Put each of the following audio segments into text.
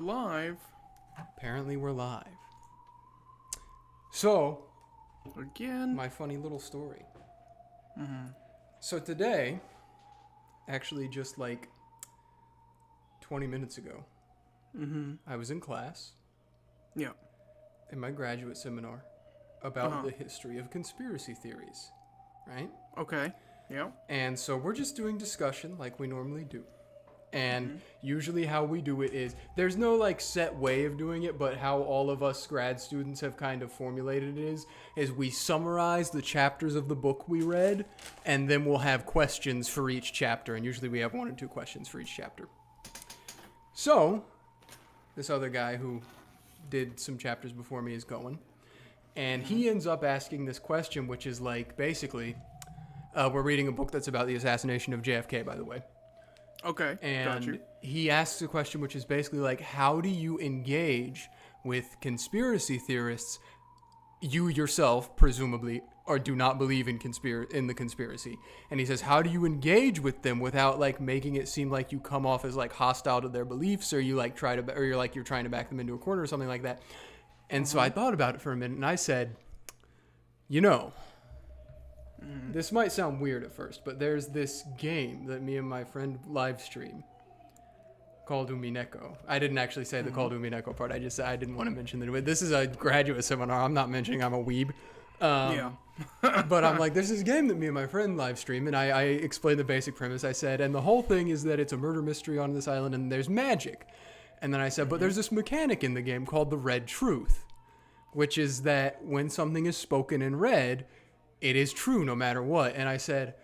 Live. Apparently we're live. So, Again. my funny little story. So today, actually just like 20 minutes ago, I was in class Yeah. in my graduate seminar about the history of conspiracy theories, right? Okay. Yeah. And so we're just doing discussion like we normally do. And usually how we do it is, there's no like set way of doing it, but how all of us grad students have kind of formulated it is we summarize the chapters of the book we read, and then we'll have questions for each chapter. And usually we have 1 or 2 questions for each chapter. So, this other guy who did some chapters before me is going. And he ends up asking this question, which is like, basically, we're reading a book that's about the assassination of JFK, by the way. Okay. Got you. And he asks a question which is basically like, how do you engage with conspiracy theorists? You yourself, presumably, or do not believe in the conspiracy. And he says, how do you engage with them without like making it seem like you come off as like hostile to their beliefs, or you like you're trying to back them into a corner or something like that. And so I thought about it for a minute, and I said, this might sound weird at first, but there's this game that me and my friend live stream called Umineko. I didn't actually say the called Umineko part. I didn't want to mention that. This is a graduate seminar. I'm not mentioning I'm a weeb. Yeah. But I'm like, there's this game that me and my friend live stream, and I explained the basic premise. I said, and the whole thing is that it's a murder mystery on this island, and there's magic. And then I said, but there's this mechanic in the game called the red truth, which is that when something is spoken in red, it is true no matter what. And I said,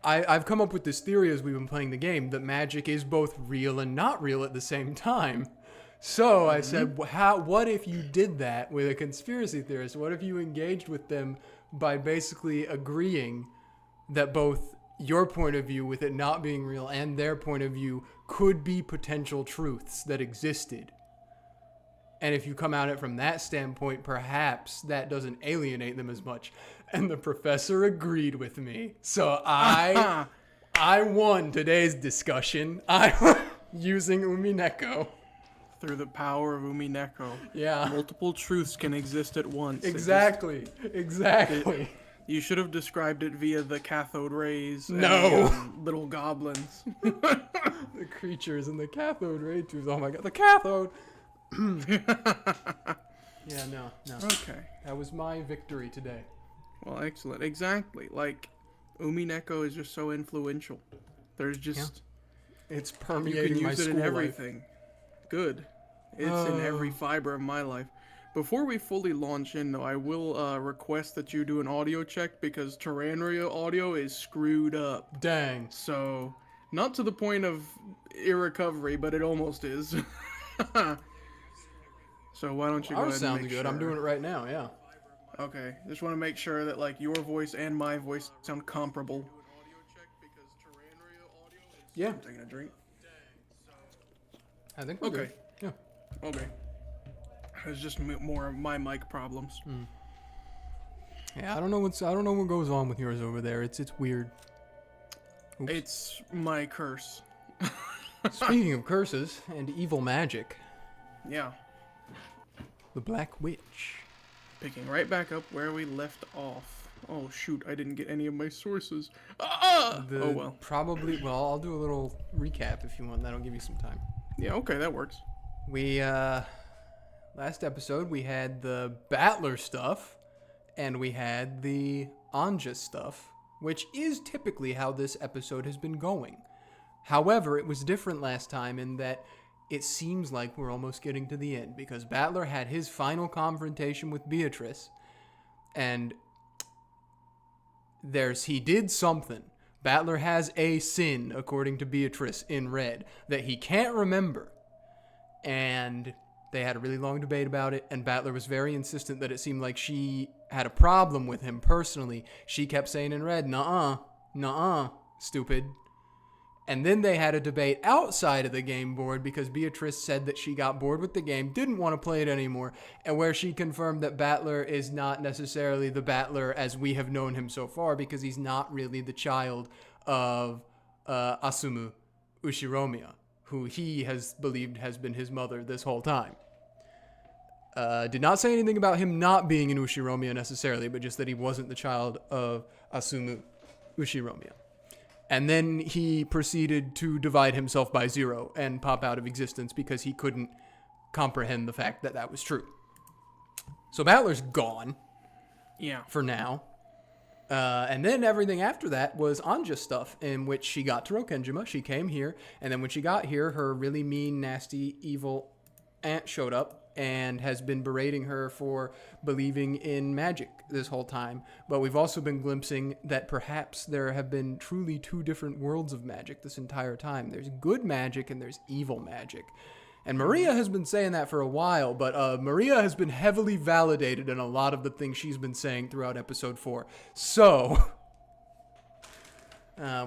I've come up with this theory as we've been playing the game that magic is both real and not real at the same time. So I said, what if you did that with a conspiracy theorist? What if you engaged with them by basically agreeing that both your point of view with it not being real and their point of view could be potential truths that existed? And if you come at it from that standpoint, perhaps that doesn't alienate them as much. And the professor agreed with me. So I won today's discussion. Using Umineko. Through the power of Umineko. Yeah. Multiple truths can exist at once. Exactly. You should have described it via the cathode rays. No. And the, little goblins. The creatures and the cathode ray tubes. Oh my god, the cathode. Yeah, no. Okay. That was my victory today. Well, excellent. Exactly. Like, Umineko is just so influential. There's just... It's You permeating can my use it school in life. everything. Good. It's in every fiber of my life. Before we fully launch in, though, I will request that you do an audio check because Terranria audio is screwed up. Dang. So, not to the point of irrecovery, but it almost is. So why don't you go Ours ahead and sounds make good. sure. I'm doing it right now, yeah. Okay, just want to make sure that like your voice and my voice sound comparable. Yeah. I'm taking a drink. I think we're Okay. good. Yeah. Okay. It's just more of my mic problems. Yeah, I don't know what goes on with yours over there. It's weird. Oops. It's my curse. Speaking of curses and evil magic, Yeah. the Black Witch. Picking right back up where we left off. Oh shoot, I didn't get any of my sources. Oh well. I'll do a little recap if you want. That'll give you some time. Yeah, okay, that works. We, last episode, we had the Battler stuff, and we had the Ange stuff, which is typically how this episode has been going. However, it was different last time in that it seems like we're almost getting to the end, because Battler had his final confrontation with Beatrice, and he did something. Battler has a sin, according to Beatrice, in red, that he can't remember. And they had a really long debate about it, and Battler was very insistent that it seemed like she had a problem with him personally. She kept saying in red, nuh-uh, stupid. And then they had a debate outside of the game board because Beatrice said that she got bored with the game, didn't want to play it anymore, and where she confirmed that Battler is not necessarily the Battler as we have known him so far, because he's not really the child of Asumu Ushiromiya, who he has believed has been his mother this whole time. Did not say anything about him not being an Ushiromiya necessarily, but just that he wasn't the child of Asumu Ushiromiya. And then he proceeded to divide himself by 0 and pop out of existence because he couldn't comprehend the fact that that was true. So Battler's gone. Yeah. For now. And then everything after that was Ange stuff, in which she got to Rokkenjima. She came here, and then when she got here, her really mean, nasty, evil aunt showed up and has been berating her for believing in magic this whole time. But we've also been glimpsing that perhaps there have been truly 2 different worlds of magic this entire time. There's good magic and there's evil magic. And Maria has been saying that for a while, but Maria has been heavily validated in a lot of the things she's been saying throughout episode 4. So,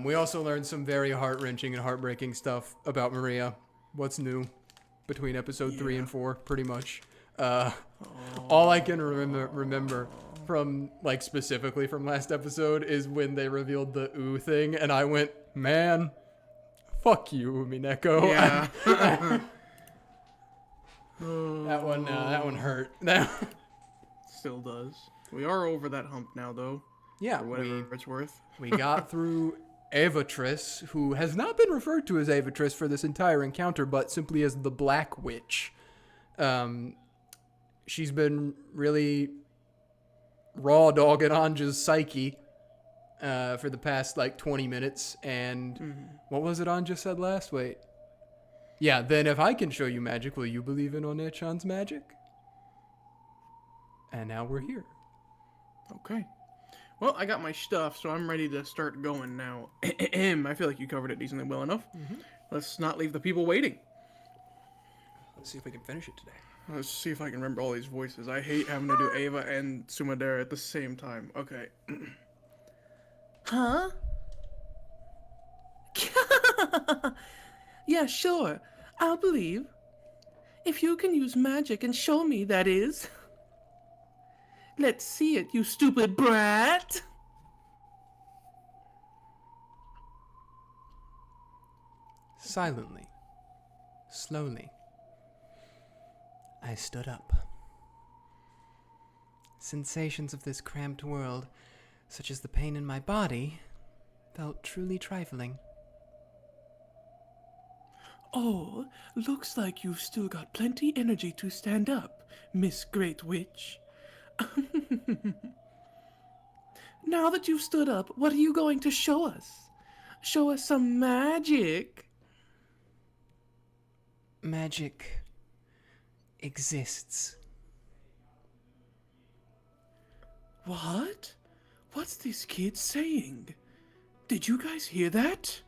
we also learned some very heart-wrenching and heartbreaking stuff about Maria. What's new between episode 3 and 4, pretty much. All I can remember from, like, specifically from last episode is when they revealed the ooh thing, and I went, man, fuck you, Umineko. Yeah. That one hurt. Still does. We are over that hump now, though. Yeah, for whatever it's worth. We got through Beatrice, who has not been referred to as Beatrice for this entire encounter, but simply as the Black Witch. She's been really raw dogging Ange's psyche for the past, 20 minutes. And what was it Ange said last? Wait. Yeah, then if I can show you magic, will you believe in One-chan's magic? And now we're here. Okay. Well, I got my stuff, so I'm ready to start going now. I feel like you covered it decently well enough. Let's not leave the people waiting. Let's see if we can finish it today. Let's see if I can remember all these voices. I hate having to do Ava and Sumadera at the same time. Okay. Huh? Yeah, sure. I'll believe. If you can use magic and show me, that is. Let's see it, you stupid brat. Silently, slowly, I stood up. Sensations of this cramped world, such as the pain in my body, felt truly trifling. Oh, looks like you've still got plenty energy to stand up, Miss Great Witch. Now that you've stood up, what are you going to show us? Show us some magic. Magic exists. What? What's this kid saying? Did you guys hear that?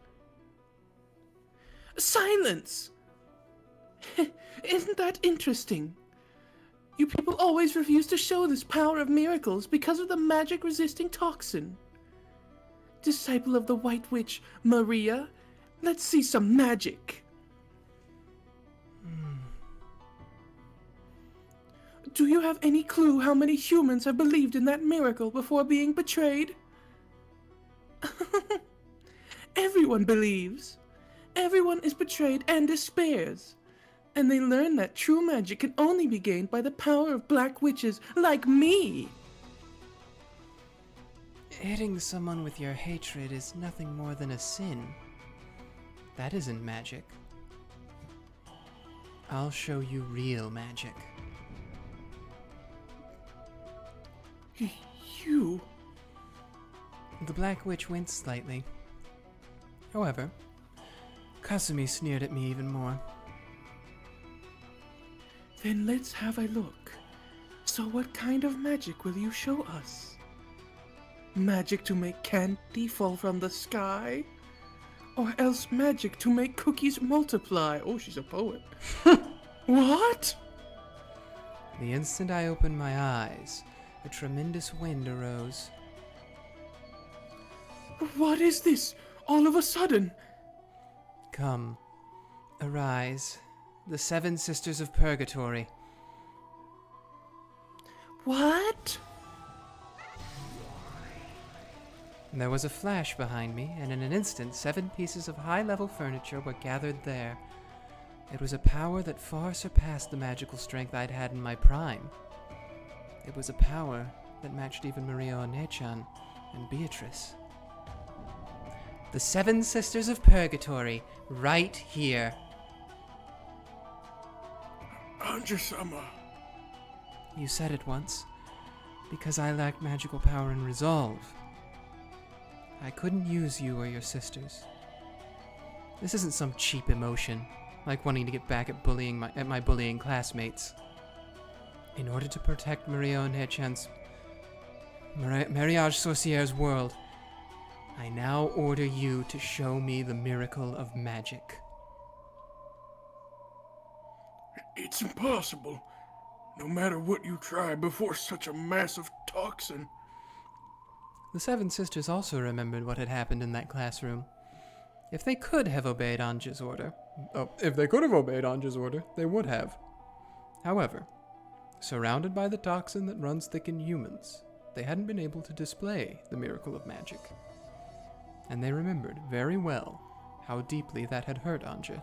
Silence! Isn't that interesting? You people always refuse to show this power of miracles because of the magic-resisting toxin. Disciple of the White Witch, Maria, let's see some magic. Do you have any clue how many humans have believed in that miracle before being betrayed? Everyone believes. Everyone is betrayed and despairs. And they learn that true magic can only be gained by the power of black witches like me. Hitting someone with your hatred is nothing more than a sin. That isn't magic. I'll show you real magic. You... The Black Witch winced slightly. However, Kasumi sneered at me even more. Then let's have a look. So what kind of magic will you show us? Magic to make candy fall from the sky? Or else magic to make cookies multiply? Oh, she's a poet. What? The instant I opened my eyes, a tremendous wind arose. What is this? All of a sudden? Come, arise, the 7 sisters of purgatory. What? There was a flash behind me, and in an instant 7 pieces of high-level furniture were gathered there, It was a power that far surpassed the magical strength I'd had in my prime. It was a power that matched even Maria Onechan and Beatrice. The 7 Sisters of Purgatory, right here. Ange-sama. You said it once, because I lacked magical power and resolve. I couldn't use you or your sisters. This isn't some cheap emotion, like wanting to get back at my bullying classmates. In order to protect Maria Onechan's Mariage Sorciere's world, I now order you to show me the miracle of magic. It's impossible. No matter what you try before such a massive toxin. The 7 sisters also remembered what had happened in that classroom. If they could have obeyed Ange's order, they would have. However, surrounded by the toxin that runs thick in humans, they hadn't been able to display the miracle of magic. And they remembered very well how deeply that had hurt Ange.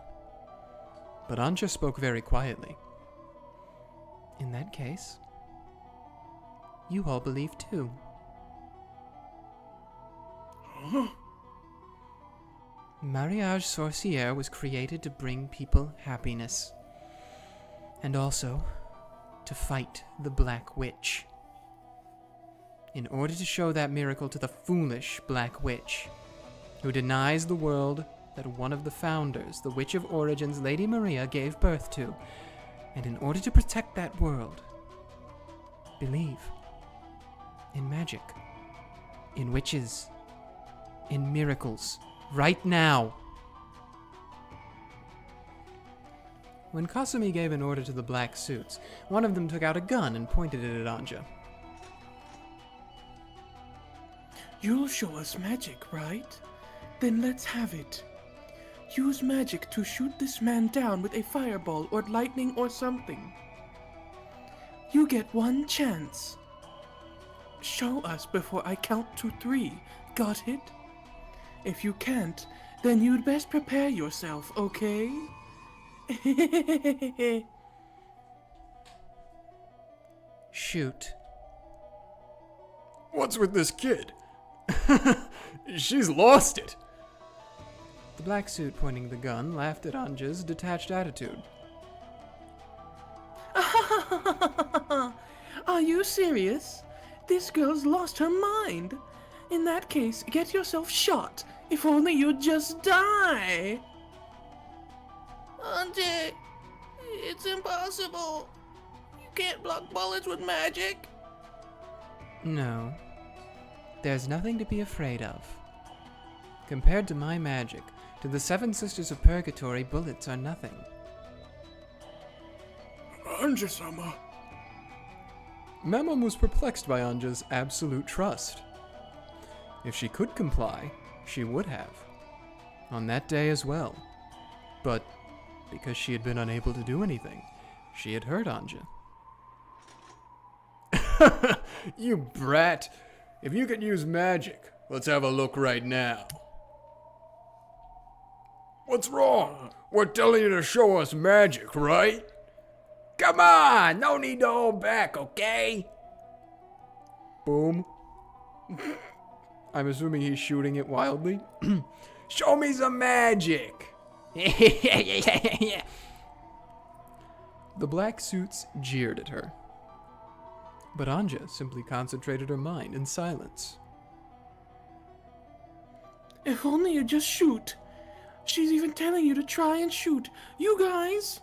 But Ange spoke very quietly. In that case, you all believe too. Huh? Mariage Sorcière was created to bring people happiness. And also, to fight the Black Witch. In order to show that miracle to the foolish Black Witch, who denies the world that one of the founders, the Witch of Origins, Lady Maria, gave birth to, and in order to protect that world, believe in magic, in witches, in miracles, right now. When Kasumi gave an order to the black suits, one of them took out a gun and pointed it at Ange. You'll show us magic, right? Then let's have it. Use magic to shoot this man down with a fireball or lightning or something. You get 1 chance. Show us before I count to 3. Got it? If you can't, then you'd best prepare yourself, okay? Shoot. What's with this kid? She's lost it. The black suit pointing the gun laughed at Ange's detached attitude. Are you serious? This girl's lost her mind. In that case, get yourself shot. If only you'd just die. Ange, it's impossible. You can't block bullets with magic. No. There's nothing to be afraid of. Compared to my magic, to the 7 Sisters of Purgatory, bullets are nothing. Ange-sama. Mammon was perplexed by Ange's absolute trust. If she could comply, she would have. On that day as well. But because she had been unable to do anything, she had hurt Ange. You brat. If you can use magic, let's have a look right now. What's wrong? We're telling you to show us magic, right? Come on, no need to hold back, okay? Boom. I'm assuming he's shooting it wildly. Show me some magic. The black suits jeered at her. But Ange simply concentrated her mind in silence. If only you just shoot. She's even telling you to try and shoot. You guys!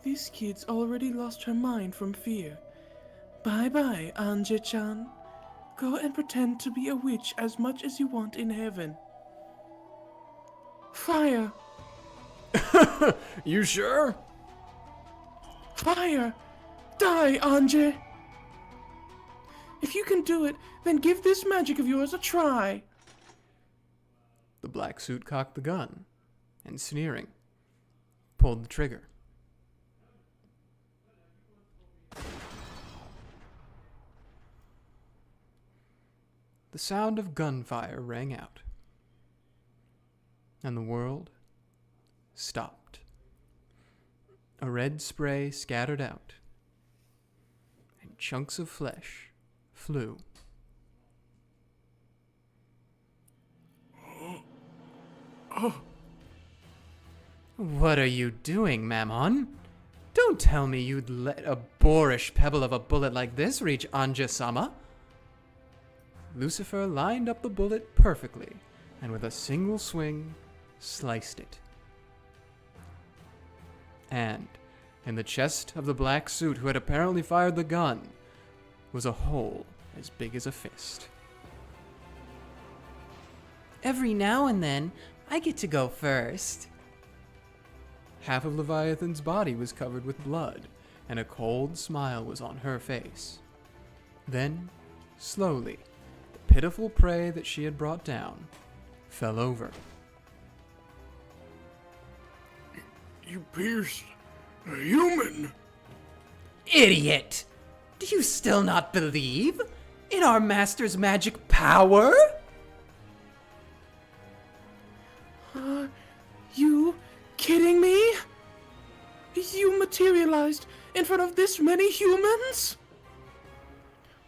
This kid's already lost her mind from fear. Bye-bye, Ange-chan. Go and pretend to be a witch as much as you want in heaven. Fire! You sure? Fire! Die, Ange! If you can do it, then give this magic of yours a try. The black suit cocked the gun, and sneering, pulled the trigger. The sound of gunfire rang out, and the world stopped. A red spray scattered out, and chunks of flesh flew. What are you doing, Mammon? Don't tell me you'd let a boorish pebble of a bullet like this reach Ange-sama. Lucifer lined up the bullet perfectly, and with a single swing, sliced it. And in the chest of the black suit who had apparently fired the gun was a hole as big as a fist. Every now and then, I get to go first. Half of Leviathan's body was covered with blood, and a cold smile was on her face. Then, slowly, the pitiful prey that she had brought down fell over. You pierced a human. Idiot! Do you still not believe in our master's magic power? You kidding me? You materialized in front of this many humans?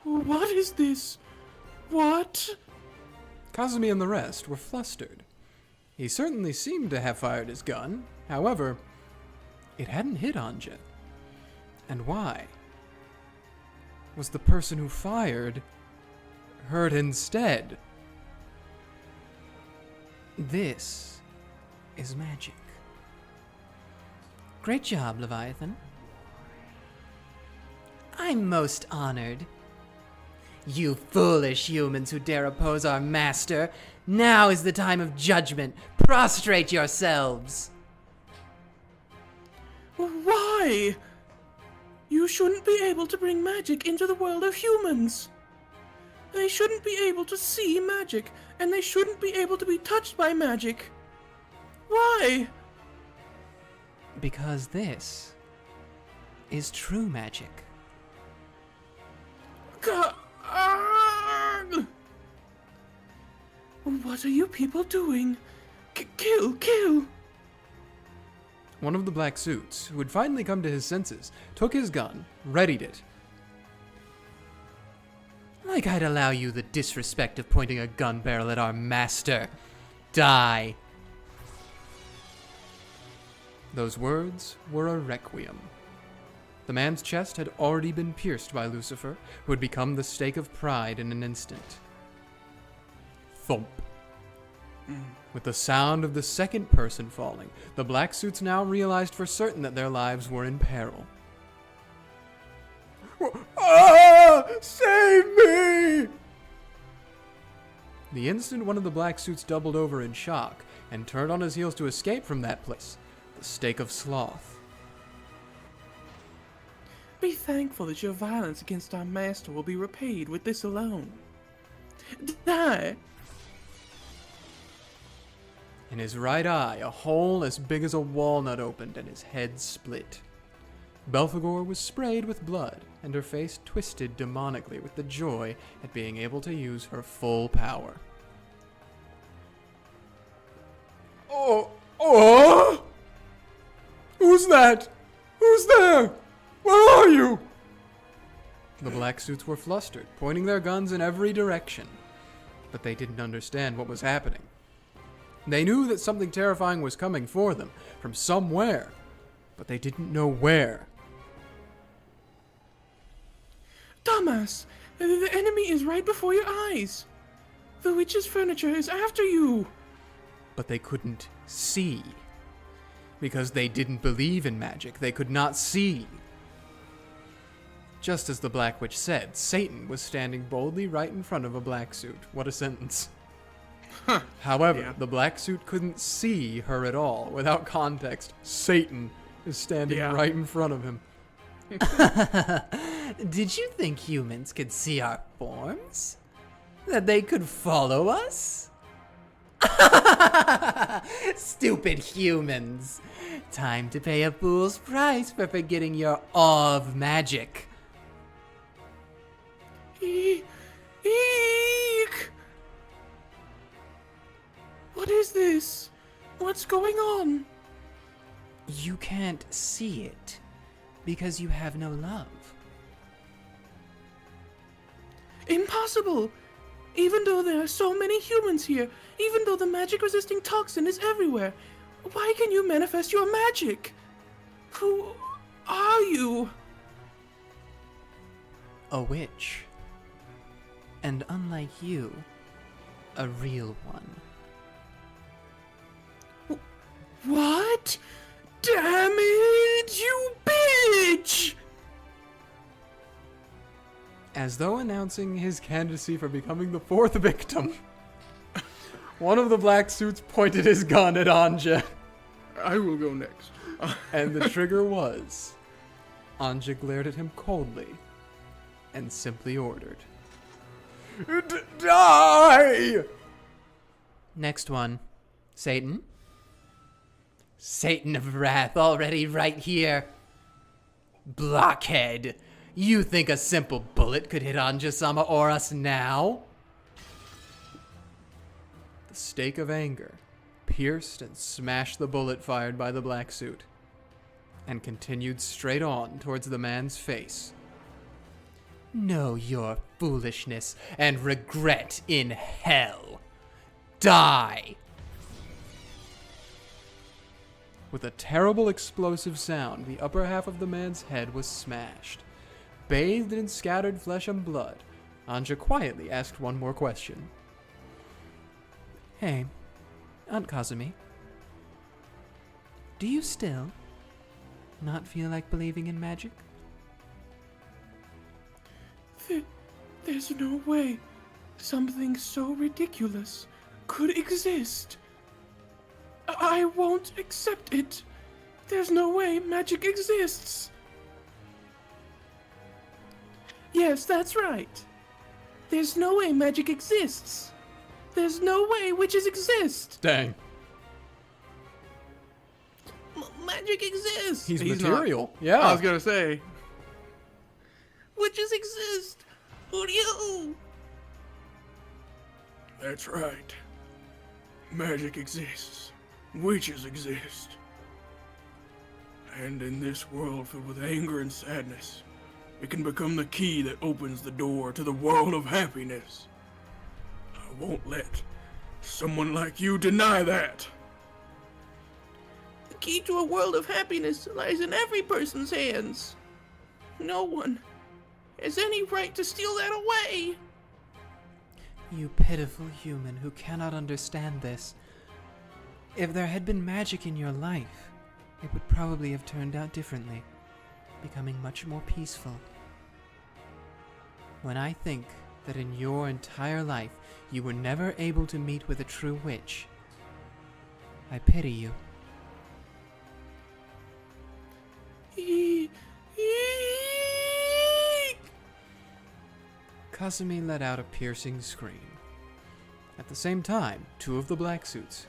What is this? What? Kasumi and the rest were flustered. He certainly seemed to have fired his gun. However, it hadn't hit Ange. And why? Was the person who fired hurt instead? This is magic. Great job, Leviathan. I'm most honored. You foolish humans who dare oppose our master, now is the time of judgment. Prostrate yourselves. Why? You shouldn't be able to bring magic into the world of humans. They shouldn't be able to see magic, and they shouldn't be able to be touched by magic. Why? Because this is true magic. What are you people doing? Kill! One of the black suits, who had finally come to his senses, took his gun, readied it. Like I'd allow you the disrespect of pointing a gun barrel at our master. Die. Those words were a requiem. The man's chest had already been pierced by Lucifer, who had become the stake of pride in an instant. Thump. With the sound of the second person falling, the black suits now realized for certain that their lives were in peril. Ah! Save me! The instant one of the black suits doubled over in shock and turned on his heels to escape from that place, the stake of sloth. Be thankful that your violence against our master will be repaid with this alone. Die! In his right eye, a hole as big as a walnut opened and his head split. Belphegor was sprayed with blood, and her face twisted demonically with the joy at being able to use her full power. Oh! Who's that? Who's there? Where are you? The black suits were flustered, pointing their guns in every direction. But they didn't understand what was happening. They knew that something terrifying was coming for them, from somewhere, but they didn't know where. Dumbass! The enemy is right before your eyes! The witch's furniture is after you! But they couldn't see. Because they didn't believe in magic, they could not see. Just as the Black Witch said, Satan was standing boldly right in front of a black suit. What a sentence. However, Yeah. the black suit couldn't see her at all. Without context, Satan is standing right in front of him. Did you think humans could see our forms? That they could follow us? Stupid humans. Time to pay a fool's price for forgetting your awe of magic. Eek! What is this? What's going on? You can't see it because you have no love. Impossible! Even though there are so many humans here, even though the magic-resisting toxin is everywhere, why can you manifest your magic? Who are you? A witch. And unlike you, a real one. What? Damn it, you bitch! As though announcing his candidacy for becoming the fourth victim, one of the black suits pointed his gun at Ange, I will go next. and the trigger was. Ange glared at him coldly and simply ordered, Die! Next one. Satan. Satan of Wrath already right here. Blockhead. You think a simple bullet could hit Ange-sama or us now? The stake of anger pierced and smashed the bullet fired by the black suit, and continued straight on towards the man's face. Know your foolishness and regret in hell. Die! With a terrible explosive sound, the upper half of the man's head was smashed. Bathed in scattered flesh and blood, Ange quietly asked one more question. Hey, Aunt Kasumi. Do you still not feel like believing in magic? There's no way something so ridiculous could exist. I won't accept it. There's no way magic exists. Yes, that's right. There's no way magic exists. There's no way witches exist. Dang. Magic exists. He's not- material. Yeah. I was gonna say. Witches exist. Who do you? That's right. Magic exists. Witches exist. And in this world filled with anger and sadness, it can become the key that opens the door to the world of happiness. I won't let someone like you deny that. The key to a world of happiness lies in every person's hands. No one has any right to steal that away. You pitiful human who cannot understand this. If there had been magic in your life, it would probably have turned out differently, becoming much more peaceful. When I think that in your entire life you were never able to meet with a true witch, I pity you. Kasumi let out a piercing scream. At the same time, two of the black suits,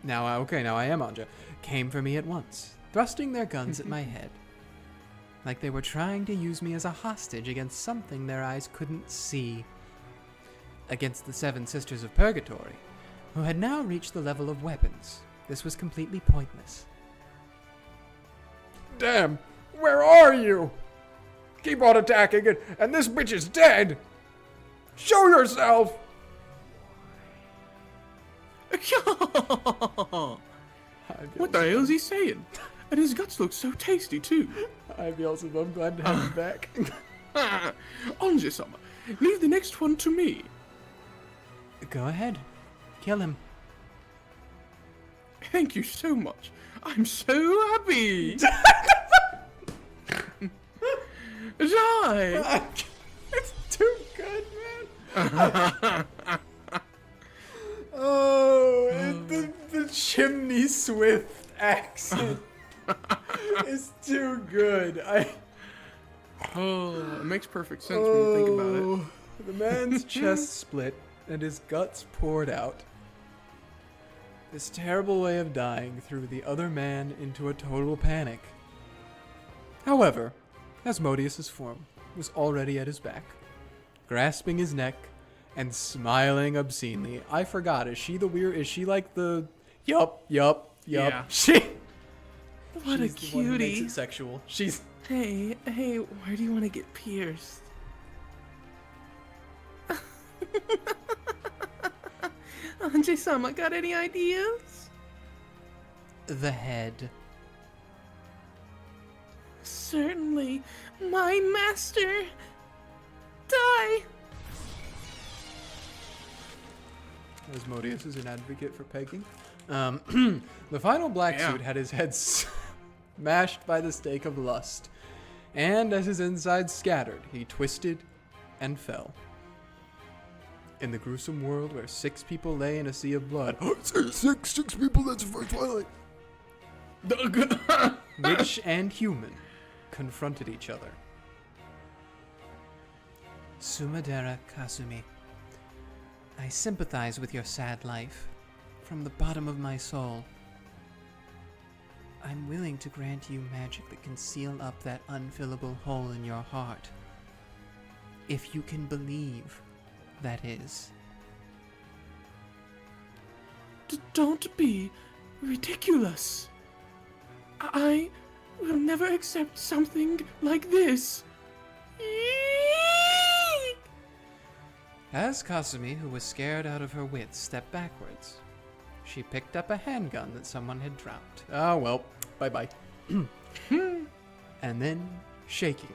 now I am Ange, came for me at once, thrusting their guns at my head, like they were trying to use me as a hostage against something their eyes couldn't see. Against the Seven Sisters of Purgatory, who had now reached the level of weapons, this was completely pointless. Damn, where are you? Keep on attacking it, and this bitch is dead. Show yourself. What the hell is he saying? And his guts look so tasty too. Hi, Beelzebub, I'm glad to have you back. Ange-sama, leave the next one to me. Go ahead. Kill him. Thank you so much. I'm so happy. Jai! It's too good, man. Oh, and the chimney swift accent is too good. Oh, it makes perfect sense when you think about it. The man's chest split and his guts poured out. This terrible way of dying threw the other man into a total panic. However, Asmodeus's form was already at his back, grasping his neck and smiling obscenely. I forgot, is she like the yup. Yeah. What a She's the one who makes cutie. it sexual. She's Hey, where do you want to get pierced? Ange-sama, got any ideas? The head. Certainly, my master. Die! Asmodeus is an advocate for pegging. The final black Yeah. suit had his head smashed by the stake of lust, and as his insides scattered, he twisted and fell. In the gruesome world where 6 people lay in a sea of blood, six people, that's the first twilight. Witch and human confronted each other. Sumadera Kasumi. I sympathize with your sad life from the bottom of my soul. I'm willing to grant you magic that can seal up that unfillable hole in your heart. If you can believe, that is. Don't be ridiculous. I will never accept something like this. As Kasumi, who was scared out of her wits, stepped backwards, she picked up a handgun that someone had dropped. Ah, well, bye-bye. And then, shaking,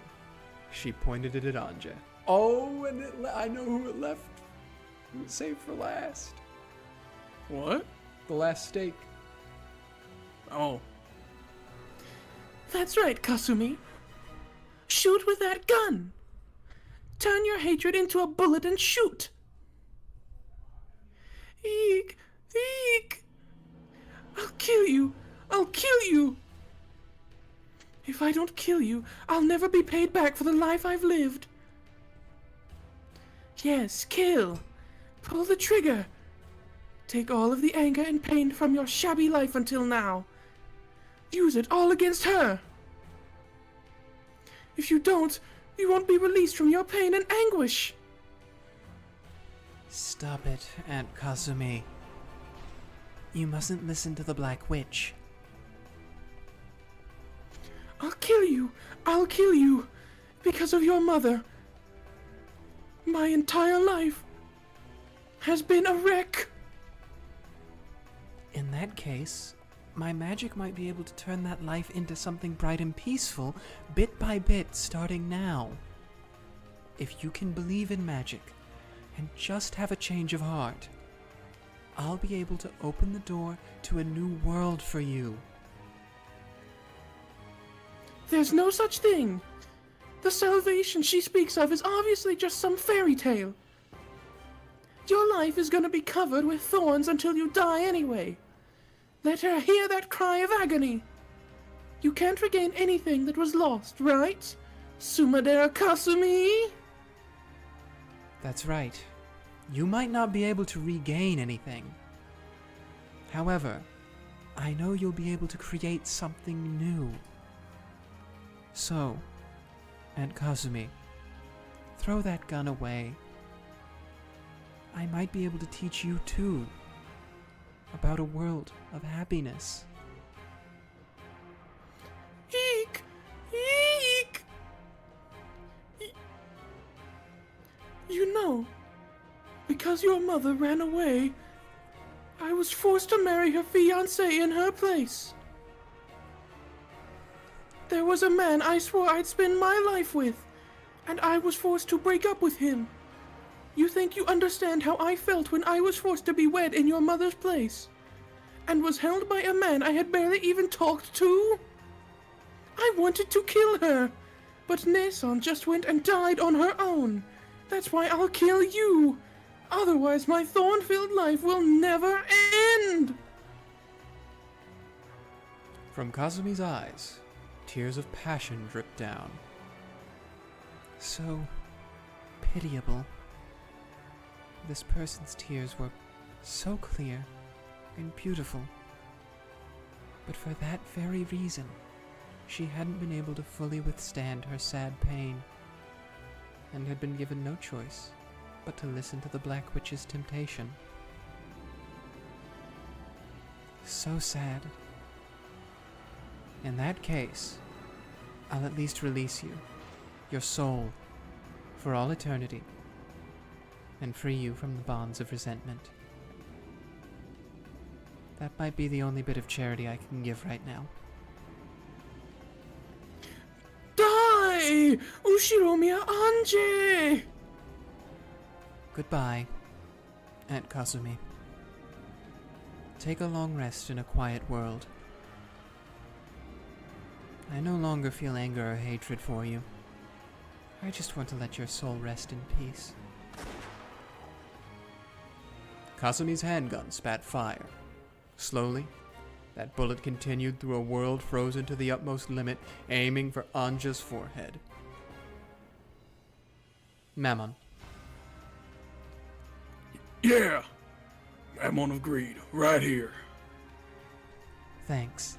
she pointed it at Ange. Oh, and I know who it left. It was saved for last. What? The last stake. Oh. That's right, Kasumi. Shoot with that gun. Turn your hatred into a bullet and shoot. Eek, eek. I'll kill you. I'll kill you. If I don't kill you, I'll never be paid back for the life I've lived. Yes, kill. Pull the trigger. Take all of the anger and pain from your shabby life until now. Use it all against her. If you don't, you won't be released from your pain and anguish. Stop it, Aunt Kasumi. You mustn't listen to the Black Witch. I'll kill you. I'll kill you. Because of your mother. My entire life has been a wreck. In that case, my magic might be able to turn that life into something bright and peaceful, bit by bit, starting now. If you can believe in magic, and just have a change of heart, I'll be able to open the door to a new world for you. There's no such thing. The salvation she speaks of is obviously just some fairy tale. Your life is gonna be covered with thorns until you die anyway. Let her hear that cry of agony. You can't regain anything that was lost, right? Sumadera Kasumi? That's right. You might not be able to regain anything. However, I know you'll be able to create something new. So, Aunt Kasumi, throw that gun away. I might be able to teach you too about a world of happiness. Eek! Eek! You know, because your mother ran away, I was forced to marry her fiancé in her place. There was a man I swore I'd spend my life with, and I was forced to break up with him. You think you understand how I felt when I was forced to be wed in your mother's place, and was held by a man I had barely even talked to? I wanted to kill her, but Nason just went and died on her own. That's why I'll kill you. Otherwise, my thorn-filled life will never end. From Kasumi's eyes, tears of passion dripped down. So pitiable. This person's tears were so clear and beautiful. But for that very reason, she hadn't been able to fully withstand her sad pain, and had been given no choice but to listen to the Black Witch's temptation. So sad. In that case, I'll at least release you, your soul, for all eternity, and free you from the bonds of resentment. That might be the only bit of charity I can give right now. Die! Ushiromiya Ange! Goodbye, Aunt Kasumi. Take a long rest in a quiet world. I no longer feel anger or hatred for you. I just want to let your soul rest in peace. Kasumi's handgun spat fire. Slowly, that bullet continued through a world frozen to the utmost limit, aiming for Ange's forehead. Mammon. Yeah! Mammon of Greed, right here. Thanks.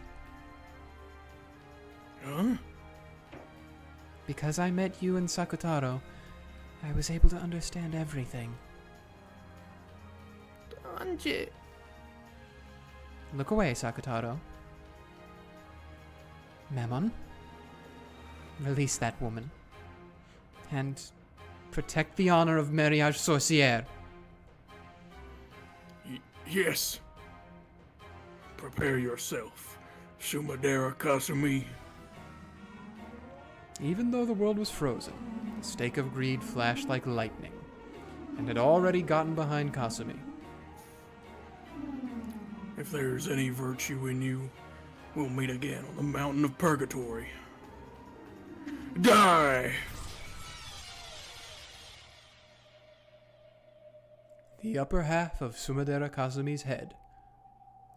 Huh? Because I met you and Sakutaro, I was able to understand everything. Ange. Look away, Sakutaro. Mammon, release that woman. And protect the honor of Mariage Sorcière. Yes. Prepare yourself, Sumadera Kasumi. Even though the world was frozen, the stake of greed flashed like lightning, and had already gotten behind Kasumi. If there's any virtue in you, we'll meet again on the mountain of purgatory. Die! The upper half of Sumadera Kasumi's head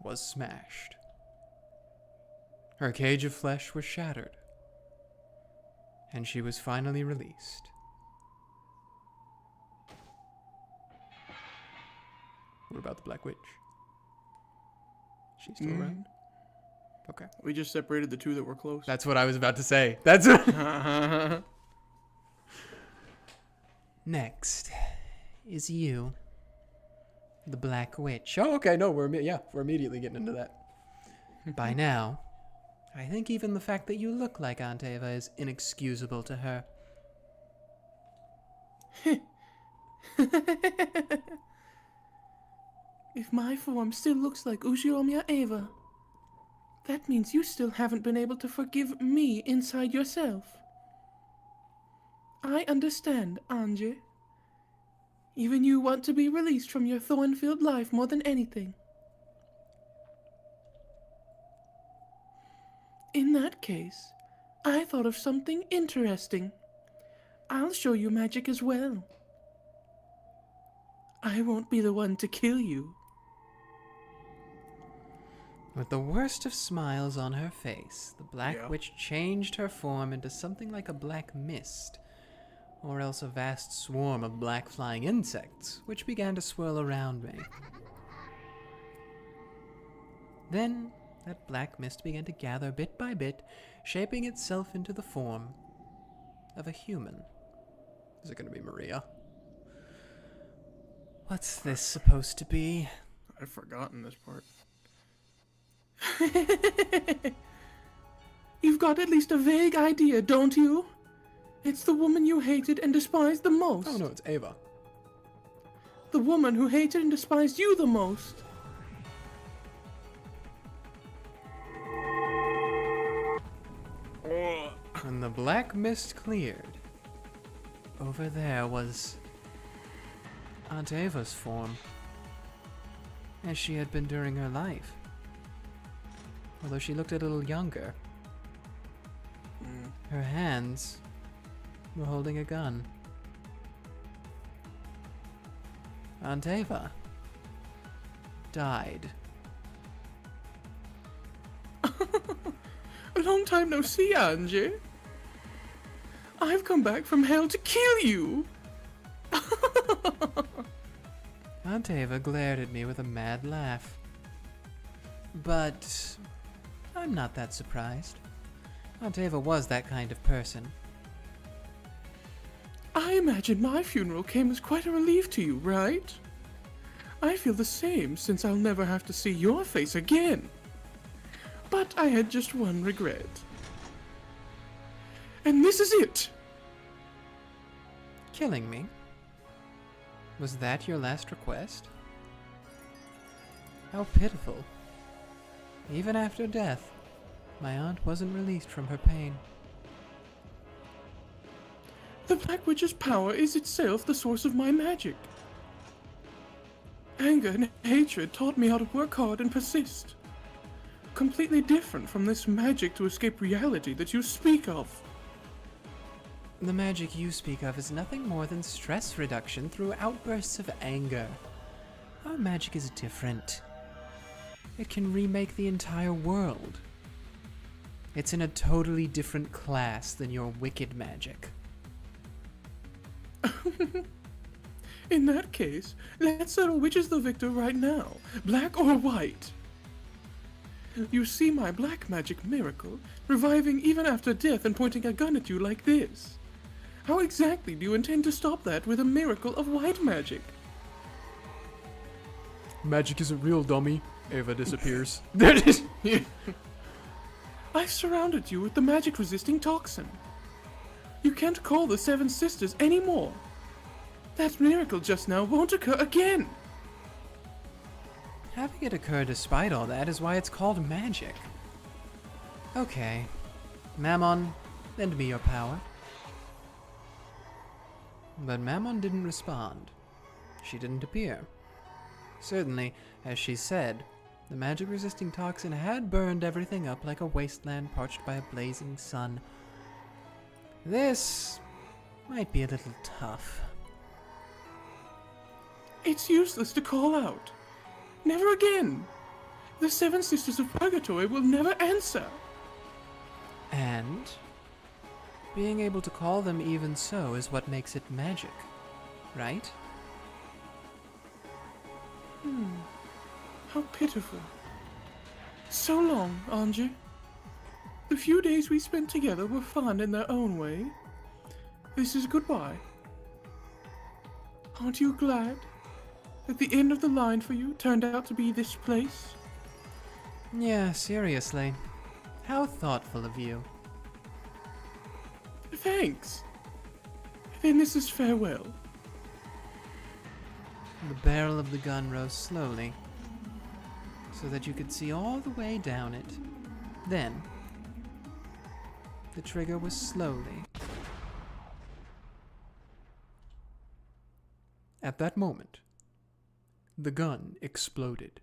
was smashed. Her cage of flesh was shattered, and she was finally released. What about the Black Witch? She's still around? Okay. We just separated the two that were close. That's what I was about to say. That's Next is you, the Black Witch. Oh, okay. No, we're immediately getting into that. By now, I think even the fact that you look like Aunt Eva is inexcusable to her. If my form still looks like Ushiromiya Eva, that means you still haven't been able to forgive me inside yourself. I understand, Ange. Even you want to be released from your thorn-filled life more than anything. In that case, I thought of something interesting. I'll show you magic as well. I won't be the one to kill you. With the worst of smiles on her face, the Black Witch changed her form into something like a black mist, or else a vast swarm of black flying insects, which began to swirl around me. Then, that black mist began to gather bit by bit, shaping itself into the form of a human. Is it going to be Maria? What's this supposed to be? I've forgotten this part. You've got at least a vague idea, don't you? It's the woman you hated and despised the most. Oh no, it's Ava. The woman who hated and despised you the most. When the black mist cleared, over there was Aunt Eva's form, as she had been during her life. Although she looked a little younger. Her hands were holding a gun. Aunt Eva died. A long time no see, Ange. I've come back from hell to kill you. Aunt Eva glared at me with a mad laugh. But I'm not that surprised. Aunt Eva was that kind of person. I imagine my funeral came as quite a relief to you, right? I feel the same, since I'll never have to see your face again. But I had just one regret. And this is it! Killing me? Was that your last request? How pitiful. Even after death, my aunt wasn't released from her pain. The Black Witch's power is itself the source of my magic. Anger and hatred taught me how to work hard and persist. Completely different from this magic to escape reality that you speak of. The magic you speak of is nothing more than stress reduction through outbursts of anger. Our magic is different. It can remake the entire world. It's in a totally different class than your wicked magic. In that case, let's settle which is the victor right now, black or white. You see my black magic miracle, reviving even after death and pointing a gun at you like this. How exactly do you intend to stop that with a miracle of white magic? Magic isn't real, dummy. Ava disappears. I've surrounded you with the magic-resisting toxin. You can't call the Seven Sisters anymore. That miracle just now won't occur again. Having it occur despite all that is why it's called magic. Okay. Mammon, lend me your power. But Mammon didn't respond. She didn't appear. Certainly, as she said, the magic-resisting toxin had burned everything up like a wasteland parched by a blazing sun. This might be a little tough. It's useless to call out. Never again. The Seven Sisters of Purgatory will never answer. And being able to call them even so is what makes it magic, right? How pitiful. So long, Ange. The few days we spent together were fun in their own way. This is goodbye. Aren't you glad that the end of the line for you turned out to be this place? Yeah, seriously. How thoughtful of you. Thanks. Then this is farewell. The barrel of the gun rose slowly, so that you could see all the way down it. Then, the trigger was slowly. At that moment, the gun exploded.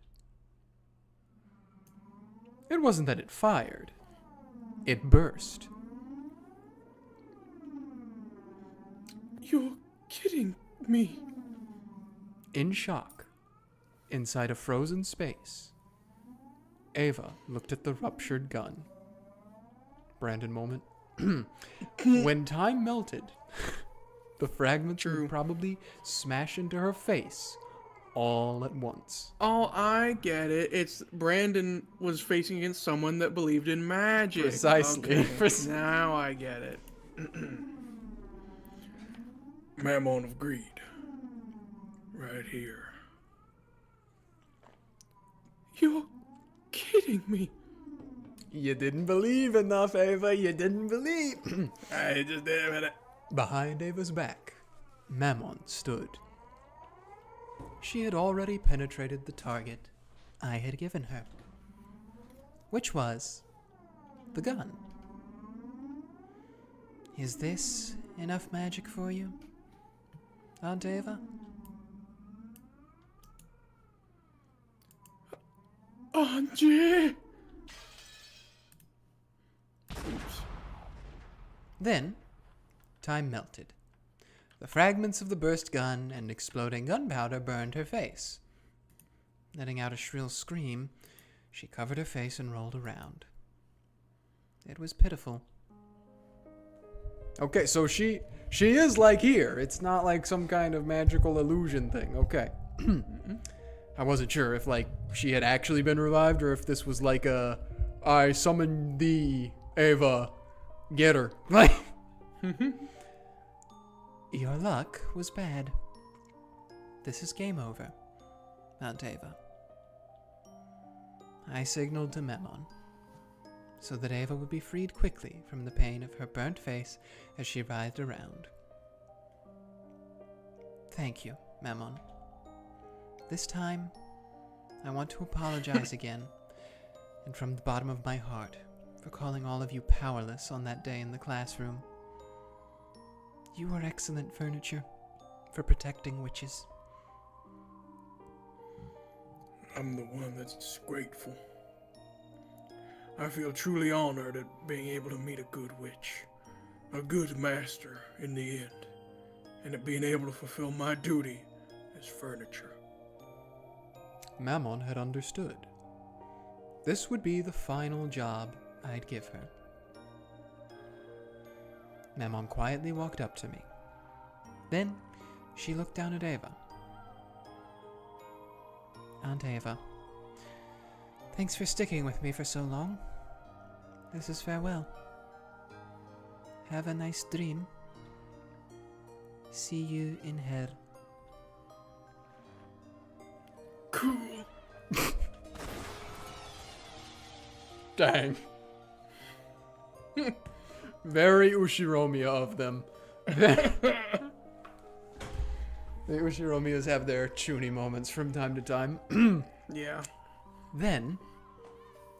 It wasn't that it fired. It burst. You're kidding me. In shock, inside a frozen space, Ava looked at the ruptured gun. Brandon moment. When time melted, the fragments would probably smash into her face all at once. Oh, I get it. It's Brandon was facing against someone that believed in magic. Precisely. Okay. Now I get it. Mammon of greed. Right here. You're kidding me. You didn't believe enough, Ava. You didn't believe. I just did it. Behind Ava's back, Mammon stood. She had already penetrated the target I had given her, which was the gun. Is this enough magic for you, Aunt Ava? Ange! Oops. Then, time melted. The fragments of the burst gun and exploding gunpowder burned her face. Letting out a shrill scream, she covered her face and rolled around. It was pitiful. Okay, so she is like here. It's not like some kind of magical illusion thing. Okay. I wasn't sure if like she had actually been revived or if this was like a I summoned thee, Ava, get her. Like Your luck was bad. This is game over, Aunt Ava. I signaled to Mammon. so that Ava would be freed quickly from the pain of her burnt face as she writhed around. Thank you, Mammon. This time, I want to apologize again, and from the bottom of my heart, for calling all of you powerless on that day in the classroom. You are excellent furniture for protecting witches. I'm the one that's grateful. I feel truly honored at being able to meet a good witch, a good master in the end, and at being able to fulfill my duty as furniture. Mammon had understood. This would be the final job I'd give her. Mammon quietly walked up to me. Then she looked down at Ava. Aunt Ava, thanks for sticking with me for so long. This is farewell. Have a nice dream. See you in hell. Cool. Dang. Very Ushiromiya of them. The Ushiromiyas have their chuny moments from time to time. Yeah. Then,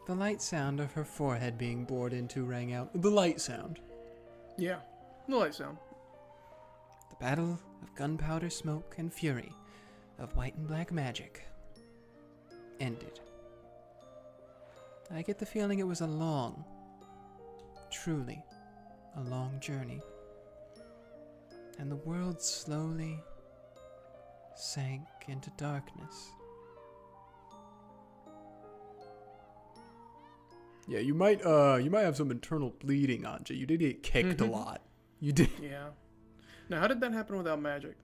the light sound of her forehead being bored into rang out. The light sound. Yeah. The light sound. The battle of gunpowder smoke and fury, of white and black magic, ended. I get the feeling it was a long, truly a long journey. And the world slowly sank into darkness. Yeah, you might have some internal bleeding, Ange. You did get kicked a lot. You did. Yeah. Now, how did that happen without magic?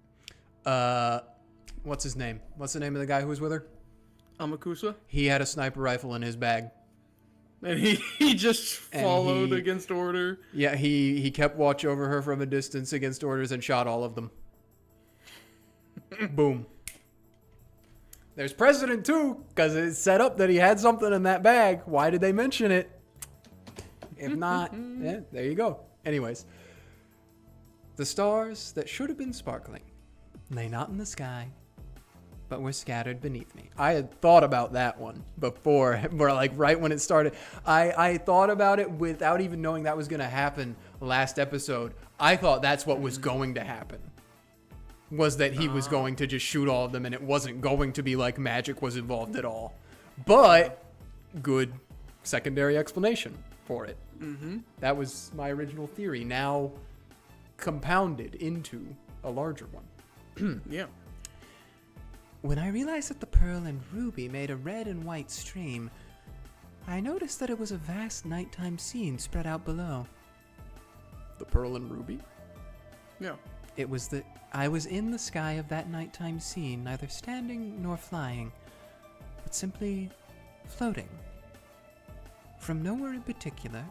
What's his name? What's the name of the guy who was with her? Amakusa? He had a sniper rifle in his bag. And he just followed he- against order. Yeah, he kept watch over her from a distance against orders and shot all of them. Boom. There's precedent too, because it's set up that he had something in that bag. Why did they mention it? If not, yeah, there you go. Anyways, the stars that should have been sparkling lay not in the sky, but were scattered beneath me. I had thought about that one before, or like right when it started. I thought about it without even knowing that was going to happen last episode. I thought that's what was going to happen. Was that he was going to just shoot all of them and it wasn't going to be like magic was involved at all. But good secondary explanation for it. Mm-hmm. That was my original theory, now compounded into a larger one. Yeah. When I realized that the pearl and ruby made a red and white stream, I noticed that it was a vast nighttime scene spread out below. The pearl and ruby? Yeah. I was in the sky of that nighttime scene, neither standing nor flying, but simply floating. From nowhere in particular,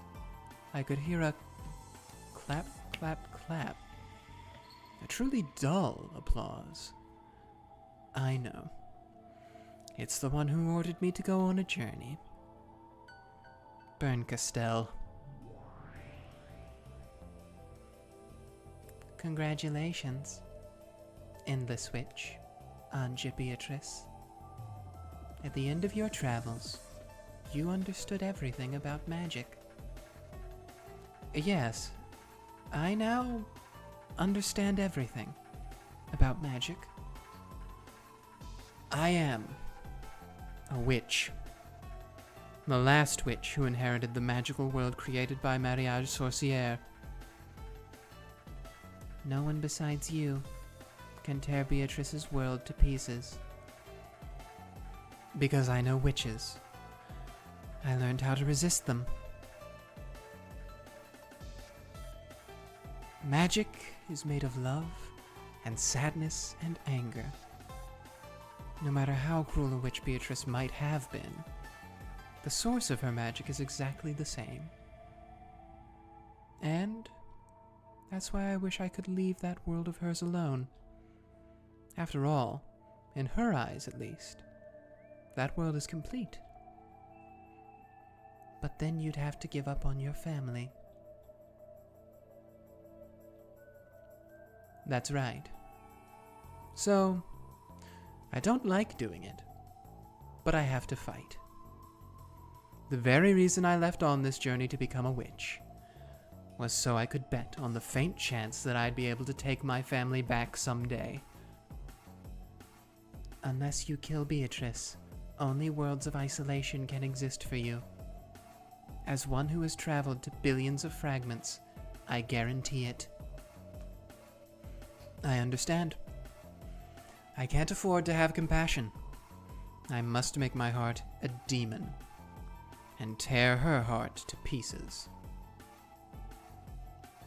I could hear a clap, clap, clap. A truly dull applause. I know. It's the one who ordered me to go on a journey. Burn Castell. Congratulations, Endless Witch, Ange Beatrice. At the end of your travels, you understood everything about magic. Yes, I now understand everything about magic. I am a witch. The last witch who inherited the magical world created by Mariage Sorcière. No one besides you can tear Beatrice's world to pieces. Because I know witches. I learned how to resist them. Magic is made of love and sadness and anger. No matter how cruel a witch Beatrice might have been, the source of her magic is exactly the same. And that's why I wish I could leave that world of hers alone. After all, in her eyes at least, that world is complete. But then you'd have to give up on your family. That's right. So, I don't like doing it, but I have to fight. The very reason I left on this journey to become a witch was so I could bet on the faint chance that I'd be able to take my family back someday. Unless you kill Beatrice, only worlds of isolation can exist for you. As one who has traveled to billions of fragments, I guarantee it. I understand. I can't afford to have compassion. I must make my heart a demon and tear her heart to pieces.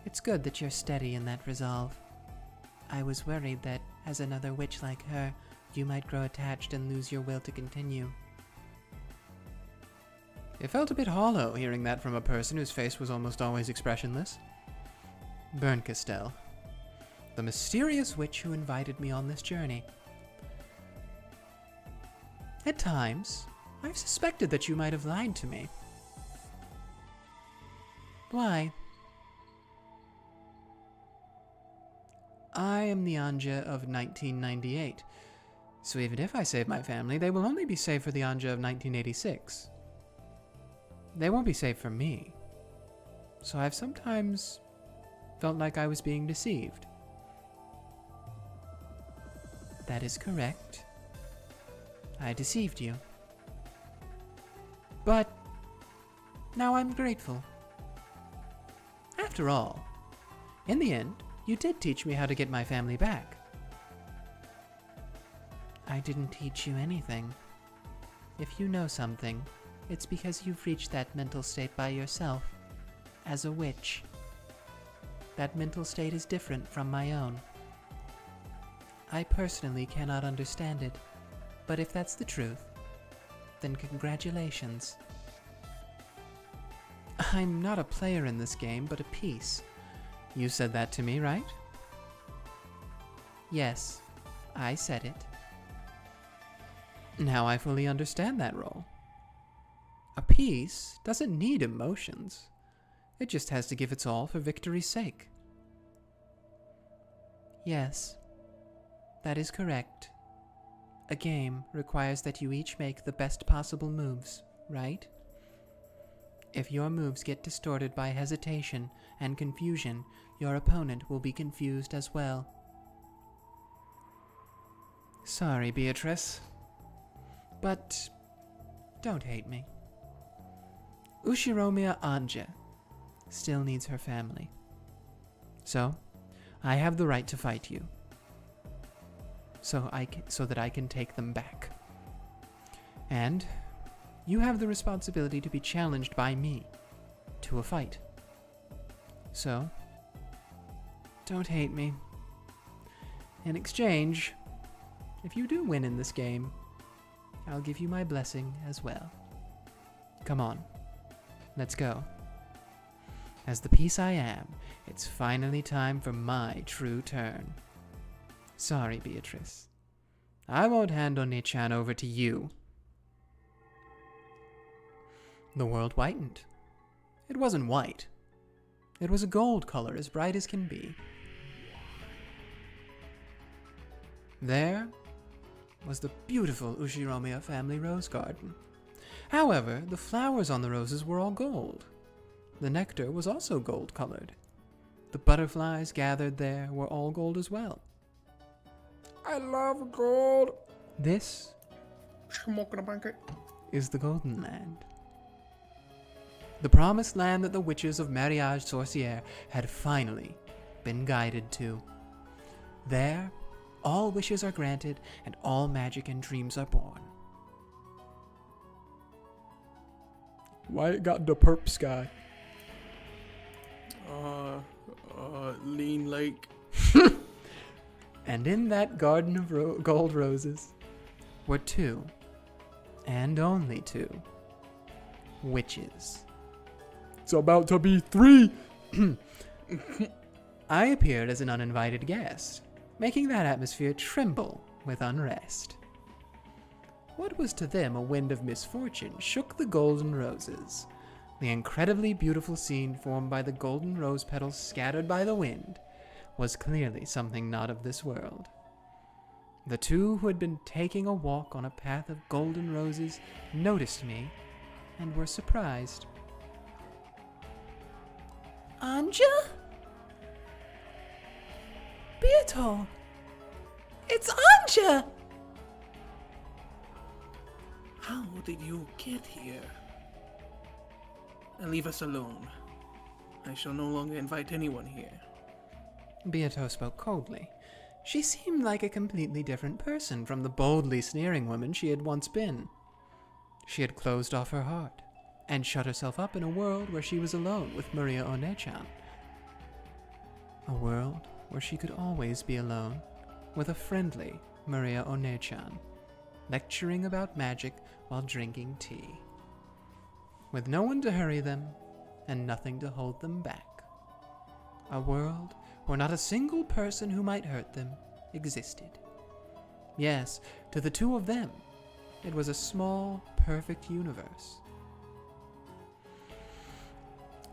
It's good that you're steady in that resolve. I was worried that, as another witch like her, you might grow attached and lose your will to continue. It felt a bit hollow hearing that from a person whose face was almost always expressionless. Berncastel, the mysterious witch who invited me on this journey. At times, I've suspected that you might have lied to me. Why? I am the Ange of 1998, so even if I save my family, they will only be saved for the Ange of 1986. They won't be saved for me. So I've sometimes felt like I was being deceived. That is correct. I deceived you. But now I'm grateful. After all, in the end, you did teach me how to get my family back. I didn't teach you anything. If you know something, it's because you've reached that mental state by yourself, as a witch. That mental state is different from my own. I personally cannot understand it, but if that's the truth, then congratulations. I'm not a player in this game, but a piece. You said that to me, right? Yes, I said it. Now I fully understand that role. A piece doesn't need emotions. It just has to give its all for victory's sake. Yes, that is correct. A game requires that you each make the best possible moves, right? If your moves get distorted by hesitation and confusion, your opponent will be confused as well. Sorry, Beatrice. But don't hate me. Ushiromiya Ange still needs her family. So, I have the right to fight you. So that I can take them back. And you have the responsibility to be challenged by me to a fight. So, don't hate me. In exchange, if you do win in this game, I'll give you my blessing as well. Come on, let's go. As the piece I am, it's finally time for my true turn. Sorry, Beatrice. I won't hand Oni-chan over to you. The world whitened. It wasn't white. It was a gold color as bright as can be. There was the beautiful Ushiromiya family rose garden. However, the flowers on the roses were all gold. The nectar was also gold-colored. The butterflies gathered there were all gold as well. I love gold. This Smoking a blanket. is the Golden Land. The promised land that the witches of Mariage Sorcière had finally been guided to. There, all wishes are granted and all magic and dreams are born. Why it got the perp sky? Lean Lake. And in that garden of gold roses were two, and only two, witches. It's about to be 3. I appeared as an uninvited guest, making that atmosphere tremble with unrest. What was to them a wind of misfortune shook the golden roses, The incredibly beautiful scene formed by the golden rose petals scattered by the wind was clearly something not of this world. The two who had been taking a walk on a path of golden roses noticed me and were surprised. Ange? Beato! It's Ange! How did you get here? And leave us alone. I shall no longer invite anyone here. Beato spoke coldly. She seemed like a completely different person from the boldly sneering woman she had once been. She had closed off her heart and shut herself up in a world where she was alone with Maria One-chan. A world where she could always be alone with a friendly Maria One-chan, lecturing about magic while drinking tea, with no one to hurry them and nothing to hold them back. A world where not a single person who might hurt them existed. Yes, to the two of them, it was a small, perfect universe.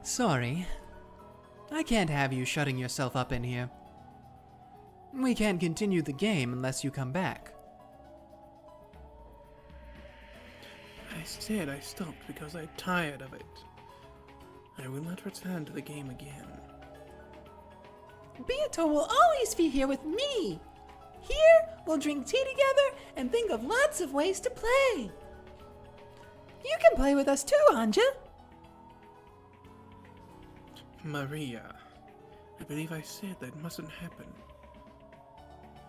Sorry, I can't have you shutting yourself up in here. We can't continue the game unless you come back. I said I stopped because I'm tired of it. I will not return to the game again. Beato will always be here with me. Here, we'll drink tea together and think of lots of ways to play. You can play with us too, Ange. Maria, I believe I said that mustn't happen.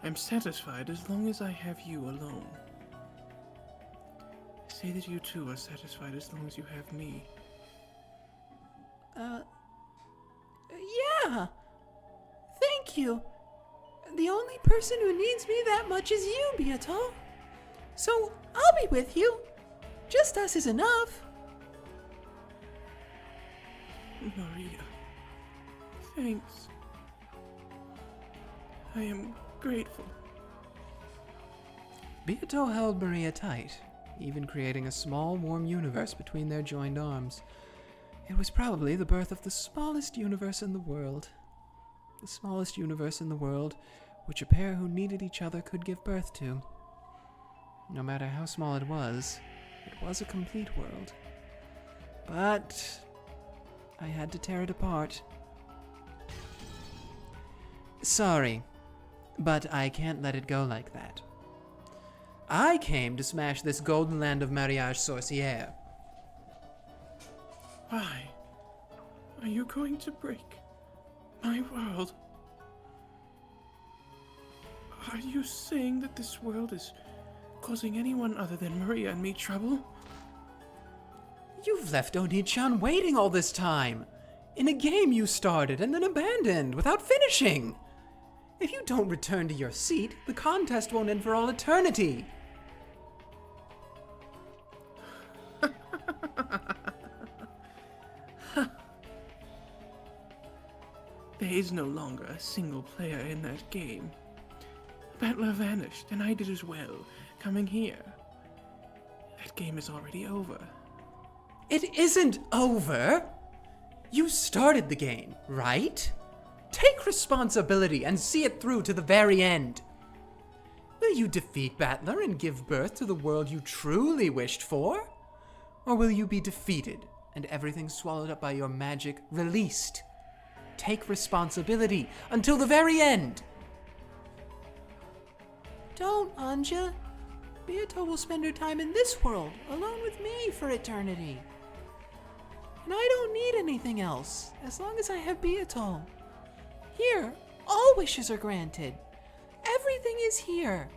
I'm satisfied as long as I have you alone. Say that you too are satisfied as long as you have me. Yeah. Thank you. The only person who needs me that much is you, Beato. So I'll be with you. Just us is enough. Maria, thanks. I am grateful. Beato held Maria tight, even creating a small, warm universe between their joined arms. It was probably the birth of the smallest universe in the world. The smallest universe in the world, which a pair who needed each other could give birth to. No matter how small it was a complete world. But I had to tear it apart. Sorry, but I can't let it go like that. I came to smash this golden land of mariage sorcière. Why? Are you going to break my world? Are you saying that this world is causing anyone other than Maria and me trouble? You've left Oni-chan waiting all this time. In a game you started and then abandoned without finishing. If you don't return to your seat, the contest won't end for all eternity. There is no longer a single player in that game. Battler vanished, and I did as well, coming here. That game is already over. It isn't over. You started the game, right? Take responsibility and see it through to the very end. Will you defeat Battler and give birth to the world you truly wished for? Or will you be defeated and everything swallowed up by your magic released? Take responsibility until the very end. Don't, Ange. Beato will spend her time in this world, alone with me for eternity. And I don't need anything else, as long as I have Beato. Here, all wishes are granted. Everything is here.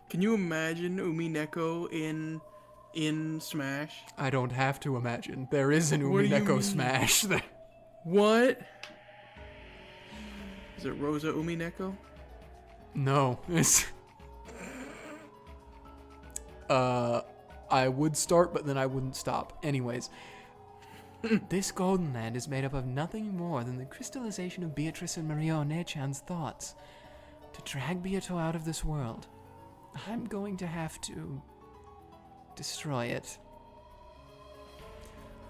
Can you imagine Umineko in Smash? I don't have to imagine. There is an What do you Umineko mean? smash. What? Is it Rosa Umineko? No, it's... I would start, but then I wouldn't stop. Anyways, This golden land is made up of nothing more than the crystallization of Beatrice and Maria One-chan's thoughts. To drag Beato out of this world, I'm going to have to destroy it.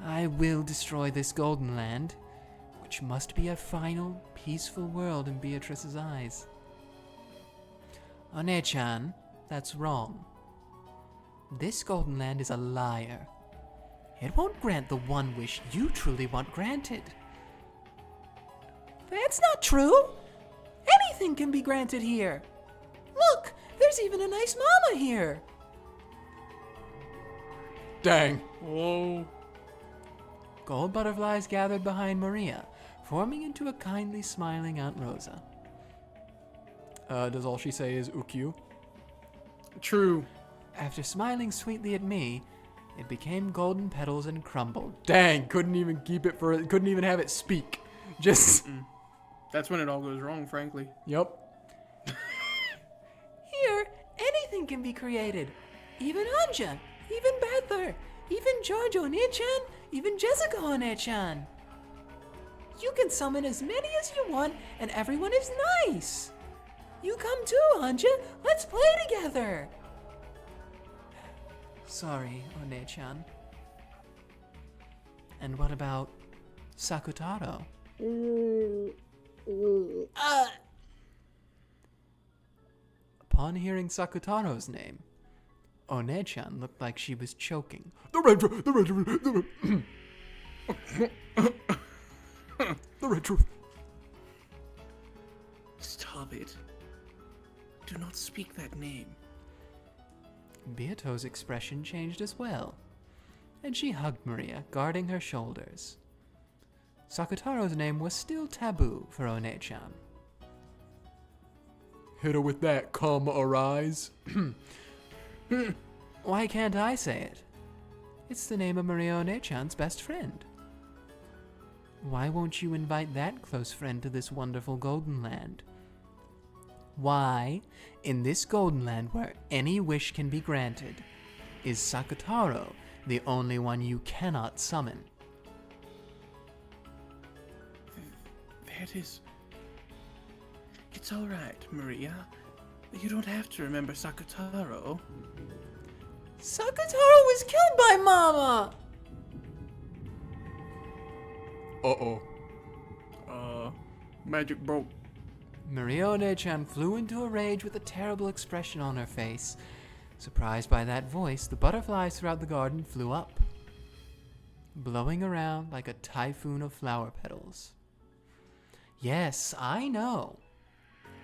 I will destroy this golden land, which must be a final, peaceful world in Beatrice's eyes. One-chan, that's wrong. This golden land is a liar. It won't grant the one wish you truly want granted. That's not true. Anything can be granted here. Look, there's even a nice mama here. Dang. Whoa. Gold butterflies gathered behind Maria, forming into a kindly smiling Aunt Rosa. Does all she say is ukyu? True. After smiling sweetly at me, it became golden petals and crumbled. Dang, couldn't even have it speak. Just, That's when it all goes wrong, frankly. yep. Here, anything can be created. Even Ange, even Battler, even George One-chan, even Jessica One-chan. You can summon as many as you want, and everyone is nice. You come too, Ange. Let's play together. Sorry, One-chan. And what about Sakutaro? Upon hearing Sakutaro's name, One-chan looked like she was choking. The red truth. Stop it. Do not speak that name. Beato's expression changed as well, and she hugged Maria, guarding her shoulders. Sakutaro's name was still taboo for One-chan. Hit her with that, come arise. Why can't I say it? It's the name of Maria One-chan's best friend. Why won't you invite that close friend to this wonderful golden land? Why, in this golden land where any wish can be granted, is Sakutaro the only one you cannot summon? That is... It's alright, Maria. You don't have to remember Sakutaro. Sakutaro was killed by Mama. Uh-oh. Magic broke. Maria One-chan flew into a rage with a terrible expression on her face. Surprised by that voice, the butterflies throughout the garden flew up, blowing around like a typhoon of flower petals. Yes, I know.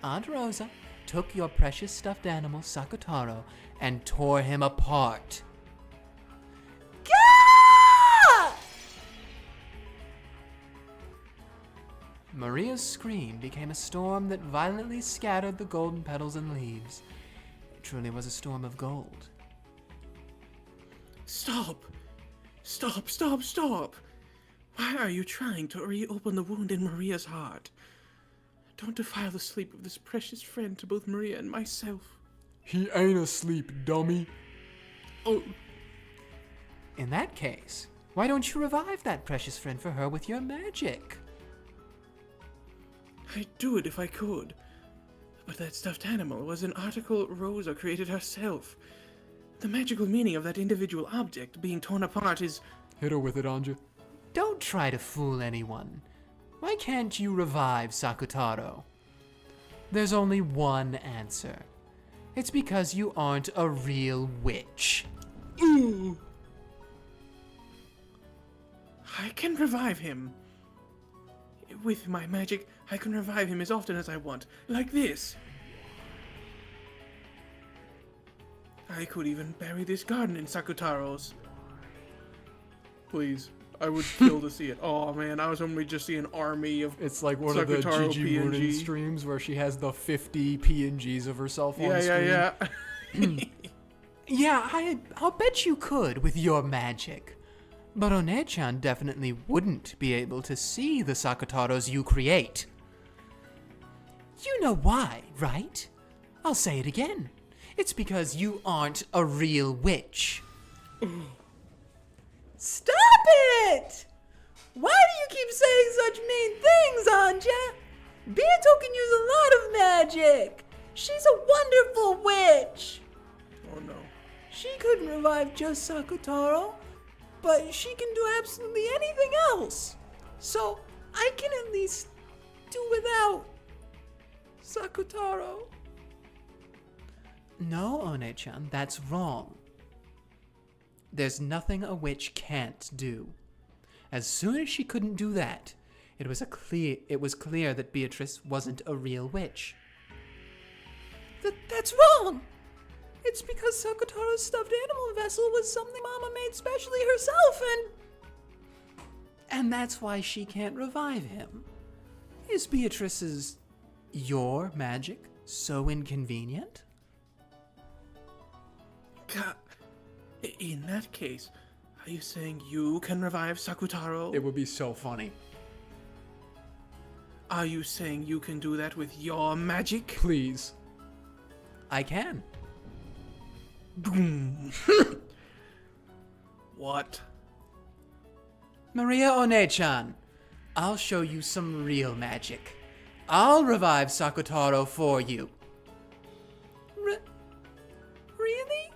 Aunt Rosa took your precious stuffed animal, Sakutaro, and tore him apart. Gah! Maria's scream became a storm that violently scattered the golden petals and leaves. It truly was a storm of gold. Stop! Stop, stop, stop! Why are you trying to reopen the wound in Maria's heart? Don't defile the sleep of this precious friend to both Maria and myself. He ain't asleep, dummy. Oh, In that case, why don't you revive that precious friend for her with your magic? I'd do it if I could. But that stuffed animal was an article Rosa created herself. The magical meaning of that individual object being torn apart is... Hit her with it, Ange. Don't try to fool anyone. Why can't you revive Sakutaro? There's only one answer. It's because you aren't a real witch. Ooh! I can revive him. With my magic, I can revive him as often as I want. Like this. I could even bury this garden in Sakutaro's. Please. I would kill to see it. Oh man, I was hoping we'd just see an army of... It's like one of the Sakutaro Gigi Moonin PNG. streams where she has the 50 PNGs of herself on Yeah, screen. yeah. Yeah, I'll bet you could with your magic. But One-chan definitely wouldn't be able to see the Sakutaros you create. You know why, right? I'll say it again. It's because you aren't a real witch. Stop it! Why do you keep saying such mean things, Ange? Beato can use a lot of magic. She's a wonderful witch. Oh no. She couldn't revive just Sakutaro, but she can do absolutely anything else. So I can at least do without Sakutaro. No, One-chan, that's wrong. There's nothing a witch can't do. As soon as she couldn't do that, it was clear that Beatrice wasn't a real witch. That's wrong! It's because Sakutaro's stuffed animal vessel was something Mama made specially herself, And that's why she can't revive him. Is Beatrice's your magic so inconvenient? In that case, are you saying you can revive Sakutaro? It would be so funny. Are you saying you can do that with your magic? Please. I can. What? Maria One-chan, I'll show you some real magic. I'll revive Sakutaro for you. really?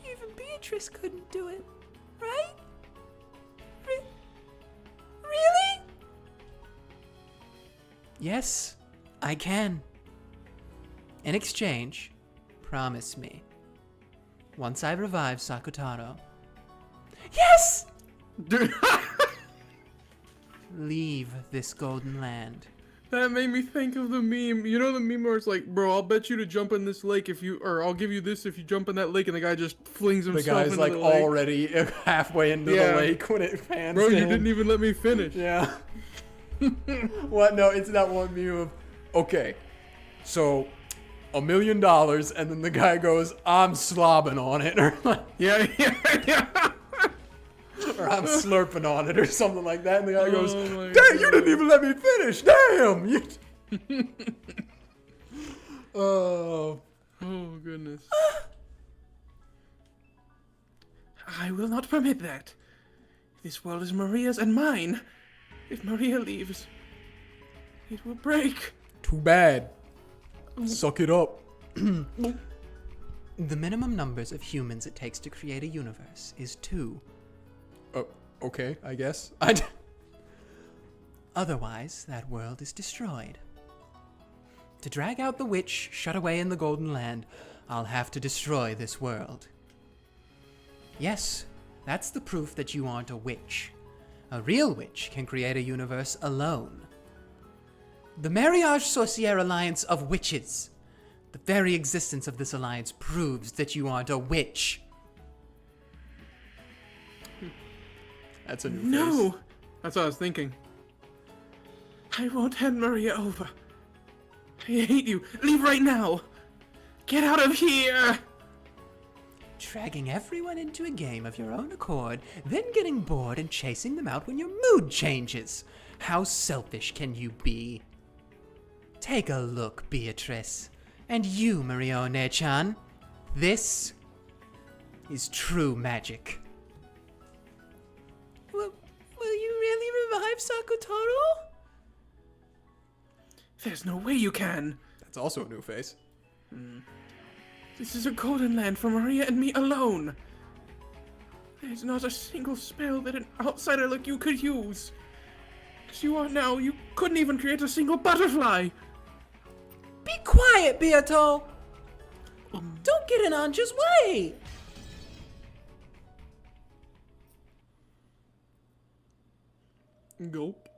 Even Beatrice couldn't do it, right? Really? Yes, I can. In exchange, promise me. Once I revive Sakutaro, Yes! Dude, leave this golden land. that made me think of the meme. You know the meme where it's like, bro, I'll bet you to jump in this lake or I'll give you this if you jump in that lake, and the guy just flings The himself guy's into like the lake. already halfway into Yeah. the lake when it pans Bro, you in. didn't even let me finish. Yeah. What? No, it's that one meme of, okay, so $1 million, and then the guy goes, I'm slobbing on it, or like, Yeah. or I'm slurping on it, or something like that, and the guy goes, Oh my damn, you God. didn't even let me finish, damn! You... Oh. Oh, goodness. I will not permit that. This world is Maria's and mine. If Maria leaves, it will break. Too bad. Suck it up. The minimum numbers of humans it takes to create a universe is 2. Okay, I guess. Otherwise, that world is destroyed. To drag out the witch shut away in the Golden Land, I'll have to destroy this world. Yes, that's the proof that you aren't a witch. A real witch can create a universe alone. The Mariage Sorcière Alliance of Witches. The very existence of this alliance proves that you aren't a witch. That's a new No! face. That's what I was thinking. I won't hand Maria over. I hate you. Leave right now. Get out of here! Dragging everyone into a game of your own accord, then getting bored and chasing them out when your mood changes. How selfish can you be? Take a look, Beatrice. And you, Maria One-chan. This is true magic. Will you really revive Sakutaro? There's no way you can. That's also a new face. This is a golden land for Maria and me alone. There's not a single spell that an outsider like you could use. As you are now, you couldn't even create a single butterfly. Be quiet, Beato! Don't get in Ange's way! Gulp.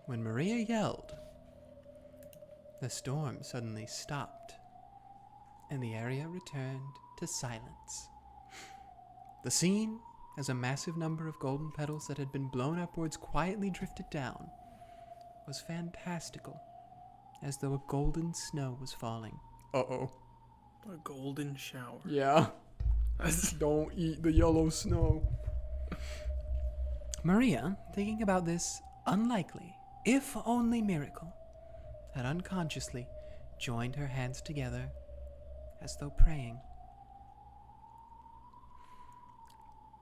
When Maria yelled, the storm suddenly stopped, and the area returned to silence. The scene, as a massive number of golden petals that had been blown upwards quietly drifted down, was fantastical, as though a golden snow was falling. Uh-oh. A golden shower. Yeah. Don't eat the yellow snow. Maria, thinking about this unlikely, if only miracle, had unconsciously joined her hands together as though praying.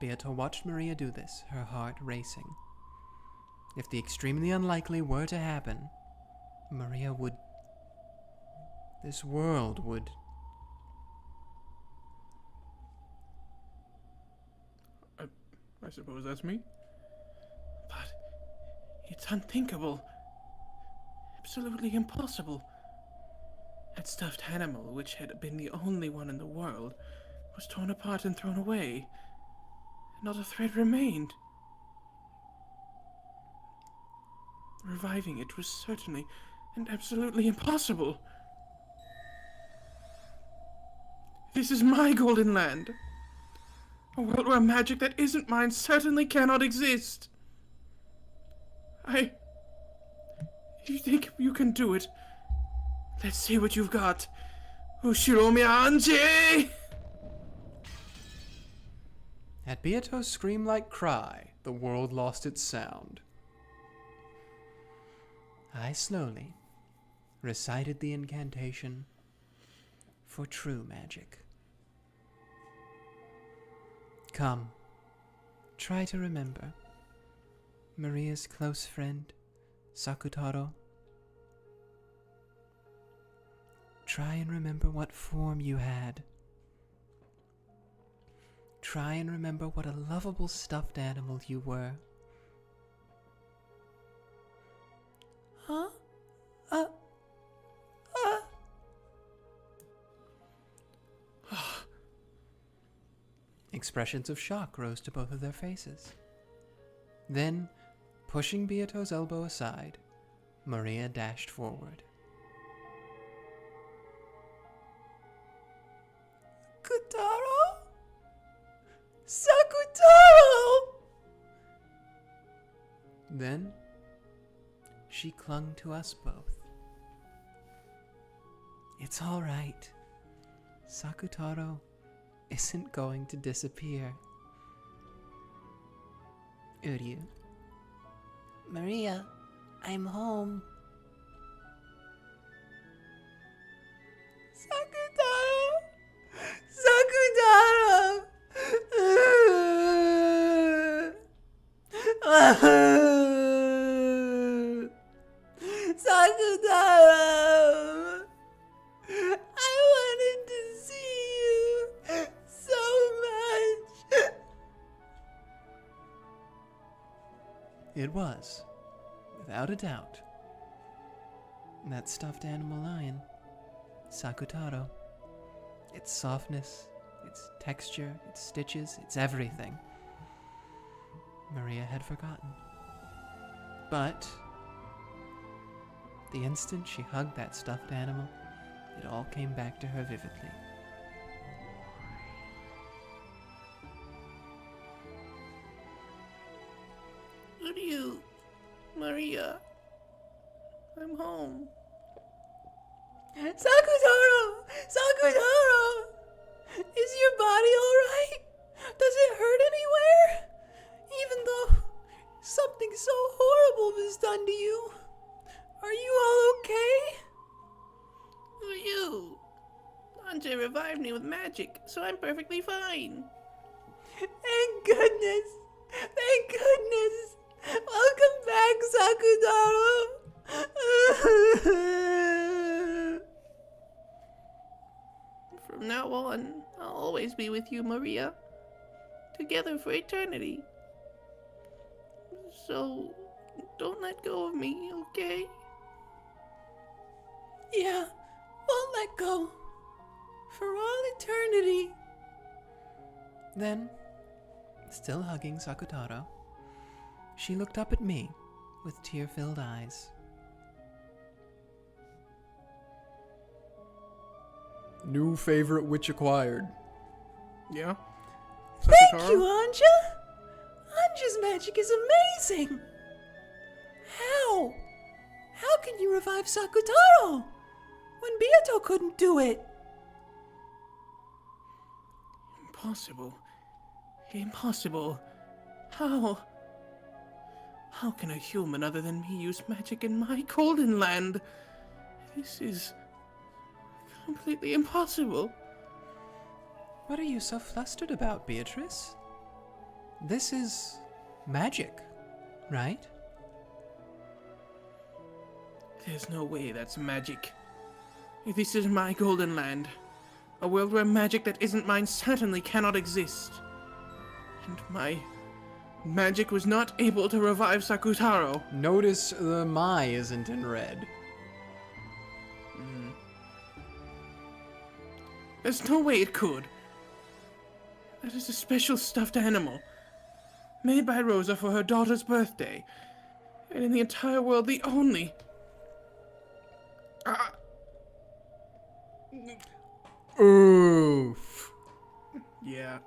Beato watched Maria do this, her heart racing. If the extremely unlikely were to happen, Maria would... this world would... I suppose that's me. But it's unthinkable. Absolutely impossible. That stuffed animal, which had been the only one in the world, was torn apart and thrown away. Not a thread remained. Reviving it was certainly and absolutely impossible. This is my golden land. A world where magic that isn't mine certainly cannot exist. You think you can do it? Let's see what you've got. Ushiromi Ange! At Beato's scream-like cry, the world lost its sound. I slowly recited the incantation for true magic. Come, try to remember Maria's close friend, Sakutaro. Try and remember what form you had. Try and remember what a lovable stuffed animal you were. Huh? Expressions of shock rose to both of their faces. Then, pushing Beato's elbow aside, Maria dashed forward. Sakutaro? Sakutaro! Then, she clung to us both. It's all right. Sakutaro isn't going to disappear. Uryu. Maria, I'm home. Sakutaro! Sakutaro! Sakutaro! I wanted to see you so much. It was, without a doubt, that stuffed animal lion, Sakutaro. Its softness, its texture, its stitches, its everything. Maria had forgotten. But the instant she hugged that stuffed animal, it all came back to her vividly. Uryu, Maria, I'm home. Sakutaro! Sakutaro! Is your body alright? Does it hurt anywhere? Even though something so horrible was done to you. Are you all okay? Uryu, Ange revived me with magic, so I'm perfectly fine. Thank goodness! Thank goodness! Welcome back, Sakutaro! From now on, I'll always be with you, Maria. Together for eternity. So, don't let go of me, okay? Yeah, won't let go. For all eternity. Then, still hugging Sakutaro, she looked up at me with tear-filled eyes. New favorite witch acquired. Yeah? Thank you, Ange! Ange's magic is amazing! How? How can you revive Sakutaro? When Beato couldn't do it? Impossible. Impossible. How? How can a human other than me use magic in my golden land? This is completely impossible. What are you so flustered about, Beatrice? This is magic, right? There's no way that's magic. This is my golden land. A world where magic that isn't mine certainly cannot exist. And my magic was not able to revive Sakutaro. Notice the "my" isn't in red. There's no way it could. That is a special stuffed animal. Made by Rosa for her daughter's birthday. And in the entire world, the only. Oof. Yeah.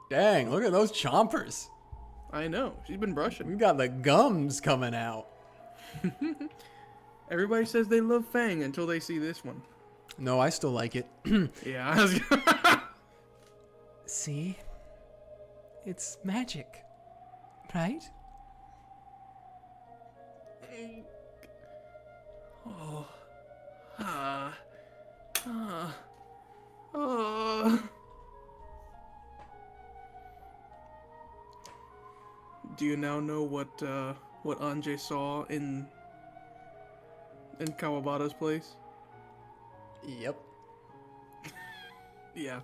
Dang, look at those chompers. I know. She's been brushing. We've got the gums coming out. Everybody says they love Fang until they see this one. No, I still like it. Yeah. See? It's magic, right? Oh. Oh. Do you now know what Ange saw in Kawabata's place? Yep. Yeah.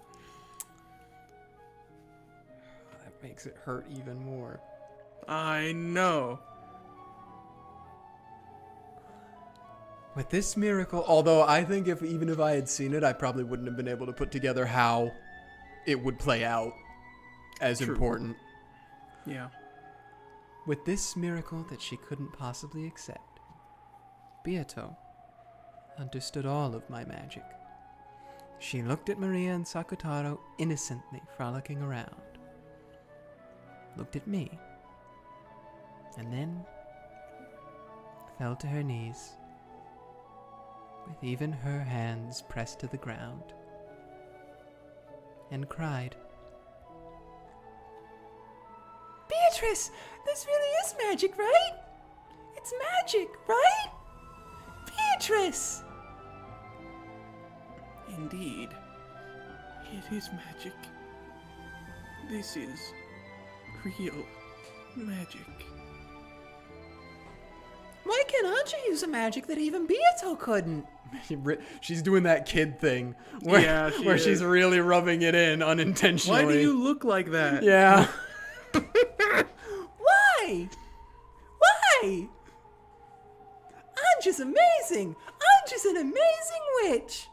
That makes it hurt even more. I know. With this miracle, although I think even if I had seen it, I probably wouldn't have been able to put together how it would play out as True. important. Yeah. With this miracle that she couldn't possibly accept, Beato understood all of my magic. She looked at Maria and Sakutaro innocently frolicking around, looked at me, and then fell to her knees, with even her hands pressed to the ground, and cried. Beatrice, this really is magic, right? It's magic, right? Beatrice! Indeed. It is magic. This is real magic. Why can Ange use a magic that even Beato couldn't? She's doing that kid thing where, Yeah, she where is. she's really rubbing it in unintentionally. Why do you look like that? Yeah. Why? Why? Ange's amazing! Ange's an amazing witch!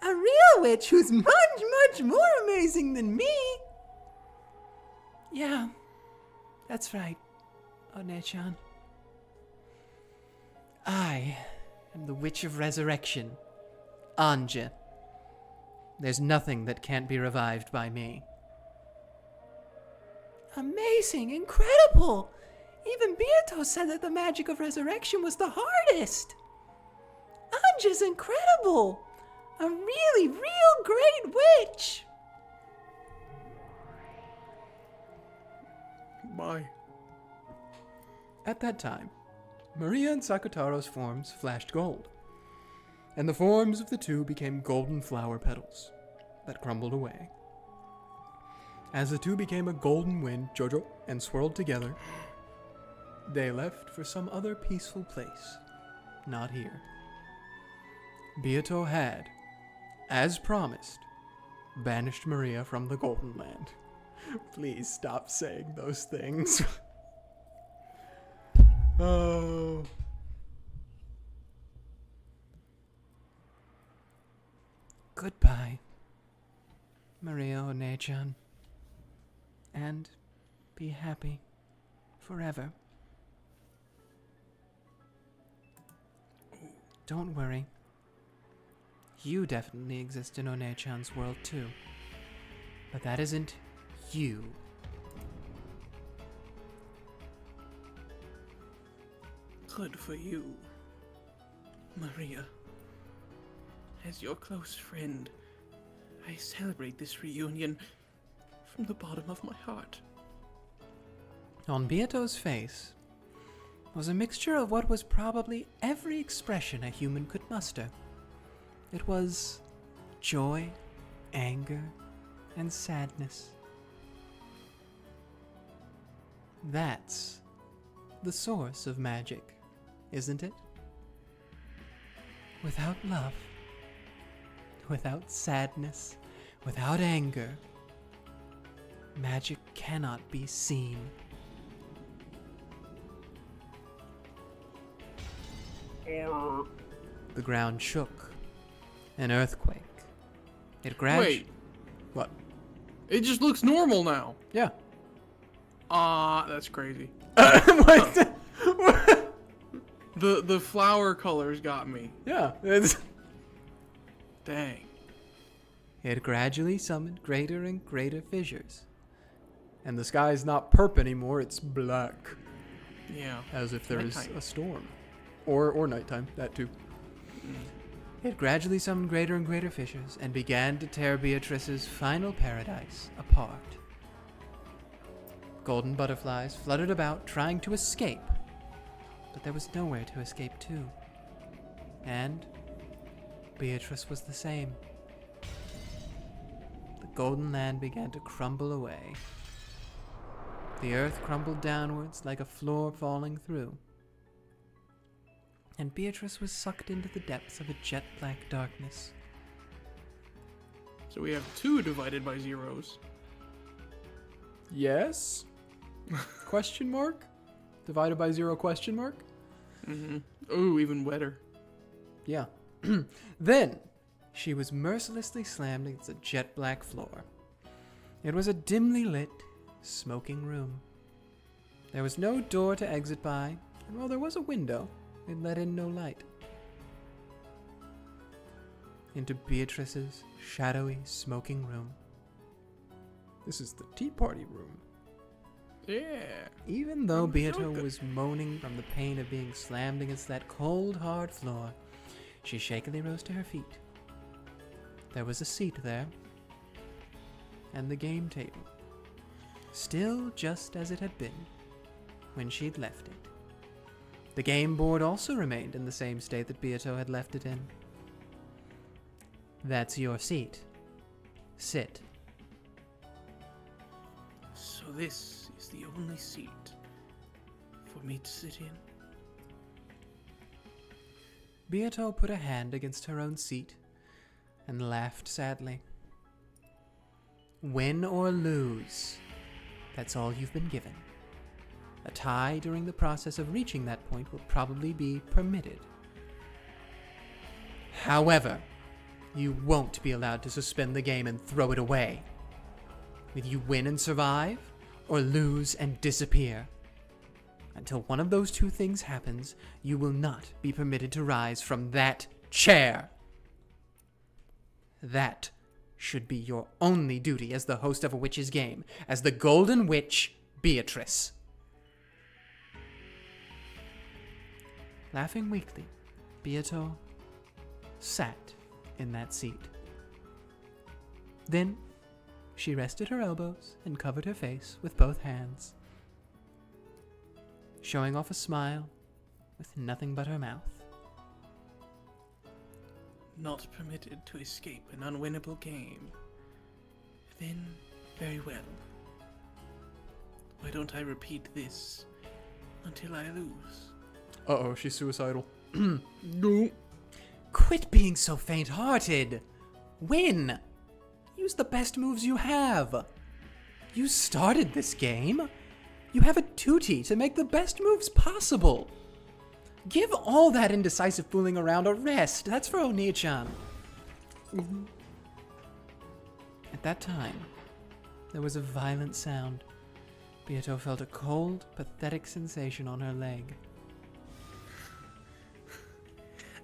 A real witch who's much, much more amazing than me! Yeah, that's right, One-chan. I am the Witch of Resurrection, Ange. There's nothing that can't be revived by me. Amazing, incredible! Even Beato said that the magic of resurrection was the hardest! Ange's incredible! A really, real great witch! Bye. At that time, Maria and Sakutaro's forms flashed gold, and the forms of the two became golden flower petals that crumbled away. As the two became a golden wind, Jojo, and swirled together, they left for some other peaceful place, not here. Beato had, as promised, banished Maria from the Golden Land. Please stop saying those things. Oh. Goodbye, Maria One-chan. And be happy forever. Don't worry. You definitely exist in One-chan's world too. But that isn't you. Good for you, Maria. As your close friend, I celebrate this reunion from the bottom of my heart. On Beato's face was a mixture of what was probably every expression a human could muster. It was joy, anger, and sadness. That's the source of magic isn't it? Without love, without sadness, without anger, magic cannot be seen. The ground shook. An earthquake. It Wait, What? it just looks normal now. Yeah. That's crazy. What? The flower colors got me. Yeah. It's... Dang. It gradually summoned greater and greater fissures. And the sky's not perp anymore, it's black. Yeah. As if there is Nighttime. a storm. Or nighttime, that too. It gradually summoned greater and greater fissures and began to tear Beatrice's final paradise apart. Golden butterflies fluttered about, trying to escape, but there was nowhere to escape to. And Beatrice was the same. The golden land began to crumble away. The earth crumbled downwards like a floor falling through. And Beatrice was sucked into the depths of a jet-black darkness. So we have 2 divided by zeros. Yes? Question mark? Divided by 0 question mark? Ooh, even wetter. Yeah. Then, she was mercilessly slammed against a jet-black floor. It was a dimly lit, smoking room. There was no door to exit by, and while there was a window, it let in no light. Into Beatrice's shadowy, smoking room. This is the tea party room. Yeah. Even though So Beato good. was moaning from the pain of being slammed against that cold, hard floor, she shakily rose to her feet. There was a seat there, and the game table, still just as it had been when she'd left it. The game board also remained in the same state that Beato had left it in. That's your seat. Sit. So this is the only seat for me to sit in. Beato put a hand against her own seat and laughed sadly. Win or lose, that's all you've been given. A tie during the process of reaching that point will probably be permitted. However, you won't be allowed to suspend the game and throw it away. Either you win and survive, or lose and disappear. Until one of those two things happens, you will not be permitted to rise from that chair. That should be your only duty as the host of a witch's game, as the Golden Witch, Beatrice. Laughing weakly, Beato sat in that seat. Then she rested her elbows and covered her face with both hands, showing off a smile with nothing but her mouth. Not permitted to escape an unwinnable game. Then, very well. Why don't I repeat this until I lose? Uh-oh, she's suicidal. No. Quit being so faint-hearted. Win. Use the best moves you have. You started this game. You have a duty to make the best moves possible. Give all that indecisive fooling around a rest. That's for Oni-chan. At that time, there was a violent sound. Beato felt a cold, pathetic sensation on her leg.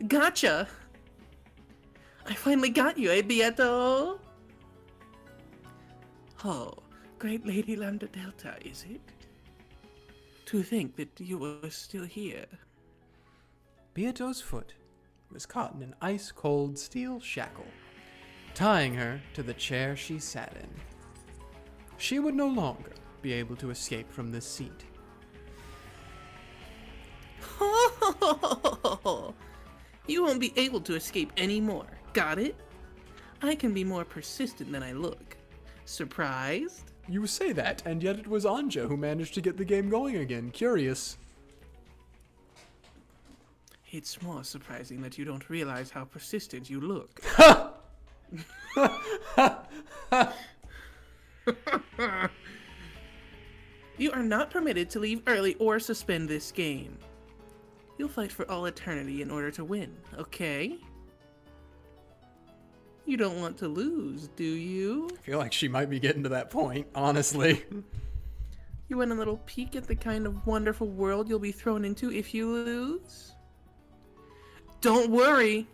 Gotcha! I finally got you, eh, Beato? Oh, great Lady Lambda Delta, is it? To think that you were still here. Beato's foot was caught in an ice-cold steel shackle, tying her to the chair she sat in. She would no longer be able to escape from this seat. You won't be able to escape anymore. Got it? I can be more persistent than I look. Surprised? You say that, and yet it was Ange who managed to get the game going again. Curious. It's more surprising that you don't realize how persistent you look. You are not permitted to leave early or suspend this game. You'll fight for all eternity in order to win, okay? You don't want to lose, do you? I feel like she might be getting to that point, honestly. You want a little peek at the kind of wonderful world you'll be thrown into if you lose? Don't worry.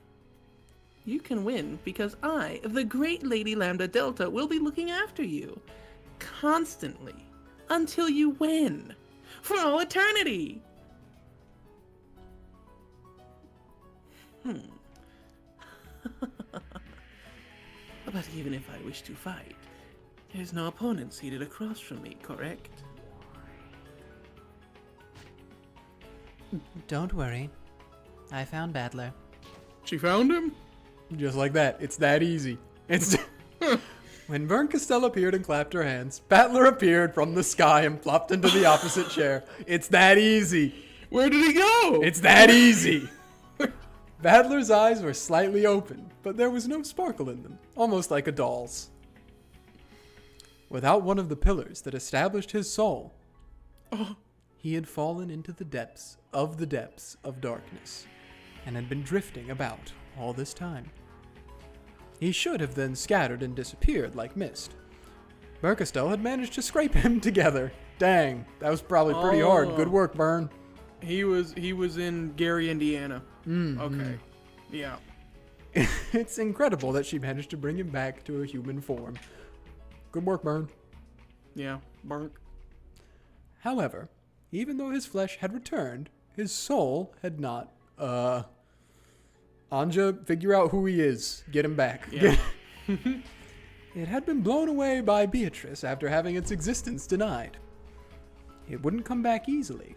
You can win because I, the great Lady Lambda Delta, will be looking after you. Constantly. Until you win. For all eternity. But even if I wish to fight, there's no opponent seated across from me, correct? Don't worry. I found Battler. She found him? Just like that. It's that easy. It's When Vern Castell appeared and clapped her hands, Battler appeared from the sky and plopped into the opposite chair. It's that easy. Where did he go? It's that easy. Battler's eyes were slightly open, but there was no sparkle in them, almost like a doll's. Without one of the pillars that established his soul, he had fallen into the depths of darkness, and had been drifting about all this time. He should have then scattered and disappeared like mist. Burkestel had managed to scrape him together. Dang, that was probably pretty hard. Good work, Burn. He was in Gary, Indiana. Okay. Yeah. It's incredible that she managed to bring him back to a human form. Good work, Burn. Yeah. Burnt. However, even though his flesh had returned, his soul had not. Ange, figure out who he is. Get him back. Yeah. It had been blown away by Beatrice after having its existence denied. It wouldn't come back easily.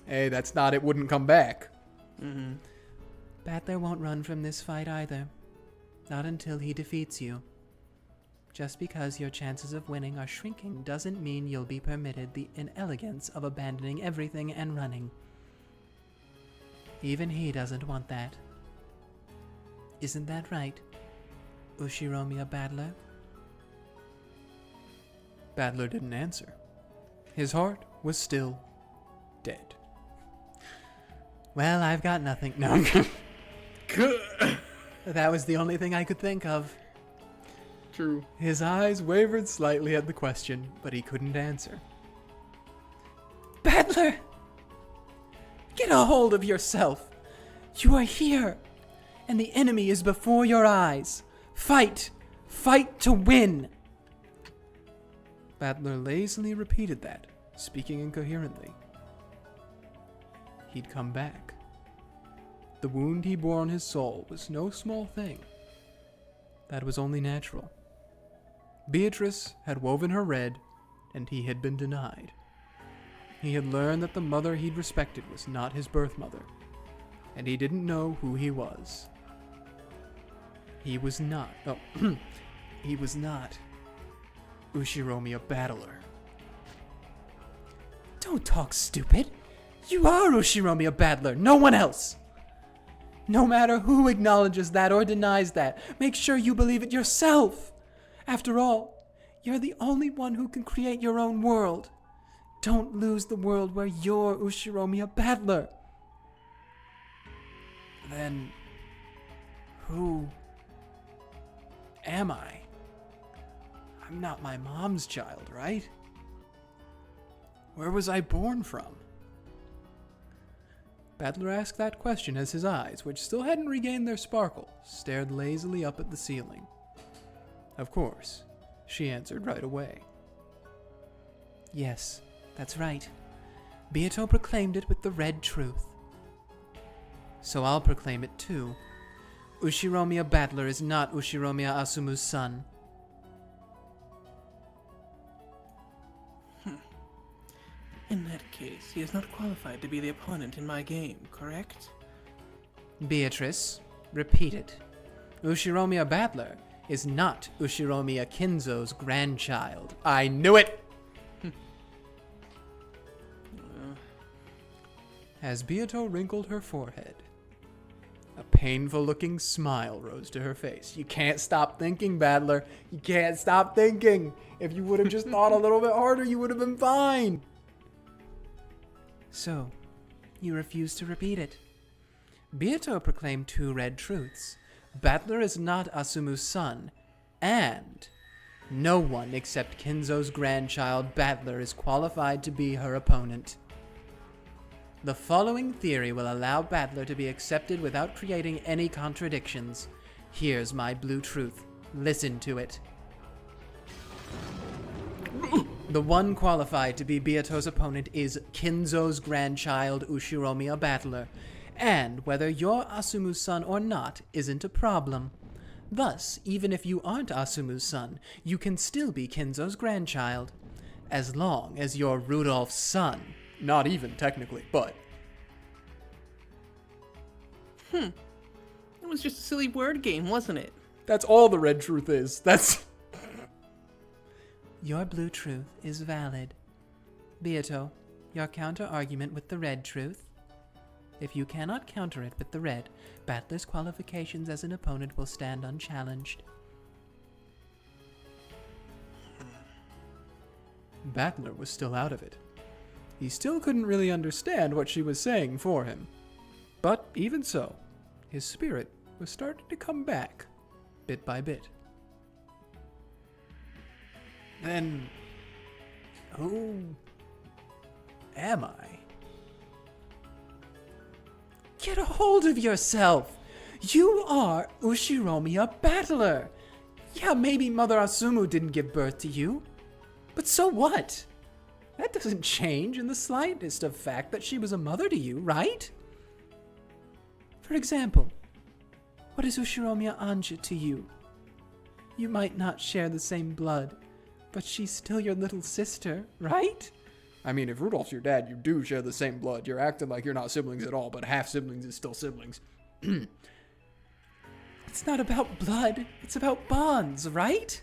Hey, that's not it wouldn't come back. Battler won't run from this fight either. Not until he defeats you. Just because your chances of winning are shrinking doesn't mean you'll be permitted the inelegance of abandoning everything and running. Even he doesn't want that. Isn't that right, Ushiromiya Battler? Battler didn't answer. His heart was still dead. Well, I've got nothing. No. That was the only thing I could think of. True. His eyes wavered slightly at the question, but he couldn't answer. Battler! Get a hold of yourself. You are here, and the enemy is before your eyes. Fight! Fight to win! Battler lazily repeated that, speaking incoherently. He'd come back. The wound he bore on his soul was no small thing. That was only natural. Beatrice had woven her red, and he had been denied. He had learned that the mother he'd respected was not his birth mother, and he didn't know who he was. He was not Ushiromiya Battler. Don't talk stupid. You are Ushiromiya Battler, no one else. No matter who acknowledges that or denies that, make sure you believe it yourself. After all, you're the only one who can create your own world. Don't lose the world where you're Ushiromiya Battler. Then, who am I? I'm not my mom's child, right? Where was I born from? Battler asked that question as his eyes, which still hadn't regained their sparkle, stared lazily up at the ceiling. Of course, she answered right away. Yes, that's right. Beato proclaimed it with the red truth. So I'll proclaim it too. Ushiromiya Battler is not Ushiromiya Asumu's son. In that case, he is not qualified to be the opponent in my game, correct? Beatrice, repeat it. Ushiromiya Battler is not Ushiromiya Kinzo's grandchild. I knew it! As Beato wrinkled her forehead, A painful-looking smile rose to her face. You can't stop thinking, Battler. You can't stop thinking. If you would have just thought a little bit harder, you would have been fine. So, you refuse to repeat it. Beato proclaimed 2 red truths. Battler is not Asumu's son, and no one except Kinzo's grandchild, Battler, is qualified to be her opponent. The following theory will allow Battler to be accepted without creating any contradictions. Here's my blue truth. Listen to it. The one qualified to be Beato's opponent is Kinzo's grandchild, Ushiromiya Battler, and whether you're Asumu's son or not isn't a problem. Thus, even if you aren't Asumu's son, you can still be Kinzo's grandchild, as long as you're Rudolph's son. Not even, technically, but... It was just a silly word game, wasn't it? That's all the red truth is. That's... Your blue truth is valid. Beato, your counter-argument with the red truth? If you cannot counter it with the red, Battler's qualifications as an opponent will stand unchallenged. Battler was still out of it. He still couldn't really understand what she was saying for him. But even so, his spirit was starting to come back, bit by bit. Then, who am I? Get a hold of yourself! You are Ushiromiya Battler! Yeah, maybe Mother Asumu didn't give birth to you, but so what? That doesn't change in the slightest of fact that she was a mother to you, right? For example, what is Ushiromiya Ange to you? You might not share the same blood, but she's still your little sister, right? I mean, if Rudolph's your dad, you do share the same blood. You're acting like you're not siblings at all, but half siblings is still siblings. It's not about blood, it's about bonds, right?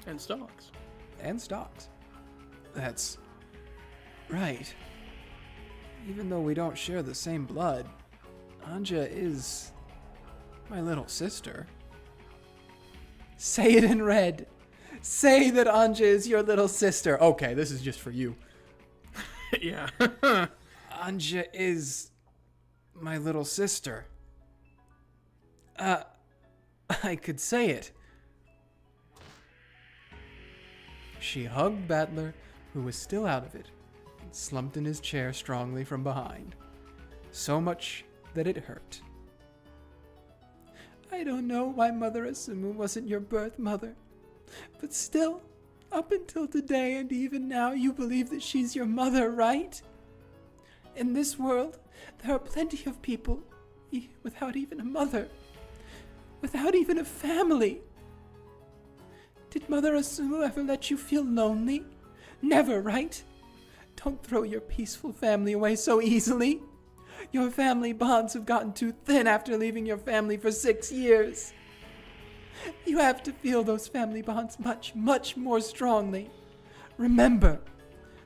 And stocks. And stocks. That's right. Even though we don't share the same blood, Ange is my little sister. Say it in red. Say that Ange is your little sister. Okay, this is just for you. Yeah. Ange is my little sister. I could say it. She hugged Battler, who was still out of it, and slumped in his chair strongly from behind. So much that it hurt. I don't know why Mother Asumu wasn't your birth mother, but still, up until today and even now, you believe that she's your mother, right? In this world, there are plenty of people without even a mother, without even a family. Did Mother Asumu ever let you feel lonely? Never, right? Don't throw your peaceful family away so easily. Your family bonds have gotten too thin after leaving your family for 6 years. You have to feel those family bonds much, much more strongly. Remember,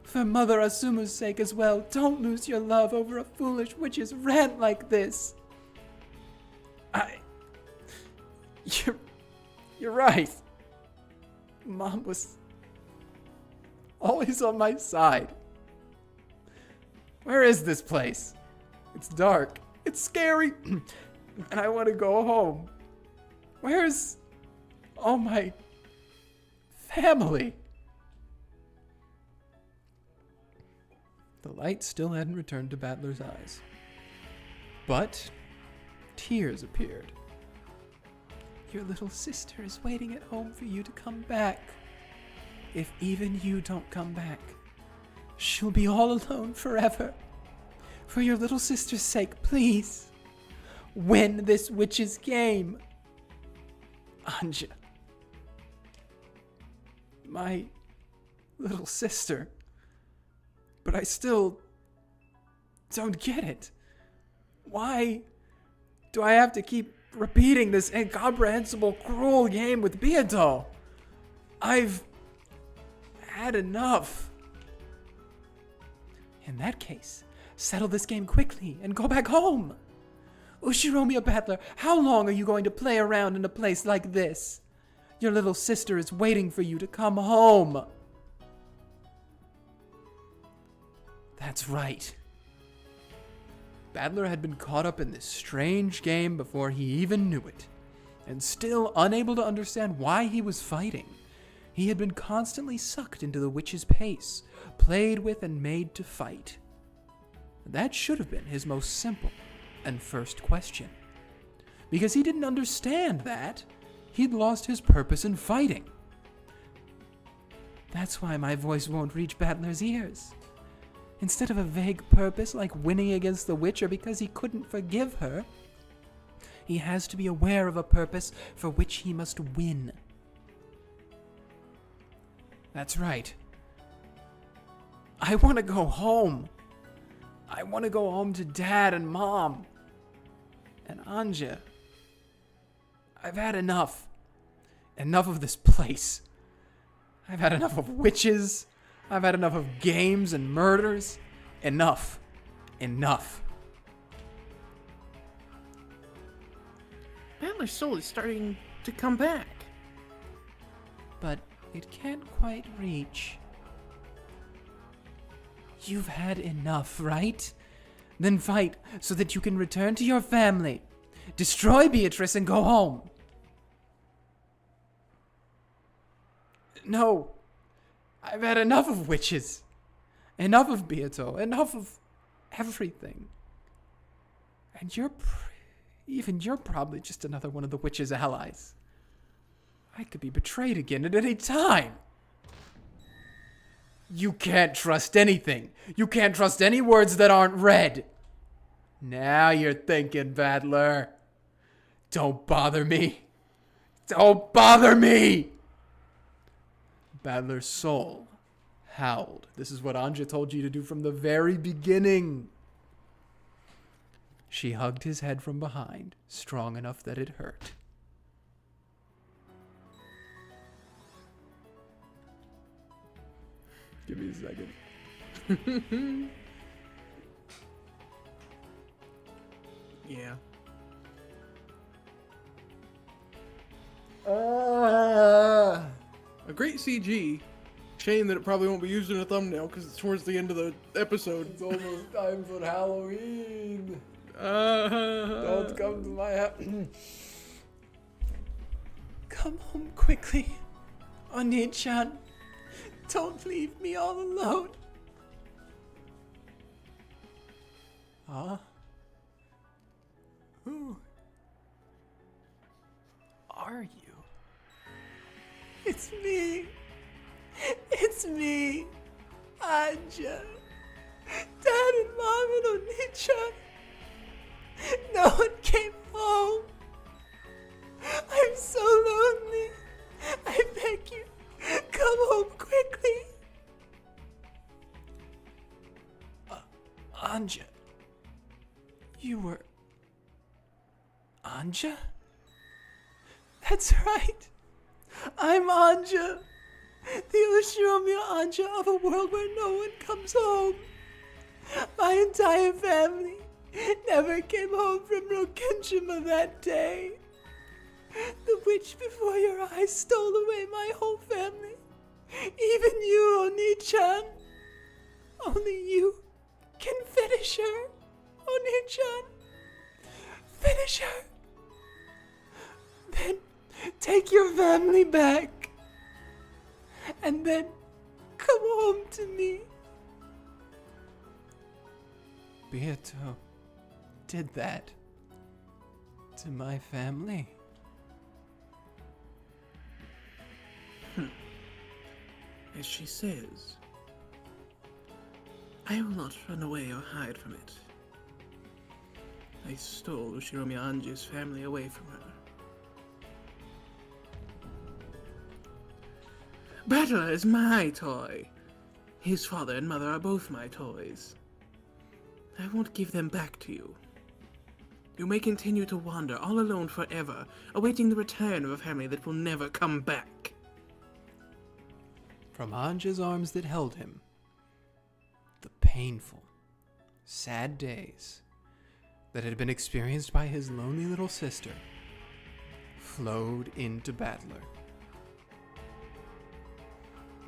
for Mother Asumu's sake as well, don't lose your love over a foolish witch's rant like this. You're right. Mom was always on my side. Where is this place? It's dark. It's scary. And I want to go home. Where's all my family? The light still hadn't returned to Battler's eyes. But tears appeared. Your little sister is waiting at home for you to come back. If even you don't come back, she'll be all alone forever. For your little sister's sake, please, win this witch's game. Ange. My little sister. But I still don't get it. Why do I have to keep repeating this incomprehensible, cruel game with Beato? I've had enough. In that case, settle this game quickly and go back home. Ushiromiya Battler, how long are you going to play around in a place like this? Your little sister is waiting for you to come home. That's right. Battler had been caught up in this strange game before he even knew it, and still unable to understand why he was fighting. He had been constantly sucked into the witch's pace, played with and made to fight. That should have been his most simple and first question. Because he didn't understand that, he'd lost his purpose in fighting. That's why my voice won't reach Battler's ears. Instead of a vague purpose like winning against the witch or because he couldn't forgive her, he has to be aware of a purpose for which he must win. That's right. I want to go home. I want to go home to Dad and Mom. And Ange. I've had enough. Enough of this place. I've had enough of witches. I've had enough of games and murders. Enough. Enough. Battler's soul is starting to come back. But it can't quite reach. You've had enough, right? Then fight so that you can return to your family. Destroy Beatrice and go home. No. I've had enough of witches. Enough of Beato. Enough of everything. And you're probably just another one of the witch's allies. I could be betrayed again at any time. You can't trust anything. You can't trust any words that aren't read. Now you're thinking, Battler. Don't bother me. Don't bother me! Battler's soul howled. This is what Ange told you to do from the very beginning. She hugged his head from behind, strong enough that it hurt. Give me a second. Yeah. A great CG. Shame that it probably won't be used in a thumbnail because it's towards the end of the episode. It's almost time for Halloween. Don't Don't come to my house. Come home quickly, Oni-chan. Don't leave me all alone. Huh? Who are you? It's me. It's me, Ange. Dad and Mom and Oni-chan. No one came home. I'm so lonely. I beg you, come home quickly. Ange. You were... Ange? That's right. I'm Ange. The Ushiromiya Ange of a world where no one comes home. My entire family never came home from Rokkenjima that day. The witch before your eyes stole away my whole family. Even you, Oni-chan. Only you can finish her, Oni-chan. Finish her. Then take your family back. And then come home to me. Beato did that to my family. As she says, I will not run away or hide from it. I stole Ushiromiya Ange's family away from her. Battler is my toy. His father and mother are both my toys. I won't give them back to you. You may continue to wander all alone forever, awaiting the return of a family that will never come back. From Ange's arms that held him, the painful, sad days that had been experienced by his lonely little sister flowed into Battler.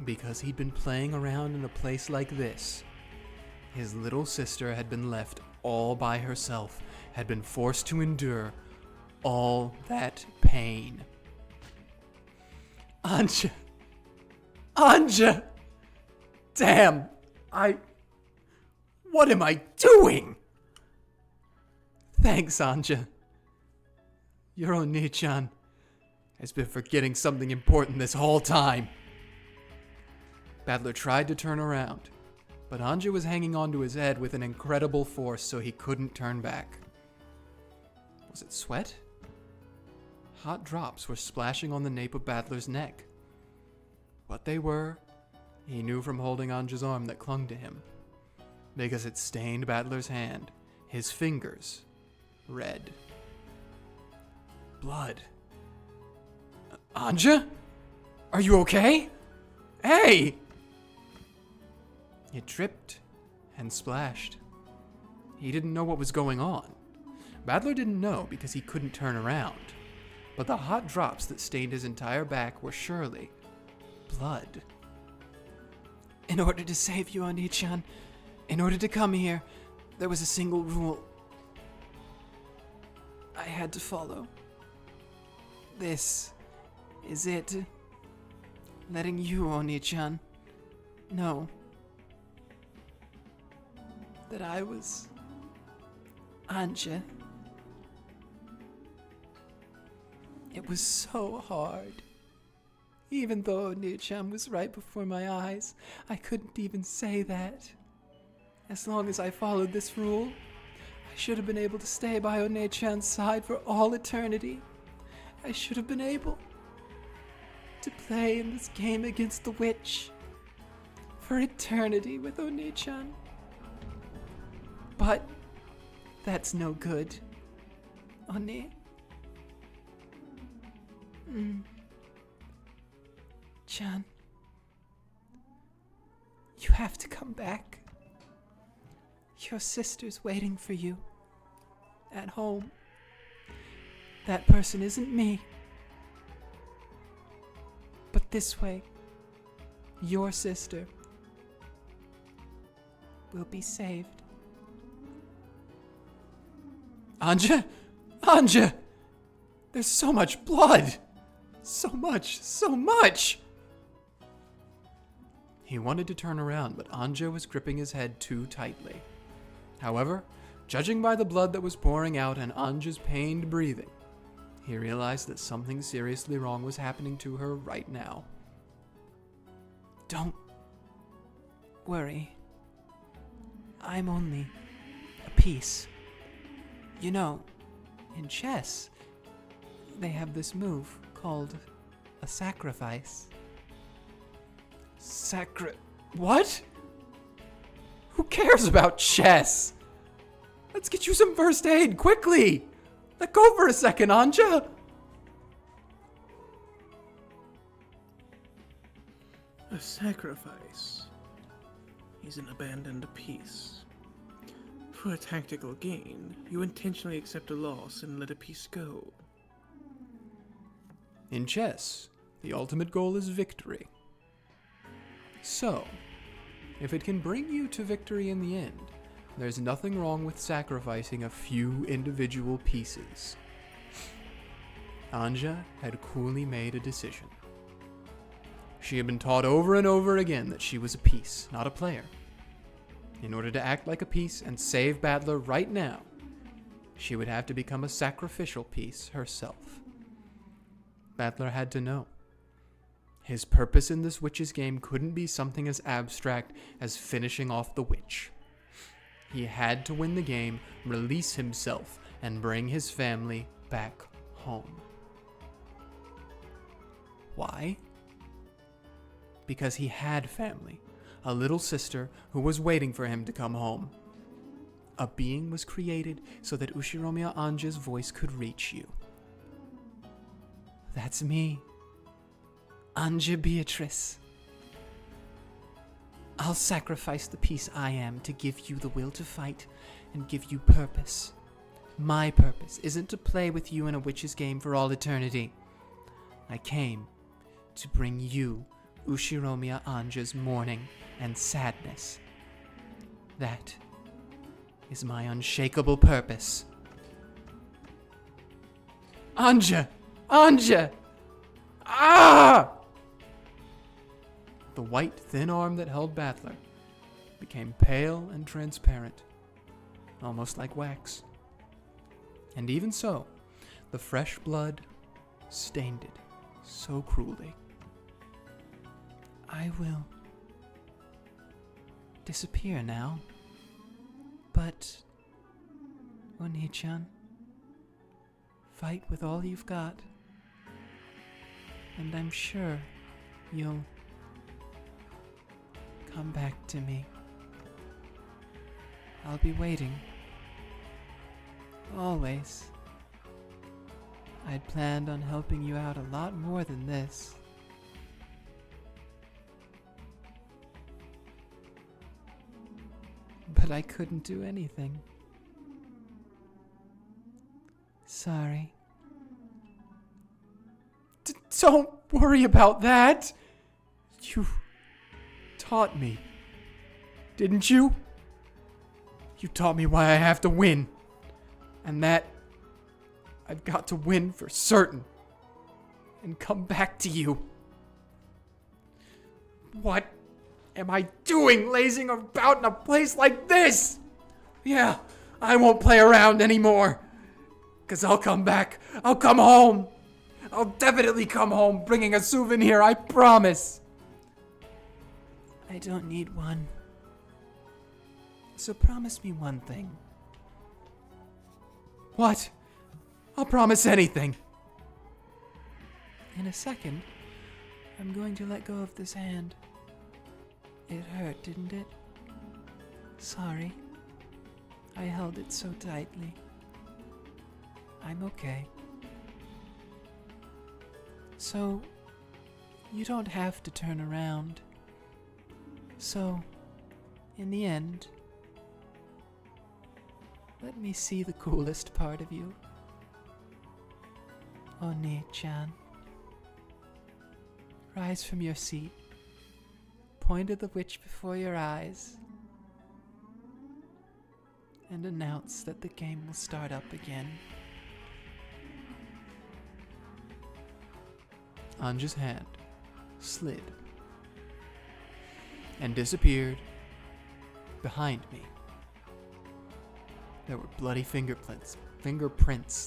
Because he'd been playing around in a place like this, his little sister had been left all by herself, had been forced to endure all that pain. Ange! Ange! Damn! What am I doing? Thanks, Ange. Your Oni-chan has been forgetting something important this whole time. Battler tried to turn around, but Ange was hanging onto his head with an incredible force so he couldn't turn back. Was it sweat? Hot drops were splashing on the nape of Battler's neck. What they were, he knew from holding Ange's arm that clung to him, because it stained Battler's hand, his fingers, red. Blood. Ange? Are you okay? Hey! It dripped and splashed. He didn't know what was going on. Battler didn't know because he couldn't turn around. But the hot drops that stained his entire back were surely blood. In order to save you, Oni-chan, in order to come here, there was a single rule I had to follow. This is it. Letting you, Oni-chan, know that I was Ange. It was so hard. Even though Oni-chan was right before my eyes, I couldn't even say that. As long as I followed this rule, I should have been able to stay by Oni-chan's side for all eternity. I should have been able to play in this game against the witch for eternity with Oni-chan. But that's no good. Oni. Chan. You have to come back. Your sister's waiting for you. At home. That person isn't me. But this way, your sister will be saved. Ange? Ange! There's so much blood! So much! He wanted to turn around, but Ange was gripping his head too tightly. However, judging by the blood that was pouring out and Ange's pained breathing, he realized that something seriously wrong was happening to her right now. Don't worry. I'm only a piece. You know, in chess, they have this move called a sacrifice. What? Who cares about chess? Let's get you some first aid, quickly! Let go for a second, Ange! A sacrifice is an abandoned piece. For a tactical gain, you intentionally accept a loss and let a piece go. In chess, the ultimate goal is victory. So, if it can bring you to victory in the end, there's nothing wrong with sacrificing a few individual pieces. Ange had coolly made a decision. She had been taught over and over again that she was a piece, not a player. In order to act like a piece and save Battler right now, she would have to become a sacrificial piece herself. Battler had to know. His purpose in this witch's game couldn't be something as abstract as finishing off the witch. He had to win the game, release himself, and bring his family back home. Why? Because he had family, a little sister who was waiting for him to come home. A being was created so that Ushiromiya Ange's voice could reach you. That's me, Ange Beatrice. I'll sacrifice the piece I am to give you the will to fight and give you purpose. My purpose isn't to play with you in a witch's game for all eternity. I came to bring you Ushiromiya Ange's mourning and sadness. That is my unshakable purpose. Ange! Ange! Ah! The white, thin arm that held Battler became pale and transparent, almost like wax. And even so, the fresh blood stained it so cruelly. I will disappear now, but Oni-chan, fight with all you've got, and I'm sure you'll come back to me. I'll be waiting. Always. I'd planned on helping you out a lot more than this. But I couldn't do anything. Sorry. Don't worry about that! You taught me, didn't you? You taught me why I have to win. And that I've got to win for certain. And come back to you. What am I doing lazing about in a place like this? Yeah, I won't play around anymore. 'Cause I'll come back. I'll come home. I'll definitely come home bringing a souvenir, I promise. I don't need one. So promise me one thing. What? I'll promise anything. In a second, I'm going to let go of this hand. It hurt, didn't it? Sorry. I held it so tightly. I'm okay. So, you don't have to turn around. So, in the end, let me see the coolest part of you. Oni-chan. Rise from your seat. Point at the witch before your eyes. And announce that the game will start up again. Ange's hand slid and disappeared behind me. There were bloody fingerprints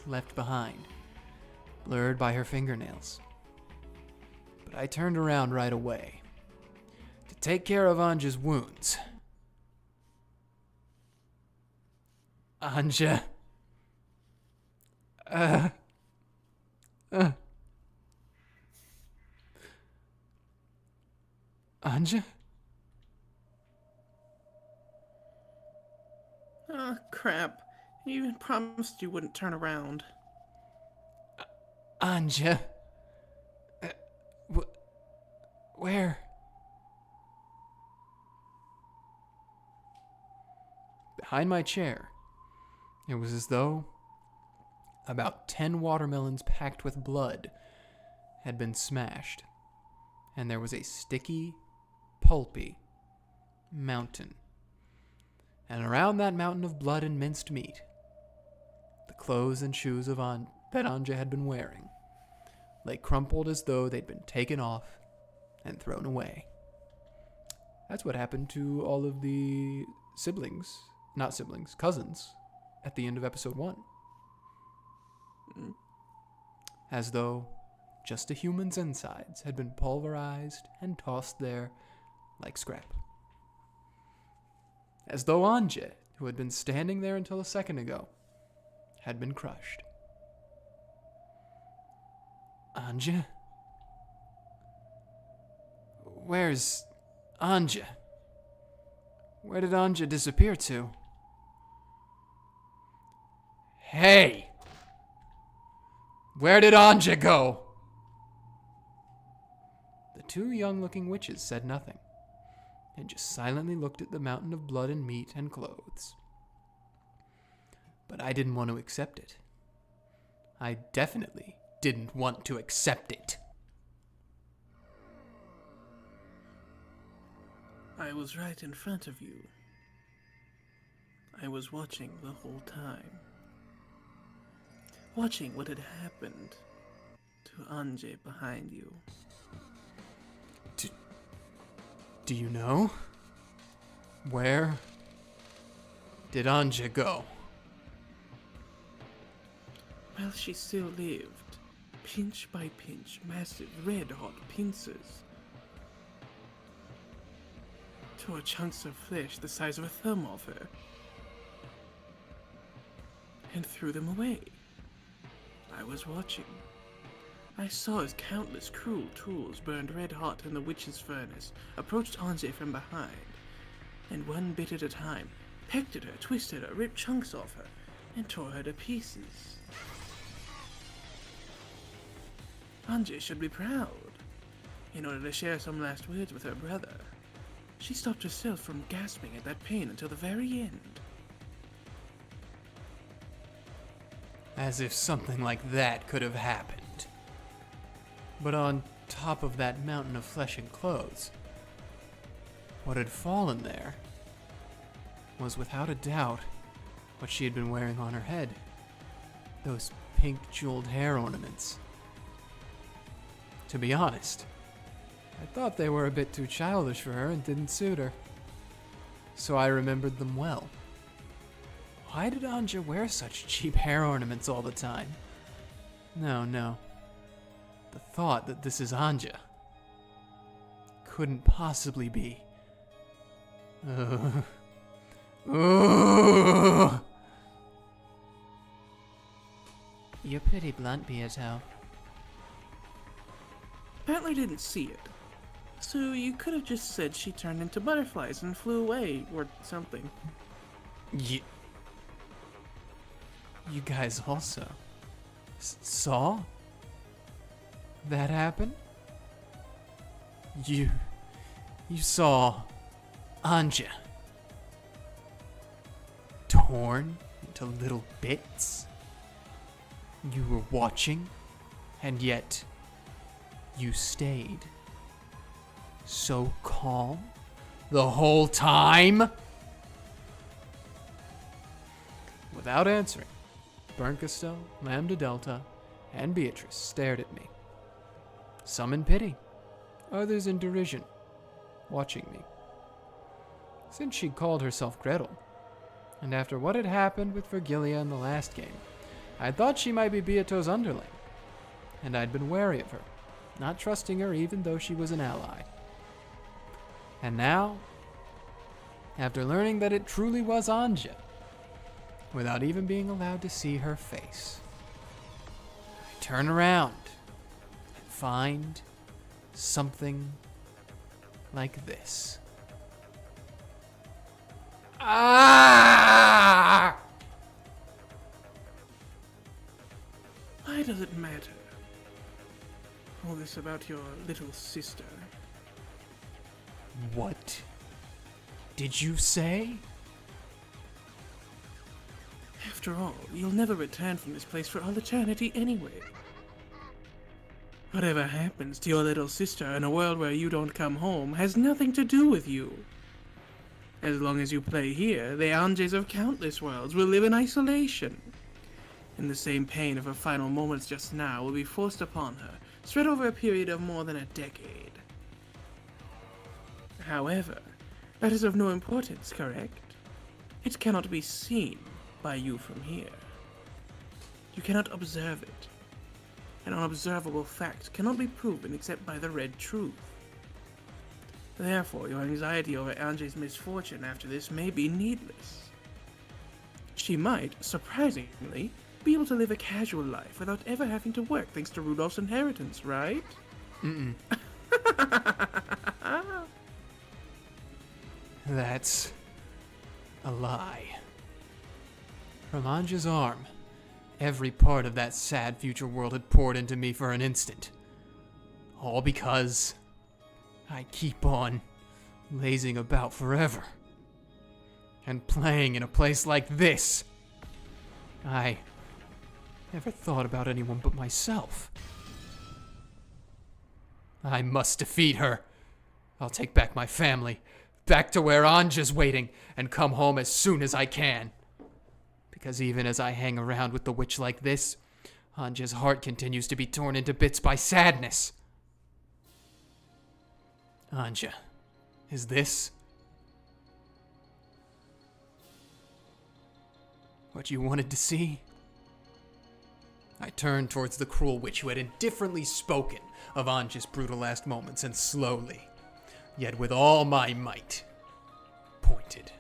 left behind, blurred by her fingernails. But I turned around right away to take care of Ange's wounds. Ange. Ange? Ah, crap. You even promised you wouldn't turn around. Ange? Where? Behind my chair, it was as though about 10 watermelons packed with blood had been smashed, and there was a sticky, pulpy mountain. And around that mountain of blood and minced meat, the clothes and shoes that Ange had been wearing lay crumpled as though they'd been taken off and thrown away. That's what happened to all of the cousins, at the end of episode 1. As though just a human's insides had been pulverized and tossed there like scrap. As though Ange, who had been standing there until a second ago, had been crushed. Ange? Where's Ange? Where did Ange disappear to? Hey! Where did Ange go? The two young-looking witches said nothing, and just silently looked at the mountain of blood and meat and clothes. But I didn't want to accept it. I definitely didn't want to accept it. I was right in front of you. I was watching the whole time. Watching what had happened to Ange behind you. Do you know? Where did Ange go? Well, she still lived. Pinch by pinch, massive red-hot pincers tore chunks of flesh the size of a thumb off her and threw them away. I was watching. I saw as countless cruel tools burned red-hot in the witch's furnace approached Ange from behind, and one bit at a time pecked at her, twisted her, ripped chunks off her, and tore her to pieces. Ange should be proud. In order to share some last words with her brother, she stopped herself from gasping at that pain until the very end. As if something like that could have happened. But on top of that mountain of flesh and clothes, what had fallen there was without a doubt what she had been wearing on her head. Those pink jeweled hair ornaments. To be honest, I thought they were a bit too childish for her and didn't suit her. So I remembered them well. Why did Ange wear such cheap hair ornaments all the time? No. The thought that this is Ange couldn't possibly be. You're pretty blunt, Beato. Battler didn't see it, so you could have just said she turned into butterflies and flew away, or something. You guys also saw that happen? You saw Ange torn into little bits? You were watching, and yet you stayed so calm the whole time? Without answering, Berncasto, Lambda Delta, and Beatrice stared at me. Some in pity, others in derision, watching me. Since she'd called herself Gretel, and after what had happened with Virgilia in the last game, I thought she might be Beato's underling, and I'd been wary of her, not trusting her even though she was an ally. And now, after learning that it truly was Ange, without even being allowed to see her face, I turn around and find something like this. Ah! Why does it matter? All this about your little sister. What did you say? After all, you'll never return from this place for all eternity anyway. Whatever happens to your little sister in a world where you don't come home has nothing to do with you. As long as you play here, the Anges of countless worlds will live in isolation. And the same pain of her final moments just now will be forced upon her, spread over a period of more than a decade. However, that is of no importance, correct? It cannot be seen by you from here. You cannot observe it. An unobservable fact cannot be proven except by the red truth. Therefore, your anxiety over Ange's misfortune after this may be needless. She might, surprisingly, be able to live a casual life without ever having to work thanks to Rudolph's inheritance, right? That's a lie. From Ange's arm, every part of that sad future world had poured into me for an instant. All because I keep on lazing about forever. And playing in a place like this. I never thought about anyone but myself. I must defeat her. I'll take back my family, back to where Ange's waiting, and come home as soon as I can. Because even as I hang around with the witch like this, Ange's heart continues to be torn into bits by sadness. Ange, is this what you wanted to see? I turned towards the cruel witch who had indifferently spoken of Ange's brutal last moments and slowly, yet with all my might, pointed.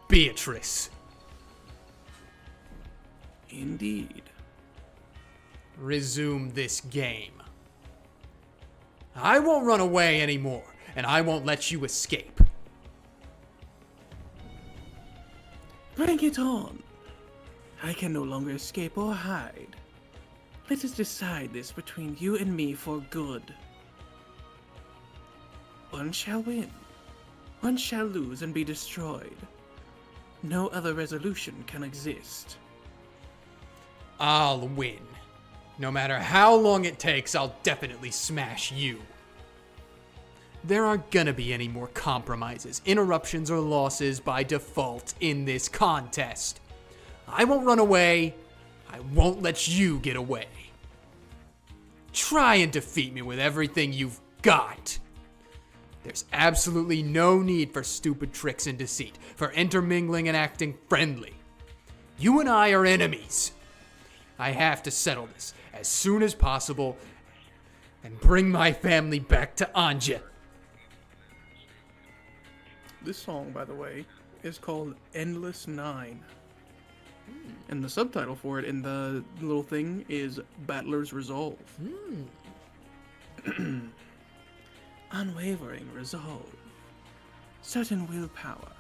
Beatrice. Indeed. Resume this game. I won't run away anymore, and I won't let you escape. Bring it on. I can no longer escape or hide. Let us decide this between you and me for good. One shall win. One shall lose and be destroyed. No other resolution can exist. I'll win. No matter how long it takes, I'll definitely smash you. There aren't gonna be any more compromises, interruptions, or losses by default in this contest. I won't run away. I won't let you get away. Try and defeat me with everything you've got. There's absolutely no need for stupid tricks and deceit, for intermingling and acting friendly. You and I are enemies. I have to settle this as soon as possible and bring my family back to Ange. This song, by the way, is called Endless Nine. And the subtitle for it in the little thing is Battler's Resolve. Unwavering resolve. Certain willpower.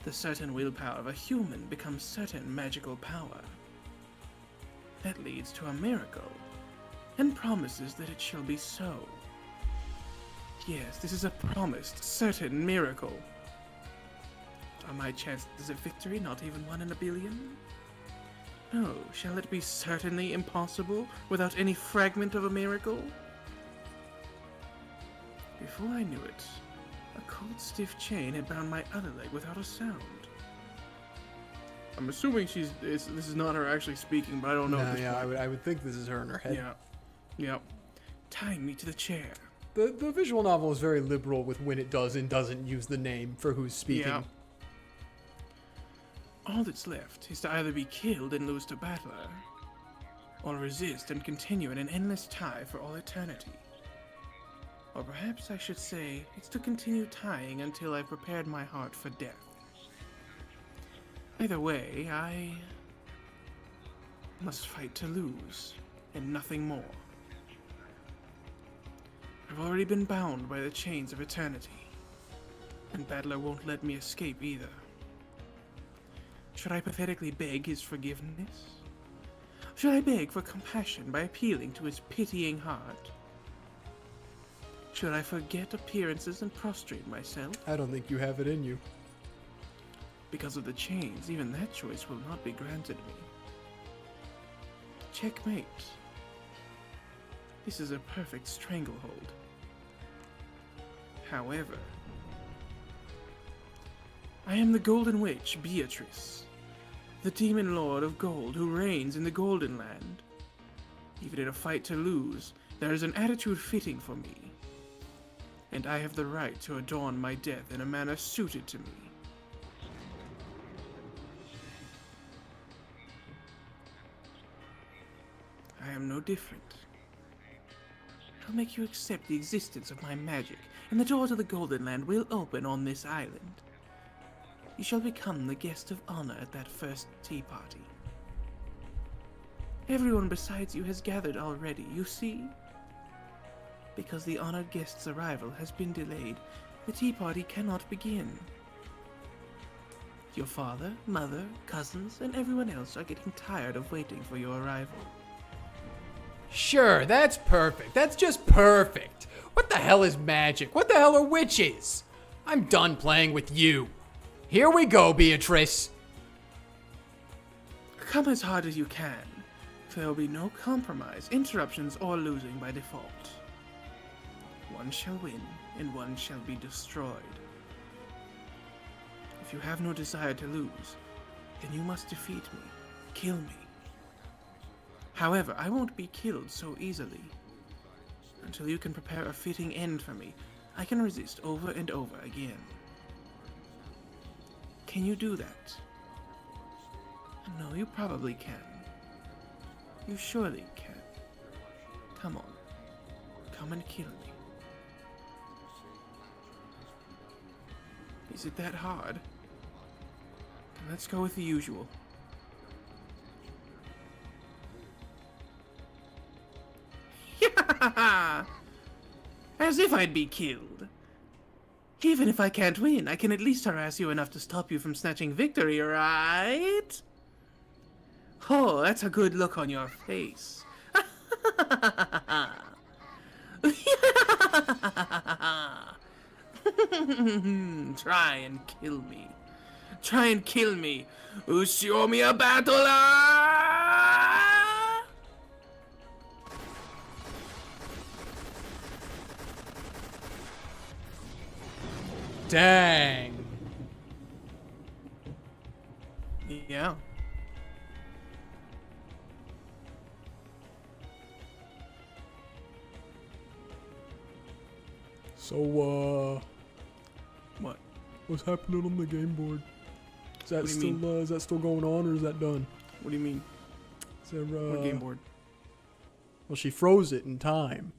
The certain willpower of a human becomes certain magical power. That leads to a miracle, and promises that it shall be so. Yes, this is a promised, certain miracle. Are my chances of victory not even 1 in a billion? No, shall it be certainly impossible without any fragment of a miracle? Before I knew it, a cold, stiff chain had bound my other leg without a sound. I'm assuming this is not her actually speaking, but I don't know. No, yeah, I would think this is her in her head. Yeah. Tying me to the chair. The visual novel is very liberal with when it does and doesn't use the name for who's speaking. Yeah. All that's left is to either be killed and lose to Battler, or resist and continue in an endless tie for all eternity. Or perhaps I should say, it's to continue tying until I've prepared my heart for death. Either way, I must fight to lose, and nothing more. I've already been bound by the chains of eternity, and Battler won't let me escape either. Should I pathetically beg his forgiveness? Should I beg for compassion by appealing to his pitying heart? Should I forget appearances and prostrate myself? I don't think you have it in you. Because of the chains, even that choice will not be granted me. Checkmate. This is a perfect stranglehold. However, I am the Golden Witch, Beatrice, the demon lord of gold who reigns in the Golden Land. Even in a fight to lose, there is an attitude fitting for me, and I have the right to adorn my death in a manner suited to me. I am no different. I'll make you accept the existence of my magic, and the door to the Golden Land will open on this island. You shall become the guest of honor at that first tea party. Everyone besides you has gathered already, you see? Because the honored guest's arrival has been delayed, the tea party cannot begin. Your father, mother, cousins, and everyone else are getting tired of waiting for your arrival. Sure, that's perfect. That's just perfect. What the hell is magic? What the hell are witches? I'm done playing with you. Here we go, Beatrice. Come as hard as you can. There will be no compromise, interruptions, or losing by default. One shall win, and one shall be destroyed. If you have no desire to lose, then you must defeat me. Kill me. However, I won't be killed so easily. Until you can prepare a fitting end for me, I can resist over and over again. Can you do that? No, you probably can. You surely can. Come on. Come and kill me. Is it that hard? Then let's go with the usual. As if I'd be killed. Even if I can't win, I can at least harass you enough to stop you from snatching victory, right? Oh, that's a good look on your face. Try and kill me. Try and kill me. Show me a battle. Dang. Yeah. So, What? what's happening on the game board? Is that What do you still mean? is that still going on, or is that done? What do you mean? Is there, What game board? Well, she froze it in time.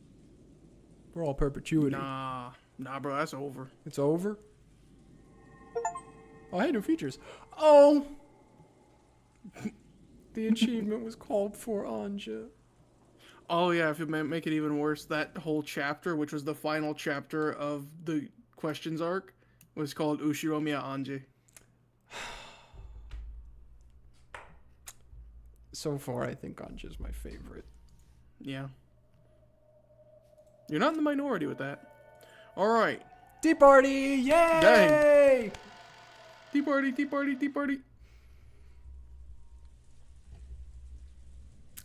For all perpetuity. Nah, bro, that's over. It's over? Oh, hey, new features. Oh! The achievement was called for Ange. Oh yeah, if you make it even worse, that whole chapter, which was the final chapter of the questions arc, was called Ushiromiya Ange. So far, I think Ange is my favorite. Yeah. You're not in the minority with that. Alright. Tea party! Yay! Dang. Tea party, tea party, tea party.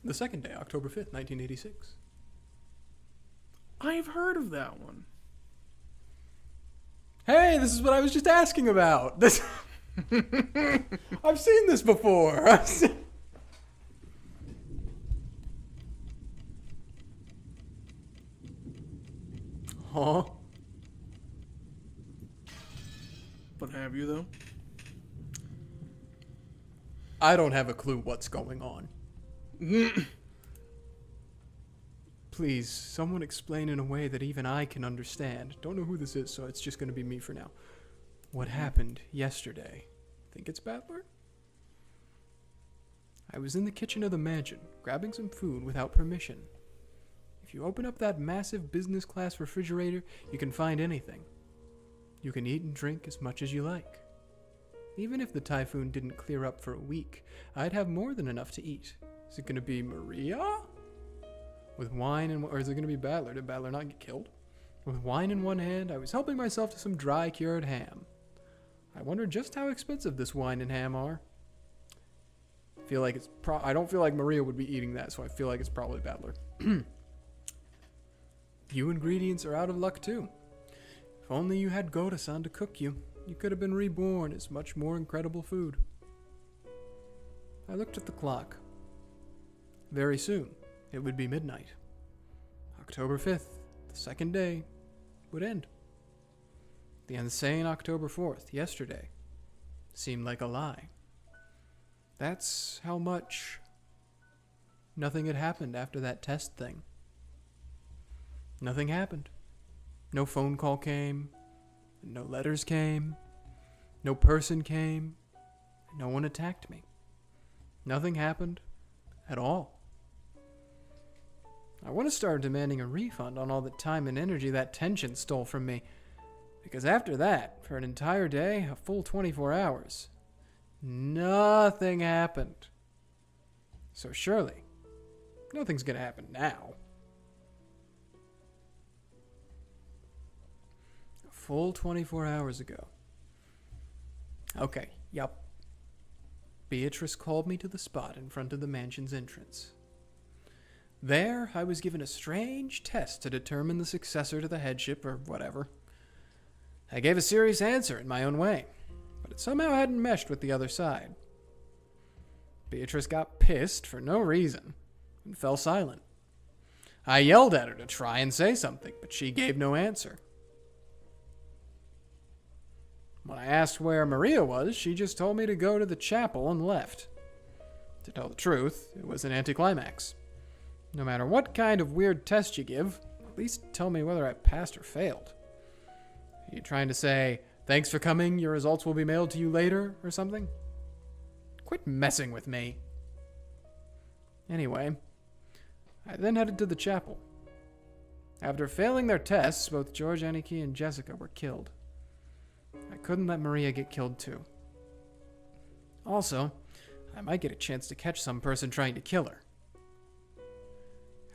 The second day, October 5th, 1986. I've heard of that one. Hey, this is what I was just asking about. This I've seen this before. Huh? But have you, though? I don't have a clue what's going on. Please, someone explain in a way that even I can understand. Don't know who this is, so it's just going to be me for now. What happened yesterday? Think it's Battler? I was in the kitchen of the mansion, grabbing some food without permission. If you open up that massive business class refrigerator, you can find anything. You can eat and drink as much as you like. Even if the typhoon didn't clear up for a week, I'd have more than enough to eat. Is it going to be Maria? With wine in, or is it going to be Battler? Did Battler not get killed? With wine in one hand, I was helping myself to some dry cured ham. I wonder just how expensive this wine and ham are. Feel like it's I don't feel like Maria would be eating that, so I feel like it's probably Battler. You ingredients are out of luck too. If only you had Goda-san to cook you, you could have been reborn as much more incredible food. I looked at the clock. Very soon, it would be midnight. October 5th, the second day, would end. The insane October 4th, yesterday, seemed like a lie. That's how much nothing had happened after that test thing. Nothing happened. No phone call came. No letters came. No person came. No one attacked me. Nothing happened at all. I want to start demanding a refund on all the time and energy that tension stole from me. Because after that, for an entire day, a full 24 hours, nothing happened. So surely, nothing's gonna happen now. A full 24 hours ago. Okay, yup. Beatrice called me to the spot in front of the mansion's entrance. There, I was given a strange test to determine the successor to the headship or whatever. I gave a serious answer in my own way, but it somehow hadn't meshed with the other side. Beatrice got pissed for no reason and fell silent. I yelled at her to try and say something, but she gave no answer. When I asked where Maria was, she just told me to go to the chapel and left. To tell the truth, it was an anticlimax. No matter what kind of weird test you give, at least tell me whether I passed or failed. Are you trying to say, thanks for coming, your results will be mailed to you later, or something? Quit messing with me. Anyway, I then headed to the chapel. After failing their tests, both George, Aniki, and Jessica were killed. I couldn't let Maria get killed too. Also, I might get a chance to catch some person trying to kill her.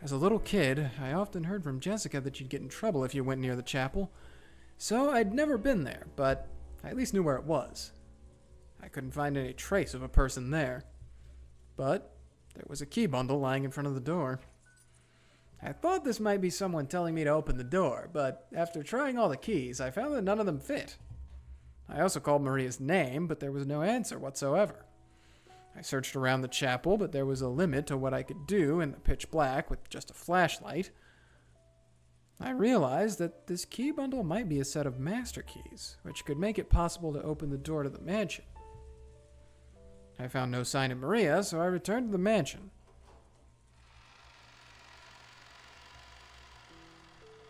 As a little kid, I often heard from Jessica that you'd get in trouble if you went near the chapel, so I'd never been there, but I at least knew where it was. I couldn't find any trace of a person there, but there was a key bundle lying in front of the door. I thought this might be someone telling me to open the door, but after trying all the keys, I found that none of them fit. I also called Maria's name, but there was no answer whatsoever. I searched around the chapel, but there was a limit to what I could do in the pitch black with just a flashlight. I realized that this key bundle might be a set of master keys, which could make it possible to open the door to the mansion. I found no sign of Maria, so I returned to the mansion.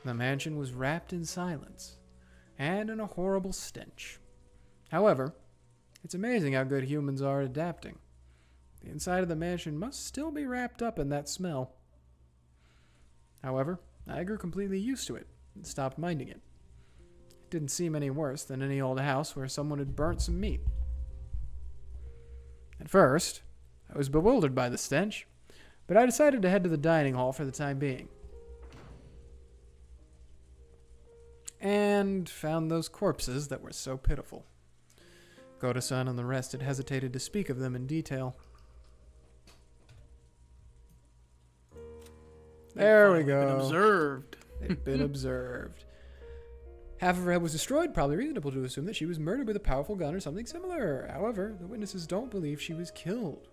The mansion was wrapped in silence, and in a horrible stench. However, it's amazing how good humans are at adapting. The inside of the mansion must still be wrapped up in that smell. However, I grew completely used to it and stopped minding it. It didn't seem any worse than any old house where someone had burnt some meat. At first, I was bewildered by the stench, but I decided to head to the dining hall for the time being. And found those corpses that were so pitiful. Goto-san and the rest had hesitated to speak of them in detail. There we go. Been observed. They've been observed. Half of her head was destroyed, probably reasonable to assume that she was murdered with a powerful gun or something similar. However, the witnesses don't believe she was killed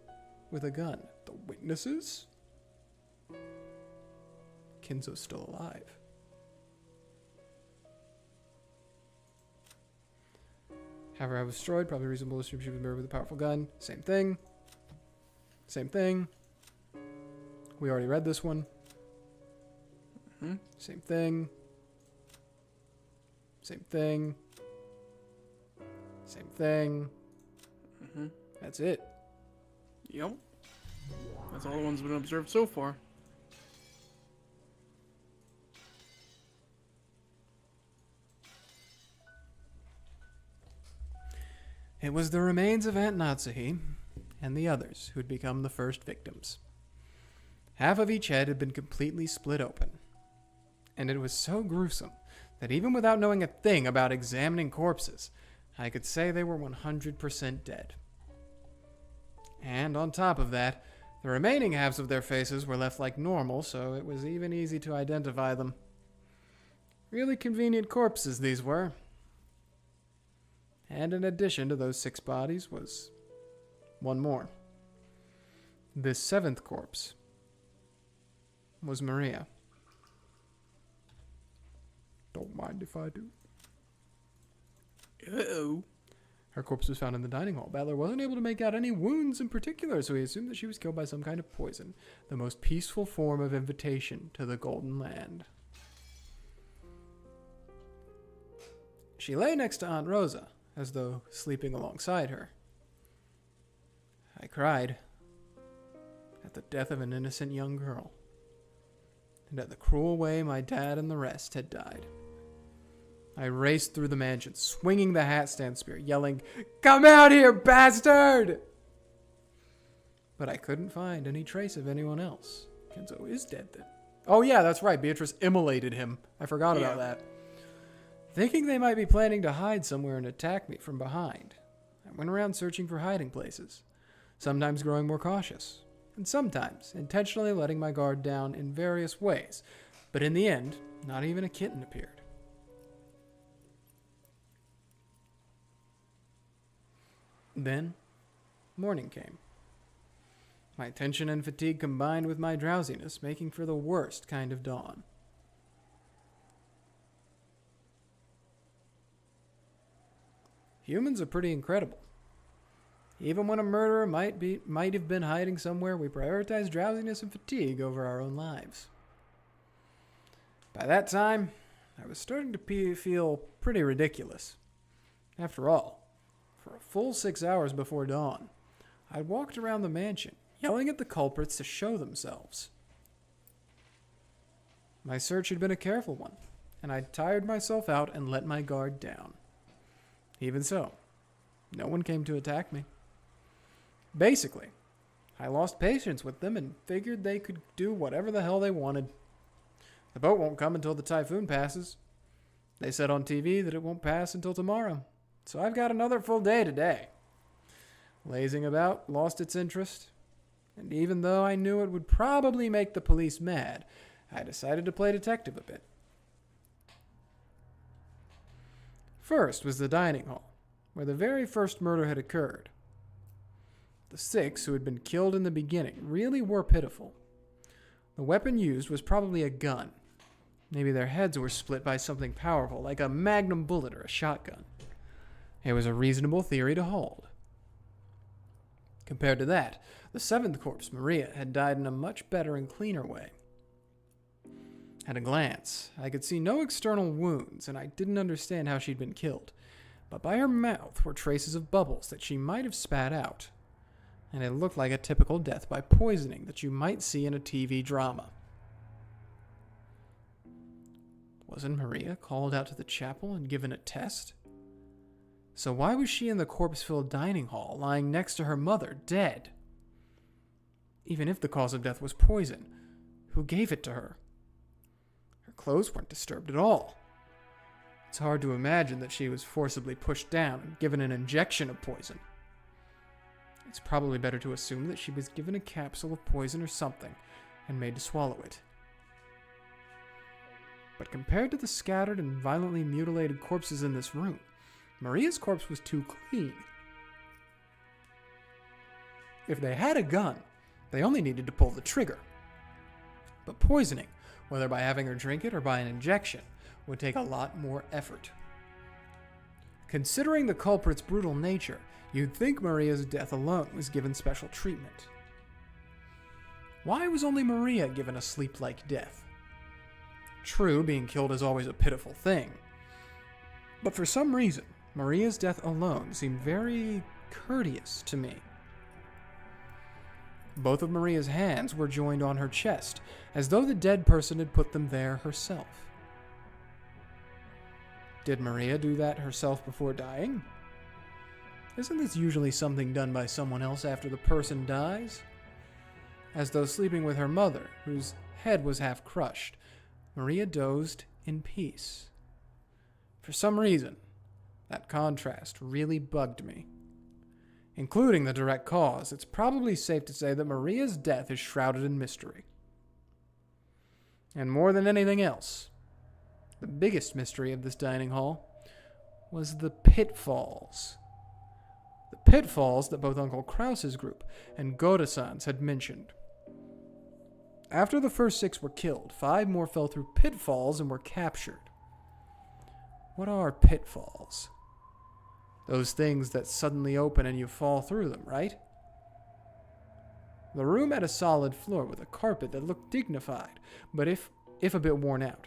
with a gun. The witnesses? Kinzo's still alive. Half of her head was destroyed, probably reasonable to assume she was murdered with a powerful gun. Same thing. Same thing. We already read this one. Mm-hmm. Same thing. Same thing. Same thing. Mm-hmm. That's it. Yep. That's all the ones been observed so far. It was the remains of Aunt Natsuhi and the others who'd become the first victims. Half of each head had been completely split open. And it was so gruesome that even without knowing a thing about examining corpses, I could say they were 100% dead. And on top of that, the remaining halves of their faces were left like normal, so it was even easy to identify them. Really convenient corpses these were. And in addition to those 6 bodies was one more. This 7th corpse was Maria. Don't mind if I do. Uh-oh. Her corpse was found in the dining hall. Battler wasn't able to make out any wounds in particular, so he assumed that she was killed by some kind of poison, the most peaceful form of invitation to the Golden Land. She lay next to Aunt Rosa, as though sleeping alongside her. I cried at the death of an innocent young girl, and at the cruel way my dad and the rest had died. I raced through the mansion, swinging the hat stand spear, yelling, "Come out here, bastard!" But I couldn't find any trace of anyone else. Kenzo is dead then. Oh yeah, that's right, Beatrice immolated him. I forgot about that. Thinking they might be planning to hide somewhere and attack me from behind, I went around searching for hiding places. sometimes growing more cautious, and sometimes intentionally letting my guard down in various ways. But in the end, not even a kitten appeared. Then, morning came. My tension and fatigue combined with my drowsiness, making for the worst kind of dawn. Humans are pretty incredible. Even when a murderer might have been hiding somewhere, we prioritize drowsiness and fatigue over our own lives. By that time, I was starting to feel pretty ridiculous. After all, for a full 6 hours before dawn, I walked around the mansion, yelling at the culprits to show themselves. My search had been a careful one, and I'd tired myself out and let my guard down. Even so, no one came to attack me. Basically, I lost patience with them and figured they could do whatever the hell they wanted. The boat won't come until the typhoon passes. They said on TV that it won't pass until tomorrow, so I've got another full day today. Lazing about lost its interest, and even though I knew it would probably make the police mad, I decided to play detective a bit. First was the dining hall, where the very first murder had occurred. The 6 who had been killed in the beginning really were pitiful. The weapon used was probably a gun. Maybe their heads were split by something powerful, like a magnum bullet or a shotgun. It was a reasonable theory to hold. Compared to that, the 7th corpse, Maria, had died in a much better and cleaner way. At a glance, I could see no external wounds, and I didn't understand how she'd been killed. But by her mouth were traces of bubbles that she might have spat out, and it looked like a typical death by poisoning that you might see in a TV drama. Wasn't Maria called out to the chapel and given a test? So why was she in the corpse-filled dining hall, lying next to her mother, dead? Even if the cause of death was poison, who gave it to her? Her clothes weren't disturbed at all. It's hard to imagine that she was forcibly pushed down and given an injection of poison. It's probably better to assume that she was given a capsule of poison or something and made to swallow it. But compared to the scattered and violently mutilated corpses in this room, Maria's corpse was too clean. If they had a gun, they only needed to pull the trigger. But poisoning, whether by having her drink it or by an injection, would take a lot more effort. Considering the culprit's brutal nature, you'd think Maria's death alone was given special treatment. Why was only Maria given a sleep-like death? True, being killed is always a pitiful thing. But for some reason, Maria's death alone seemed very courteous to me. Both of Maria's hands were joined on her chest, as though the dead person had put them there herself. Did Maria do that herself before dying? Isn't this usually something done by someone else after the person dies? As though sleeping with her mother, whose head was half crushed, Maria dozed in peace. For some reason, that contrast really bugged me. Including the direct cause, it's probably safe to say that Maria's death is shrouded in mystery. And more than anything else, the biggest mystery of this dining hall was the pitfalls. The pitfalls that both Uncle Krause's group and Goda-san's had mentioned. After the first 6 were killed, 5 more fell through pitfalls and were captured. What are pitfalls? Those things that suddenly open and you fall through them, right? The room had a solid floor with a carpet that looked dignified, but if a bit worn out.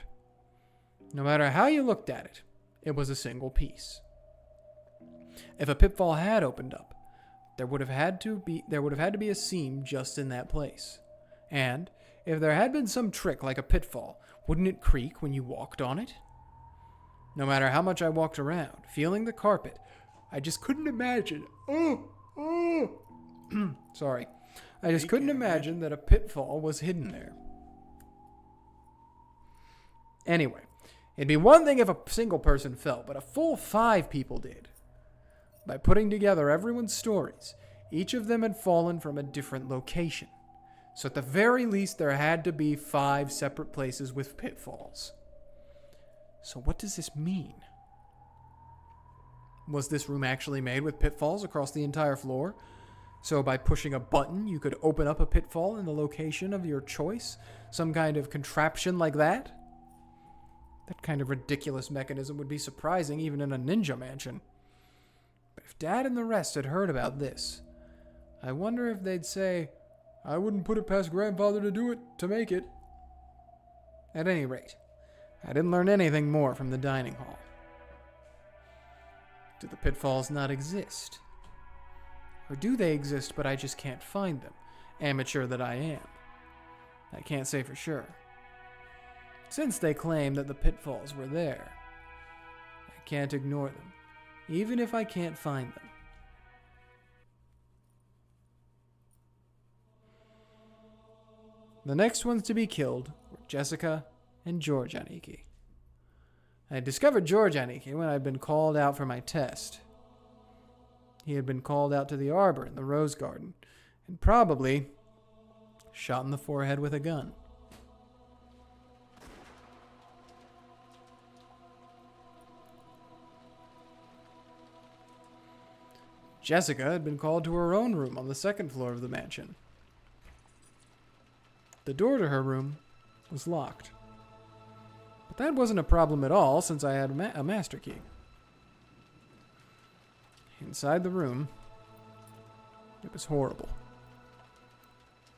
No matter how you looked at it, it was a single piece. If a pitfall had opened up, there would have had to be a seam just in that place. And if there had been some trick like a pitfall, wouldn't it creak when you walked on it? No matter how much I walked around, feeling the carpet, I just couldn't imagine. Sorry. I just couldn't imagine that a pitfall was hidden there. Anyway, it'd be one thing if a single person fell, but a full 5 people did. By putting together everyone's stories, Each of them had fallen from a different location. So at the very least, there had to be 5 separate places with pitfalls. So what does this mean? Was this room actually made with pitfalls across the entire floor? So by pushing a button, you could open up a pitfall in the location of your choice? Some kind of contraption like that? That kind of ridiculous mechanism would be surprising even in a ninja mansion. But if Dad and the rest had heard about this, I wonder if they'd say, I wouldn't put it past Grandfather to do it, to make it. At any rate, I didn't learn anything more from the dining hall. Do the pitfalls not exist? Or do they exist but I just can't find them, amateur that I am? I can't say for sure. Since they claim that the pitfalls were there, I can't ignore them, even if I can't find them. The next ones to be killed were Jessica and George Aniki. I had discovered George Aniki when I'd been called out for my test. He had been called out to the arbor in the rose garden, and probably shot in the forehead with a gun. Jessica had been called to her own room on the 2nd floor of the mansion. The door to her room was locked. But that wasn't a problem at all since I had a master key. Inside the room, it was horrible.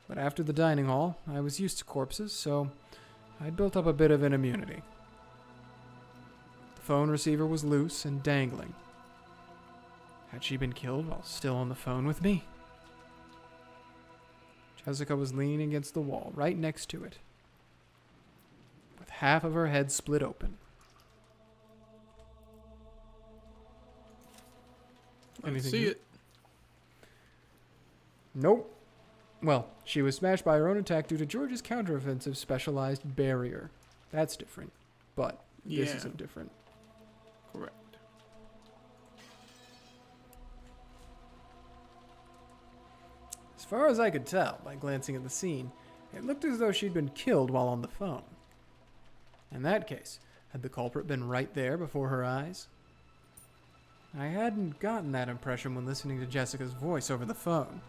But after the dining hall, I was used to corpses, so I'd built up a bit of an immunity. The phone receiver was loose and dangling. Had she been killed while still on the phone with me? Jessica was leaning against the wall, right next to it, with half of her head split open. I Anything see you- it. Nope. Well, she was smashed by her own attack due to George's counteroffensive specialized barrier. That's different, but this Yeah. isn't different. Correct. As far as I could tell by glancing at the scene, it looked as though she'd been killed while on the phone. In that case, had the culprit been right there before her eyes? I hadn't gotten that impression when listening to Jessica's voice over the phone.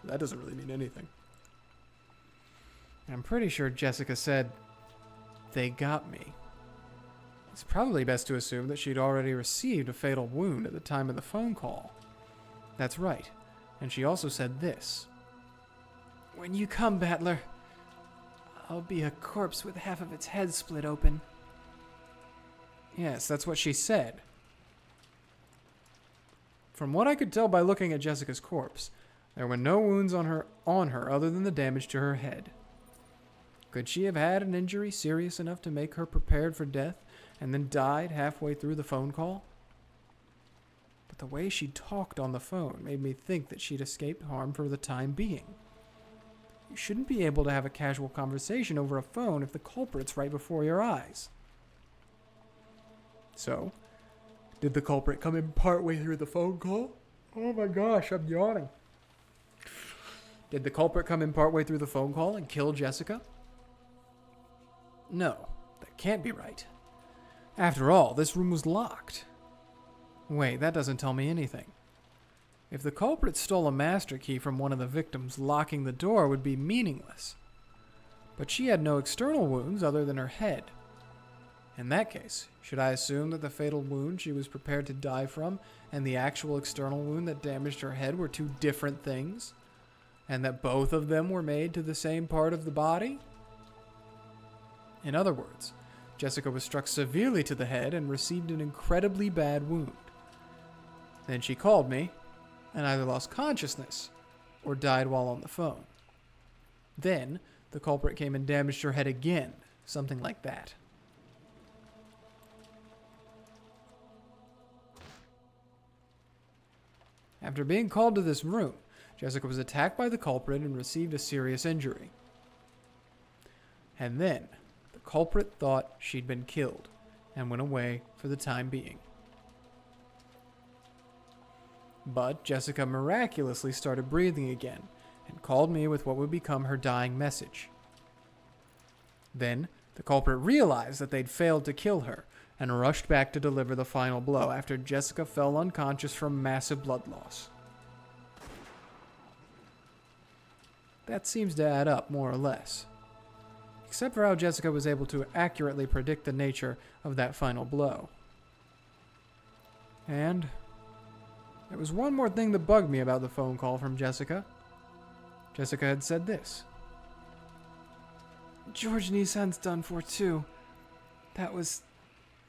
That doesn't really mean anything. I'm pretty sure Jessica said, "They got me." It's probably best to assume that she'd already received a fatal wound at the time of the phone call. That's right. And she also said this. "When you come, Battler, I'll be a corpse with half of its head split open." Yes, that's what she said. From what I could tell by looking at Jessica's corpse, there were no wounds on her other than the damage to her head. Could she have had an injury serious enough to make her prepared for death and then died halfway through the phone call? But the way she talked on the phone made me think that she'd escaped harm for the time being. You shouldn't be able to have a casual conversation over a phone if the culprit's right before your eyes. So, did the culprit come in partway through the phone call? Oh my gosh, I'm yawning. Did the culprit come in partway through the phone call and kill Jessica? No, that can't be right. After all, this room was locked. Wait, that doesn't tell me anything. If the culprit stole a master key from one of the victims, locking the door would be meaningless. But she had no external wounds other than her head. In that case, should I assume that the fatal wound she was prepared to die from and the actual external wound that damaged her head were two different things? And that both of them were made to the same part of the body? In other words, Jessica was struck severely to the head and received an incredibly bad wound. Then she called me and either lost consciousness or died while on the phone. Then the culprit came and damaged her head again, something like that. After being called to this room, Jessica was attacked by the culprit and received a serious injury. And then, the culprit thought she'd been killed and went away for the time being. But Jessica miraculously started breathing again and called me with what would become her dying message. Then, the culprit realized that they'd failed to kill her and rushed back to deliver the final blow after Jessica fell unconscious from massive blood loss. That seems to add up, more or less. Except for how Jessica was able to accurately predict the nature of that final blow. And there was one more thing that bugged me about the phone call from Jessica. Jessica had said this. George Nissan's done for too. That was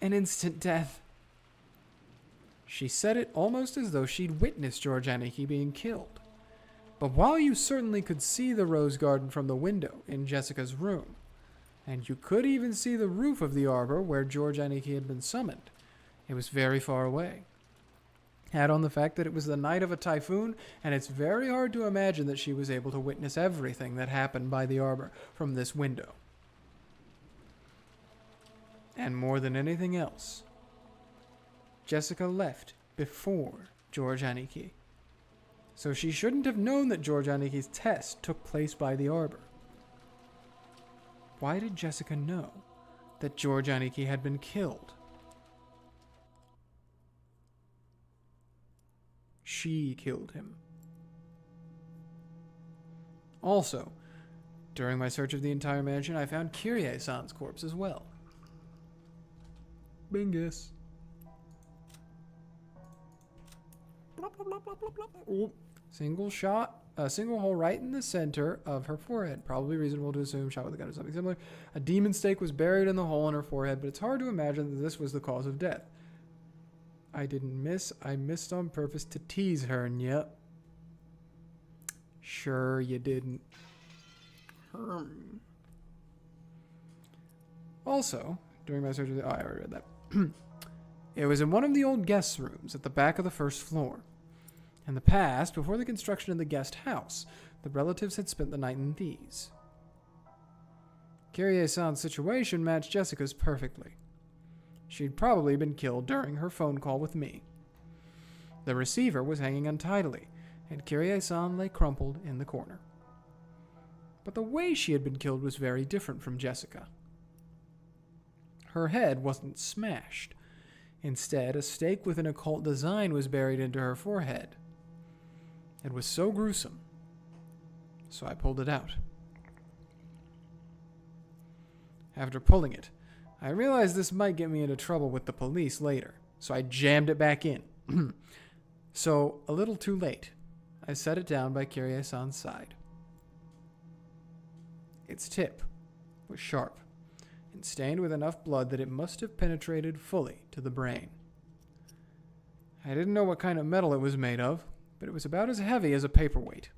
an instant death. She said it almost as though she'd witnessed George Aniki being killed. But while you certainly could see the rose garden from the window in Jessica's room, and you could even see the roof of the arbor where George Aniki had been summoned, it was very far away. Add on the fact that it was the night of a typhoon, and it's very hard to imagine that she was able to witness everything that happened by the arbor from this window. And more than anything else, Jessica left before George Aniki. So she shouldn't have known that George Aniki's test took place by the arbor. Why did Jessica know that George Aniki had been killed? She killed him. Also, during my search of the entire mansion, I found Kyrie-san's corpse as well. Bingus. Single shot, a single hole right in the center of her forehead. Probably reasonable to assume shot with a gun or something similar. A demon stake was buried in the hole in her forehead, but it's hard to imagine that this was the cause of death. I didn't miss. I missed on purpose to tease her, and yep. Sure you didn't. Also, during my search of the... Oh, I already read that. It was in one of the old guest rooms at the back of the first floor. In the past, before the construction of the guest house, the relatives had spent the night in these. Kyrie-san's situation matched Jessica's perfectly. She'd probably been killed during her phone call with me. The receiver was hanging untidily, and Kyrie-san lay crumpled in the corner. But the way she had been killed was very different from Jessica. Her head wasn't smashed. Instead, a stake with an occult design was buried into her forehead. It was so gruesome, so I pulled it out. After pulling it, I realized this might get me into trouble with the police later, so I jammed it back in. So, a little too late, I set it down by Kyrie-san's side. Its tip was sharp and stained with enough blood that it must have penetrated fully to the brain. I didn't know what kind of metal it was made of, but it was about as heavy as a paperweight.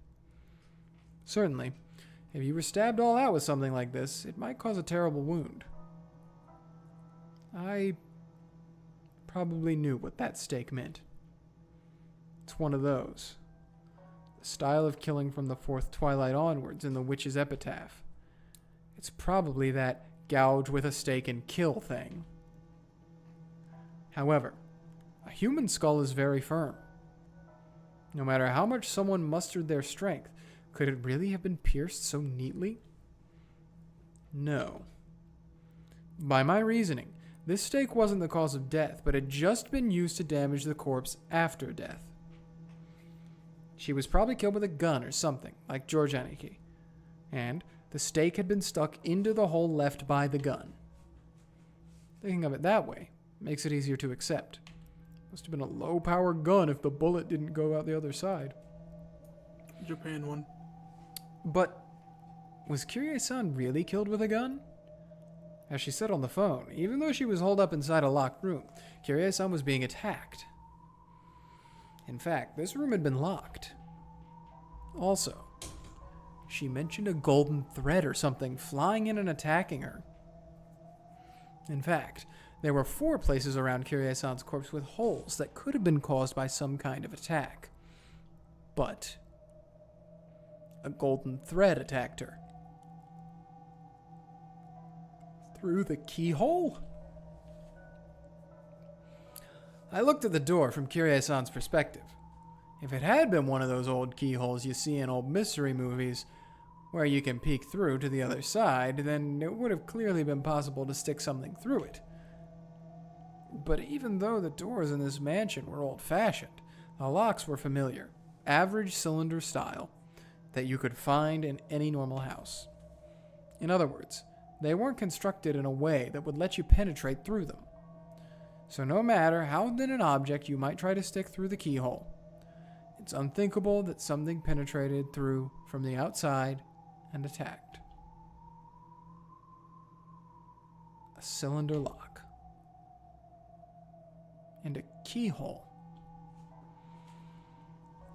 Certainly, if you were stabbed all out with something like this, it might cause a terrible wound. I probably knew what that stake meant. It's one of those. The style of killing from the fourth twilight onwards in the witch's epitaph. It's probably that gouge with a stake and kill thing. However, a human skull is very firm. No matter how much someone mustered their strength, could it really have been pierced so neatly? No. By my reasoning, this stake wasn't the cause of death, but had just been used to damage the corpse after death. She was probably killed with a gun or something, like George Aniki. And the stake had been stuck into the hole left by the gun. Thinking of it that way makes it easier to accept. Must have been a low-power gun if the bullet didn't go out the other side. Japan one. But was Kyrie-san really killed with a gun? As she said on the phone, even though she was holed up inside a locked room, Kyrie-san was being attacked. In fact, this room had been locked. Also, she mentioned a golden thread or something flying in and attacking her. In fact, there were 4 places around Kyrie-san's corpse with holes that could have been caused by some kind of attack. But a golden thread attacked her. Through the keyhole? I looked at the door from Kyrie-san's perspective. If it had been one of those old keyholes you see in old mystery movies, where you can peek through to the other side, then it would have clearly been possible to stick something through it. But even though the doors in this mansion were old-fashioned, the locks were familiar, average cylinder style, that you could find in any normal house. In other words, they weren't constructed in a way that would let you penetrate through them. So no matter how thin an object you might try to stick through the keyhole, it's unthinkable that something penetrated through from the outside and attacked. A cylinder lock. And a keyhole.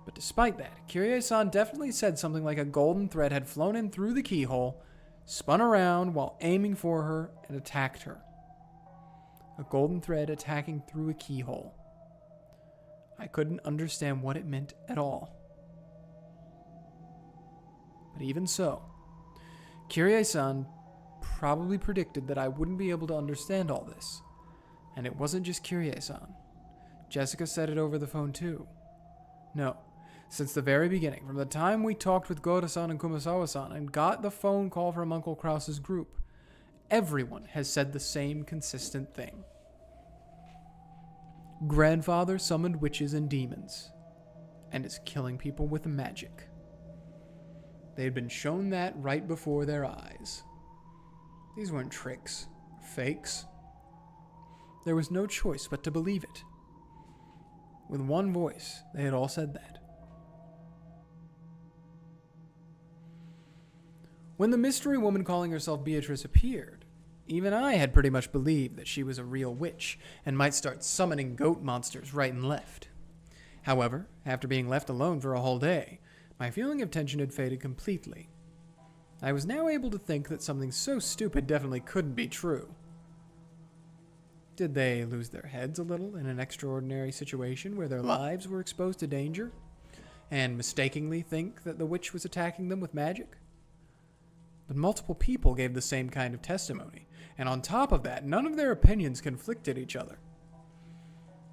But despite that, Kyrie-san definitely said something like a golden thread had flown in through the keyhole, spun around while aiming for her, and attacked her. A golden thread attacking through a keyhole. I couldn't understand what it meant at all. But even so, Kyrie-san probably predicted that I wouldn't be able to understand all this. And it wasn't just Kyrie-san. Jessica said it over the phone too. No, since the very beginning, from the time we talked with Goda-san and Kumasawa-san and got the phone call from Uncle Krause's group, everyone has said the same consistent thing. Grandfather summoned witches and demons, and is killing people with magic. They had been shown that right before their eyes. These weren't tricks, fakes. There was no choice but to believe it. With one voice, they had all said that. When the mystery woman calling herself Beatrice appeared, even I had pretty much believed that she was a real witch and might start summoning goat monsters right and left. However, after being left alone for a whole day, my feeling of tension had faded completely. I was now able to think that something so stupid definitely couldn't be true. Did they lose their heads a little in an extraordinary situation where their lives were exposed to danger, and mistakenly think that the witch was attacking them with magic? But multiple people gave the same kind of testimony, and on top of that, none of their opinions conflicted each other.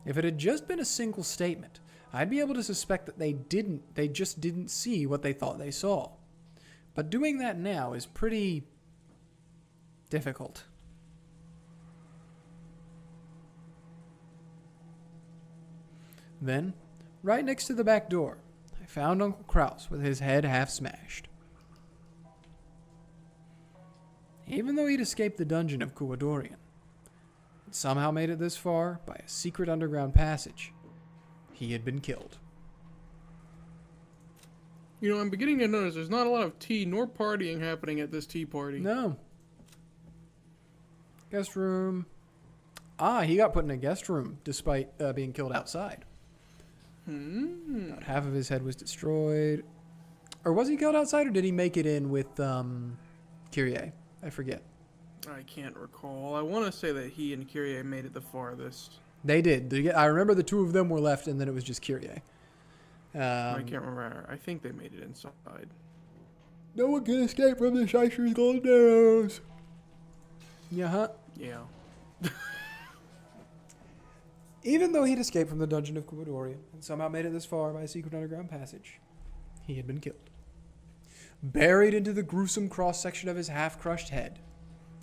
If it had just been a single statement, I'd be able to suspect that they just didn't see what they thought they saw. But doing that now is pretty difficult. Then, right next to the back door, I found Uncle Kraus with his head half smashed. Even though he'd escaped the dungeon of Kuwadorian, and somehow made it this far by a secret underground passage, he had been killed. You know, I'm beginning to notice there's not a lot of tea nor partying happening at this tea party. No. Guest room. He got put in a guest room despite being killed outside. About half of his head was destroyed. Or was he killed outside, or did he make it in with Kyrie? I forget. I can't recall. I want to say that he and Kyrie made it the farthest. They did. I remember the two of them were left, and then it was just Kyrie. I can't remember. I think they made it inside. No one can escape from the Shysher's golden arrows. Yeah. Even though he'd escaped from the dungeon of Kumadorian and somehow made it this far by a secret underground passage, he had been killed. Buried into the gruesome cross-section of his half-crushed head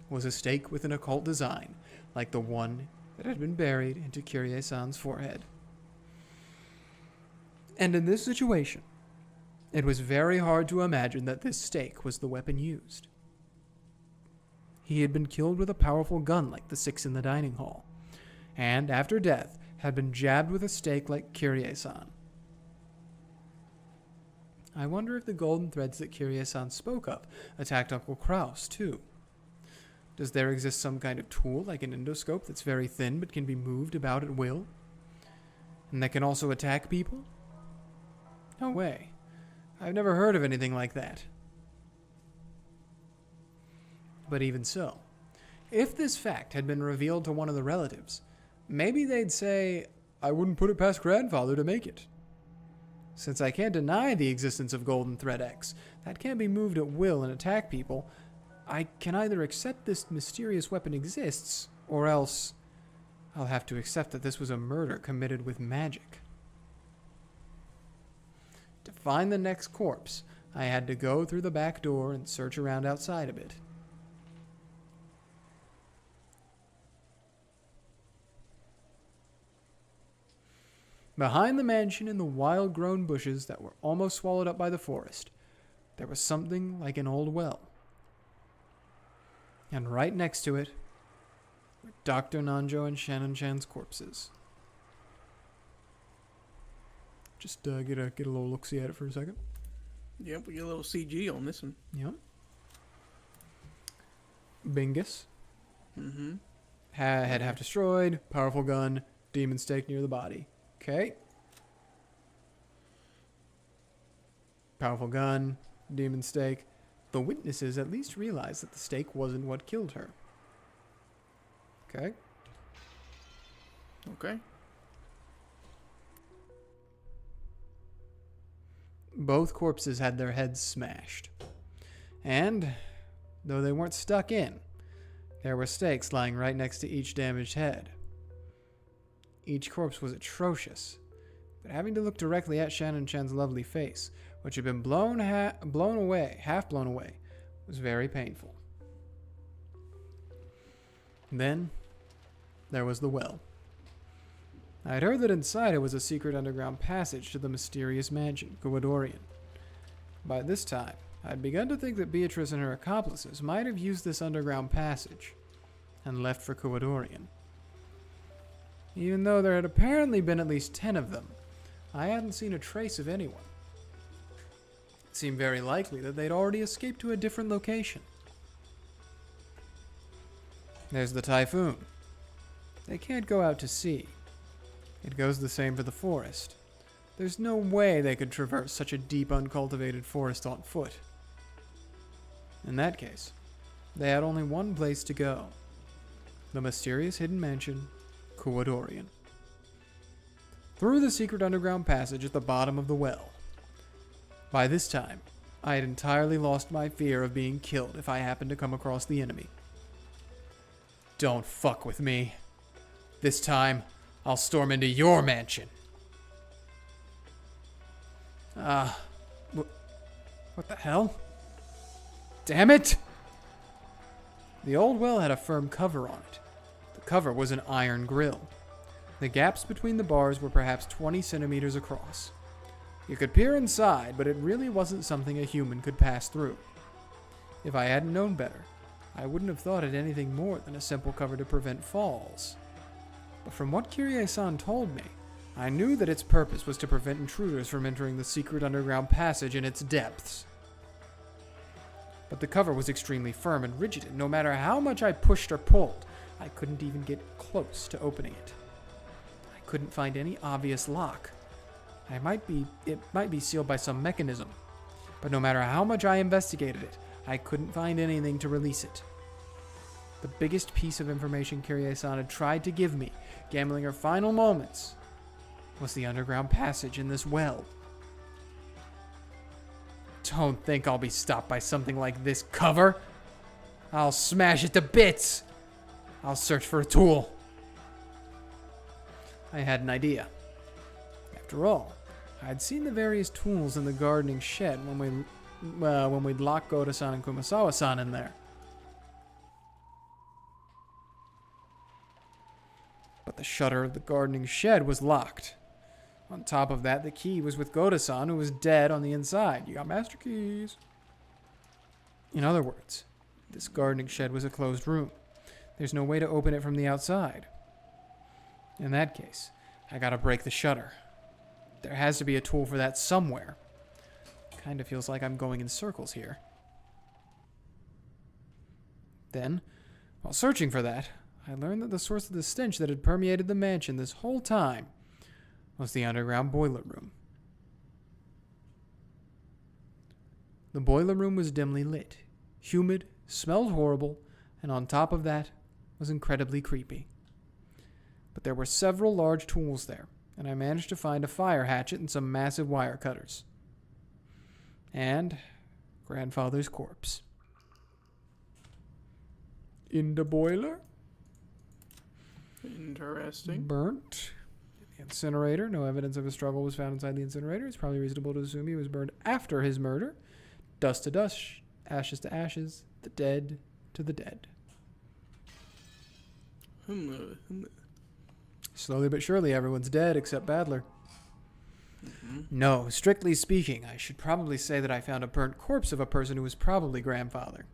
was a stake with an occult design like the one that had been buried into Kyrie-san's forehead. And in this situation, it was very hard to imagine that this stake was the weapon used. He had been killed with a powerful gun like the 6 in the dining hall, and after death had been jabbed with a stake like Kyrie-san. I wonder if the golden threads that Kyrie-san spoke of attacked Uncle Kraus too. Does there exist some kind of tool like an endoscope that's very thin but can be moved about at will? And that can also attack people? No way. I've never heard of anything like that. But even so, if this fact had been revealed to one of the relatives, maybe they'd say, I wouldn't put it past grandfather to make it. Since I can't deny the existence of Golden Thread X, that can be moved at will and attack people, I can either accept this mysterious weapon exists, or else I'll have to accept that this was a murder committed with magic. To find the next corpse, I had to go through the back door and search around outside of it. Behind the mansion in the wild-grown bushes that were almost swallowed up by the forest, there was something like an old well. And right next to it were Dr. Nanjo and Shannon-chan's corpses. Just get a little look-see at it for a second. Yep, we get a little CG on this one. Yep. Bingus. Mm-hmm. Head half destroyed. Powerful gun. Demon stake near the body. Okay. Powerful gun. Demon stake. The witnesses at least realized that the stake wasn't what killed her. Okay. Okay. Both corpses had their heads smashed. And, though they weren't stuck in, there were stakes lying right next to each damaged head. Each corpse was atrocious, but having to look directly at Shannon-chan's lovely face, which had been half blown away, was very painful. Then, there was the well. I had heard that inside it was a secret underground passage to the mysterious mansion, Kuwadorian. By this time, I had begun to think that Beatrice and her accomplices might have used this underground passage and left for Kuwadorian. Even though there had apparently been at least 10 of them, I hadn't seen a trace of anyone. It seemed very likely that they'd already escaped to a different location. There's the typhoon. They can't go out to sea. It goes the same for the forest. There's no way they could traverse such a deep, uncultivated forest on foot. In that case, they had only one place to go. The mysterious hidden mansion, Kuwadorian. Through the secret underground passage at the bottom of the well. By this time, I had entirely lost my fear of being killed if I happened to come across the enemy. Don't fuck with me. This time, I'll storm into your mansion. What the hell? Damn it! The old well had a firm cover on it. The cover was an iron grill. The gaps between the bars were perhaps 20 centimeters across. You could peer inside, but it really wasn't something a human could pass through. If I hadn't known better, I wouldn't have thought it anything more than a simple cover to prevent falls. But from what Kirie-san told me, I knew that its purpose was to prevent intruders from entering the secret underground passage in its depths. But the cover was extremely firm and rigid, and no matter how much I pushed or pulled, I couldn't even get close to opening it. I couldn't find any obvious lock. It might be sealed by some mechanism, but no matter how much I investigated it, I couldn't find anything to release it. The biggest piece of information Kirie-san had tried to give me, gambling her final moments, was the underground passage in this well. Don't think I'll be stopped by something like this cover. I'll smash it to bits. I'll search for a tool. I had an idea. After all, I had seen the various tools in the gardening shed when we'd locked Goda-san and Kumasawa-san in there. But the shutter of the gardening shed was locked. On top of that, the key was with Goda-san, who was dead on the inside. You got master keys. In other words, this gardening shed was a closed room. There's no way to open it from the outside. In that case, I gotta break the shutter. There has to be a tool for that somewhere. Kinda feels like I'm going in circles here. Then, while searching for that, I learned that the source of the stench that had permeated the mansion this whole time was the underground boiler room. The boiler room was dimly lit, humid, smelled horrible, and on top of that was incredibly creepy. But there were several large tools there, and I managed to find a fire hatchet and some massive wire cutters. And grandfather's corpse. In the boiler? Interesting. Burnt. Incinerator. No evidence of a struggle was found inside the incinerator. It's probably reasonable to assume he was burned after his murder. Dust to dust, ashes to ashes, the dead to the dead. Slowly but surely, everyone's dead except Battler. No, strictly speaking, I should probably say that I found a burnt corpse of a person who was probably grandfather.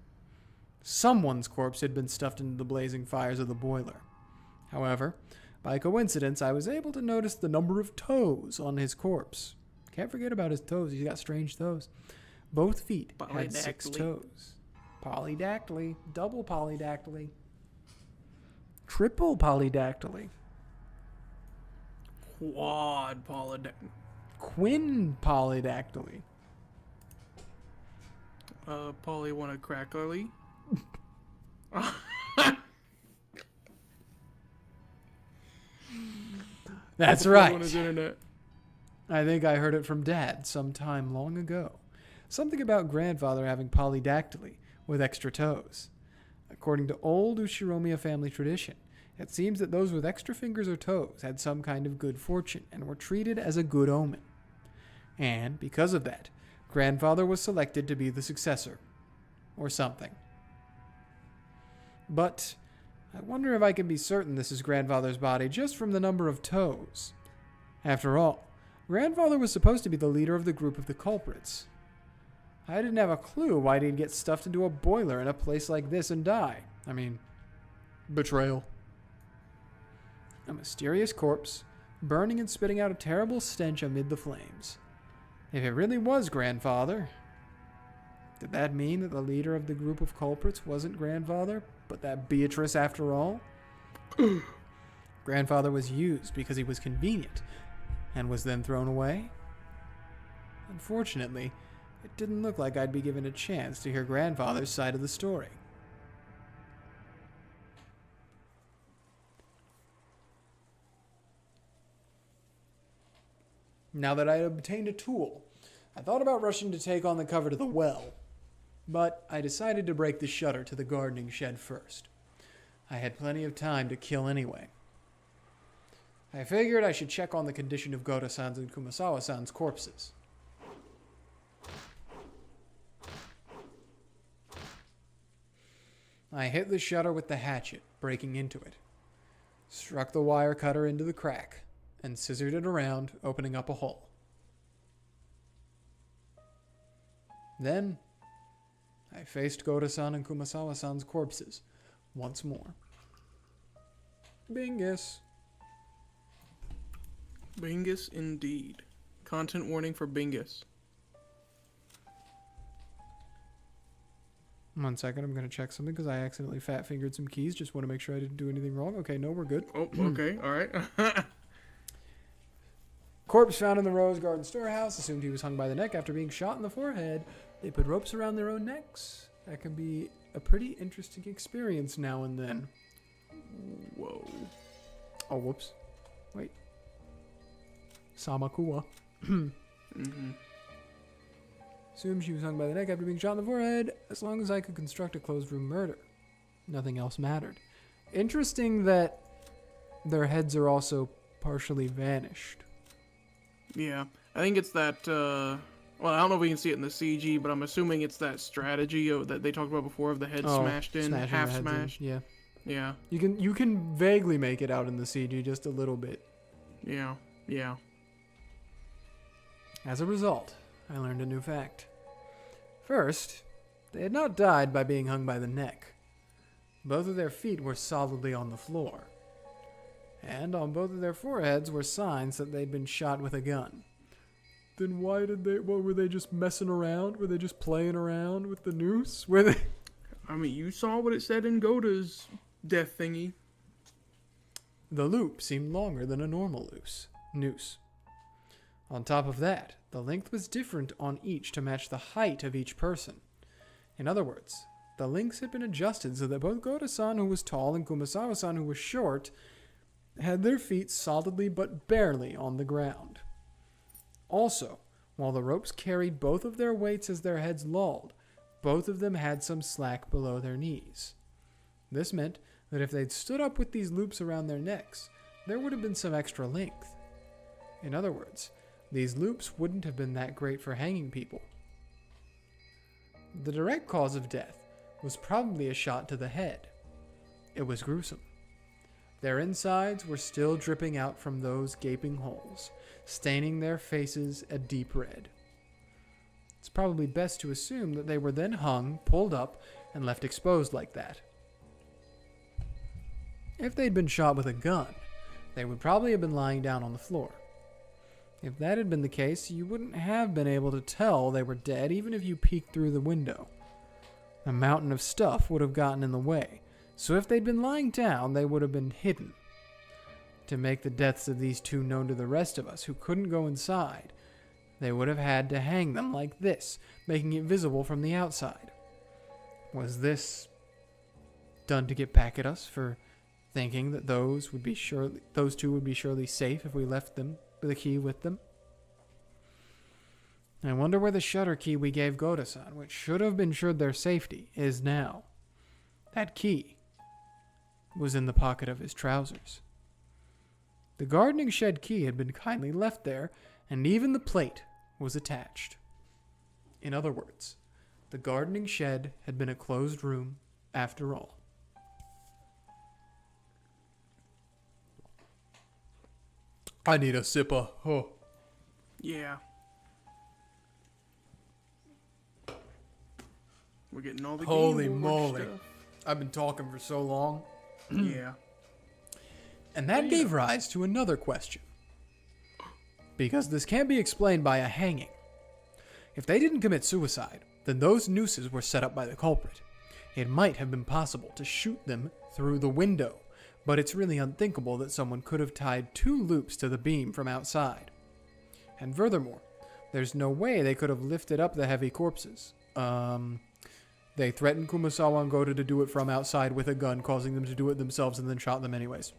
Someone's corpse had been stuffed into the blazing fires of the boiler. However, by coincidence, I was able to notice the number of toes on his corpse. Can't forget about his toes. He's got strange toes. Both feet had 6 toes. Polydactyly. Double polydactyly. Triple polydactyly. Quad polydactyly. Quin polydactyly. Polly wanna crackerly. That's On right. his internet. I think I heard it from Dad some time long ago. Something about grandfather having polydactyly with extra toes. According to old Ushiromiya family tradition, it seems that those with extra fingers or toes had some kind of good fortune and were treated as a good omen. And, because of that, grandfather was selected to be the successor. Or something. But I wonder if I can be certain this is grandfather's body just from the number of toes. After all, grandfather was supposed to be the leader of the group of the culprits. I didn't have a clue why he'd get stuffed into a boiler in a place like this and die. I mean, betrayal. A mysterious corpse, burning and spitting out a terrible stench amid the flames. If it really was grandfather, did that mean that the leader of the group of culprits wasn't grandfather, but that Beatrice after all? Grandfather was used because he was convenient, and was then thrown away? Unfortunately, it didn't look like I'd be given a chance to hear grandfather's side of the story. Now that I had obtained a tool, I thought about rushing to take on the cover to the well, but I decided to break the shutter to the gardening shed first. I had plenty of time to kill anyway. I figured I should check on the condition of Goto-san's and Kumasawa-san's corpses. I hit the shutter with the hatchet, breaking into it. Struck the wire cutter into the crack, and scissored it around, opening up a hole. Then, I faced Goto-san and Kumasawa-san's corpses once more. Bingus. Bingus indeed. Content warning for Bingus. 1 second, I'm going to check something because I accidentally fat-fingered some keys. Just want to make sure I didn't do anything wrong. Okay, no, we're good. Oh, okay, alright. Corpse found in the Rose Garden storehouse. Assumed he was hung by the neck after being shot in the forehead. They put ropes around their own necks. That can be a pretty interesting experience now and then. Whoa. Oh, whoops. Wait. Samakuwa. Mm-hmm. Assumed she was hung by the neck after being shot in the forehead. As long as I could construct a closed-room murder, nothing else mattered. Interesting that their heads are also partially vanished. Yeah, I think it's that, well, I don't know if we can see it in the CG, but I'm assuming it's that strategy that they talked about before of the head smashed in, smashing half their heads in. smashed. Yeah. Yeah, You can vaguely make it out in the CG just a little bit. yeah. As a result, I learned a new fact. First, they had not died by being hung by the neck. Both of their feet were solidly on the floor. And on both of their foreheads were signs that they'd been shot with a gun. Then why were they just messing around? Were they just playing around with the noose? Were they? I mean, you saw what it said in Gota's death thingy. The loop seemed longer than a normal noose. On top of that, the length was different on each to match the height of each person. In other words, the links had been adjusted so that both Goto-san, who was tall, and Kumasawa-san, who was short, had their feet solidly but barely on the ground. Also, while the ropes carried both of their weights as their heads lolled, both of them had some slack below their knees. This meant that if they'd stood up with these loops around their necks, there would have been some extra length. In other words, these loops wouldn't have been that great for hanging people. The direct cause of death was probably a shot to the head. It was gruesome. Their insides were still dripping out from those gaping holes, staining their faces a deep red. It's probably best to assume that they were then hung, pulled up, and left exposed like that. If they'd been shot with a gun, they would probably have been lying down on the floor. If that had been the case, you wouldn't have been able to tell they were dead even if you peeked through the window. A mountain of stuff would have gotten in the way, so if they'd been lying down, they would have been hidden. To make the deaths of these two known to the rest of us who couldn't go inside, they would have had to hang them like this, making it visible from the outside. Was this done to get back at us for thinking that those two would be surely safe if we left them with the key with them? I wonder where the shutter key we gave Goda-san, which should have ensured their safety, is now. That key was in the pocket of his trousers. The gardening shed key had been kindly left there, and even the plate was attached. In other words, the gardening shed had been a closed room after all. I need a sipper. Oh. Yeah. We're getting all the Holy Game Over moly. stuff. I've been talking for so long. Yeah. And that gave rise to another question. Because this can't be explained by a hanging. If they didn't commit suicide, then those nooses were set up by the culprit. It might have been possible to shoot them through the window, but it's really unthinkable that someone could have tied 2 loops to the beam from outside. And furthermore, there's no way they could have lifted up the heavy corpses. They threatened Kumasawa and Goda to do it from outside with a gun, causing them to do it themselves, and then shot them anyways.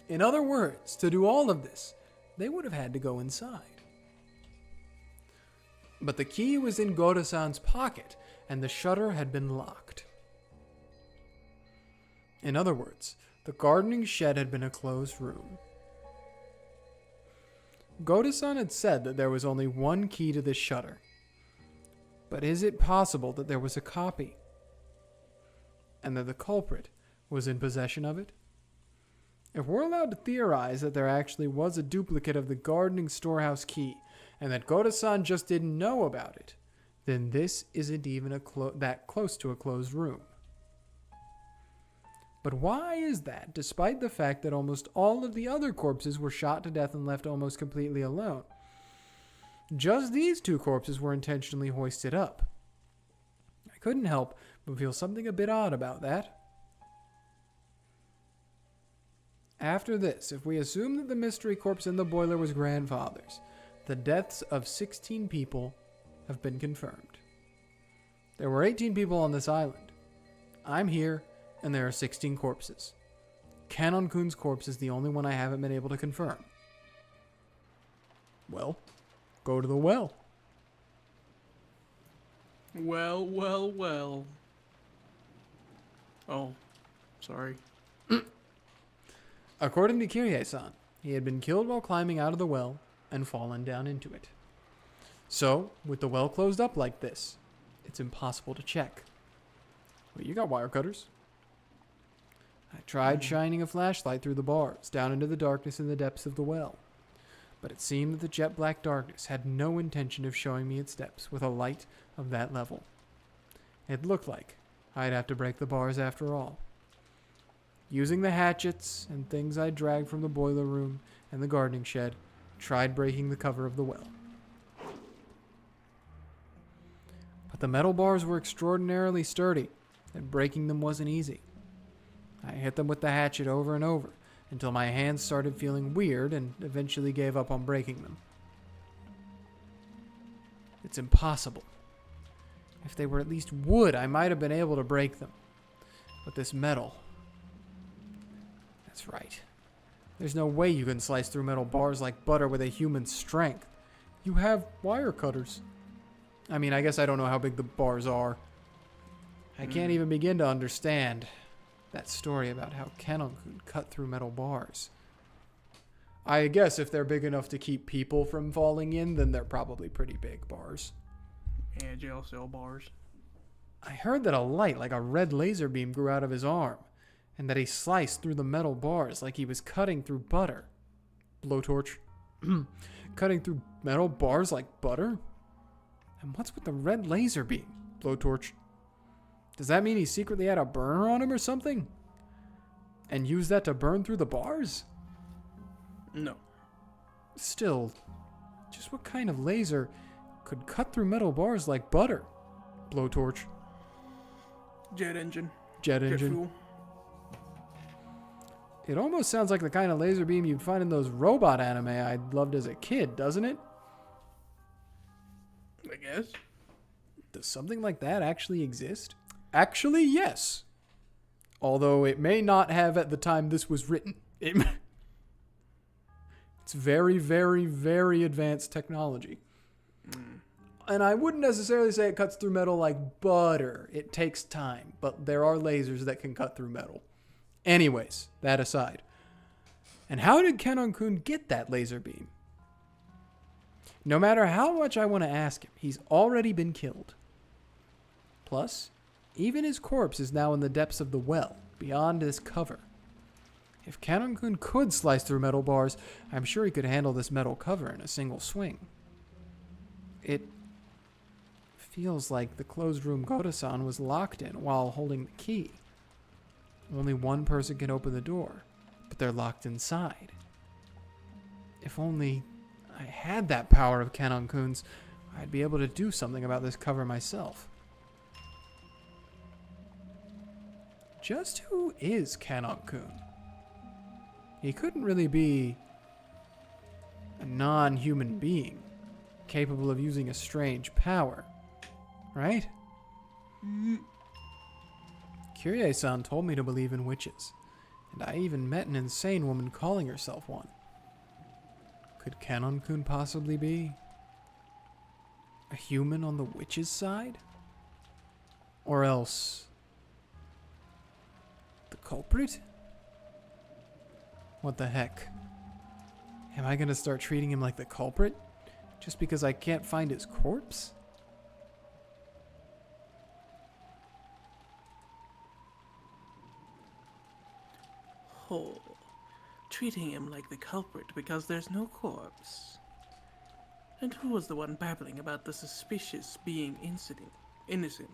In other words, to do all of this, they would have had to go inside. But the key was in Goda-san's pocket, and the shutter had been locked. In other words, the gardening shed had been a closed room. Goda-san had said that there was only one key to this shutter. But is it possible that there was a copy? And that the culprit was in possession of it? If we're allowed to theorize that there actually was a duplicate of the gardening storehouse key, and that Goda-san just didn't know about it, then this isn't even that close to a closed room. But why is that, despite the fact that almost all of the other corpses were shot to death and left almost completely alone? Just these 2 corpses were intentionally hoisted up. I couldn't help but feel something a bit odd about that. After this, if we assume that the mystery corpse in the boiler was grandfather's, the deaths of 16 people have been confirmed. There were 18 people on this island. I'm here, and there are 16 corpses. Kanon-kun's corpse is the only one I haven't been able to confirm. Well, go to the well. Well. Oh, sorry. According to Kirie-san, he had been killed while climbing out of the well and fallen down into it. So, with the well closed up like this, it's impossible to check. Well, you got wire cutters. I tried shining a flashlight through the bars, down into the darkness in the depths of the well. But it seemed that the jet black darkness had no intention of showing me its depths with a light of that level. It looked like I'd have to break the bars after all. Using the hatchets and things I dragged from the boiler room and the gardening shed, tried breaking the cover of the well. But the metal bars were extraordinarily sturdy, and breaking them wasn't easy. I hit them with the hatchet over and over, until my hands started feeling weird and eventually gave up on breaking them. It's impossible. If they were at least wood, I might have been able to break them. But this metal... That's right. There's no way you can slice through metal bars like butter with a human's strength. You have wire cutters. I mean, I guess I don't know how big the bars are. I can't even begin to understand that story about how Kenon-kun cut through metal bars. I guess if they're big enough to keep people from falling in, then they're probably pretty big bars. Yeah, jail cell bars. I heard that a light like a red laser beam grew out of his arm, and that he sliced through the metal bars like he was cutting through butter. Blowtorch. Cutting through metal bars like butter? And what's with the red laser beam? Blowtorch. Does that mean he secretly had a burner on him or something? And used that to burn through the bars? No. Still, just what kind of laser could cut through metal bars like butter? Blowtorch. Jet engine. Jet engine. Fuel. It almost sounds like the kind of laser beam you'd find in those robot anime I loved as a kid, doesn't it? I guess. Does something like that actually exist? Actually, yes. Although it may not have at the time this was written. It's very, very, very advanced technology. And I wouldn't necessarily say it cuts through metal like butter. It takes time, but there are lasers that can cut through metal. Anyways, that aside. And how did Kenon-kun get that laser beam? No matter how much I want to ask him, he's already been killed. Plus, even his corpse is now in the depths of the well, beyond this cover. If Kenon-kun could slice through metal bars, I'm sure he could handle this metal cover in a single swing. It feels like the closed room Goda-san was locked in while holding the key. Only one person can open the door, but they're locked inside. If only I had that power of Kenon-kun's, I'd be able to do something about this cover myself. Just who is Kenon-kun? He couldn't really be a non-human being, capable of using a strange power, right? Kyrie-san told me to believe in witches, and I even met an insane woman calling herself one. Could Kenon-kun possibly be a human on the witch's side? Or else the culprit? What the heck? Am I gonna start treating him like the culprit just because I can't find his corpse? Oh, treating him like the culprit because there's no corpse. And who was the one babbling about the suspicious being innocent?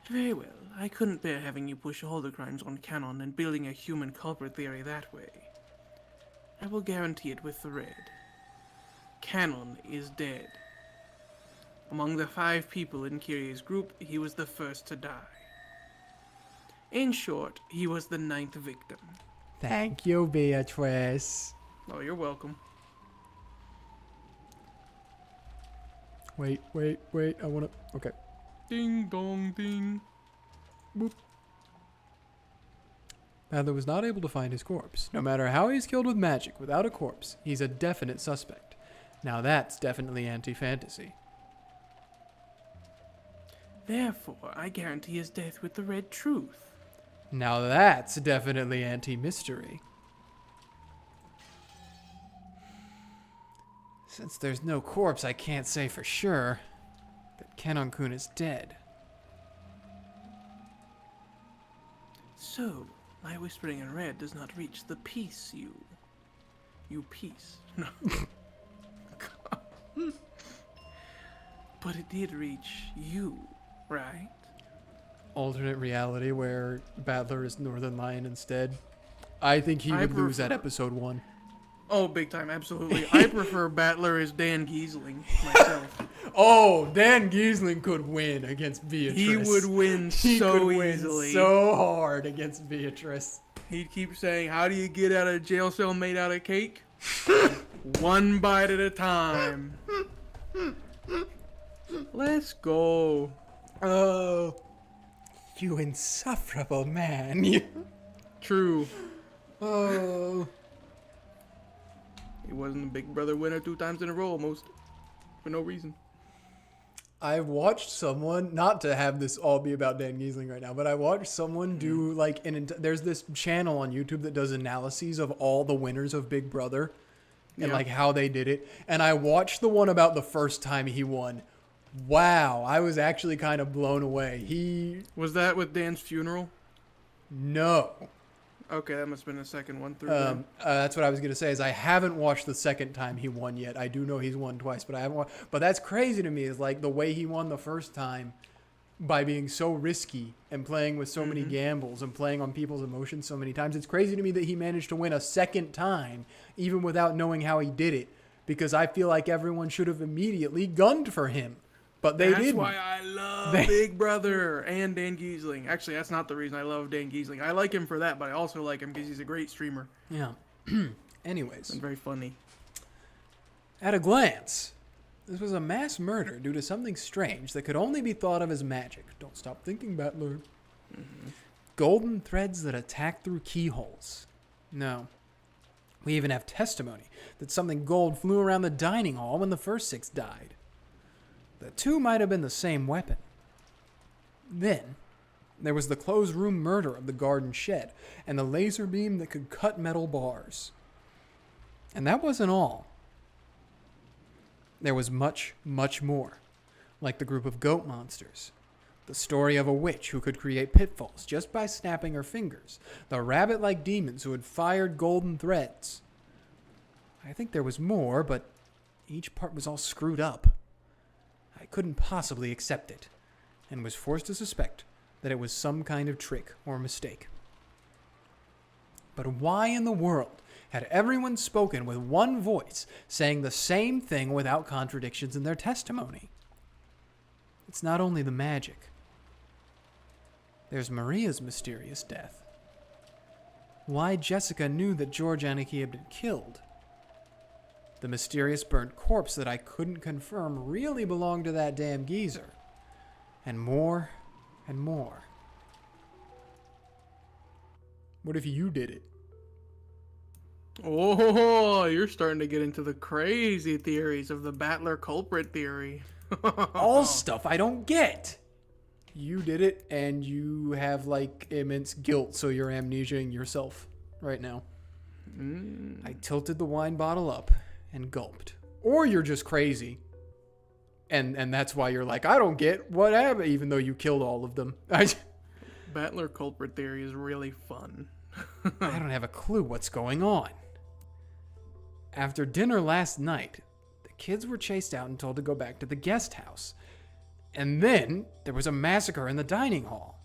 Very well, I couldn't bear having you push all the crimes on Canon and building a human culprit theory that way. I will guarantee it with the red. Canon is dead. Among the 5 people in Kirie's group, he was the first to die. In short, he was the 9th victim. Thank you, Beatrice. Oh, you're welcome. Wait, I wanna... Okay. Ding dong ding. Boop. Battler was not able to find his corpse. No matter how he's killed with magic, without a corpse, he's a definite suspect. Now that's definitely anti-fantasy. Therefore, I guarantee his death with the red truth. Now that's definitely anti-mystery. Since there's no corpse, I can't say for sure that Kenon-kun is dead. So, my whispering in red does not reach the peace you peace. No. But it did reach you, right? Alternate reality where Battler is Northern Lion instead. I think he would lose at episode 1. Oh, big time, absolutely. I prefer Battler as Dan Giesling myself. Oh, Dan Giesling could win against Beatrice. He would win He so could win easily. so hard against Beatrice. He'd keep saying, how do you get out of a jail cell made out of cake? One bite at a time. Let's go. Oh, you insufferable man. You. True. Oh. He wasn't a Big Brother winner 2 times in a row almost. For no reason. I watched someone, not to have this all be about Dan Giesling right now, but I watched someone do like there's this channel on YouTube that does analyses of all the winners of Big Brother and like how they did it. And I watched the one about the first time he won. Wow, I was actually kind of blown away. Was that with Dan's funeral? No. Okay, that must have been the second one through. Then. That's what I was going to say is I haven't watched the second time he won yet. I do know he's won twice, but I haven't watched. But that's crazy to me is like the way he won the first time by being so risky and playing with so many gambles and playing on people's emotions so many times. It's crazy to me that he managed to win a second time even without knowing how he did it, because I feel like everyone should have immediately gunned for him. But they didn't. That's why I love Big Brother and Dan Giesling. Actually, that's not the reason I love Dan Giesling. I like him for that, but I also like him because he's a great streamer. Yeah. Anyways. And very funny. At a glance, this was a mass murder due to something strange that could only be thought of as magic. Don't stop thinking, Battler. Golden threads that attack through keyholes. No. We even have testimony that something gold flew around the dining hall when the first 6 died. The two might have been the same weapon. Then, there was the closed room murder of the garden shed and the laser beam that could cut metal bars. And that wasn't all. There was much, much more, like the group of goat monsters, the story of a witch who could create pitfalls just by snapping her fingers, the rabbit-like demons who had fired golden threads. I think there was more, but each part was all screwed up. I couldn't possibly accept it, and was forced to suspect that it was some kind of trick or mistake. But why in the world had everyone spoken with one voice, saying the same thing without contradictions in their testimony? It's not only the magic. There's Maria's mysterious death. Why Jessica knew that George Aniki had been killed. The mysterious burnt corpse that I couldn't confirm really belonged to that damn geezer. And more and more. What if you did it? Oh, you're starting to get into the crazy theories of the Battler culprit theory. All stuff I don't get. You did it, and you have, like, immense guilt, so you're amnesiaing yourself right now. I tilted the wine bottle up and gulped. Or you're just crazy. And that's why you're like, I don't get what happened, even though you killed all of them. Battler culprit theory is really fun. I don't have a clue what's going on. After dinner last night, the kids were chased out and told to go back to the guest house. And then there was a massacre in the dining hall.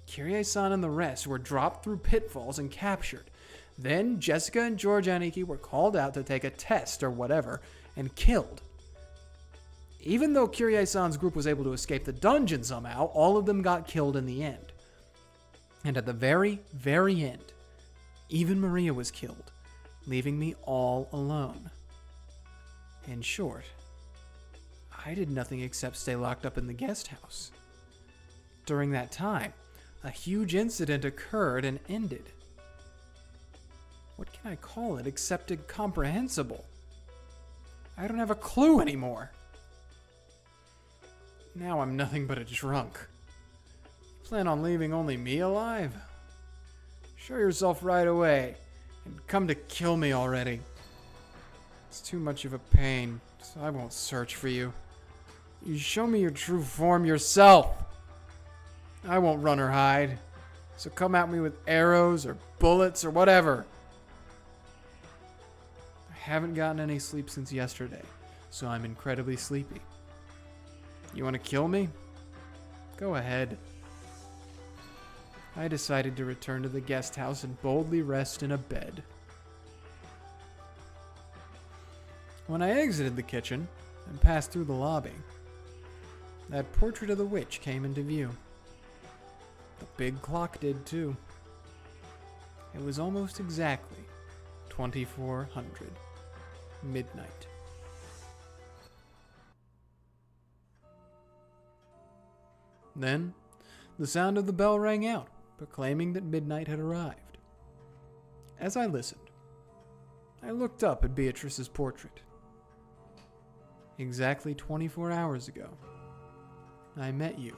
Kyrie-san and the rest were dropped through pitfalls and captured. Then Jessica and George Aniki were called out to take a test or whatever and killed. Even though Kyrie-san's group was able to escape the dungeon somehow, all of them got killed in the end. And at the very, very end, even Maria was killed, leaving me all alone. In short, I did nothing except stay locked up in the guest house. During that time, a huge incident occurred and ended. What can I call it except incomprehensible? I don't have a clue anymore. Now I'm nothing but a drunk. Plan on leaving only me alive? Show yourself right away and come to kill me already. It's too much of a pain, so I won't search for you. You show me your true form yourself. I won't run or hide, so come at me with arrows or bullets or whatever. I haven't gotten any sleep since yesterday, so I'm incredibly sleepy. You want to kill me? Go ahead. I decided to return to the guest house and boldly rest in a bed. When I exited the kitchen and passed through the lobby, that portrait of the witch came into view. The big clock did too. It was almost exactly 2400 midnight. Then, the sound of the bell rang out, proclaiming that midnight had arrived. As I listened, I looked up at Beatrice's portrait. Exactly 24 hours ago, I met you.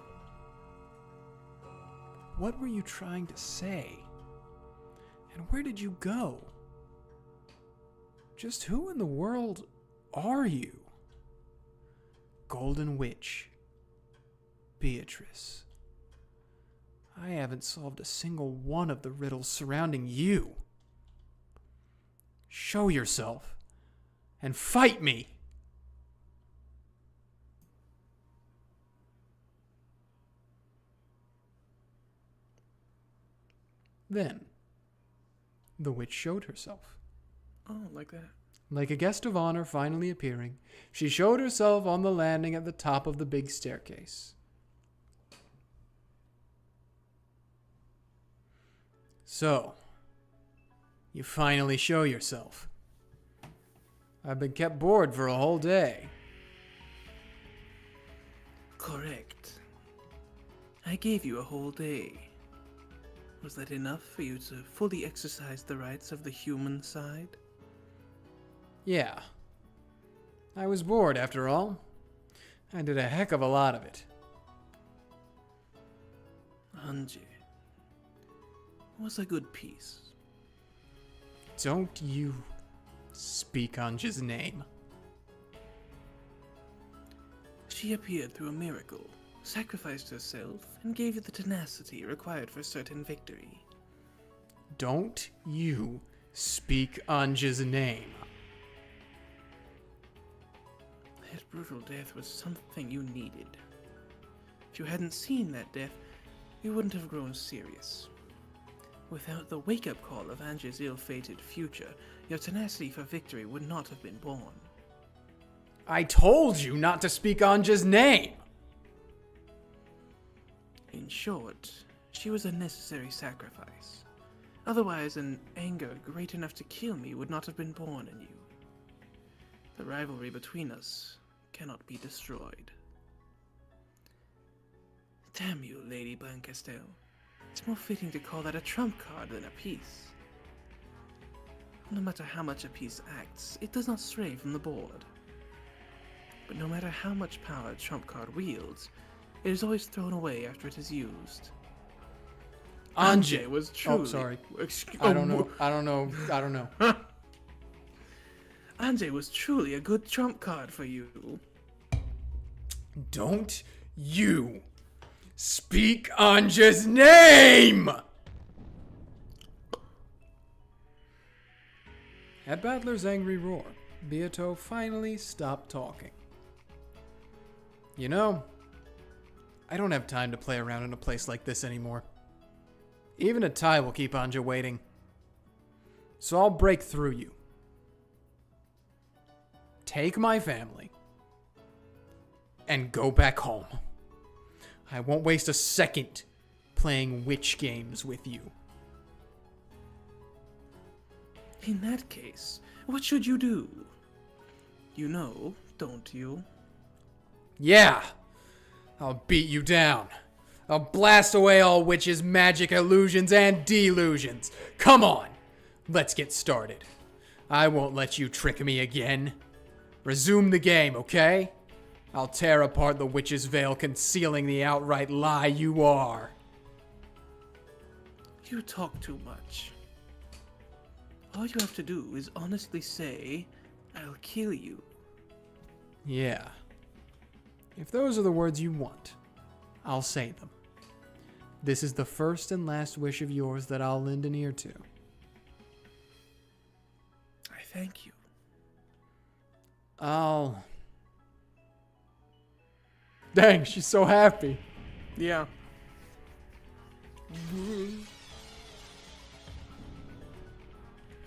What were you trying to say? And where did you go? Just who in the world are you? Golden Witch, Beatrice. I haven't solved a single one of the riddles surrounding you. Show yourself and fight me. Then, the witch showed herself. Oh, like that. Like a guest of honor finally appearing, she showed herself on the landing at the top of the big staircase. So, you finally show yourself. I've been kept bored for a whole day. Correct. I gave you a whole day. Was that enough for you to fully exercise the rights of the human side? Yeah. I was bored after all. I did a heck of a lot of it. Ange was a good piece. Don't you speak Ange's name. She appeared through a miracle, sacrificed herself, and gave you the tenacity required for certain victory. Don't you speak Ange's name. That brutal death was something you needed. If you hadn't seen that death, you wouldn't have grown serious. Without the wake-up call of Ange's ill-fated future, your tenacity for victory would not have been born. I told you not to speak Ange's name! In short, she was a necessary sacrifice. Otherwise, an anger great enough to kill me would not have been born in you. The rivalry between us cannot be destroyed. Damn you, Lady Blancastel. It's more fitting to call that a trump card than a piece. No matter how much a piece acts, it does not stray from the board. But no matter how much power a trump card wields, it is always thrown away after it is used. Ange was truly... Oh, sorry. Excuse... I don't know. Ange was truly a good trump card for you. Don't you speak Ange's name! At Battler's angry roar, Beato finally stopped talking. You know, I don't have time to play around in a place like this anymore. Even a tie will keep Ange waiting. So I'll break through you. Take my family. And go back home. I won't waste a second playing witch games with you. In that case, what should you do? You know, don't you? Yeah, I'll beat you down. I'll blast away all witches' magic illusions and delusions. Come on, let's get started. I won't let you trick me again. Resume the game, okay? I'll tear apart the witch's veil concealing the outright lie you are. You talk too much. All you have to do is honestly say, I'll kill you. Yeah. If those are the words you want, I'll say them. This is the first and last wish of yours that I'll lend an ear to. I thank you. Dang, she's so happy. Yeah.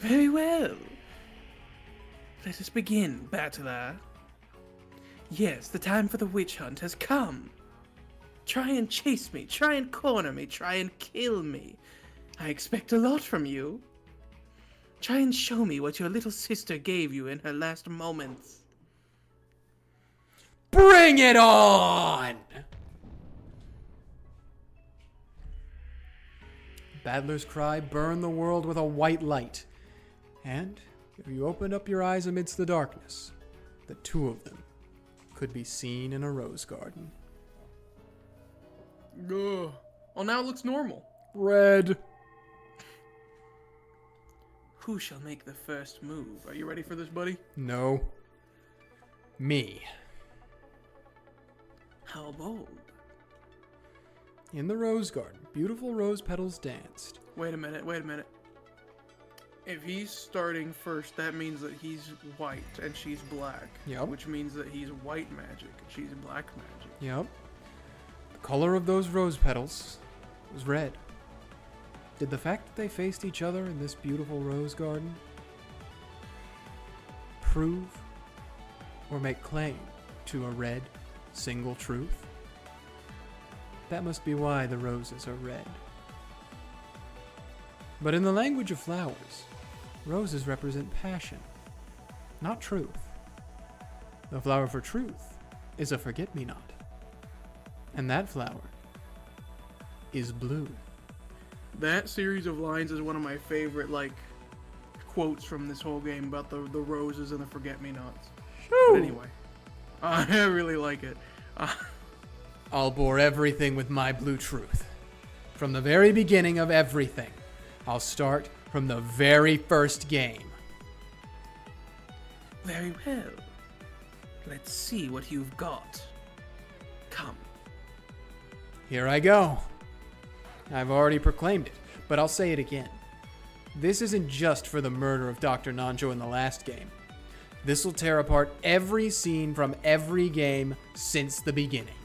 Very well. Let us begin, Battler. Yes, the time for the witch hunt has come. Try and chase me, try and corner me, try and kill me. I expect a lot from you. Try and show me what your little sister gave you in her last moments. Bring it on! Battler's cry burned the world with a white light. And if you opened up your eyes amidst the darkness, the two of them could be seen in a rose garden. Ugh. Well, now it looks normal. Red. Who shall make the first move? Are you ready for this, buddy? No. Me. How bold. In the rose garden, beautiful rose petals danced. Wait a minute. If he's starting first, that means that he's white and she's black. Yep. Which means that he's white magic and she's black magic. Yep. The color of those rose petals was red. Did the fact that they faced each other in this beautiful rose garden prove or make claim to a red single truth? That must be why the roses are red. But in the language of flowers, roses represent passion, not truth. The flower for truth is a forget-me-not. And that flower is blue. That series of lines is one of my favorite, quotes from this whole game about the roses and the forget-me-nots. But anyway, I really like it. I'll bore everything with my blue truth. From the very beginning of everything. I'll start from the very first game. Very well. Let's see what you've got. Come. Here I go. I've already proclaimed it, but I'll say it again. This isn't just for the murder of Dr. Nanjo in the last game. This will tear apart every scene from every game since the beginning.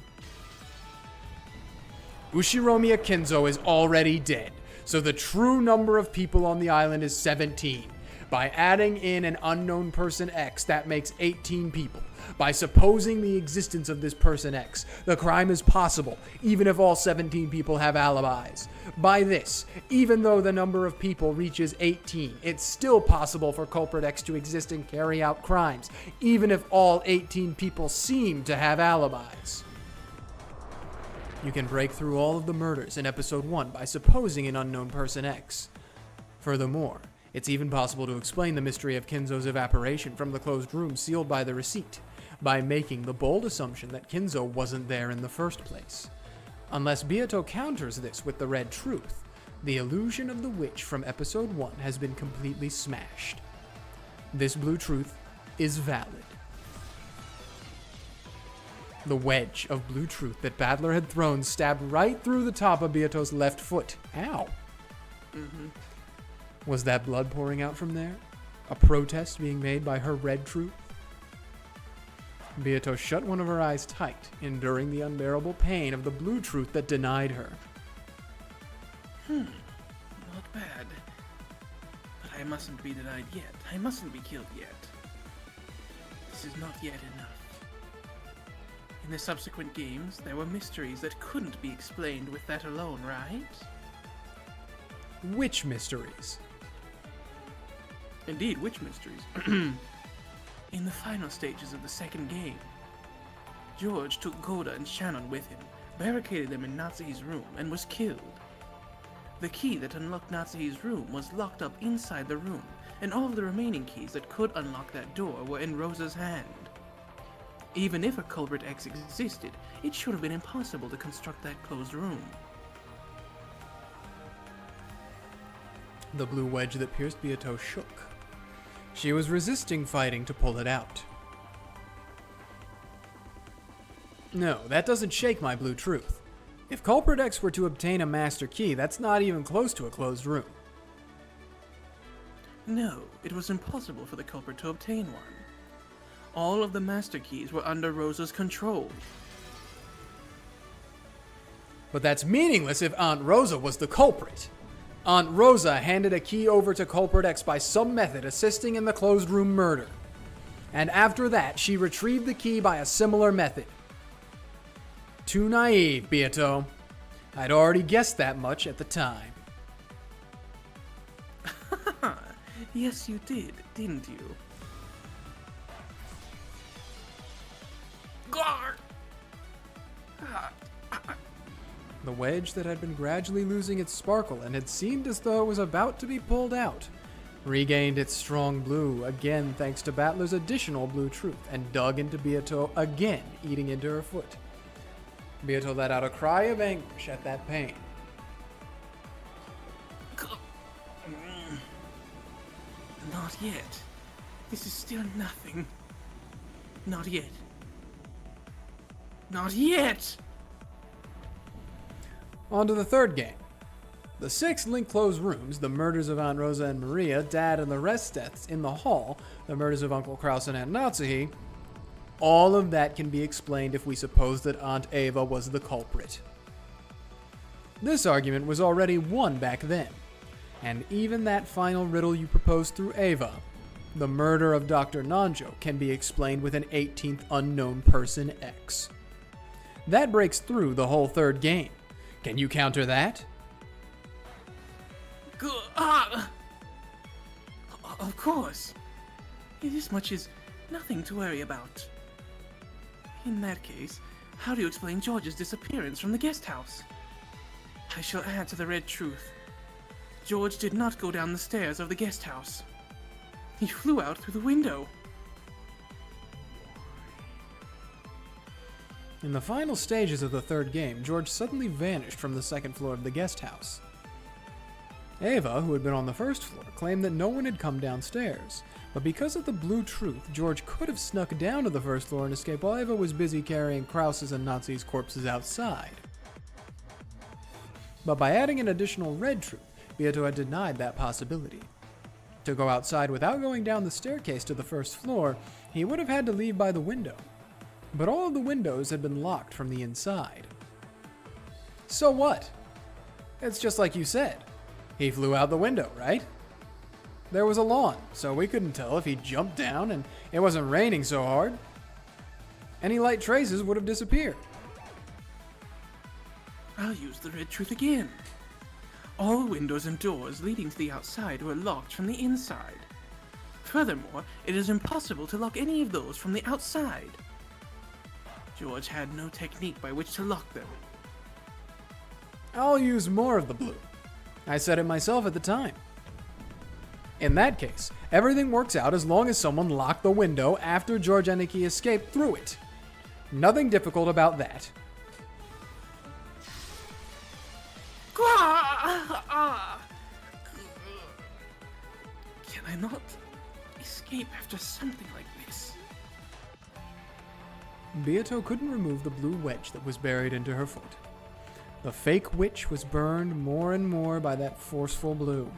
Ushiromiya Kenzo is already dead, so the true number of people on the island is 17. By adding in an unknown person X, that makes 18 people. By supposing the existence of this person X, the crime is possible, even if all 17 people have alibis. By this, even though the number of people reaches 18, it's still possible for culprit X to exist and carry out crimes, even if all 18 people seem to have alibis. You can break through all of the murders in Episode 1 by supposing an unknown person X. Furthermore, it's even possible to explain the mystery of Kenzo's evaporation from the closed room sealed by the receipt, by making the bold assumption that Kenzo wasn't there in the first place. Unless Beato counters this with the red truth, the illusion of the witch from Episode 1 has been completely smashed. This blue truth is valid. The wedge of blue truth that Battler had thrown stabbed right through the top of Beato's left foot. Ow. Was that blood pouring out from there? A protest being made by her red truth? Beato shut one of her eyes tight, enduring the unbearable pain of the blue truth that denied her. Not bad. But I mustn't be denied yet. I mustn't be killed yet. This is not yet enough. In the subsequent games, there were mysteries that couldn't be explained with that alone, right? Which mysteries? Indeed, which mysteries? In the final stages of the second game, George took Goda and Shannon with him, barricaded them in Natsuhi's room, and was killed. The key that unlocked Natsuhi's room was locked up inside the room, and all of the remaining keys that could unlock that door were in Rosa's hand. Even if a culprit X existed, it should have been impossible to construct that closed room. The blue wedge that pierced Beato shook. She was resisting fighting to pull it out. No, that doesn't shake my blue truth. If culprit X were to obtain a master key, that's not even close to a closed room. No, it was impossible for the culprit to obtain one. All of the master keys were under Rosa's control. But that's meaningless if Aunt Rosa was the culprit. Aunt Rosa handed a key over to culprit X by some method assisting in the closed room murder. And after that, she retrieved the key by a similar method. Too naive, Beato. I'd already guessed that much at the time. Yes, you did, didn't you? Gar! The wedge that had been gradually losing its sparkle and had seemed as though it was about to be pulled out regained its strong blue, again thanks to Battler's additional blue truth, and dug into Beato again, eating into her foot. Beato let out a cry of anguish at that pain. Not yet. This is still nothing. Not yet. Not yet! On to the third game. The 6 link-closed rooms, the murders of Aunt Rosa and Maria, Dad and the rest deaths in the hall, the murders of Uncle Kraus and Aunt Natsuhi, all of that can be explained if we suppose that Aunt Ava was the culprit. This argument was already won back then, and even that final riddle you proposed through Ava, the murder of Dr. Nanjo, can be explained with an 18th unknown person X. That breaks through the whole third game. Can you counter that? Of course. This much is nothing to worry about. In that case, how do you explain George's disappearance from the guest house? I shall add to the red truth. George did not go down the stairs of the guest house. He flew out through the window. In the final stages of the third game, George suddenly vanished from the second floor of the guest house. Ava, who had been on the first floor, claimed that no one had come downstairs, but because of the blue truth, George could have snuck down to the first floor and escaped while Ava was busy carrying Krause's and Nazi's corpses outside. But by adding an additional red truth, Beato had denied that possibility. To go outside without going down the staircase to the first floor, he would have had to leave by the window. But all of the windows had been locked from the inside. So what? It's just like you said. He flew out the window, right? There was a lawn, so we couldn't tell if he jumped down and it wasn't raining so hard. Any light traces would have disappeared. I'll use the red truth again. All windows and doors leading to the outside were locked from the inside. Furthermore, it is impossible to lock any of those from the outside. George had no technique by which to lock them. I'll use more of the blue. I said it myself at the time. In that case, everything works out as long as someone locked the window after George Aniki escaped through it. Nothing difficult about that. Can I not escape after something like this? Beato couldn't remove the blue wedge that was buried into her foot. The fake witch was burned more and more by that forceful blue.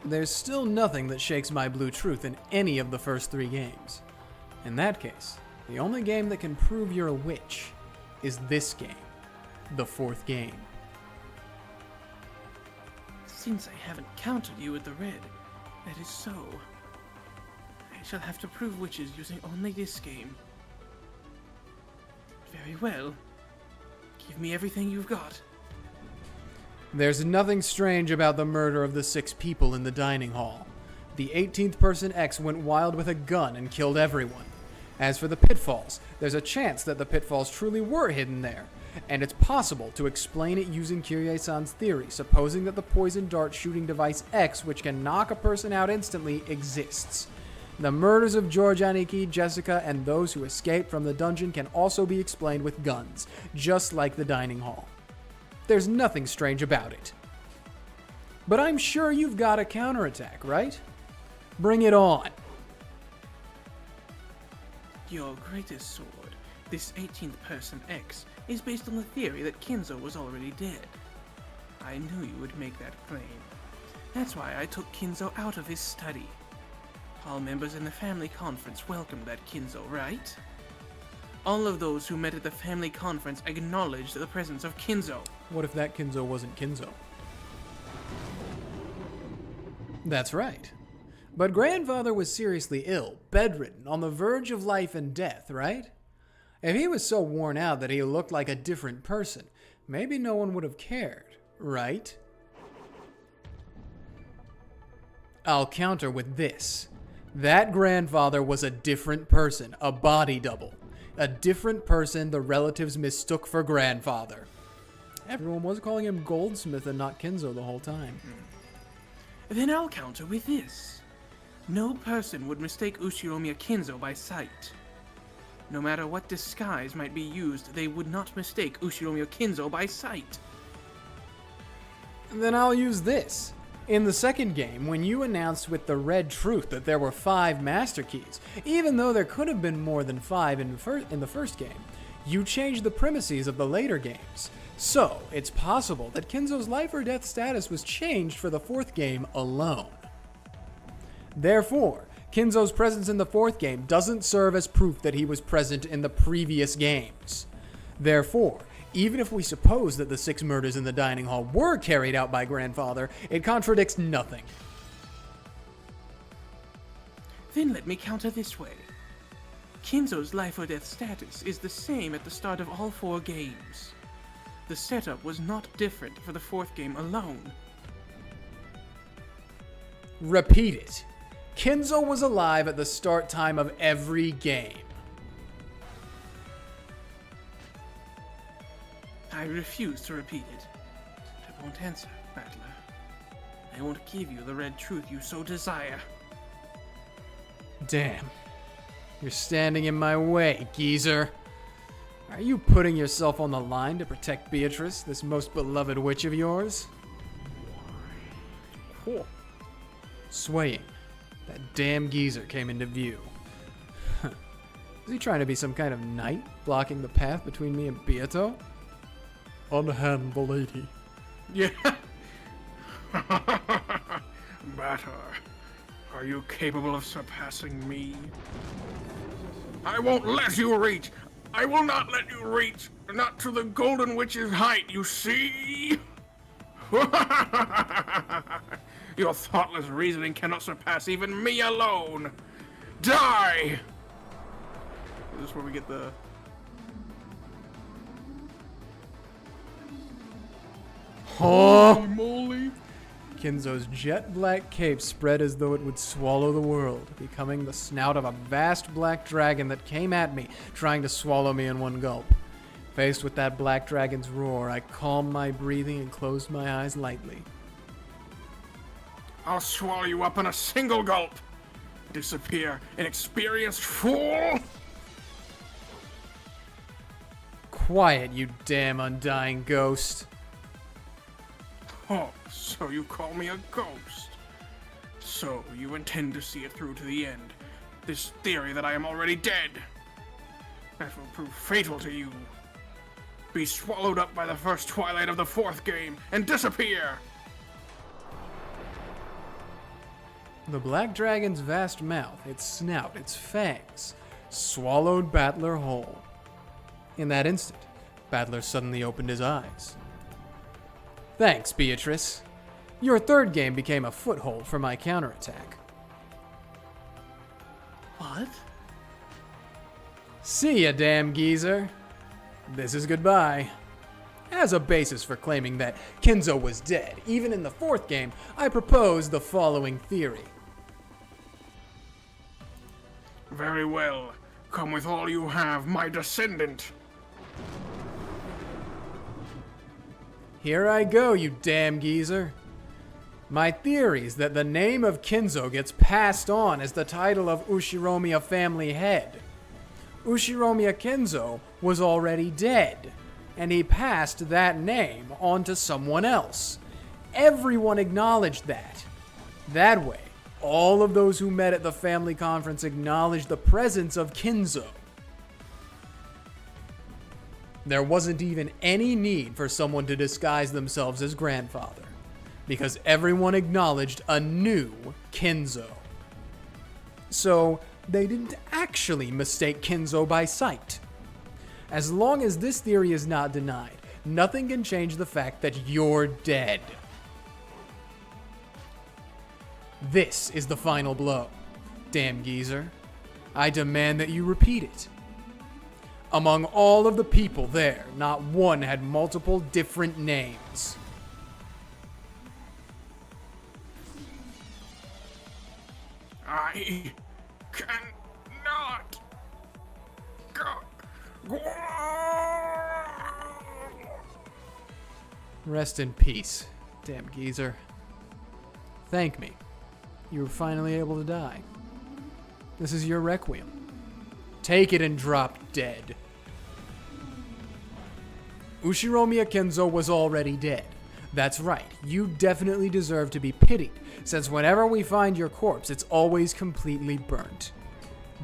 There's still nothing that shakes my blue truth in any of the first 3 games. In that case, the only game that can prove you're a witch is this game, the 4th game. Since I haven't countered you with the red, that is so. I shall have to prove witches using only this game. Very well. Give me everything you've got. There's nothing strange about the murder of the 6 people in the dining hall. The 18th person X went wild with a gun and killed everyone. As for the pitfalls, there's a chance that the pitfalls truly were hidden there, and it's possible to explain it using Kyrie-san's theory, supposing that the poison dart shooting device X, which can knock a person out instantly, exists. The murders of George Aniki, Jessica, and those who escaped from the dungeon can also be explained with guns, just like the dining hall. There's nothing strange about it. But I'm sure you've got a counterattack, right? Bring it on. Your greatest sword, this 18th person X, is based on the theory that Kinzo was already dead. I knew you would make that claim. That's why I took Kinzo out of his study. All members in the family conference welcomed that Kinzo, right? All of those who met at the family conference acknowledged the presence of Kinzo. What if that Kinzo wasn't Kinzo? That's right. But grandfather was seriously ill, bedridden, on the verge of life and death, right? If he was so worn out that he looked like a different person, maybe no one would have cared, right? I'll counter with this. That grandfather was a different person, a body double. A different person the relatives mistook for grandfather. Everyone was calling him Goldsmith and not Kinzo the whole time. Then I'll counter with this. No person would mistake Ushiromiya Kinzo by sight. No matter what disguise might be used, they would not mistake Ushiromiya Kinzo by sight. And then I'll use this. In the second game, when you announced with the red truth that there were 5 master keys, even though there could have been more than 5 in the first game, you changed the premises of the later games. So, it's possible that Kinzo's life or death status was changed for the 4th game alone. Therefore, Kinzo's presence in the 4th game doesn't serve as proof that he was present in the previous games. Therefore, even if we suppose that the 6 murders in the dining hall were carried out by Grandfather, it contradicts nothing. Then let me counter this way. Kinzo's life or death status is the same at the start of all 4 games. The setup was not different for the 4th game alone. Repeat it. Kinzo was alive at the start time of every game. I refuse to repeat it. I won't answer, Battler. I won't give you the red truth you so desire. Damn. You're standing in my way, geezer. Are you putting yourself on the line to protect Beatrice, this most beloved witch of yours? Cool. Swaying, that damn geezer came into view. Is he trying to be some kind of knight, blocking the path between me and Beato? Unhand the lady. Yeah. Batter, are you capable of surpassing me? I won't let you reach. I will not let you reach. Not to the Golden Witch's height, you see? Your thoughtless reasoning cannot surpass even me alone. Die! Is this where we get the... Holy moly! Kinzo's jet black cape spread as though it would swallow the world, becoming the snout of a vast black dragon that came at me, trying to swallow me in one gulp. Faced with that black dragon's roar, I calmed my breathing and closed my eyes lightly. I'll swallow you up in a single gulp. Disappear, inexperienced fool! Quiet, you damn undying ghost. Oh, so you call me a ghost. So you intend to see it through to the end. This theory that I am already dead. That will prove fatal to you. Be swallowed up by the first twilight of the 4th game and disappear! The black dragon's vast mouth, its snout, its fangs, swallowed Battler whole. In that instant, Battler suddenly opened his eyes. Thanks, Beatrice. Your 3rd game became a foothold for my counterattack. What? See ya, damn geezer. This is goodbye. As a basis for claiming that Kinzo was dead, even in the 4th game, I propose the following theory. Very well. Come with all you have, my descendant. Here I go, you damn geezer. My theory's that the name of Kinzo gets passed on as the title of Ushiromiya family head. Ushiromiya Kinzo was already dead, and he passed that name on to someone else. Everyone acknowledged that. That way, all of those who met at the family conference acknowledged the presence of Kinzo. There wasn't even any need for someone to disguise themselves as grandfather, because everyone acknowledged a new Kinzo. So, they didn't actually mistake Kinzo by sight. As long as this theory is not denied, nothing can change the fact that you're dead. This is the final blow. Damn geezer. I demand that you repeat it. Among all of the people there, not one had multiple different names. I cannot go. Rest in peace, damn geezer. Thank me. You were finally able to die. This is your requiem. Take it and drop dead. Ushiromiya Kenzo was already dead. That's right, you definitely deserve to be pitied, since whenever we find your corpse, it's always completely burnt.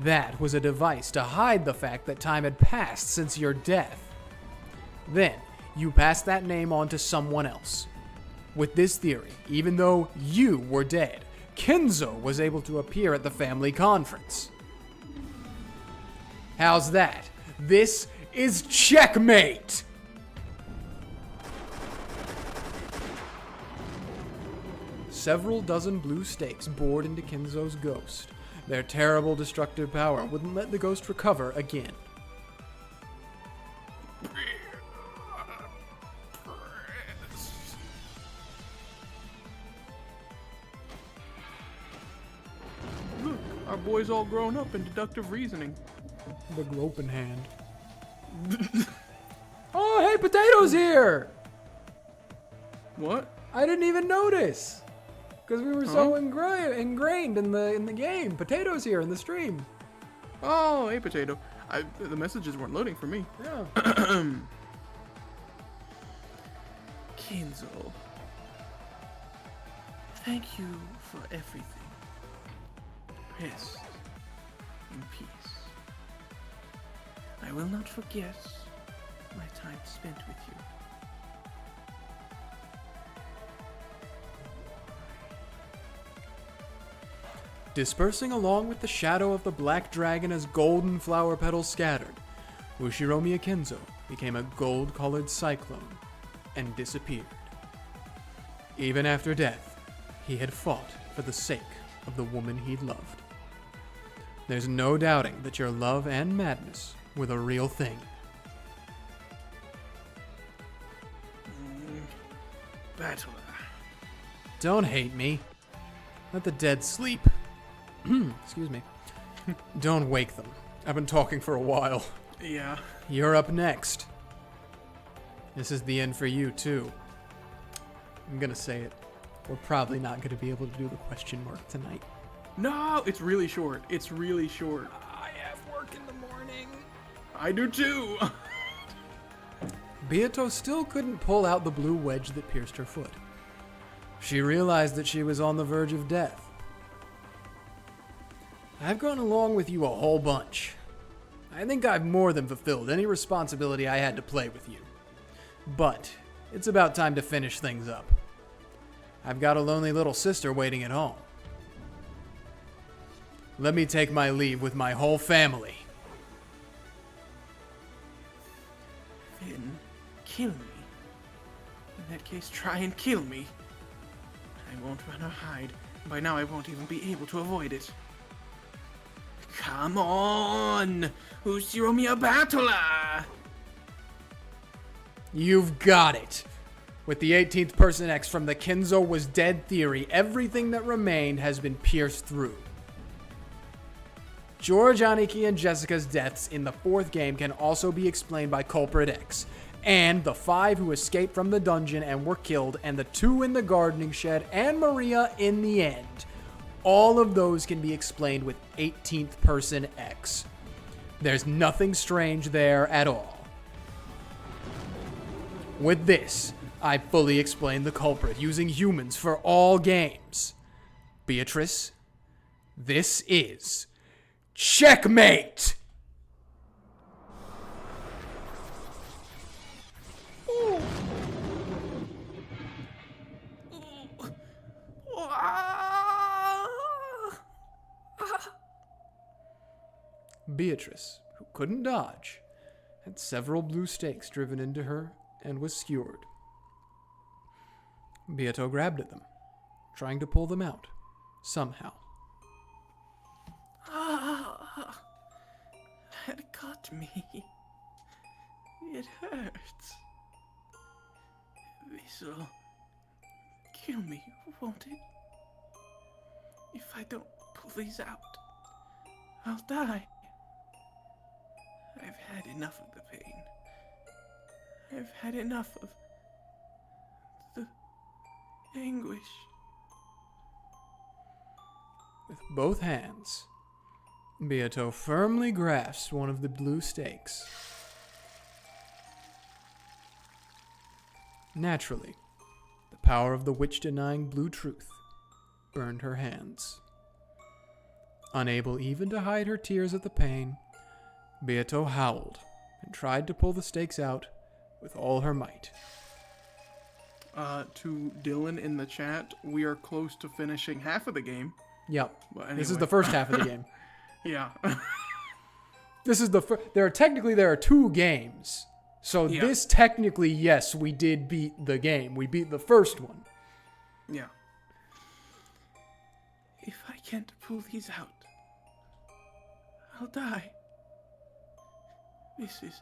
That was a device to hide the fact that time had passed since your death. Then, you passed that name on to someone else. With this theory, even though you were dead, Kenzo was able to appear at the family conference. How's that? This is checkmate! Several dozen blue stakes bored into Kenzo's ghost. Their terrible destructive power wouldn't let the ghost recover again. Look, our boy's all grown up in deductive reasoning. The groping hand. Oh, hey, Potato's here! What? I didn't even notice! Because we were so ingrained in the game. Potato's here in the stream. Oh, hey, Potato. The messages weren't loading for me. Yeah. Kenzo, thank you for everything. Rest in peace. I will not forget my time spent with you. Dispersing along with the shadow of the black dragon as golden flower petals scattered, Ushiromiya Kenzo became a gold-colored cyclone and disappeared. Even after death, he had fought for the sake of the woman he loved. There's no doubting that your love and madness were the real thing. Battler. Don't hate me. Let the dead sleep. Excuse me. Don't wake them. I've been talking for a while. Yeah. You're up next. This is the end for you, too. I'm gonna say it. We're probably not gonna be able to do the question mark tonight. No, it's really short. It's really short. I have work in the morning. I do too. Beato still couldn't pull out the blue wedge that pierced her foot. She realized that she was on the verge of death. I've gone along with you a whole bunch. I think I've more than fulfilled any responsibility I had to play with you. But it's about time to finish things up. I've got a lonely little sister waiting at home. Let me take my leave with my whole family. Then kill me. In that case, try and kill me. I won't run or hide. By now I won't even be able to avoid it. Come on! Ushiromiya Battler! You've got it! With the 18th person X from the Kenzo was dead theory, everything that remained has been pierced through. George, Aniki, and Jessica's deaths in the fourth game can also be explained by Culprit X, and the 5 who escaped from the dungeon and were killed, and the 2 in the gardening shed, and Maria in the end. All of those can be explained with 18th person X. There's nothing strange there at all. With this, I fully explained the culprit using humans for all games. Beatrice, this is checkmate! Beatrice, who couldn't dodge, had several blue stakes driven into her and was skewered. Beato grabbed at them, trying to pull them out, somehow. That got me. It hurts. This'll kill me, won't it? If I don't pull these out, I'll die. I've had enough of the pain. I've had enough of anguish. With both hands, Beato firmly grasps one of the blue stakes. Naturally, the power of the witch-denying blue truth burned her hands. Unable even to hide her tears at the pain, Beato howled and tried to pull the stakes out with all her might. To Dylan in the chat, we are close to finishing half of the game. Yep. But This is anyway. the first half of the game. Yeah. This is the there are 2 games. So Yeah. this technically, yes, we did beat the game. We beat the first one. Yeah. If I can't pull these out, I'll die. This is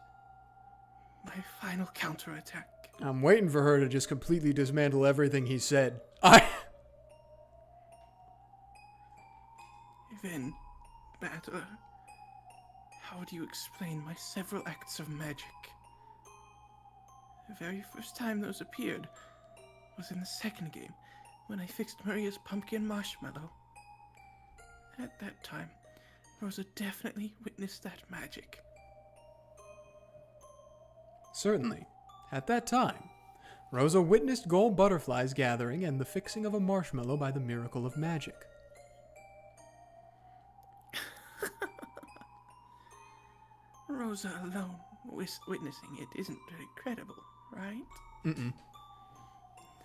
my final counterattack. I'm waiting for her to just completely dismantle everything he said. Then, Battler, how do you explain my several acts of magic? The very first time those appeared was in the second game, when I fixed Maria's pumpkin marshmallow. At that time, Rosa definitely witnessed that magic. Certainly. At that time, Rosa witnessed gold butterflies gathering and the fixing of a marshmallow by the miracle of magic. Rosa alone witnessing it isn't very credible, right? Mm-mm.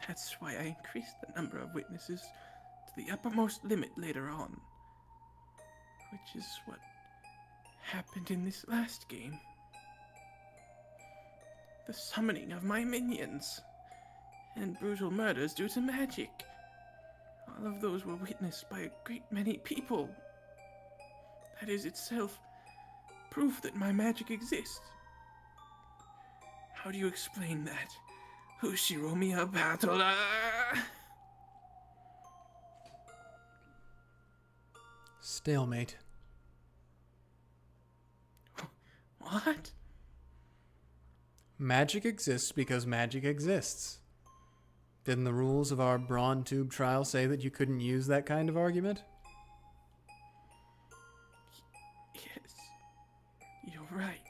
That's why I increased the number of witnesses to the uppermost limit later on. Which is what happened in this last game. The summoning of my minions, and brutal murders due to magic. All of those were witnessed by a great many people. That is itself proof that my magic exists. How do you explain that? Hushiromiya Battler? Stalemate. What? Magic exists because magic exists. Didn't the rules of our Brawn Tube trial say that you couldn't use that kind of argument? Yes, you're right.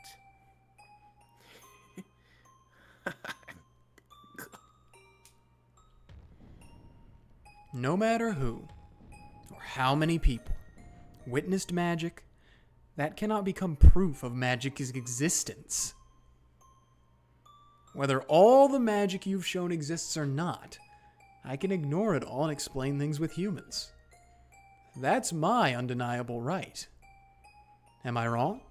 No matter who, or how many people, witnessed magic, that cannot become proof of magic's existence. Whether all the magic you've shown exists or not, I can ignore it all and explain things with humans. That's my undeniable right. Am I wrong?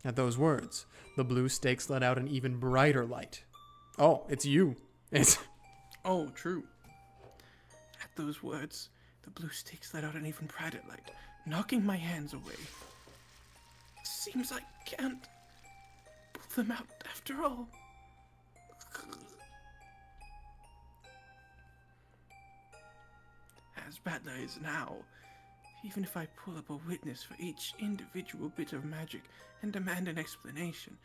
At those words, the blue stakes let out an even brighter light. Oh, it's you. Oh, true. At those words, the blue stakes let out an even brighter light, knocking my hands away. Seems I can't pull them out after all. As Battler is now, even if I pull up a witness for each individual bit of magic and demand an explanation,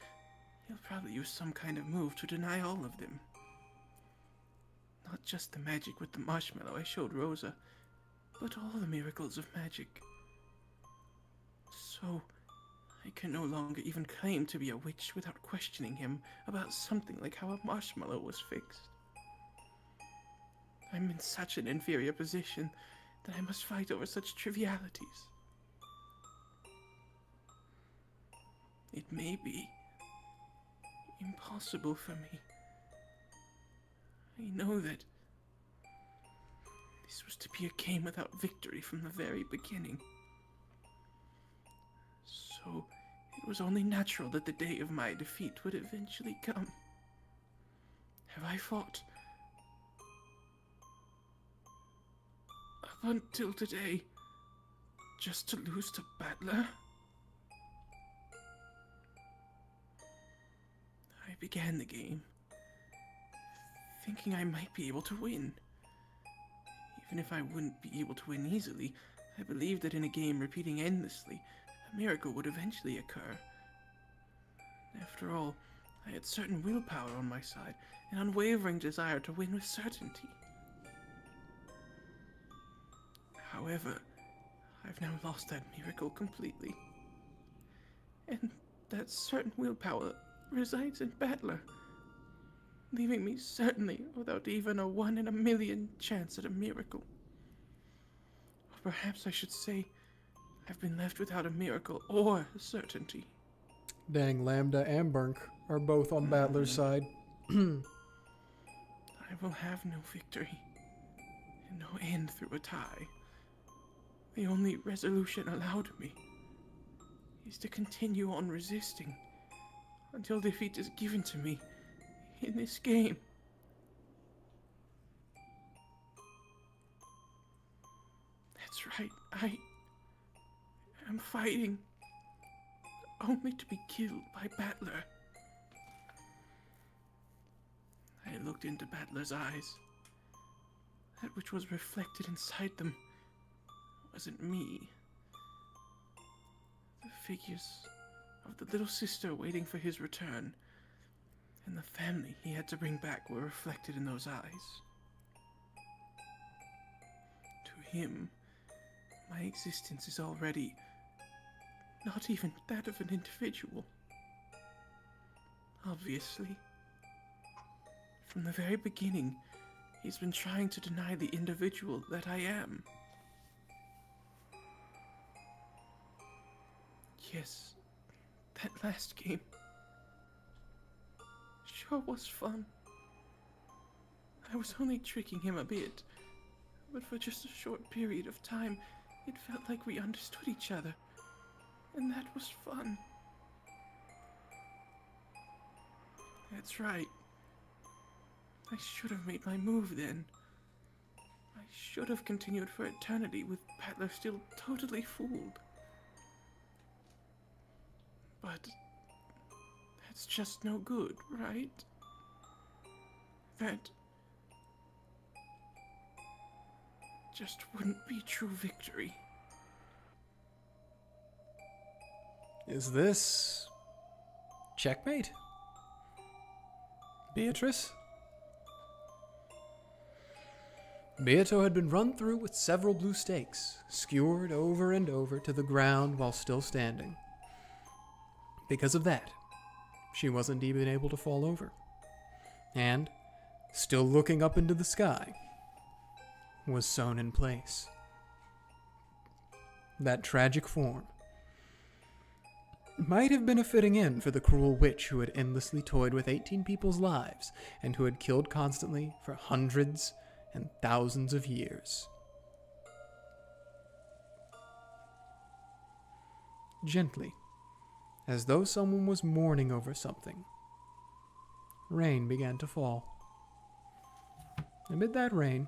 he'll probably use some kind of move to deny all of them. Not just the magic with the marshmallow I showed Rosa, but all the miracles of magic. So, I can no longer even claim to be a witch without questioning him about something like how a marshmallow was fixed. I'm in such an inferior position that I must fight over such trivialities. It may be impossible for me. I know that this was to be a game without victory from the very beginning. So it was only natural that the day of my defeat would eventually come. Have I fought up until today just to lose to Battler? I began the game thinking I might be able to win. Even if I wouldn't be able to win easily, I believed that in a game repeating endlessly, a miracle would eventually occur. After all, I had certain willpower on my side, an unwavering desire to win with certainty. However, I've now lost that miracle completely. And that certain willpower resides in Battler, leaving me certainly without even a 1 in a million chance at a miracle. Or perhaps I should say, I've been left without a miracle or a certainty. Dang, Lambda and Burnk are both on Battler's side. I will have no victory, and no end through a tie. The only resolution allowed me is to continue on resisting until defeat is given to me in this game. That's right, I am fighting only to be killed by Battler. I looked into Battler's eyes. That which was reflected inside them wasn't me. The figures of the little sister waiting for his return and the family he had to bring back were reflected in those eyes. To him, my existence is already not even that of an individual. Obviously, from the very beginning, he's been trying to deny the individual that I am. Yes, that last game sure was fun. I was only tricking him a bit, but for just a short period of time, it felt like we understood each other, and that was fun. That's right. I should have made my move then. I should have continued for eternity with Battler still totally fooled. But that's just no good, right? That just wouldn't be true victory. Is this checkmate? Beatrice? Beato had been run through with several blue stakes, skewered over and over to the ground while still standing. Because of that, she wasn't even able to fall over. And, still looking up into the sky, was sewn in place. That tragic form might have been a fitting end for the cruel witch who had endlessly toyed with 18 people's lives and who had killed constantly for hundreds and thousands of years. Gently, as though someone was mourning over something, rain began to fall. Amid that rain,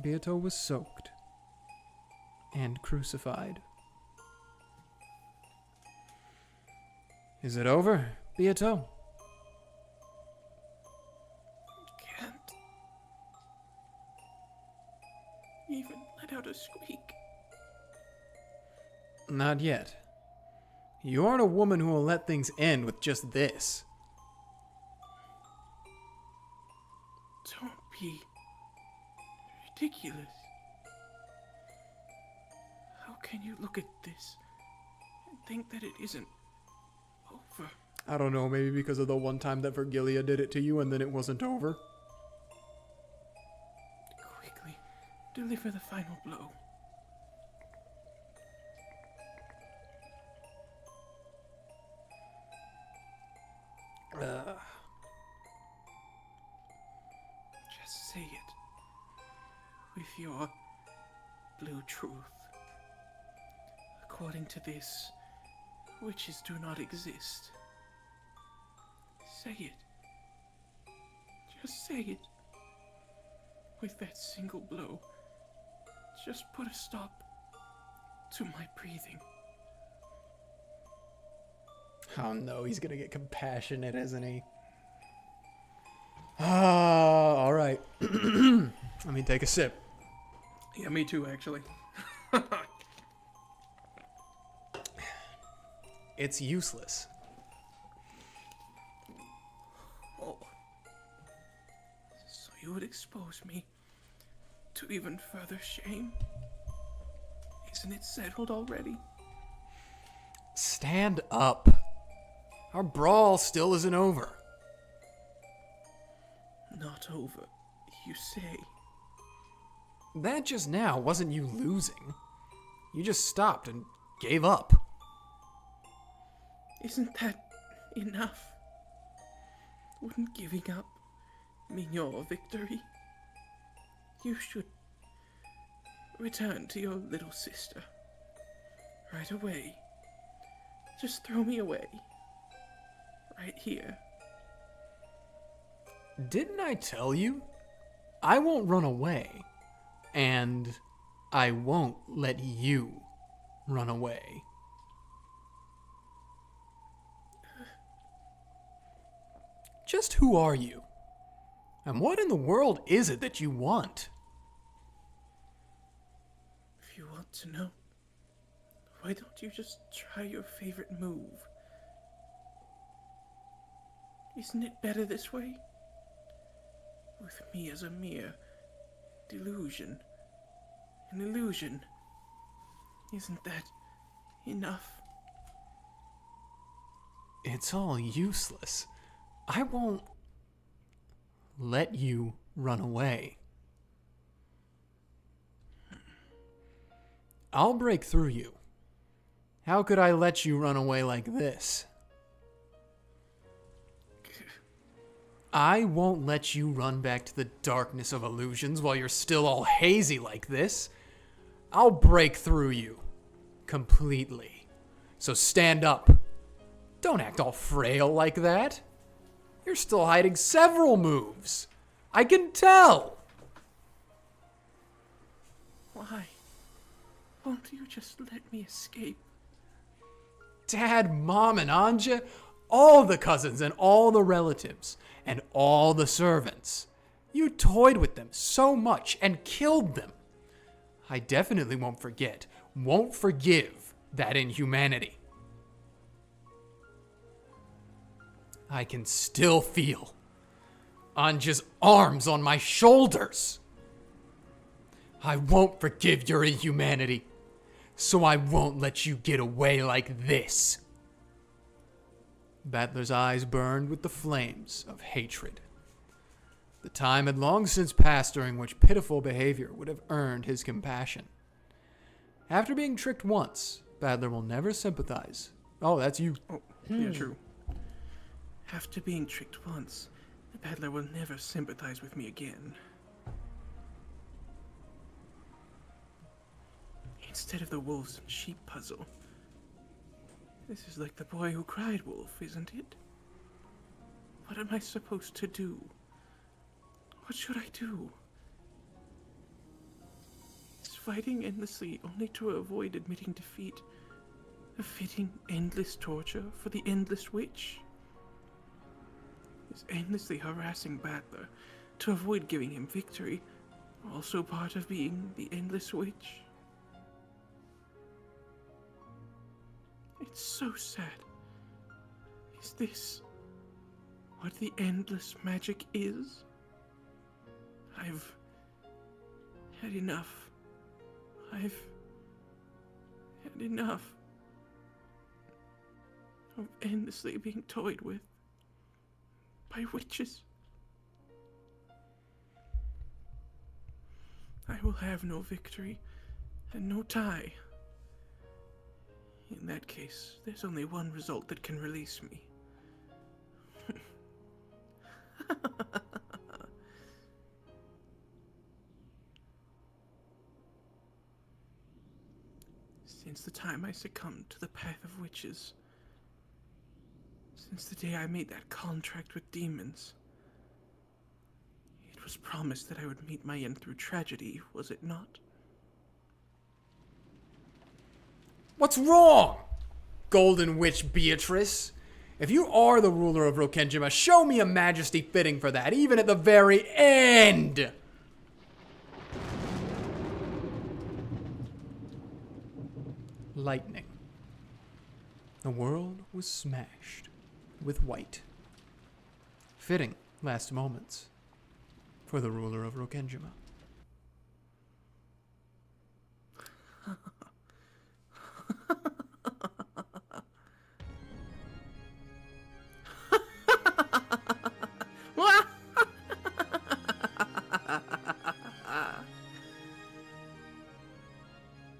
Beato was soaked and crucified. Is it over, Beato? Can't even let out a squeak. Not yet. You aren't a woman who will let things end with just this. Don't be ridiculous. How can you look at this and think that it isn't over? I don't know, maybe because of the one time that Virgilia did it to you and then it wasn't over? Quickly, deliver the final blow. Just say it with your blue truth. According to this, witches do not exist. Say it. Just say it. With that single blow, just put a stop to my breathing. Oh no, he's gonna get compassionate, isn't he? Ah, alright. Let me take a sip. Yeah, me too, actually. It's useless. expose me to even further shame? Isn't it settled already? Stand up. Our brawl still isn't over. Not over, you say? That just now wasn't you losing. You just stopped and gave up. Isn't that enough? Wouldn't giving up mean your victory? You should return to your little sister. Right away. Just throw me away. Right here. Didn't I tell you? I won't run away. And I won't let you run away. Just who are you? And what in the world is it that you want? If you want to know, why don't you just try your favorite move? Isn't it better this way? With me as a mere delusion. An illusion. Isn't that enough? It's all useless. I won't let you run away. I'll break through you. How could I let you run away like this? I won't let you run back to the darkness of illusions while you're still all hazy like this. I'll break through you. Completely. So stand up. Don't act all frail like that. You're still hiding several moves. I can tell. Why? Won't you just let me escape? Dad, Mom, and Ange, all the cousins and all the relatives, and all the servants. You toyed with them so much and killed them. I definitely won't forget, won't forgive that inhumanity. I can still feel Ange's arms on my shoulders. I won't forgive your inhumanity, so I won't let you get away like this. Battler's eyes burned with the flames of hatred. The time had long since passed during which pitiful behavior would have earned his compassion. After being tricked once, Battler will never sympathize. Oh, that's you. Oh, yeah, true. After being tricked once, the Battler will never sympathize with me again. Instead of the wolves and sheep puzzle, this is like the boy who cried wolf, isn't it? What am I supposed to do? What should I do? Is fighting endlessly only to avoid admitting defeat a fitting endless torture for the endless witch? Is endlessly harassing Battler to avoid giving him victory also part of being the endless witch? It's so sad. Is this what the endless magic is? I've had enough. I've had enough of endlessly being toyed with by witches. I will have no victory and no tie. In that case, there's only one result that can release me. Since the time I succumbed to the path of witches, since the day I made that contract with demons, it was promised that I would meet my end through tragedy, was it not? What's wrong, Golden Witch Beatrice? If you are the ruler of Rokkenjima, show me a majesty fitting for that, even at the very end! Lightning. The world was smashed with white. Fitting last moments for the ruler of Rokkenjima.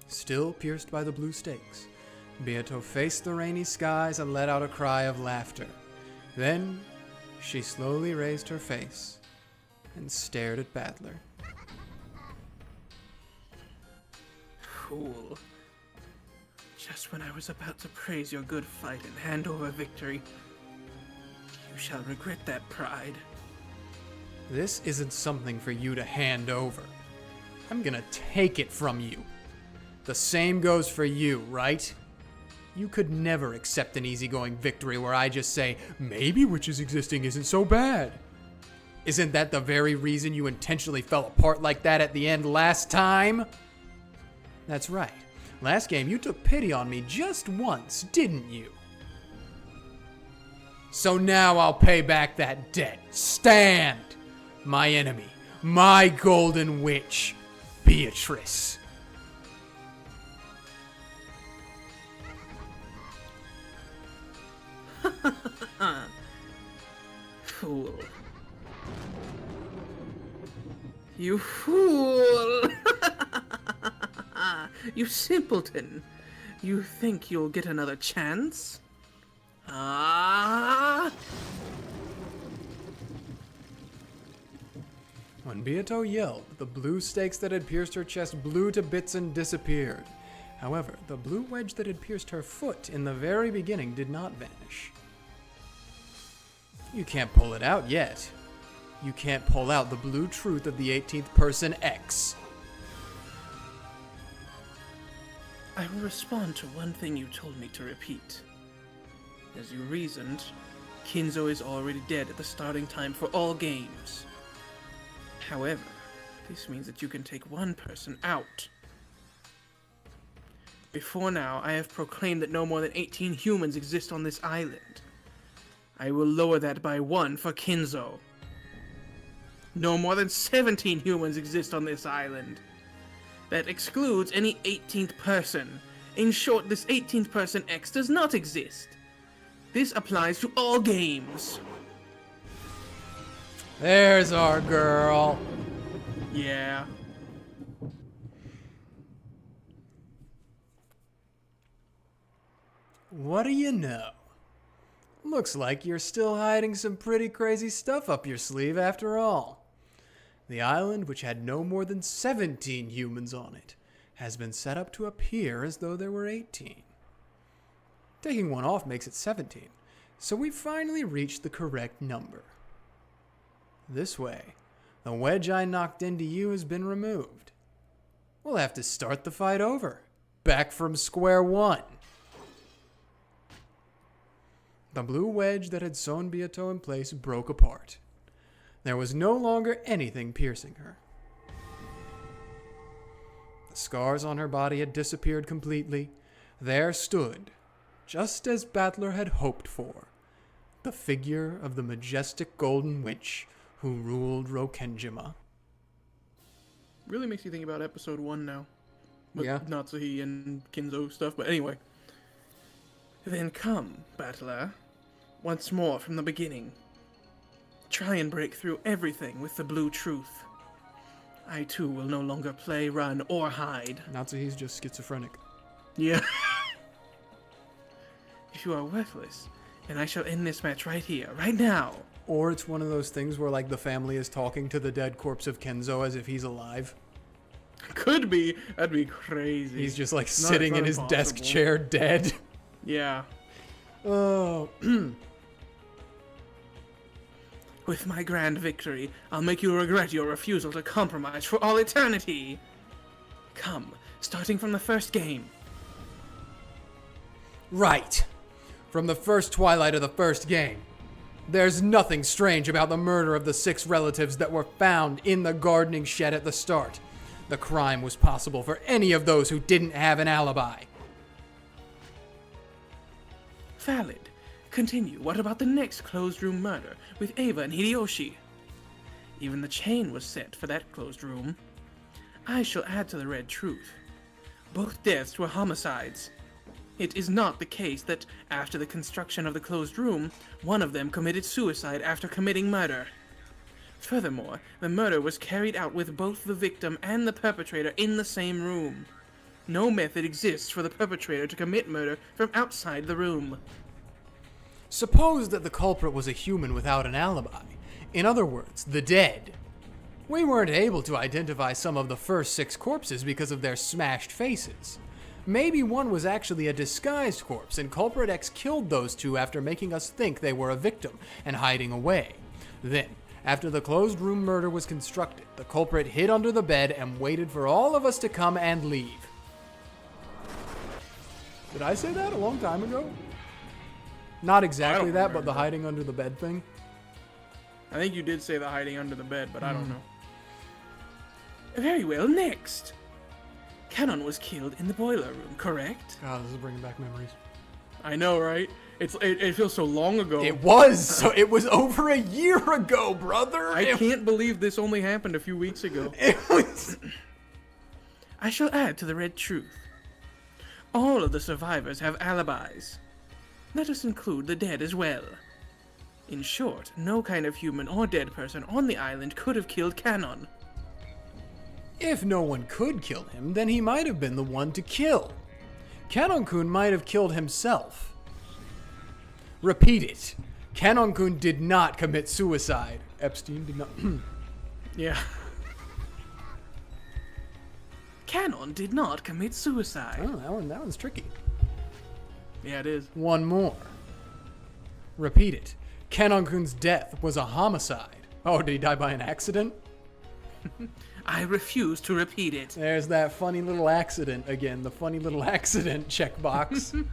Still pierced by the blue stakes, Beato faced the rainy skies and let out a cry of laughter. Then she slowly raised her face and stared at Battler. Fool. Just when I was about to praise your good fight and hand over victory, you shall regret that pride. This isn't something for you to hand over. I'm gonna take it from you. The same goes for you, right? You could never accept an easygoing victory where I just say, maybe witches existing isn't so bad. Isn't that the very reason you intentionally fell apart like that at the end last time? That's right. Last game you took pity on me just once, didn't you? So now I'll pay back that debt. Stand! My enemy, my golden witch, Beatrice. Fool. You fool! You simpleton! You think you'll get another chance? Ah! When Beato yelled, the blue stakes that had pierced her chest blew to bits and disappeared. However, the blue wedge that had pierced her foot in the very beginning did not vanish. You can't pull it out yet. You can't pull out the blue truth of the 18th person X. I will respond to one thing you told me to repeat. As you reasoned, Kinzo is already dead at the starting time for all games. However, this means that you can take one person out. Before now, I have proclaimed that no more than 18 humans exist on this island. I will lower that by 1 for Kinzo. No more than 17 humans exist on this island. That excludes any 18th person. In short, this 18th person X does not exist. This applies to all games. There's our girl. Yeah. What do you know? Looks like you're still hiding some pretty crazy stuff up your sleeve after all. The island, which had no more than 17 humans on it, has been set up to appear as though there were 18. Taking one off makes it 17, so we've finally reached the correct number. This way, the wedge I knocked into you has been removed. We'll have to start the fight over, back from square one. The blue wedge that had sewn Beato in place broke apart. There was no longer anything piercing her. The scars on her body had disappeared completely. There stood, just as Battler had hoped for, the figure of the majestic golden witch who ruled Rokkenjima. Really makes you think about episode 1 now. With Yeah. Natsuhi and Kinzo stuff, but anyway. Then come, Battler. Once more from the beginning. Try and break through everything with the blue truth. I too will no longer play, run, or hide. Natsuhi's just schizophrenic. Yeah. If you are worthless, then I shall end this match right here, right now. Or it's one of those things where like the family is talking to the dead corpse of Kenzo as if he's alive. Could be. That'd be crazy. He's just like It's not- sitting it's in not his desk impossible. chair dead. Yeah. Oh. With my grand victory, I'll make you regret your refusal to compromise for all eternity. Come, starting from the first game. Right. From the first twilight of the first game. There's nothing strange about the murder of the 6 relatives that were found in the gardening shed at the start. The crime was possible for any of those who didn't have an alibi. Valid. Continue. What about the next closed room murder with Ava and Hideyoshi? Even the chain was set for that closed room. I shall add to the red truth. Both deaths were homicides. It is not the case that, after the construction of the closed room, one of them committed suicide after committing murder. Furthermore, the murder was carried out with both the victim and the perpetrator in the same room. No method exists for the perpetrator to commit murder from outside the room. Suppose that the culprit was a human without an alibi. In other words, the dead. We weren't able to identify some of the first 6 corpses because of their smashed faces. Maybe one was actually a disguised corpse, and Culprit X killed those 2 after making us think they were a victim and hiding away. Then, after the closed room murder was constructed, the culprit hid under the bed and waited for all of us to come and leave. Did I say that a long time ago? Not exactly that, but the hiding under the bed thing. I think you did say the hiding under the bed, but I don't know. Very well, next. Cannon was killed in the boiler room, correct? God, this is bringing back memories. I know, right? It feels so long ago. It was over a year ago, brother. I can't believe this only happened a few weeks ago. It was... I shall add to the red truth. All of the survivors have alibis. Let us include the dead as well. In short, no kind of human or dead person on the island could have killed Cannon. If no one could kill him, then he might have been the one to kill. Cannon-kun might have killed himself. Repeat it. Cannon-kun did not commit suicide. Epstein did not... Yeah. Cannon did not commit suicide. Oh, that one's tricky. Yeah, it is. One more. Repeat it. Cannon-kun's death was a homicide. Oh, did he die by an accident? I refuse to repeat it. There's that funny little accident again, the funny little accident checkbox.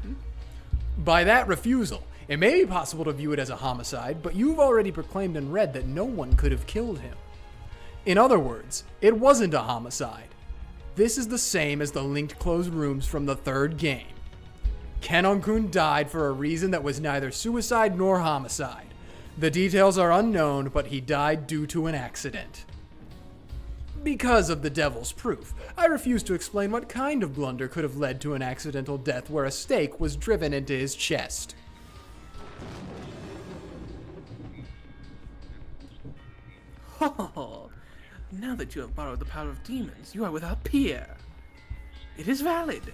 By that refusal, it may be possible to view it as a homicide, but you've already proclaimed and read that no one could have killed him. In other words, it wasn't a homicide. This is the same as the linked closed rooms from the 3rd game. Cannon-kun died for a reason that was neither suicide nor homicide. The details are unknown, but he died due to an accident. Because of the devil's proof, I refuse to explain what kind of blunder could have led to an accidental death where a stake was driven into his chest. Oh, now that you have borrowed the power of demons, you are without peer. It is valid.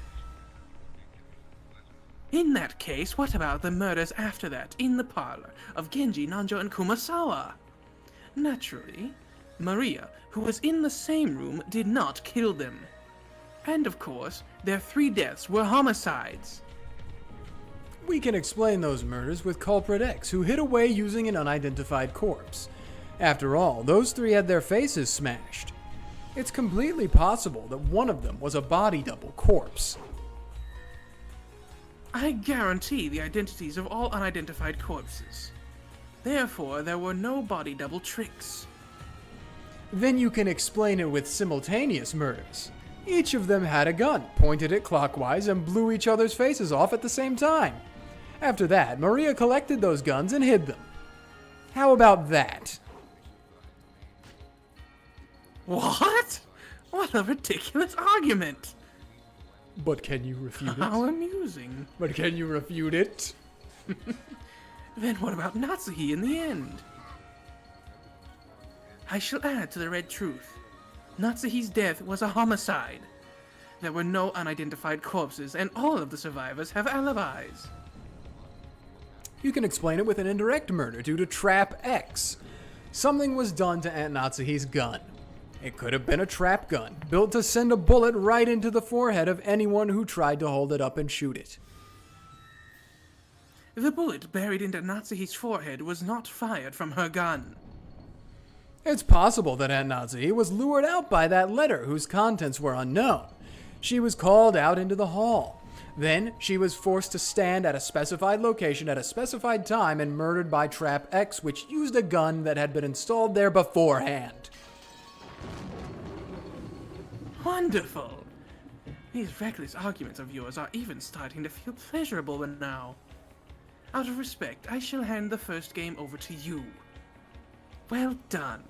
In that case, what about the murders after that in the parlor of Genji, Nanjo, and Kumasawa? Naturally, Maria, who was in the same room, did not kill them. And of course, their 3 deaths were homicides. We can explain those murders with Culprit X, who hid away using an unidentified corpse. After all, those 3 had their faces smashed. It's completely possible that one of them was a body double corpse. I guarantee the identities of all unidentified corpses. Therefore, there were no body double tricks. Then you can explain it with simultaneous murders. Each of them had a gun, pointed it clockwise, and blew each other's faces off at the same time. After that, Maria collected those guns and hid them. How about that? What? What a ridiculous argument! But can you refute it? How amusing. But can you refute it? Then what about Natsuhi in the end? I shall add to the red truth. Natsuhi's death was a homicide. There were no unidentified corpses, and all of the survivors have alibis. You can explain it with an indirect murder due to Trap X. Something was done to Aunt Natsuhi's gun. It could have been a trap gun, built to send a bullet right into the forehead of anyone who tried to hold it up and shoot it. The bullet buried into Natsuhi's forehead was not fired from her gun. It's possible that Aunt Natsuhi was lured out by that letter whose contents were unknown. She was called out into the hall. Then, she was forced to stand at a specified location at a specified time and murdered by Trap X, which used a gun that had been installed there beforehand. Wonderful! These reckless arguments of yours are even starting to feel pleasurable now. Out of respect, I shall hand the first game over to you. Well done.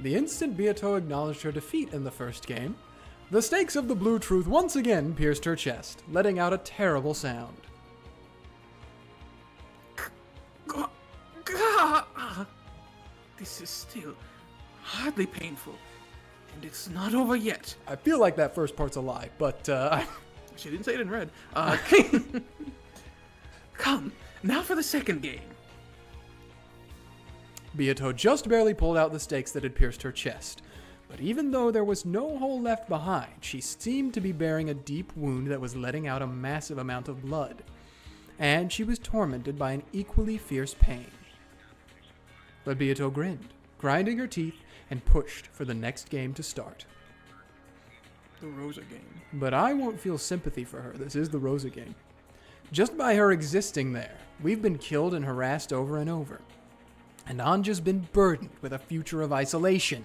The instant Beato acknowledged her defeat in the first game, the stakes of the blue truth once again pierced her chest, letting out a terrible sound. This is still hardly painful, and it's not over yet. I feel like that first part's a lie, but She didn't say it in red. Come, now for the second game. Beato just barely pulled out the stakes that had pierced her chest. But even though there was no hole left behind, she seemed to be bearing a deep wound that was letting out a massive amount of blood. And she was tormented by an equally fierce pain. But Beato grinned, grinding her teeth, and pushed for the next game to start. The Rosa game. But I won't feel sympathy for her. This is the Rosa game. Just by her existing there, we've been killed and harassed over and over. And Ange's been burdened with a future of isolation.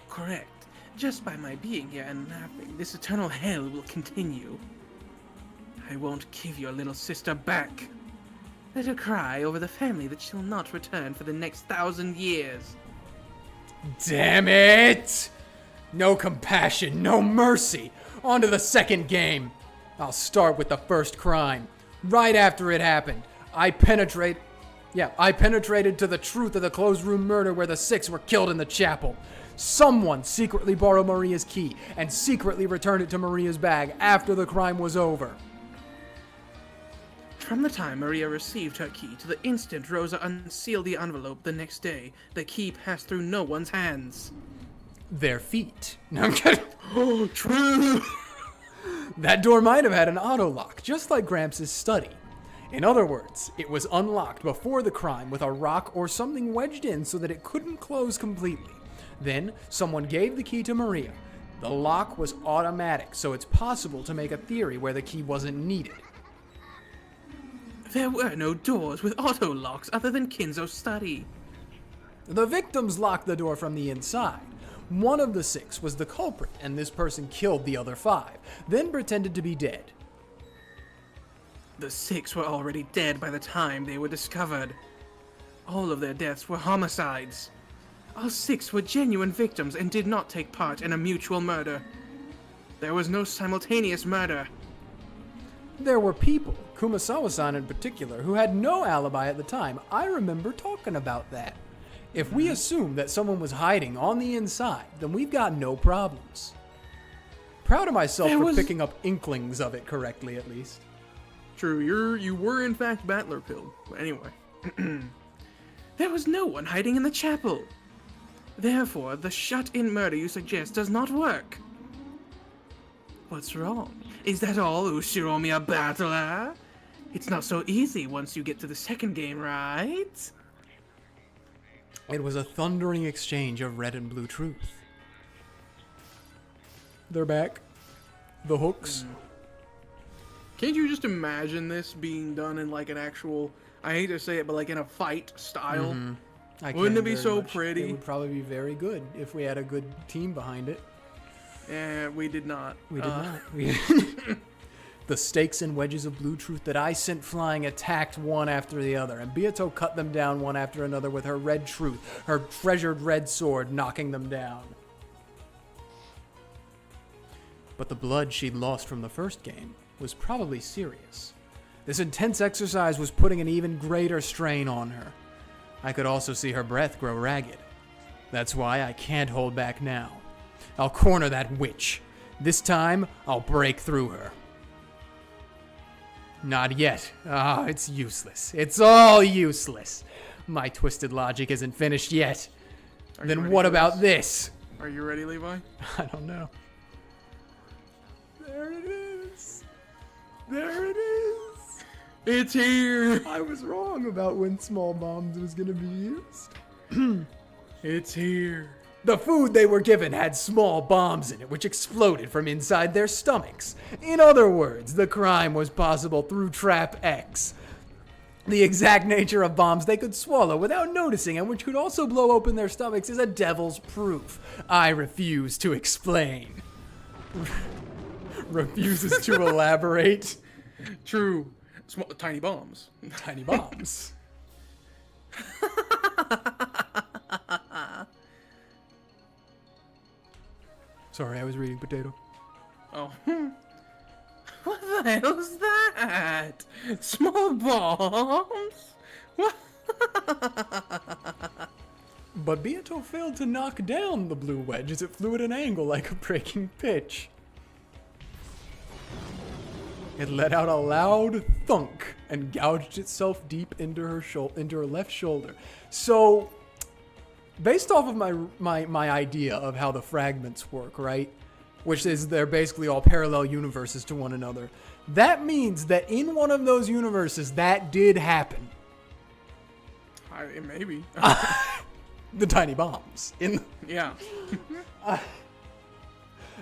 Correct. Just by my being here and napping, this eternal hell will continue. I won't give your little sister back. Let her cry over the family that she'll not return for the next 1,000 years. Damn it! No compassion, no mercy. On to the second game. I'll start with the first crime. Right after it happened, I penetrated to the truth of the closed room murder where the 6 were killed in the chapel. Someone secretly borrowed Maria's key and secretly returned it to Maria's bag after the crime was over. From the time Maria received her key to the instant Rosa unsealed the envelope the next day, the key passed through no one's hands. Their feet. No, I'm kidding. Oh, true! That door might have had an auto lock, just like Gramps' study. In other words, it was unlocked before the crime with a rock or something wedged in so that it couldn't close completely. Then, someone gave the key to Maria. The lock was automatic, so it's possible to make a theory where the key wasn't needed. There were no doors with auto locks other than Kinzo's study. The victims locked the door from the inside. One of the 6 was the culprit, and this person killed the other 5, then pretended to be dead. The 6 were already dead by the time they were discovered. All of their deaths were homicides. All 6 were genuine victims and did not take part in a mutual murder. There was no simultaneous murder. There were people, Kumasawa-san in particular, who had no alibi at the time. I remember talking about that. If we assume that someone was hiding on the inside, then we've got no problems. Proud of myself for picking up inklings of it correctly, at least. True, you were in fact Battler pilled. But anyway. There was no one hiding in the chapel. Therefore, the shut-in murder you suggest does not work. What's wrong? Is that all, Ushiromiya Battler? It's not so easy once you get to the second game, right? It was a thundering exchange of red and blue truth. They're back. The hooks. Can't you just imagine this being done in like an actual, I hate to say it, but like in a fight style? Wouldn't it be so pretty? It would probably be very good if we had a good team behind it. We did not. We did not. The stakes and wedges of blue truth that I sent flying attacked one after the other, and Beato cut them down one after another with her red truth, her treasured red sword, knocking them down. But the blood she'd lost from the first game was probably serious. This intense exercise was putting an even greater strain on her. I could also see her breath grow ragged. That's why I can't hold back now. I'll corner that witch. This time, I'll break through her. Not yet. It's useless. It's all useless. My twisted logic isn't finished yet. Then what about this? Are you ready, Levi? I don't know. There it is. There it is. It's here. I was wrong about when small bombs was going to be used. It's here. The food they were given had small bombs in it, which exploded from inside their stomachs. In other words, the crime was possible through Trap X. The exact nature of bombs they could swallow without noticing and which could also blow open their stomachs is a devil's proof. I refuse to explain. Refuses to elaborate. True. Tiny bombs. Tiny bombs. Sorry, I was reading Potato. Oh. What the hell's that? Small bombs? What? But Beato failed to knock down the blue wedge as it flew at an angle like a breaking pitch. It let out a loud thunk and gouged itself deep into her left shoulder. So, based off of my idea of how the fragments work, right? Which is they're basically all parallel universes to one another. That means that in one of those universes, that did happen. Maybe. The tiny bombs. Yeah.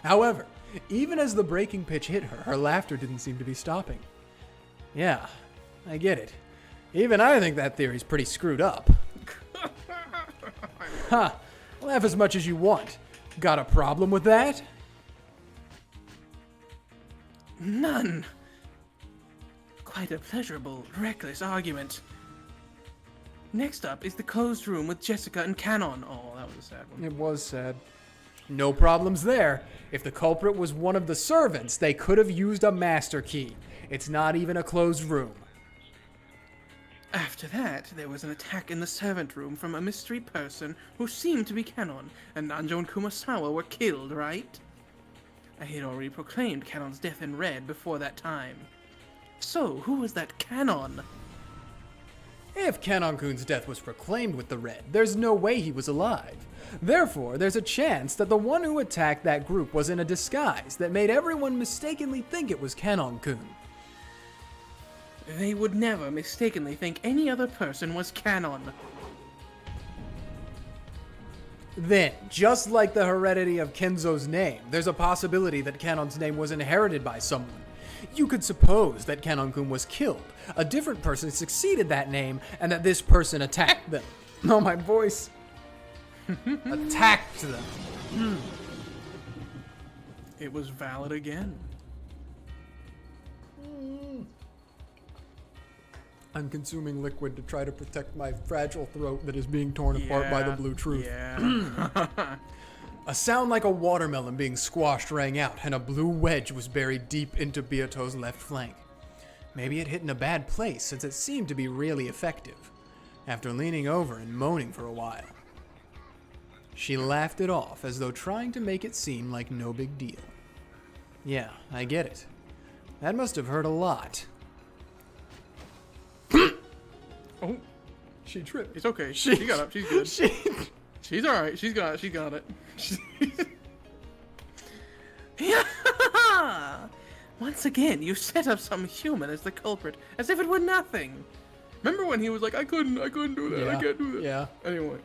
However, even as the breaking pitch hit her, her laughter didn't seem to be stopping. Yeah, I get it. Even I think that theory's pretty screwed up. Huh. Laugh as much as you want. Got a problem with that? None. Quite a pleasurable, reckless argument. Next up is the closed room with Jessica and Canon. Oh, that was a sad one. It was sad. No problems there. If the culprit was one of the servants, they could have used a master key. It's not even a closed room. After that, there was an attack in the servant room from a mystery person who seemed to be Canon, and Nanjo and Kumasawa were killed, right? I had already proclaimed Canon's death in red before that time. So, who was that Canon? If Canon-kun's death was proclaimed with the red, there's no way he was alive. Therefore, there's a chance that the one who attacked that group was in a disguise that made everyone mistakenly think it was Canon-kun. They would never mistakenly think any other person was Canon. Then, just like the heredity of Kenzo's name, there's a possibility that Canon's name was inherited by someone. You could suppose that Canon-kun was killed, a different person succeeded that name, and that this person attacked them. Oh, my voice. Attacked them. It was valid again. I'm consuming liquid to try to protect my fragile throat that is being torn apart by the blue truth. Yeah. A sound like a watermelon being squashed rang out, and a blue wedge was buried deep into Beato's left flank. Maybe it hit in a bad place, since it seemed to be really effective. After leaning over and moaning for a while, she laughed it off as though trying to make it seem like no big deal. Yeah, I get it. That must have hurt a lot. Oh, She tripped. it's okay. She got up. She's good. She... She's all right. She got it. Once again, you set up some human as the culprit, as if it were nothing. Remember when he was like, I couldn't do that. I can't do that. Yeah. Anyway.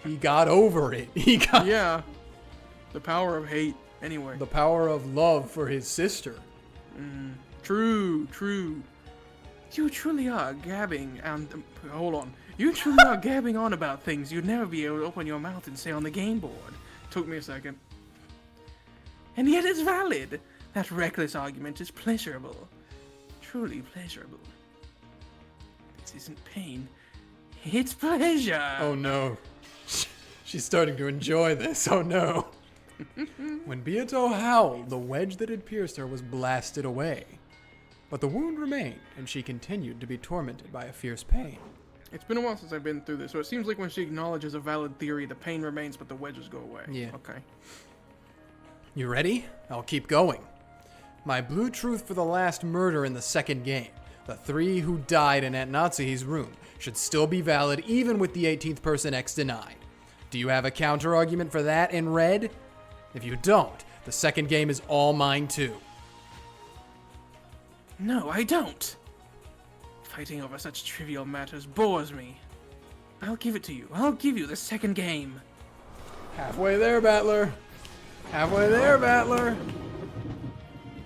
He got over it. He got Yeah. The power of hate. Anyway. the power of love for his sister. True. You truly are gabbing and hold on. You truly are gabbing on about things you'd never be able to open your mouth and say on the game board. Took me a second. And yet it's valid. That reckless argument is pleasurable. Truly pleasurable. This isn't pain. It's pleasure. Oh no. She's starting to enjoy this. Oh no. When Beato howled, the wedge that had pierced her was blasted away. But the wound remained, and she continued to be tormented by a fierce pain. It's been a while since I've been through this, so it seems like when she acknowledges a valid theory, the pain remains, but the wedges go away. Yeah. Okay. You ready? I'll keep going. My blue truth for the last murder in the second game, the 3 who died in Aunt Natsuhi's room, should still be valid even with the 18th person X denied. Do you have a counter-argument for that in red? If you don't, the second game is all mine too. No, I don't. Fighting over such trivial matters bores me. I'll give it to you. I'll give you the second game. Halfway there, Battler. Halfway there, Battler.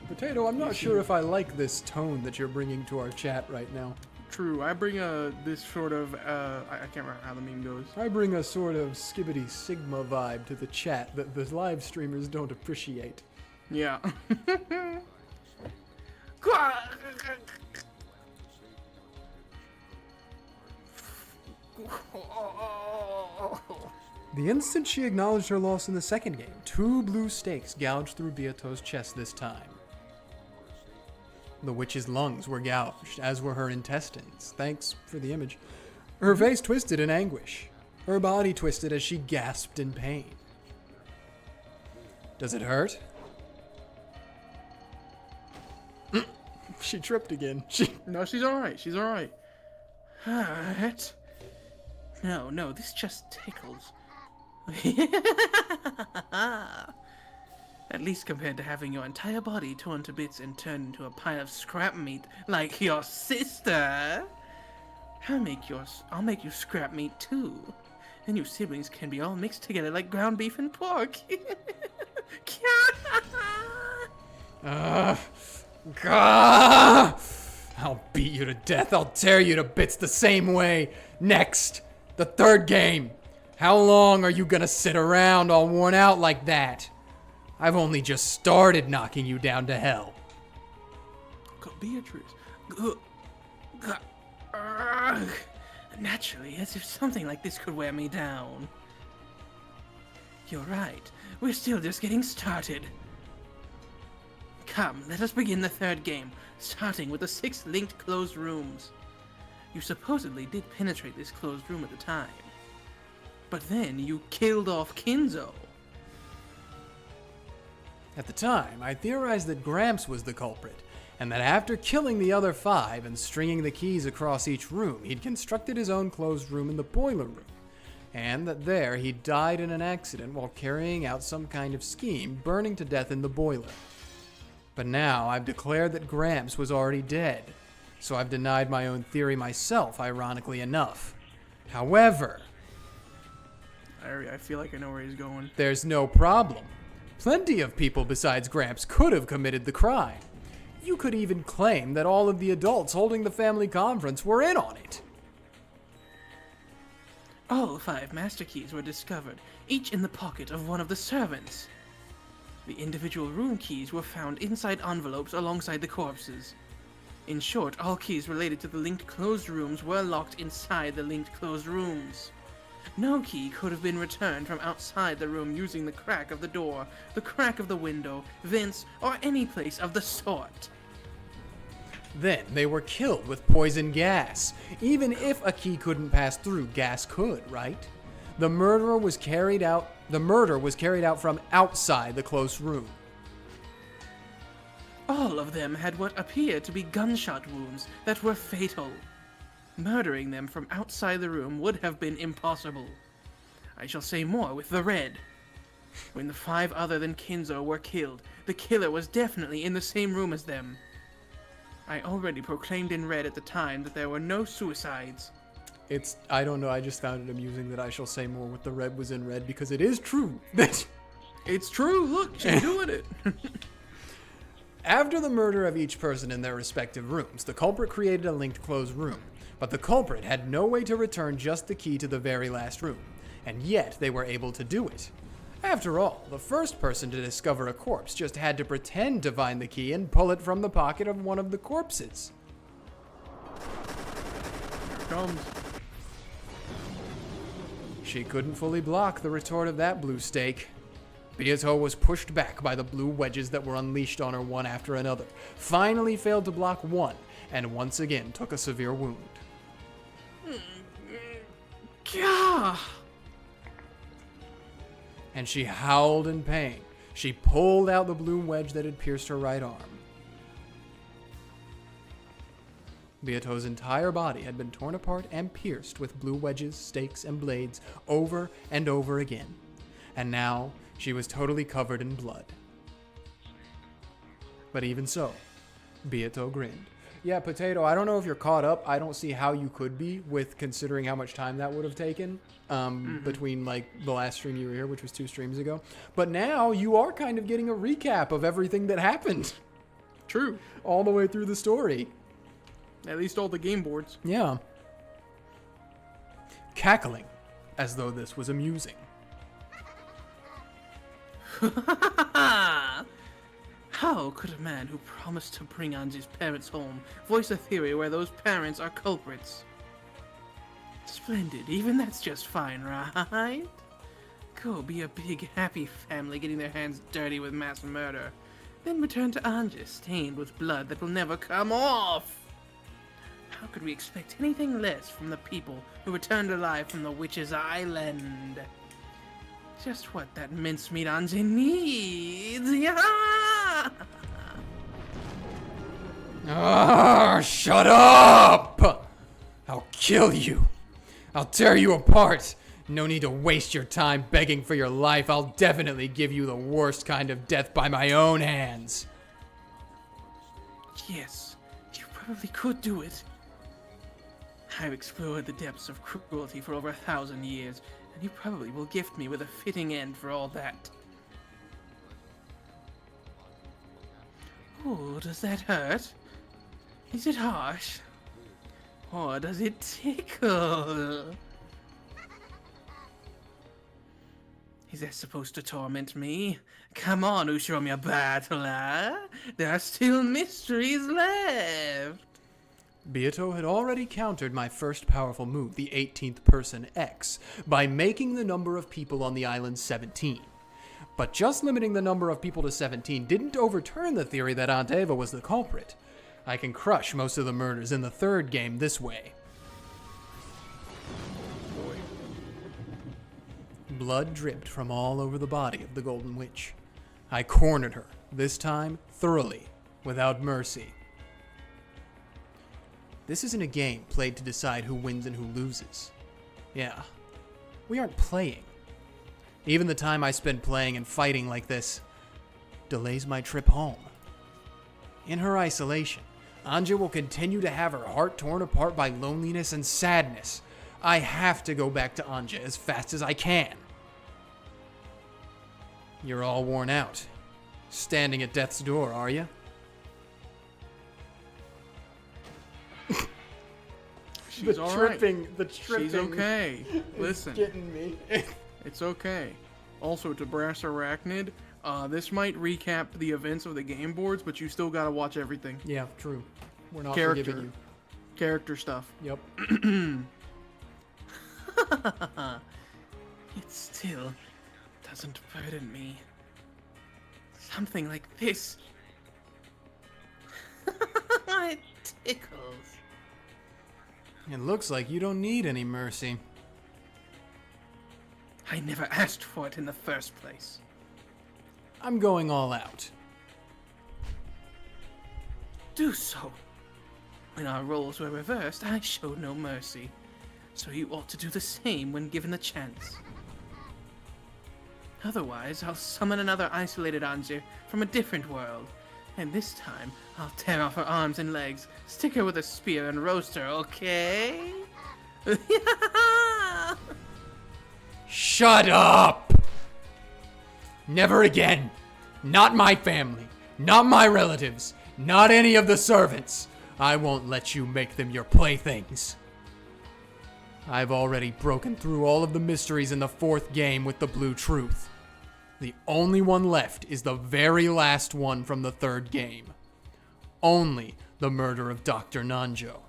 Potato, I'm not sure if I like this tone that you're bringing to our chat right now. True, I bring this sort of, I can't remember how the meme goes. I bring a sort of skibbity sigma vibe to the chat that the live streamers don't appreciate. Yeah. The instant she acknowledged her loss in the second game, 2 blue stakes gouged through Beato's chest this time. The witch's lungs were gouged, as were her intestines. Thanks for the image. Her face twisted in anguish. Her body twisted as she gasped in pain. Does it hurt? She tripped again. No, she's alright. She's alright. Hurt? No, this just tickles. At least compared to having your entire body torn to bits and turned into a pile of scrap meat like your sister. I'll make you scrap meat too. And you siblings can be all mixed together like ground beef and pork. I'll beat you to death. I'll tear you to bits the same way. Next, the third game. How long are you gonna sit around all worn out like that? I've only just started knocking you down to hell. Beatrice. Naturally, as if something like this could wear me down. You're right. We're still just getting started. Come, let us begin the third game, starting with the 6 linked closed rooms. You supposedly did penetrate this closed room at the time. But then you killed off Kinzo. At the time, I theorized that Gramps was the culprit, and that after killing the other 5 and stringing the keys across each room, he'd constructed his own closed room in the boiler room, and that there he died in an accident while carrying out some kind of scheme, burning to death in the boiler. But now I've declared that Gramps was already dead, so I've denied my own theory myself, ironically enough. However, I feel like I know where he's going. there's no problem. Plenty of people besides Gramps could have committed the crime. You could even claim that all of the adults holding the family conference were in on it. All 5 master keys were discovered, each in the pocket of one of the servants. The individual room keys were found inside envelopes alongside the corpses. In short, all keys related to the linked closed rooms were locked inside the linked closed rooms. No key could have been returned from outside the room using the crack of the door, the crack of the window, vents, or any place of the sort. Then they were killed with poison gas. Even if a key couldn't pass through, gas could, right? The murder was carried out from outside the closed room. All of them had what appeared to be gunshot wounds that were fatal. Murdering them from outside the room would have been impossible. I shall say more with the red. When the 5 other than Kinzo were killed, the killer was definitely in the same room as them. I already proclaimed in red at the time that there were no suicides. I don't know, I just found it amusing that I shall say more with the red was in red because it is true. It's true, look, she's doing it. After the murder of each person in their respective rooms, the culprit created a linked closed room. But the culprit had no way to return just the key to the very last room, and yet they were able to do it. After all, the first person to discover a corpse just had to pretend to find the key and pull it from the pocket of one of the corpses. Here it comes. She couldn't fully block the retort of that blue stake. Beato was pushed back by the blue wedges that were unleashed on her one after another, finally failed to block one, and once again took a severe wound. Gah! And she howled in pain. She pulled out the blue wedge that had pierced her right arm. Beato's entire body had been torn apart and pierced with blue wedges, stakes, and blades over and over again. And now she was totally covered in blood. But even so, Beato grinned. Yeah, Potato, I don't know if you're caught up. I don't see how you could be, with considering how much time that would have taken between like the last stream you were here, which was 2 streams ago. But now you are kind of getting a recap of everything that happened. True. All the way through the story. At least all the game boards. Yeah. Cackling, as though this was amusing. How could a man who promised to bring Ange's parents home voice a theory where those parents are culprits? Splendid, even that's just fine, right? go be a big, happy family getting their hands dirty with mass murder, then return to Ange stained with blood that will never come off. How could we expect anything less from the people who returned alive from the Witch's Island? Just what that mincemeat Ange needs. Yeah! Ah, shut up! I'll kill you. I'll tear you apart. No need to waste your time begging for your life. I'll definitely give you the worst kind of death by my own hands. Yes, you probably could do it. I've explored the depths of cruelty for over 1,000 years, and you probably will gift me with a fitting end for all that. Oh, does that hurt? Is it harsh? Or does it tickle? Is that supposed to torment me? Come on, Ushomya Battler. There are still mysteries left. Beato had already countered my first powerful move, the 18th person X, by making the number of people on the island 17. But just limiting the number of people to 17 didn't overturn the theory that Aunt Eva was the culprit. I can crush most of the murders in the third game this way. Blood dripped from all over the body of the Golden Witch. I cornered her, this time thoroughly, without mercy. This isn't a game played to decide who wins and who loses. Yeah, we aren't playing. Even the time I spend playing and fighting like this delays my trip home. In her isolation, Ange will continue to have her heart torn apart by loneliness and sadness. I have to go back to Ange as fast as I can. You're all worn out. Standing at death's door, are you? She's all right. The tripping. She's okay. Listen, Getting me. it's okay. Also, to Brass Arachnid, this might recap the events of the game boards, but you still gotta watch everything. Yeah, true. We're not Character. forgiving you. Character stuff. Yep. It still doesn't burden me. Something like this. It tickles. It looks like you don't need any mercy. I never asked for it in the first place. I'm going all out. Do so. When our roles were reversed, I showed no mercy. So you ought to do the same when given the chance. Otherwise, I'll summon another isolated Ange from a different world. And this time, I'll tear off her arms and legs, stick her with a spear and roast her, okay? Shut up! Never again. Not my family. Not my relatives. Not any of the servants. I won't let you make them your playthings. I've already broken through all of the mysteries in the fourth game with the blue truth. The only one left is the very last one from the third game. Only the murder of Dr. Nanjo.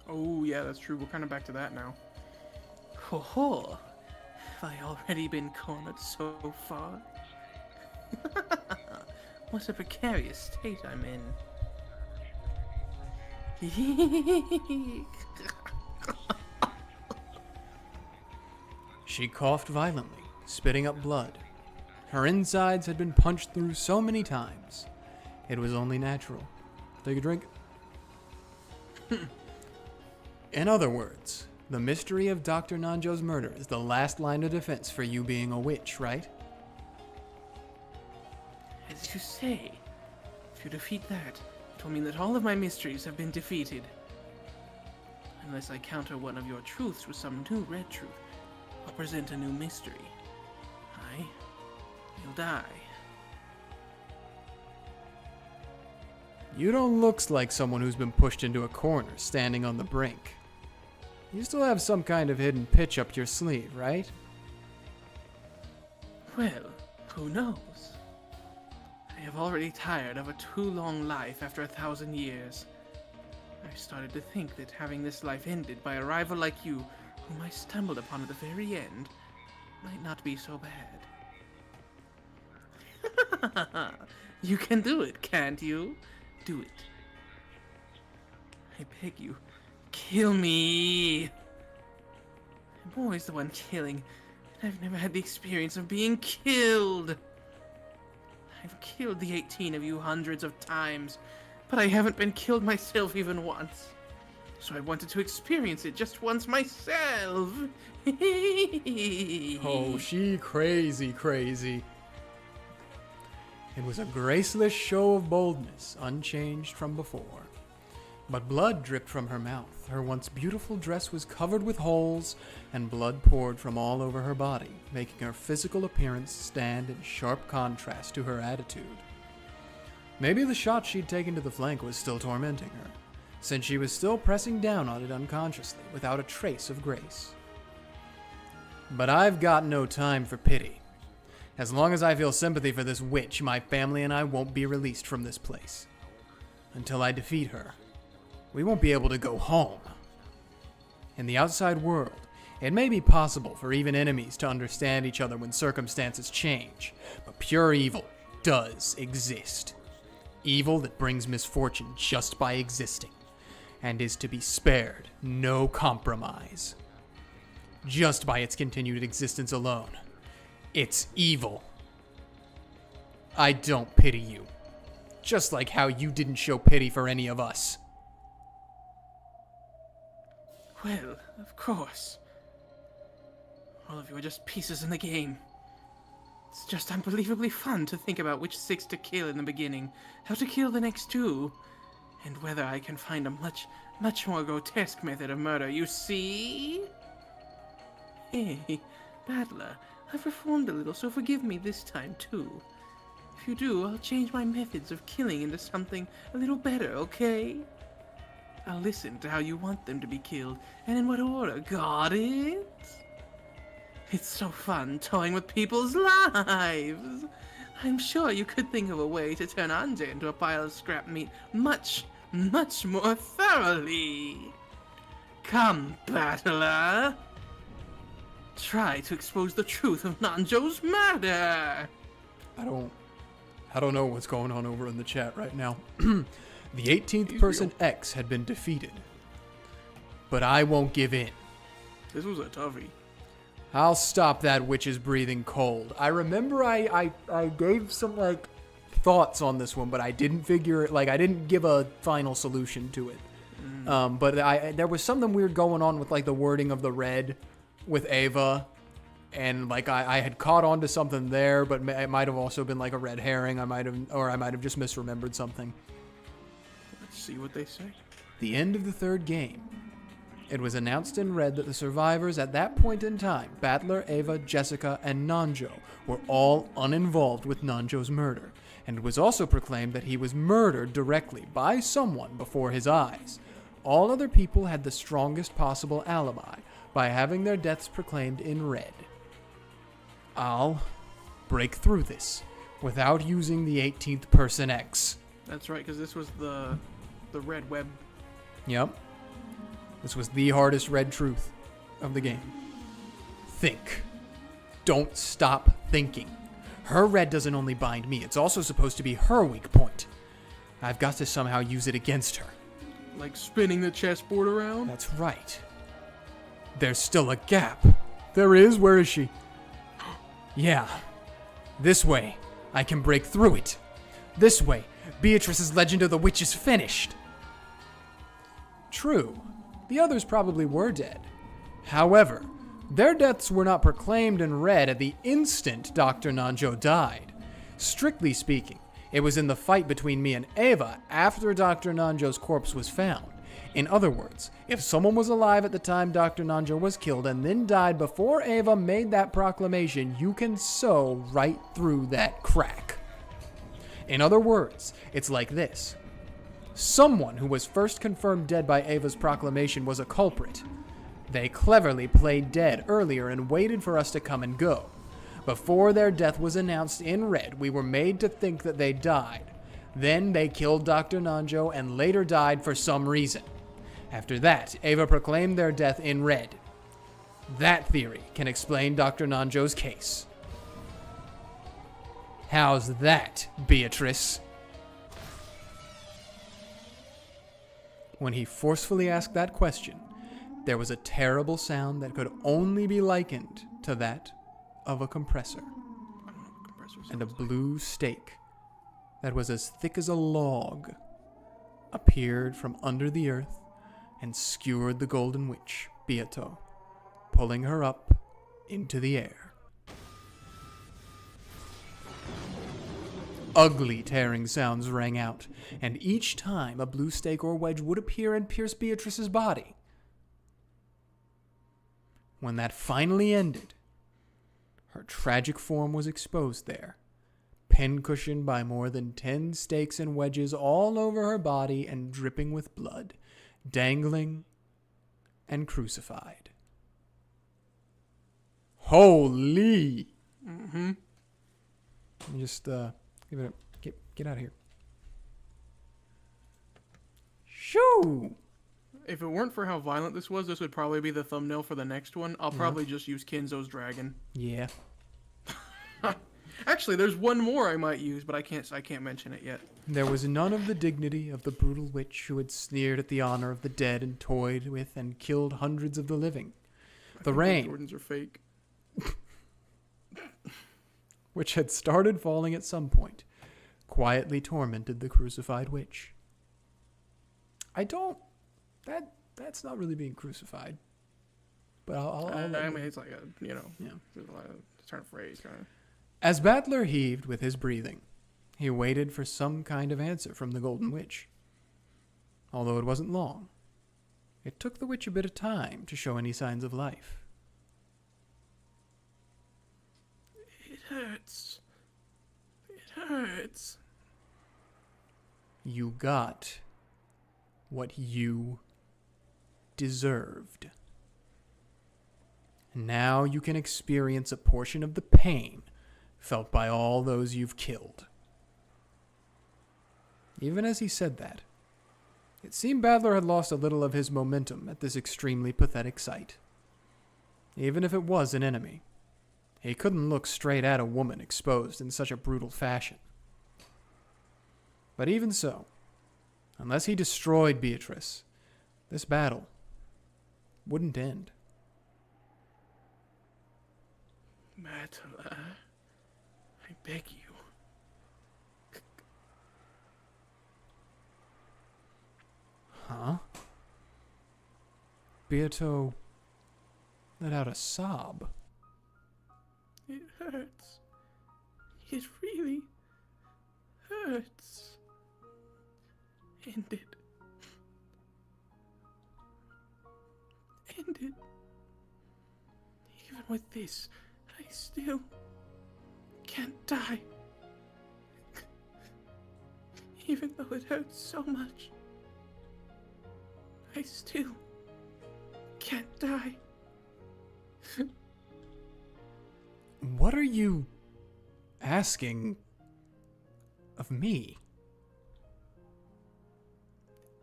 Oh, yeah, that's true. We're kind of back to that now. Ho ho! Have I already been cornered so far? What a precarious state I'm in. She coughed violently, spitting up blood. Her insides had been punched through so many times. It was only natural. Take a drink. In other words, the mystery of Dr. Nanjo's murder is the last line of defense for you being a witch, right? As you say, if you defeat that, it will mean that all of my mysteries have been defeated. Unless I counter one of your truths with some new red truth, or present a new mystery, you'll die. You don't look like someone who's been pushed into a corner, standing on the brink. You still have some kind of hidden pitch up your sleeve, right? Well, who knows? I have already tired of a too long life after 1,000 years. I've started to think that having this life ended by a rival like you, whom I stumbled upon at the very end, might not be so bad. You can do it, can't you? Do it. I beg you, kill me. I'm always the one killing, and I've never had the experience of being killed. I've killed the 18 of you hundreds of times, but I haven't been killed myself even once. So I wanted to experience it just once myself. Oh, she crazy. It was a graceless show of boldness, unchanged from before. But blood dripped from her mouth. Her once beautiful dress was covered with holes, and blood poured from all over her body, making her physical appearance stand in sharp contrast to her attitude. Maybe the shot she'd taken to the flank was still tormenting her, since she was still pressing down on it unconsciously, without a trace of grace. But I've got no time for pity. As long as I feel sympathy for this witch, my family and I won't be released from this place. Until I defeat her, we won't be able to go home. In the outside world, it may be possible for even enemies to understand each other when circumstances change, but pure evil does exist. Evil that brings misfortune just by existing, and is to be spared no compromise. Just by its continued existence alone, it's evil. I don't pity you, just like how you didn't show pity for any of us. Well, of course. All of you are just pieces in the game. It's just unbelievably fun to think about which 6 to kill in the beginning, how to kill the next 2, and whether I can find a much more grotesque method of murder, you see? Hey, Battler, I've reformed a little, so forgive me this time, too. If you do, I'll change my methods of killing into something a little better, okay? I'll listen to how you want them to be killed, and in what order, got it? It's so fun toying with people's lives. I'm sure you could think of a way to turn Ange into a pile of scrap meat much more thoroughly. Come, Battler. Try to expose the truth of Nanjo's murder. I don't know what's going on over in the chat right now. The 18th person X had been defeated. But I won't give in. This was a toughie. I'll stop that witch's breathing cold. I remember I gave some, thoughts on this one, but I didn't figure it, I didn't give a final solution to it. But there was something weird going on with, the wording of the red with Ava. And, I had caught on to something there, but it might have also been, a red herring. I might have just misremembered something. Let's see what they say. The end of the third game. It was announced in red that the survivors at that point in time, Battler, Ava, Jessica, and Nanjo, were all uninvolved with Nanjo's murder, and it was also proclaimed that he was murdered directly by someone before his eyes. All other people had the strongest possible alibi by having their deaths proclaimed in red. I'll break through this without using the 18th person X. That's right, because this was the red web. Yep. This was the hardest red truth of the game. Think. Don't stop thinking. Her red doesn't only bind me, it's also supposed to be her weak point. I've got to somehow use it against her. Like spinning the chessboard around? That's right. There's still a gap. There is? Where is she? Yeah. This way, I can break through it. This way, Beatrice's legend of the witch is finished. True. The others probably were dead. However, their deaths were not proclaimed in red at the instant Dr. Nanjo died. Strictly speaking, it was in the fight between me and Ava after Dr. Nanjo's corpse was found. In other words, if someone was alive at the time Dr. Nanjo was killed and then died before Ava made that proclamation, you can sew right through that crack. In other words, it's like this. Someone who was first confirmed dead by Ava's proclamation was a culprit. They cleverly played dead earlier and waited for us to come and go. Before their death was announced in red, we were made to think that they died. Then they killed Dr. Nanjo and later died for some reason. After that, Ava proclaimed their death in red. That theory can explain Dr. Nanjo's case. How's that, Beatrice? When he forcefully asked that question, there was a terrible sound that could only be likened to that of a compressor. And a blue stake that was as thick as a log appeared from under the earth and skewered the Golden Witch, Beato, pulling her up into the air. Ugly tearing sounds rang out, and each time a blue stake or wedge would appear and pierce Beatrice's body. When that finally ended, her tragic form was exposed there, pincushioned by more than 10 stakes and wedges all over her body and dripping with blood, dangling and crucified. Holy! Mm-hmm. Just, give it a, get out of here. Shoo! If it weren't for how violent this would probably be the thumbnail for the next one. I'll probably just use Kinzo's dragon. Yeah. Actually, there's one more I might use, but I can't mention it yet. There was none of the dignity of the brutal witch who had sneered at the honor of the dead and toyed with and killed hundreds of the living. The rain, Jordans are fake. which had started falling at some point, quietly tormented the crucified witch. That's not really being crucified. But I'll I mean, it's like a, Yeah. it's a turn of phrase kind of. As Battler heaved with his breathing, he waited for some kind of answer from the Golden Witch. Although it wasn't long, it took the witch a bit of time to show any signs of life. It hurts. It hurts. You got what you deserved. Now you can experience a portion of the pain felt by all those you've killed. Even as he said that, it seemed Battler had lost a little of his momentum at this extremely pathetic sight. Even if it was an enemy, he couldn't look straight at a woman exposed in such a brutal fashion. But even so, unless he destroyed Beatrice, this battle wouldn't end. Battler, I beg you. Huh? Beato let out a sob. It hurts. It really hurts. End it. End it. Even with this, I still can't die. Even though it hurts so much, I still can't die. What are you asking of me?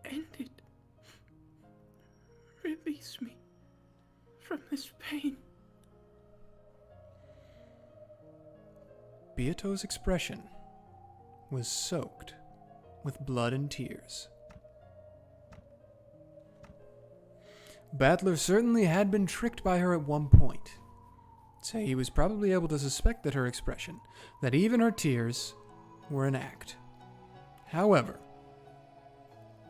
End it. Release me from this pain. Beato's expression was soaked with blood and tears. Battler certainly had been tricked by her at one point, so he was probably able to suspect that her expression, that even her tears, were an act. However,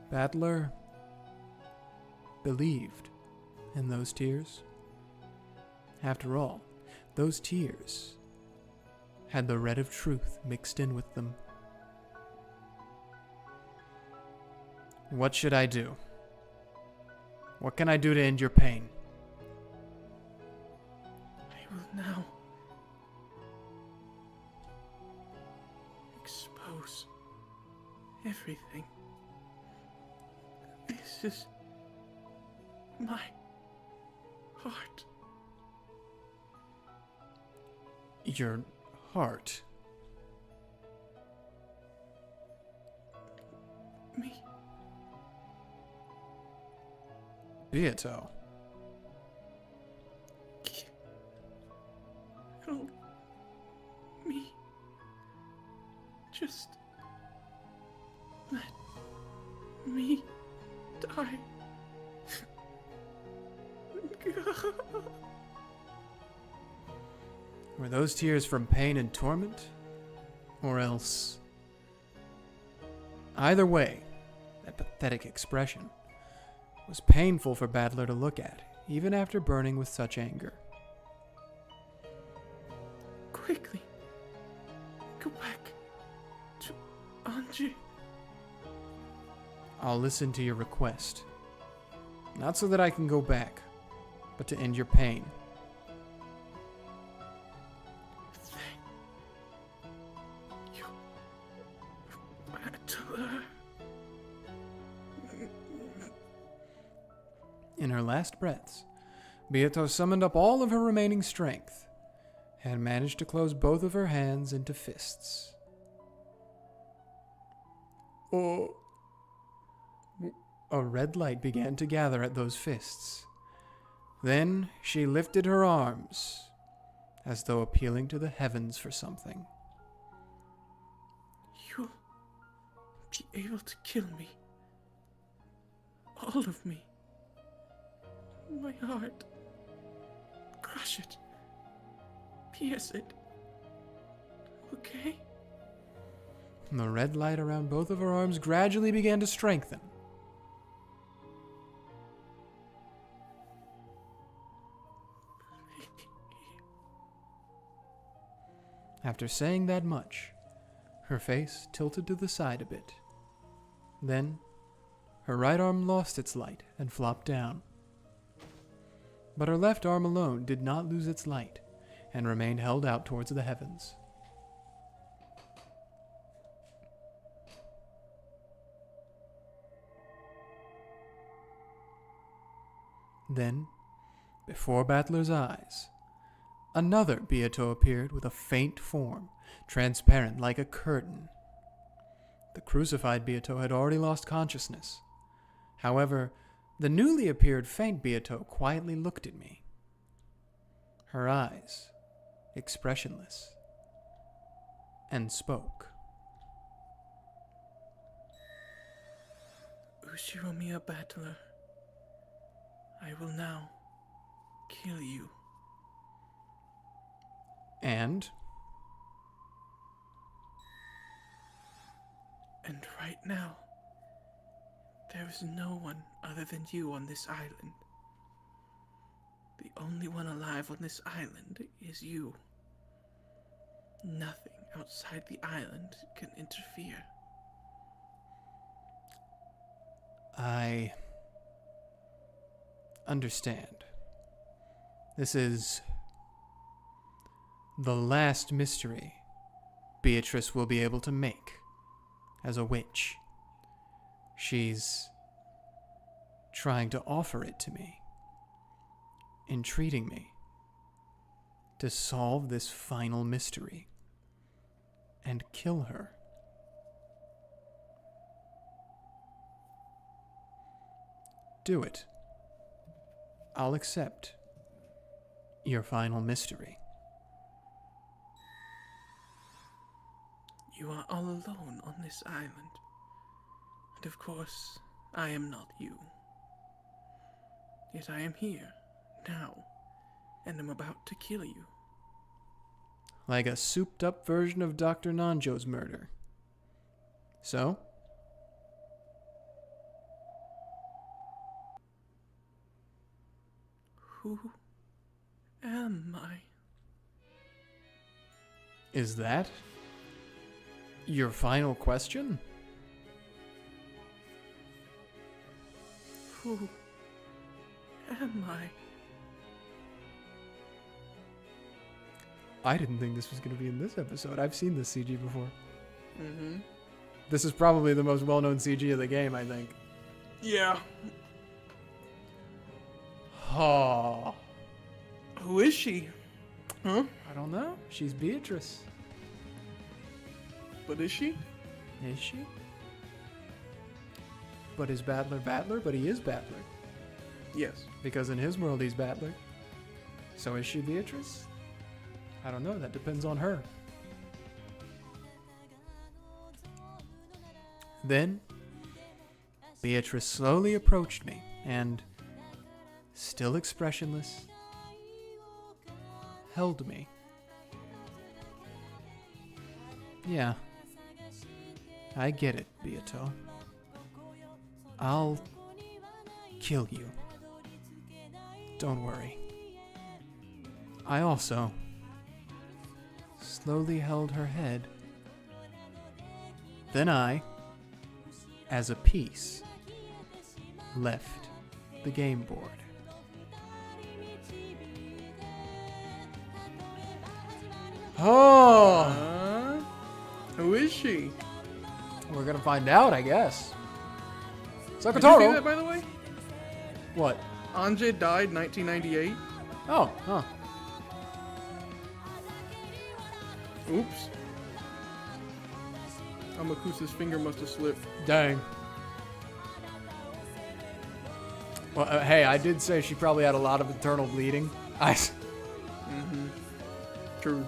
Battler believed in those tears. After all, those tears had the red of truth mixed in with them. What should I do? What can I do to end your pain? I will now expose everything. This is my heart. Your heart. Me. Beato. Let me die. Were those tears from pain and torment? Or else... Either way, that pathetic expression was painful for Battler to look at, even after burning with such anger. Quickly, go back to Ange. I'll listen to your request. Not so that I can go back, but to end your pain. Thank you, Battler. In her last breaths, Beato summoned up all of her remaining strength and managed to close both of her hands into fists. Oh. A red light began to gather at those fists. Then she lifted her arms, as though appealing to the heavens for something. You'll be able to kill me. All of me. My heart. Crush it. Pierce it. Okay? The red light around both of her arms gradually began to strengthen. After saying that much, her face tilted to the side a bit. Then, her right arm lost its light and flopped down. But her left arm alone did not lose its light and remained held out towards the heavens. Then, before Battler's eyes, another Beato appeared with a faint form, transparent like a curtain. The crucified Beato had already lost consciousness. However, the newly appeared faint Beato quietly looked at me. Her eyes, expressionless, and spoke. Ushiromiya Battler, I will now kill you. And right now, there is no one other than you on this island. The only one alive on this island is you. Nothing outside the island can interfere. I understand. This is the last mystery Beatrice will be able to make as a witch. She's trying to offer it to me, entreating me to solve this final mystery and kill her. Do it. I'll accept your final mystery. You are all alone on this island. And of course, I am not you. Yet I am here, now, and am about to kill you. Like a souped-up version of Dr. Nanjo's murder. So? Who am I? Is that your final question? Who am I? I didn't think this was going to be in this episode. I've seen this CG before. Mm-hmm. This is probably the most well-known CG of the game, I think. Yeah. Oh. Who is she? Huh? I don't know. She's Beatrice. But is she? Is she? But is Battler Battler? But he is Battler. Yes. Because in his world, he's Battler. So is she Beatrice? I don't know. That depends on her. Then, Beatrice slowly approached me and, still expressionless, held me. Yeah, I get it, Beato. I'll kill you. Don't worry. I also slowly held her head. Then I, as a piece, left the game board. Oh, Who is she? we're gonna find out, I guess. Did you see Sakatoro. that, by the way? What? Ange died 1998. Oh, huh. Oops. Amakusa's finger must have slipped. Dang. Well, hey, I did say she probably had a lot of internal bleeding. True.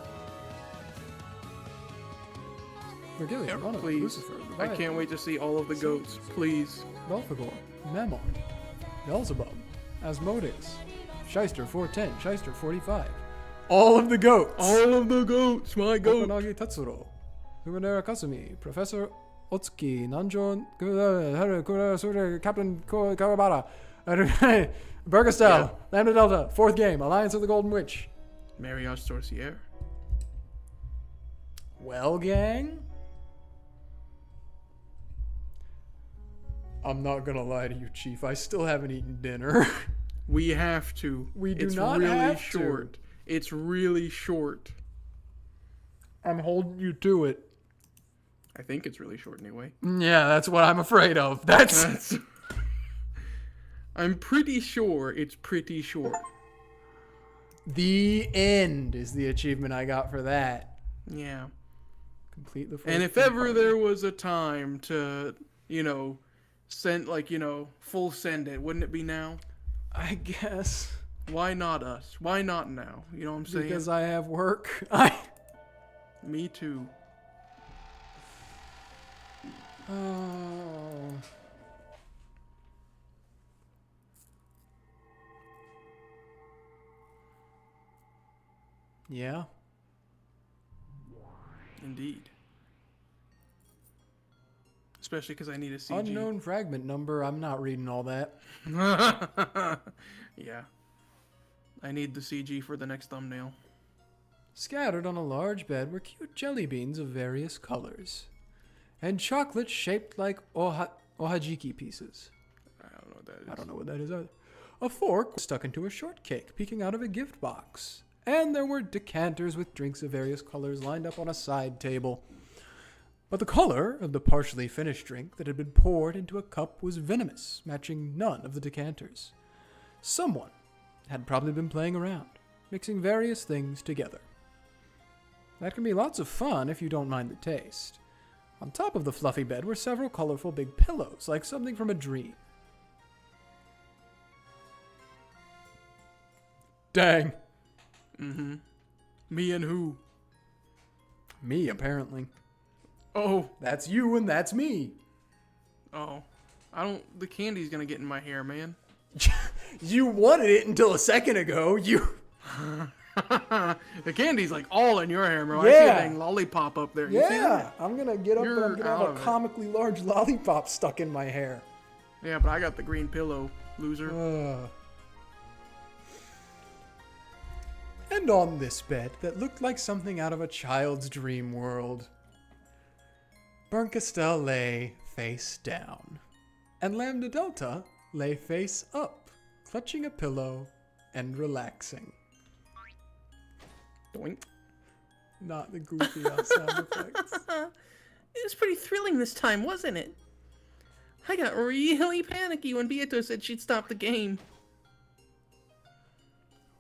Cordelia, Rona, Please. Lucifer, I can't wait to see all of the goats. Please. Belphegor, Mammon, Beelzebub, Asmodeus, Shyster 410, Shyster 45. All of the goats. All of the goats, my goat. Okanagi Tatsuro, Sumadera Kasumi, Professor Otsuki, Nanjo, Captain Kawabara, Burgestel, Lambda Delta, fourth game, Alliance of the Golden Witch. Mariage Sorcière. Well, gang, I'm not gonna lie to you, Chief. I still haven't eaten dinner. We have to. We do it's not really have to. short. It's really short. I'm holding you to it. I think it's really short anyway. Yeah, that's what I'm afraid of. That's I'm pretty sure it's pretty short. the end is the achievement I got for that. Yeah. Complete the first And if three ever parts. there was a time to, send, full send it, wouldn't it be now? I guess Why not us? Why not now? You know what I'm saying? because I have work. Me too. Oh. Yeah. Indeed. Especially because I need a CG. Unknown fragment number. I'm not reading all that. Yeah. I need the CG for the next thumbnail. Scattered on a large bed were cute jelly beans of various colors, and chocolate shaped like ohajiki pieces. I don't know what that is. I don't know what that is either. A fork was stuck into a shortcake peeking out of a gift box, and there were decanters with drinks of various colors lined up on a side table. But the color of the partially finished drink that had been poured into a cup was venomous, matching none of the decanters. Someone had probably been playing around, mixing various things together. That can be lots of fun if you don't mind the taste. On top of the fluffy bed were several colorful big pillows, like something from a dream. Dang. Mm-hmm. Me and who? Me, apparently. Oh. That's you and that's me. Oh. The candy's gonna get in my hair, man. You wanted it until a second ago. The candy's like all in your hair, bro. I see a Yeah. dang lollipop up there. You see that? I'm gonna get up and You're I'm gonna have out a of it. comically large lollipop stuck in my hair. Yeah, but I got the green pillow, loser. And on this bed that looked like something out of a child's dream world, Burnkastel lay face down, and Lambda Delta lay face up, clutching a pillow and relaxing. Doink. Not the goofy sound effects. It was pretty thrilling this time, wasn't it? I got really panicky when Beato said she'd stop the game.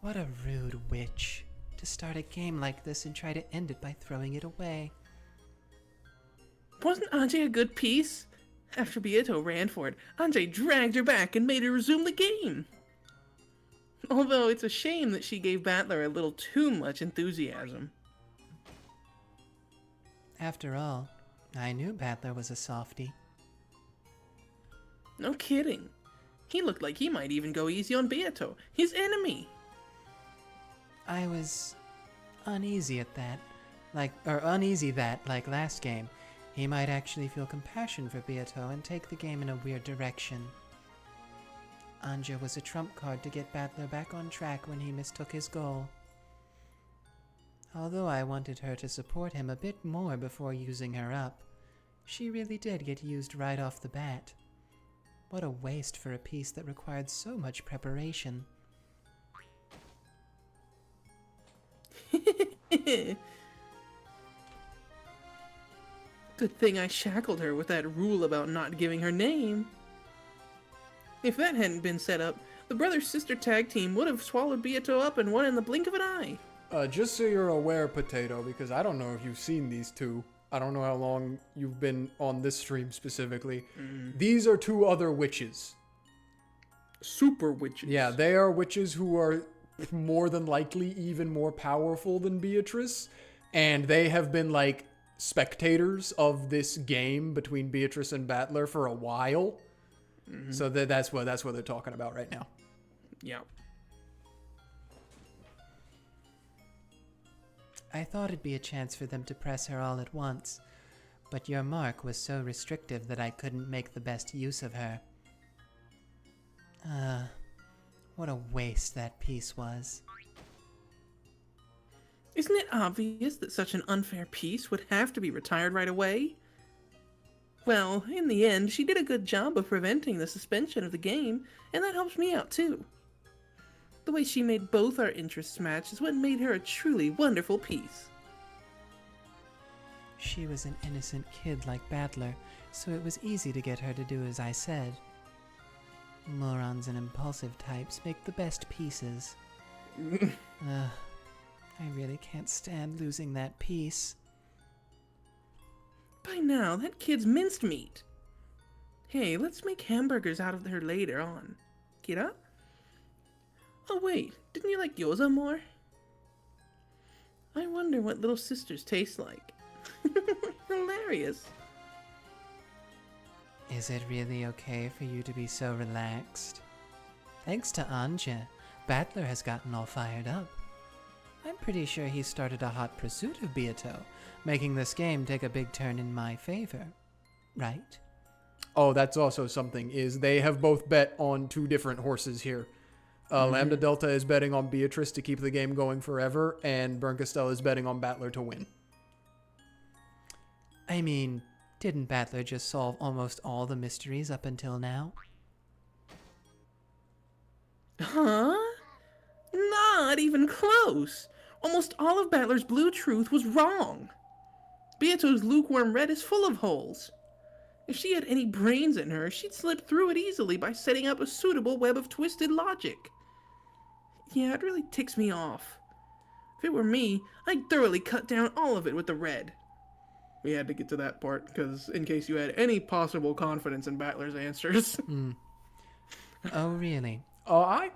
What a rude witch. To start a game like this and try to end it by throwing it away. Wasn't Ange a good piece? After Beato ran for it, Ange dragged her back and made her resume the game. Although it's a shame that she gave Battler a little too much enthusiasm. After all, I knew Battler was a softie. No kidding. He looked like he might even go easy on Beato, his enemy. I was uneasy at that. Uneasy that, like last game, he might actually feel compassion for Beato and take the game in a weird direction. Ange was a trump card to get Battler back on track when he mistook his goal. Although I wanted her to support him a bit more before using her up, she really did get used right off the bat. What a waste for a piece that required so much preparation. Good thing I shackled her with that rule about not giving her name. If that hadn't been set up, the brother-sister tag team would have swallowed Beato up and won in the blink of an eye. Just so you're aware, Potato, because I don't know if you've seen these two. I don't know how long you've been on this stream specifically. These are two other witches. Super witches. Yeah, they are witches who are more than likely even more powerful than Beatrice. And they have been, like, spectators of this game between Beatrice and Battler for a while. So that's what they're talking about right now. Yeah. I thought it'd be a chance for them to press her all at once, but your mark was so restrictive that I couldn't make the best use of her. What a waste that piece was. Isn't it obvious that such an unfair piece would have to be retired right away? Well, in the end, she did a good job of preventing the suspension of the game, and that helps me out too. The way she made both our interests match is what made her a truly wonderful piece. She was an innocent kid like Battler, so it was easy to get her to do as I said. Morons and impulsive types make the best pieces. I really can't stand losing that piece. By now, that kid's minced meat. Hey, let's make hamburgers out of her later on. Kira? Oh wait, didn't you like gyoza more? I wonder what little sisters taste like. Hilarious. Is it really okay for you to be so relaxed? Thanks to Ange, Battler has gotten all fired up. I'm pretty sure he started a hot pursuit of Beato, making this game take a big turn in my favor. Right? Oh, that's also something, is they have both bet on two different horses here. Lambda Delta is betting on Beatrice to keep the game going forever, and Bernkastel is betting on Battler to win. I mean, didn't Battler just solve almost all the mysteries up until now? Huh? Not even close. Almost all of Battler's blue truth was wrong. Beato's lukewarm red is full of holes. If she had any brains in her, she'd slip through it easily by setting up a suitable web of twisted logic. Yeah, it really ticks me off. If it were me, I'd thoroughly cut down all of it with the red. We had to get to that part, because in case you had any possible confidence in Battler's answers. Oh, really? Oh,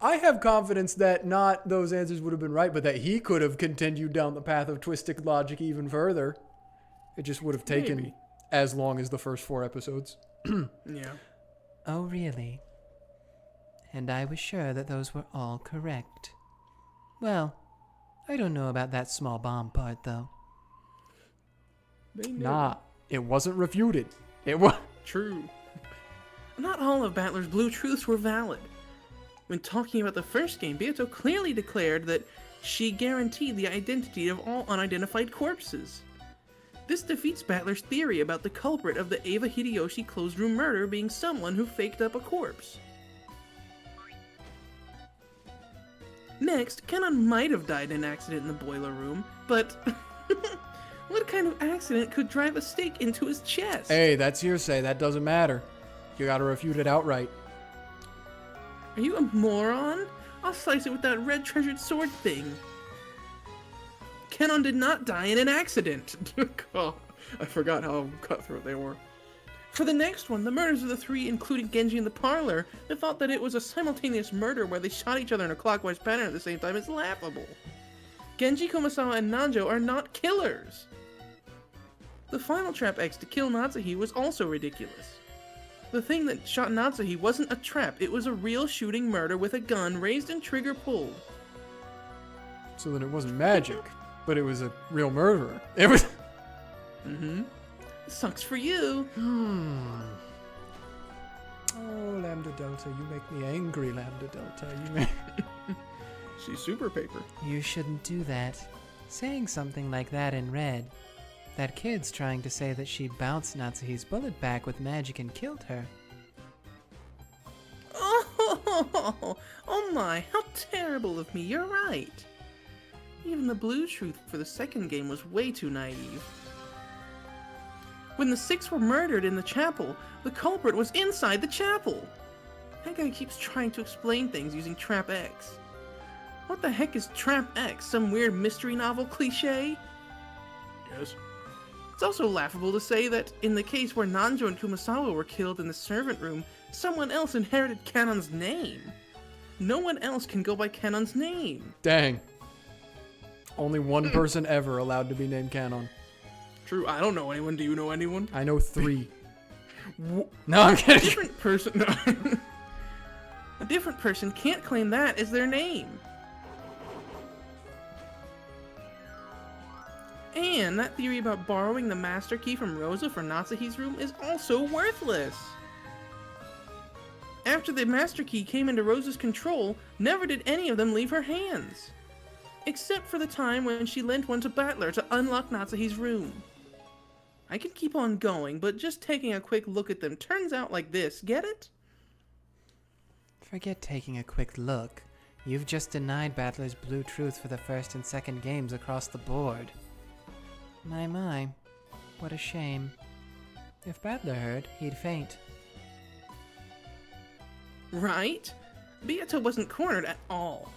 I have confidence that not those answers would have been right, but that he could have continued down the path of twisted logic even further. It just would have taken Maybe. as long as the first 4 episodes. Yeah. Oh, really? And I was sure that those were all correct. Well, I don't know about that small bomb part, though. They knew. Nah, it wasn't refuted. It was... True. Not all of Battler's blue truths were valid. When talking about the first game, Beato clearly declared that she guaranteed the identity of all unidentified corpses. This defeats Battler's theory about the culprit of the Eva Hideyoshi closed room murder being someone who faked up a corpse. Next, Kenan might have died in an accident in the boiler room, but what kind of accident could drive a stake into his chest? Hey, that's hearsay. That doesn't matter. You gotta refute it outright. Are you a moron? I'll slice it with that red treasured sword thing. Kenan did not die in an accident. Oh, I forgot how cutthroat they were. For the next one, the murders of the 3, including Genji in the parlor, the thought that it was a simultaneous murder where they shot each other in a clockwise pattern at the same time is laughable. Genji, Komasawa, and Nanjo are not killers. The final trap X to kill Natsuhi was also ridiculous. The thing that shot Natsuhi wasn't a trap, it was a real shooting murder with a gun raised and trigger pulled. So then it wasn't magic, but it was a real murderer. It was. Sucks for you. Oh, Lambda Delta, you make me angry, Lambda Delta. You make. She's super paper. You shouldn't do that. Saying something like that in red. That kid's trying to say that she bounced Natsuhi's bullet back with magic and killed her. Oh my, how terrible of me, you're right. Even the blue truth for the second game was way too naive. When the 6 were murdered in the chapel, the culprit was inside the chapel. That guy keeps trying to explain things using Trap X. What the heck is Trap X? Some weird mystery novel cliche? Yes. It's also laughable to say that in the case where Nanjo and Kumasawa were killed in the servant room, someone else inherited Kanon's name. No one else can go by Kanon's name. Dang. Only one person ever allowed to be named Canon. True, I don't know anyone. Do you know anyone? I know 3. No, I'm kidding. Different person. A different person can't claim that as their name. And that theory about borrowing the master key from Rosa for Natsuhi's room is also worthless. After the master key came into Rosa's control, never did any of them leave her hands. Except for the time when she lent one to Battler to unlock Natsuhi's room. I could keep on going, but just taking a quick look at them turns out like this, get it? Forget taking a quick look. You've just denied Battler's blue truth for the first and second games across the board. My, what a shame. If Battler heard, he'd faint. Right? Beato wasn't cornered at all.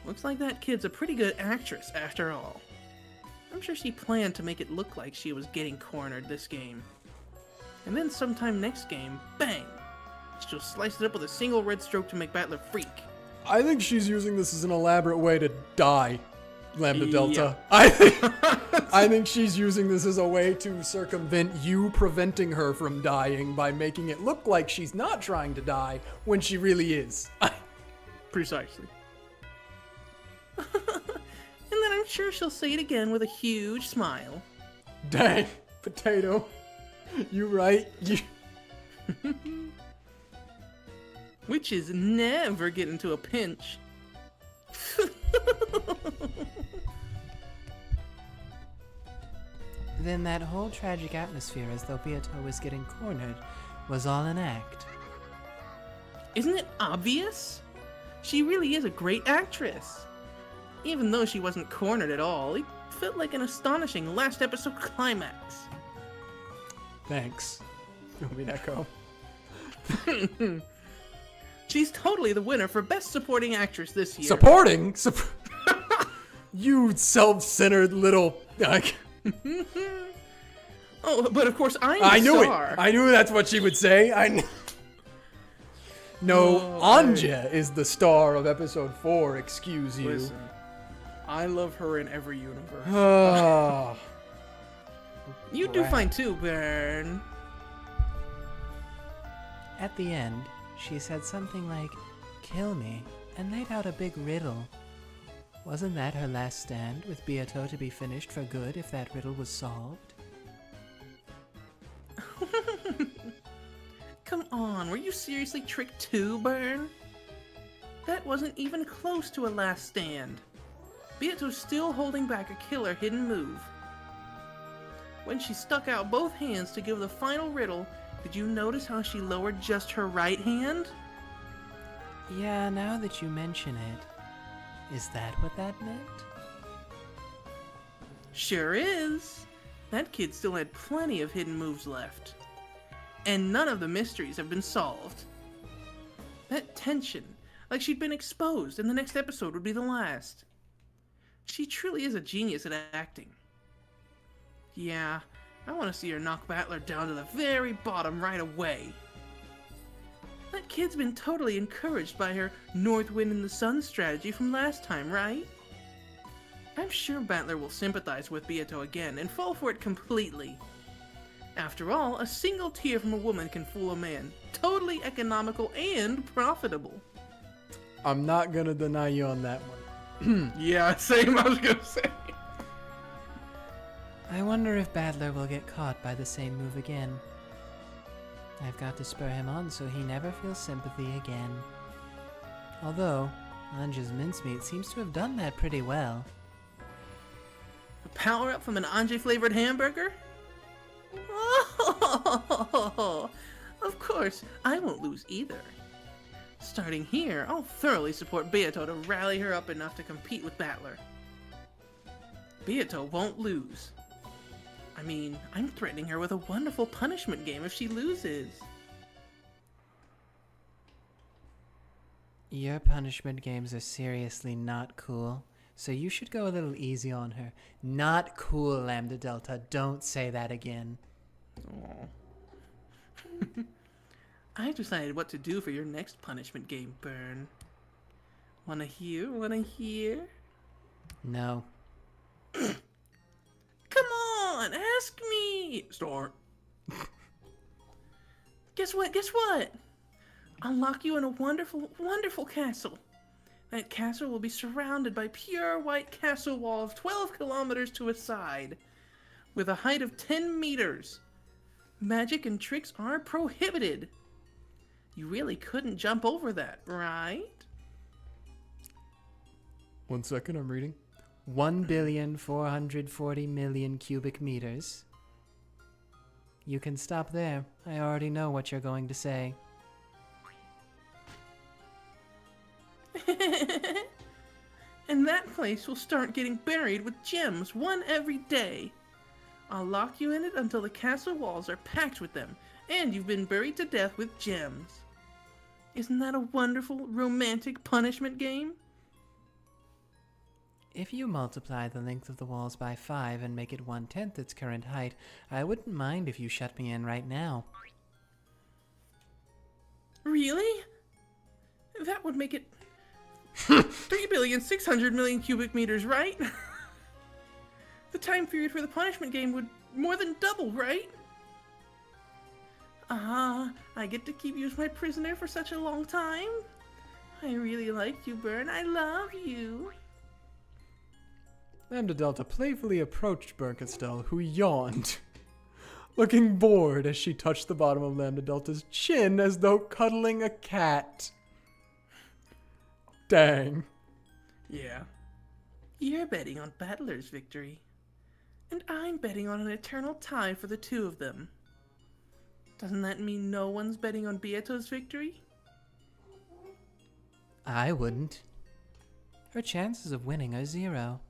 Looks like that kid's a pretty good actress after all. I'm sure she planned to make it look like she was getting cornered this game. And then sometime next game, bang! She'll slice it up with a single red stroke to make Battler freak. I think she's using this as an elaborate way to die, Lambda Delta. Yeah. I think she's using this as a way to circumvent you preventing her from dying by making it look like she's not trying to die when she really is. Precisely. And then I'm sure she'll say it again with a huge smile. Dang, Potato. You right. You... Witches never get into a pinch. Then that whole tragic atmosphere as though Beato was getting cornered was all an act. Isn't it obvious? She really is a great actress. Even though she wasn't cornered at all, it felt like an astonishing last episode climax. Thanks, Umineko. She's totally the winner for Best Supporting Actress this year. Supporting? You self-centered little... Oh, but of course I'm the I knew star. it. I knew that's what she would say. No, Ange is the star of episode 4. Excuse you. Listen, I love her in every universe. Ah. You do fine too, Bern. At the end, she said something like, "Kill me," and laid out a big riddle. Wasn't that her last stand, with Beato to be finished for good if that riddle was solved? Come on, were you seriously tricked too, Bern? That wasn't even close to a last stand. Beato's still holding back a killer hidden move. When she stuck out both hands to give the final riddle, did you notice how she lowered just her right hand? Yeah, now that you mention it, is that what that meant? Sure is. That kid still had plenty of hidden moves left. And none of the mysteries have been solved. That tension, like she'd been exposed and the next episode would be the last. She truly is a genius at acting. Yeah, I want to see her knock Battler down to the very bottom right away. That kid's been totally encouraged by her North Wind and the Sun strategy from last time, right? I'm sure Battler will sympathize with Beato again and fall for it completely. After all, a single tear from a woman can fool a man. Totally economical and profitable. I'm not gonna deny you on that one. Yeah, same. I was gonna say. I wonder if Battler will get caught by the same move again. I've got to spur him on so he never feels sympathy again. Although, Ange's mincemeat seems to have done that pretty well. A power-up from an Ange-flavored hamburger? Oh, of course, I won't lose either. Starting here, I'll thoroughly support Beato to rally her up enough to compete with Battler. Beato won't lose. I mean, I'm threatening her with a wonderful punishment game if she loses. Your punishment games are seriously not cool, so you should go a little easy on her. Not cool, Lambda Delta. Don't say that again. Aw. I've decided what to do for your next punishment game, Burn. Wanna hear? Wanna hear? No. Come on, ask me! Start. Guess what? Guess what? I'll lock you in a wonderful, wonderful castle. That castle will be surrounded by pure white castle wall of 12 kilometers to a side, with a height of 10 meters. Magic and tricks are prohibited. You really couldn't jump over that, right? 1 second, I'm reading. 1,440,000,000 cubic meters. You can stop there. I already know what you're going to say. And that place will start getting buried with gems, one every day. I'll lock you in it until the castle walls are packed with them, and you've been buried to death with gems. Isn't that a wonderful, romantic punishment game? If you multiply the length of the walls by 5 and make it 1/10 its current height, I wouldn't mind if you shut me in right now. Really? That would make it 3,600,000,000 cubic meters, right? The time period for the punishment game would more than double, right? I get to keep you as my prisoner for such a long time. I really liked you, Burn. I love you. Lambda Delta playfully approached Burkestel, who yawned, looking bored as she touched the bottom of Lambda Delta's chin as though cuddling a cat. Dang. Yeah. You're betting on Battler's victory. And I'm betting on an eternal tie for the two of them. Doesn't that mean no one's betting on Beato's victory? I wouldn't. Her chances of winning are 0.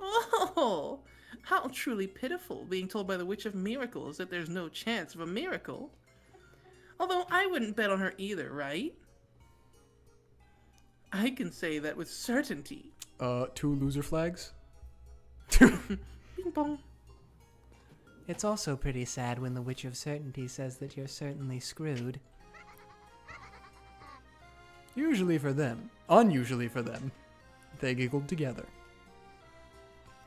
Oh, how truly pitiful, being told by the Witch of Miracles that there's no chance of a miracle. Although I wouldn't bet on her either, right? I can say that with certainty. 2 loser flags? Bing bong. It's also pretty sad when the Witch of Certainty says that you're certainly screwed. Usually for them. Unusually for them. They giggled together.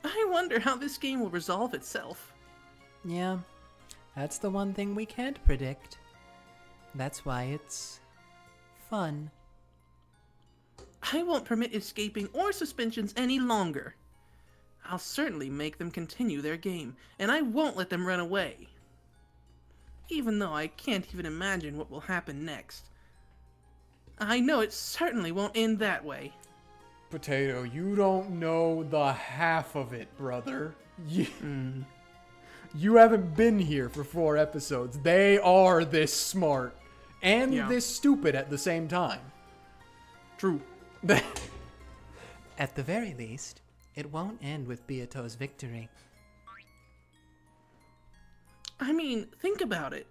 I wonder how this game will resolve itself. Yeah, that's the one thing we can't predict. That's why it's fun. I won't permit escaping or suspensions any longer. I'll certainly make them continue their game, and I won't let them run away. Even though I can't even imagine what will happen next. I know it certainly won't end that way. Potato, you don't know the half of it, brother. You haven't been here for 4 episodes. They are this smart and this stupid at the same time. True. At the very least, it won't end with Beato's victory. I mean, think about it.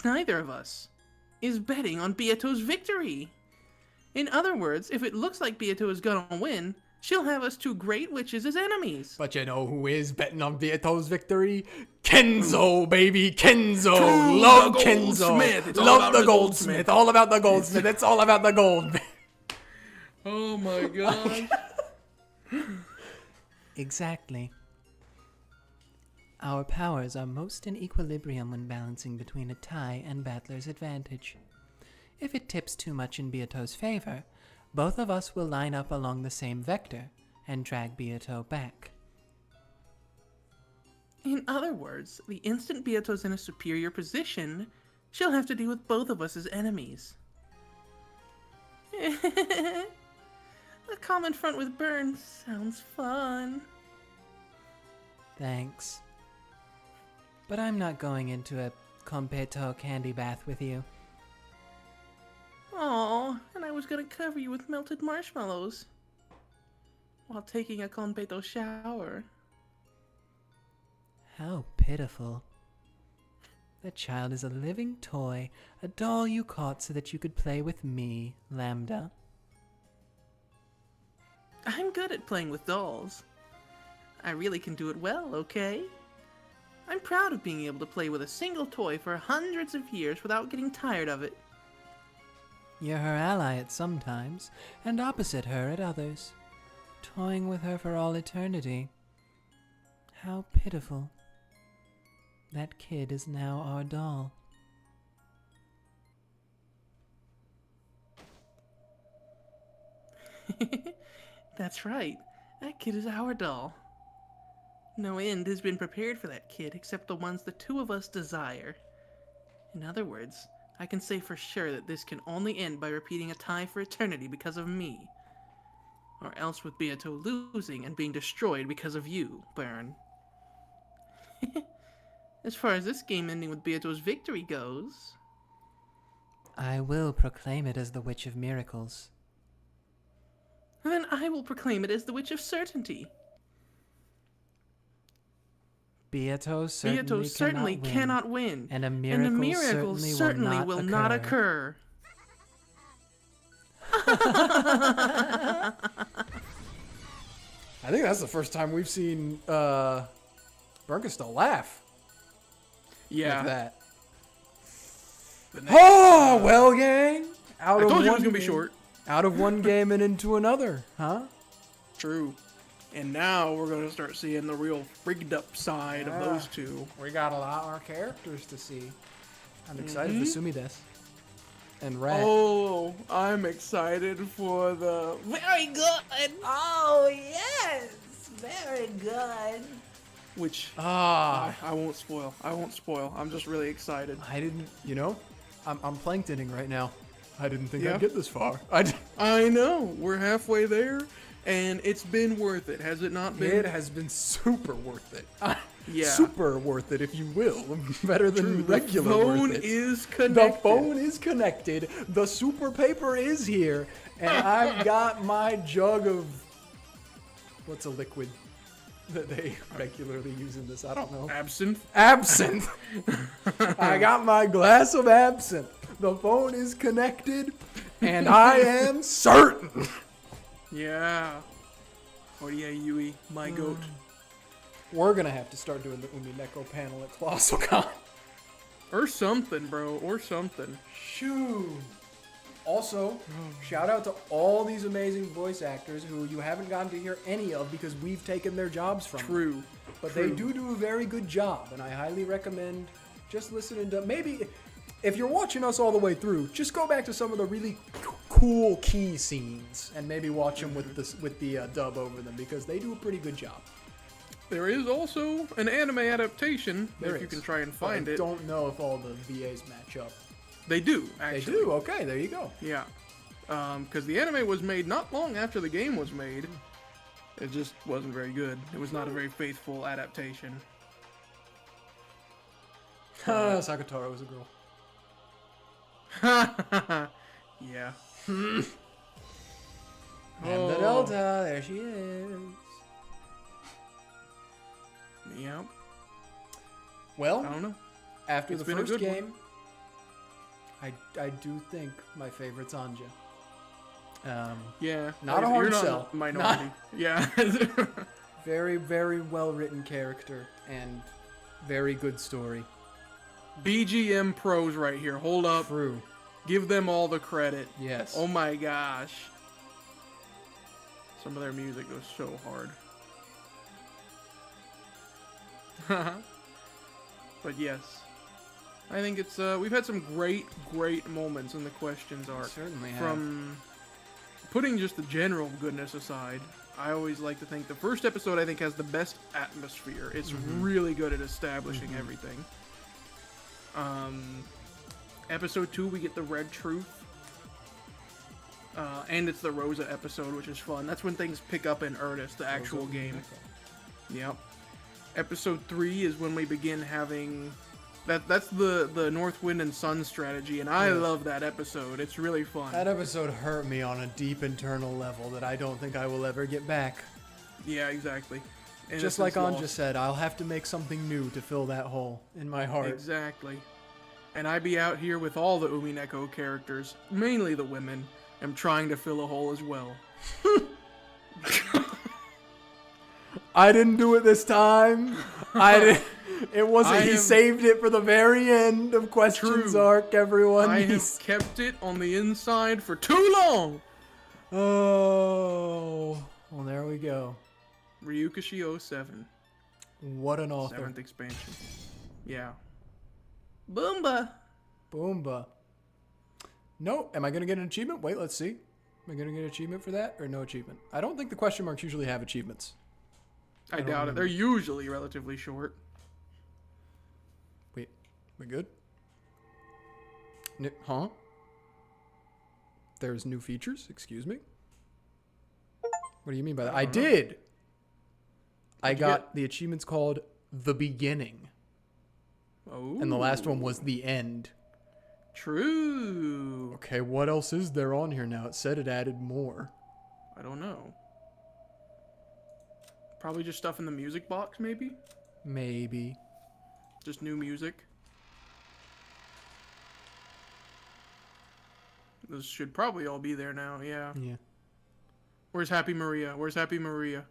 Neither of us is betting on Beato's victory. In other words, if it looks like Beato is gonna win, she'll have us 2 great witches as enemies. But you know who is betting on Beato's victory? Kenzo, baby, Kenzo. True, Love the Kenzo. goldsmith. It's all Love about the the goldsmith. goldsmith. All about the goldsmith. It's all about the gold. Oh my god. Exactly. Our powers are most in equilibrium when balancing between a tie and Battler's advantage. If it tips too much in Beato's favor, both of us will line up along the same vector and drag Beato back. In other words, the instant Beato's in a superior position, she'll have to deal with both of us as enemies. A common front with Burn sounds fun. Thanks. But I'm not going into a completo candy bath with you. Aw, and I was gonna cover you with melted marshmallows while taking a completo shower. How pitiful. That child is a living toy, a doll you caught so that you could play with me, Lambda. I'm good at playing with dolls. I really can do it well, okay? I'm proud of being able to play with a single toy for hundreds of years without getting tired of it. You're her ally at some times, and opposite her at others. Toying with her for all eternity. How pitiful. That kid is now our doll. That's right. That kid is our doll. No end has been prepared for that kid except the ones the two of us desire. In other words, I can say for sure that this can only end by repeating a tie for eternity because of me. Or else with Beato losing and being destroyed because of you, Burn. As far as this game ending with Beato's victory goes... I will proclaim it as the Witch of Miracles. Then I will proclaim it as the Witch of Certainty. Beato certainly cannot win. And a miracle certainly will not occur. I think that's the first time we've seen Burkestal laugh Yeah. like that. The next- Oh, well, gang. Out I of told you it one was gonna be game- short. Out of one game and into another, huh? True. And now we're gonna start seeing the real frigged up side of those two. We got a lot more characters to see. I'm excited for Sumides and Rat. Oh, I'm excited for the Very good! Oh, yes! Very good. which Ah, I won't spoil. I won't spoil. I'm just really excited. I didn't. You know, I'm planktoning right now. I didn't think Yeah? I'd get this far. I know. We're halfway there, and it's been worth it, has it not been? It has been super worth it. Yeah. Super worth it, if you will. Better than True, regular the phone worth it. is The connected. phone is connected. The super paper is here, and I've got my jug of what's a liquid that they regularly use in this? I don't know. Absinthe. Absinthe. I got my glass of absinthe. The phone is connected, and I am certain. Yeah. Oh yeah, Yui, my goat. We're gonna have to start doing the Umineko panel at Colossal Con. Or something, bro. Or something. Shoo. Also, shout out to all these amazing voice actors who you haven't gotten to hear any of because we've taken their jobs from them. True. But True. they do a very good job, and I highly recommend just listening to maybe if you're watching us all the way through, just go back to some of the really cool key scenes and maybe watch them with the dub over them because they do a pretty good job. There is also an anime adaptation, There if you is. can try and But find I it. don't know if all the VAs match up. They do, They actually. do. Okay, there you go. Yeah. Because the anime was made not long after the game was made. It just wasn't very good. It was not a very faithful adaptation. Sakatara was a girl. Yeah. And the Oh. Delta, there she is. Yeah. Well, I don't know. after It's the been a first good one. game, I do think my favorite's Ange. Yeah. Not a you're hard not sell. minority. Yeah. Very, very well written character and very good story. BGM pros right here. Hold up. True. Give them all the credit. Yes. Oh my gosh. Some of their music goes so hard. But yes, I think it's we've had some great moments in the questions arc. Certainly have. From putting just the general goodness aside, I always like to think the first episode I think has the best atmosphere. It's really good at establishing everything. Episode 2 we get the Red Truth. And it's the Rosa episode, which is fun. That's when things pick up in earnest, the actual game. Yep. Episode 3 is when we begin having... That's the North Wind and Sun strategy, and I love that episode. It's really fun. That episode hurt me on a deep internal level that I don't think I will ever get back. Yeah, exactly. Just like Ange said, I'll have to make something new to fill that hole in my heart. Exactly. And I be out here with all the Umineko characters, mainly the women, am trying to fill a hole as well. I didn't do it this time. I didn't. It wasn't. He saved it for the very end of questions arc. Everyone. I have kept it on the inside for too long. Oh, well, there we go. Ryukashi 07. What an author. 7th expansion. Yeah. Boomba. Boomba. No, am I gonna get an achievement? Wait, let's see. Am I gonna get an achievement for that or no achievement? I don't think the question marks usually have achievements. I doubt it. They're usually relatively short. Wait, we good? Huh? There's new features? Excuse me? What do you mean by that? I did! I got the achievements called The Beginning. Oh. And the last one was The End. True. Okay, what else is there on here now? It said it added more. I don't know. Probably just stuff in the music box, maybe? Maybe. Just new music. This should probably all be there now, yeah. Yeah. Where's Happy Maria? Where's Happy Maria?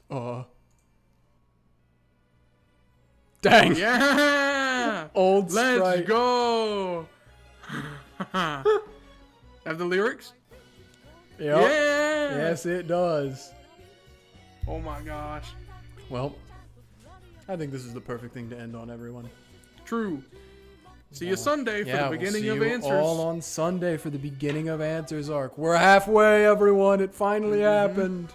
Dang! Yeah! Old Let's Sprite. go! Have the lyrics? Yep. Yeah! Yes, it does. Oh my gosh. Well, I think this is the perfect thing to end on, everyone. True. See you Sunday for the beginning we'll of see you Answers. all on Sunday for the beginning of Answers arc. We're halfway, everyone. It finally happened.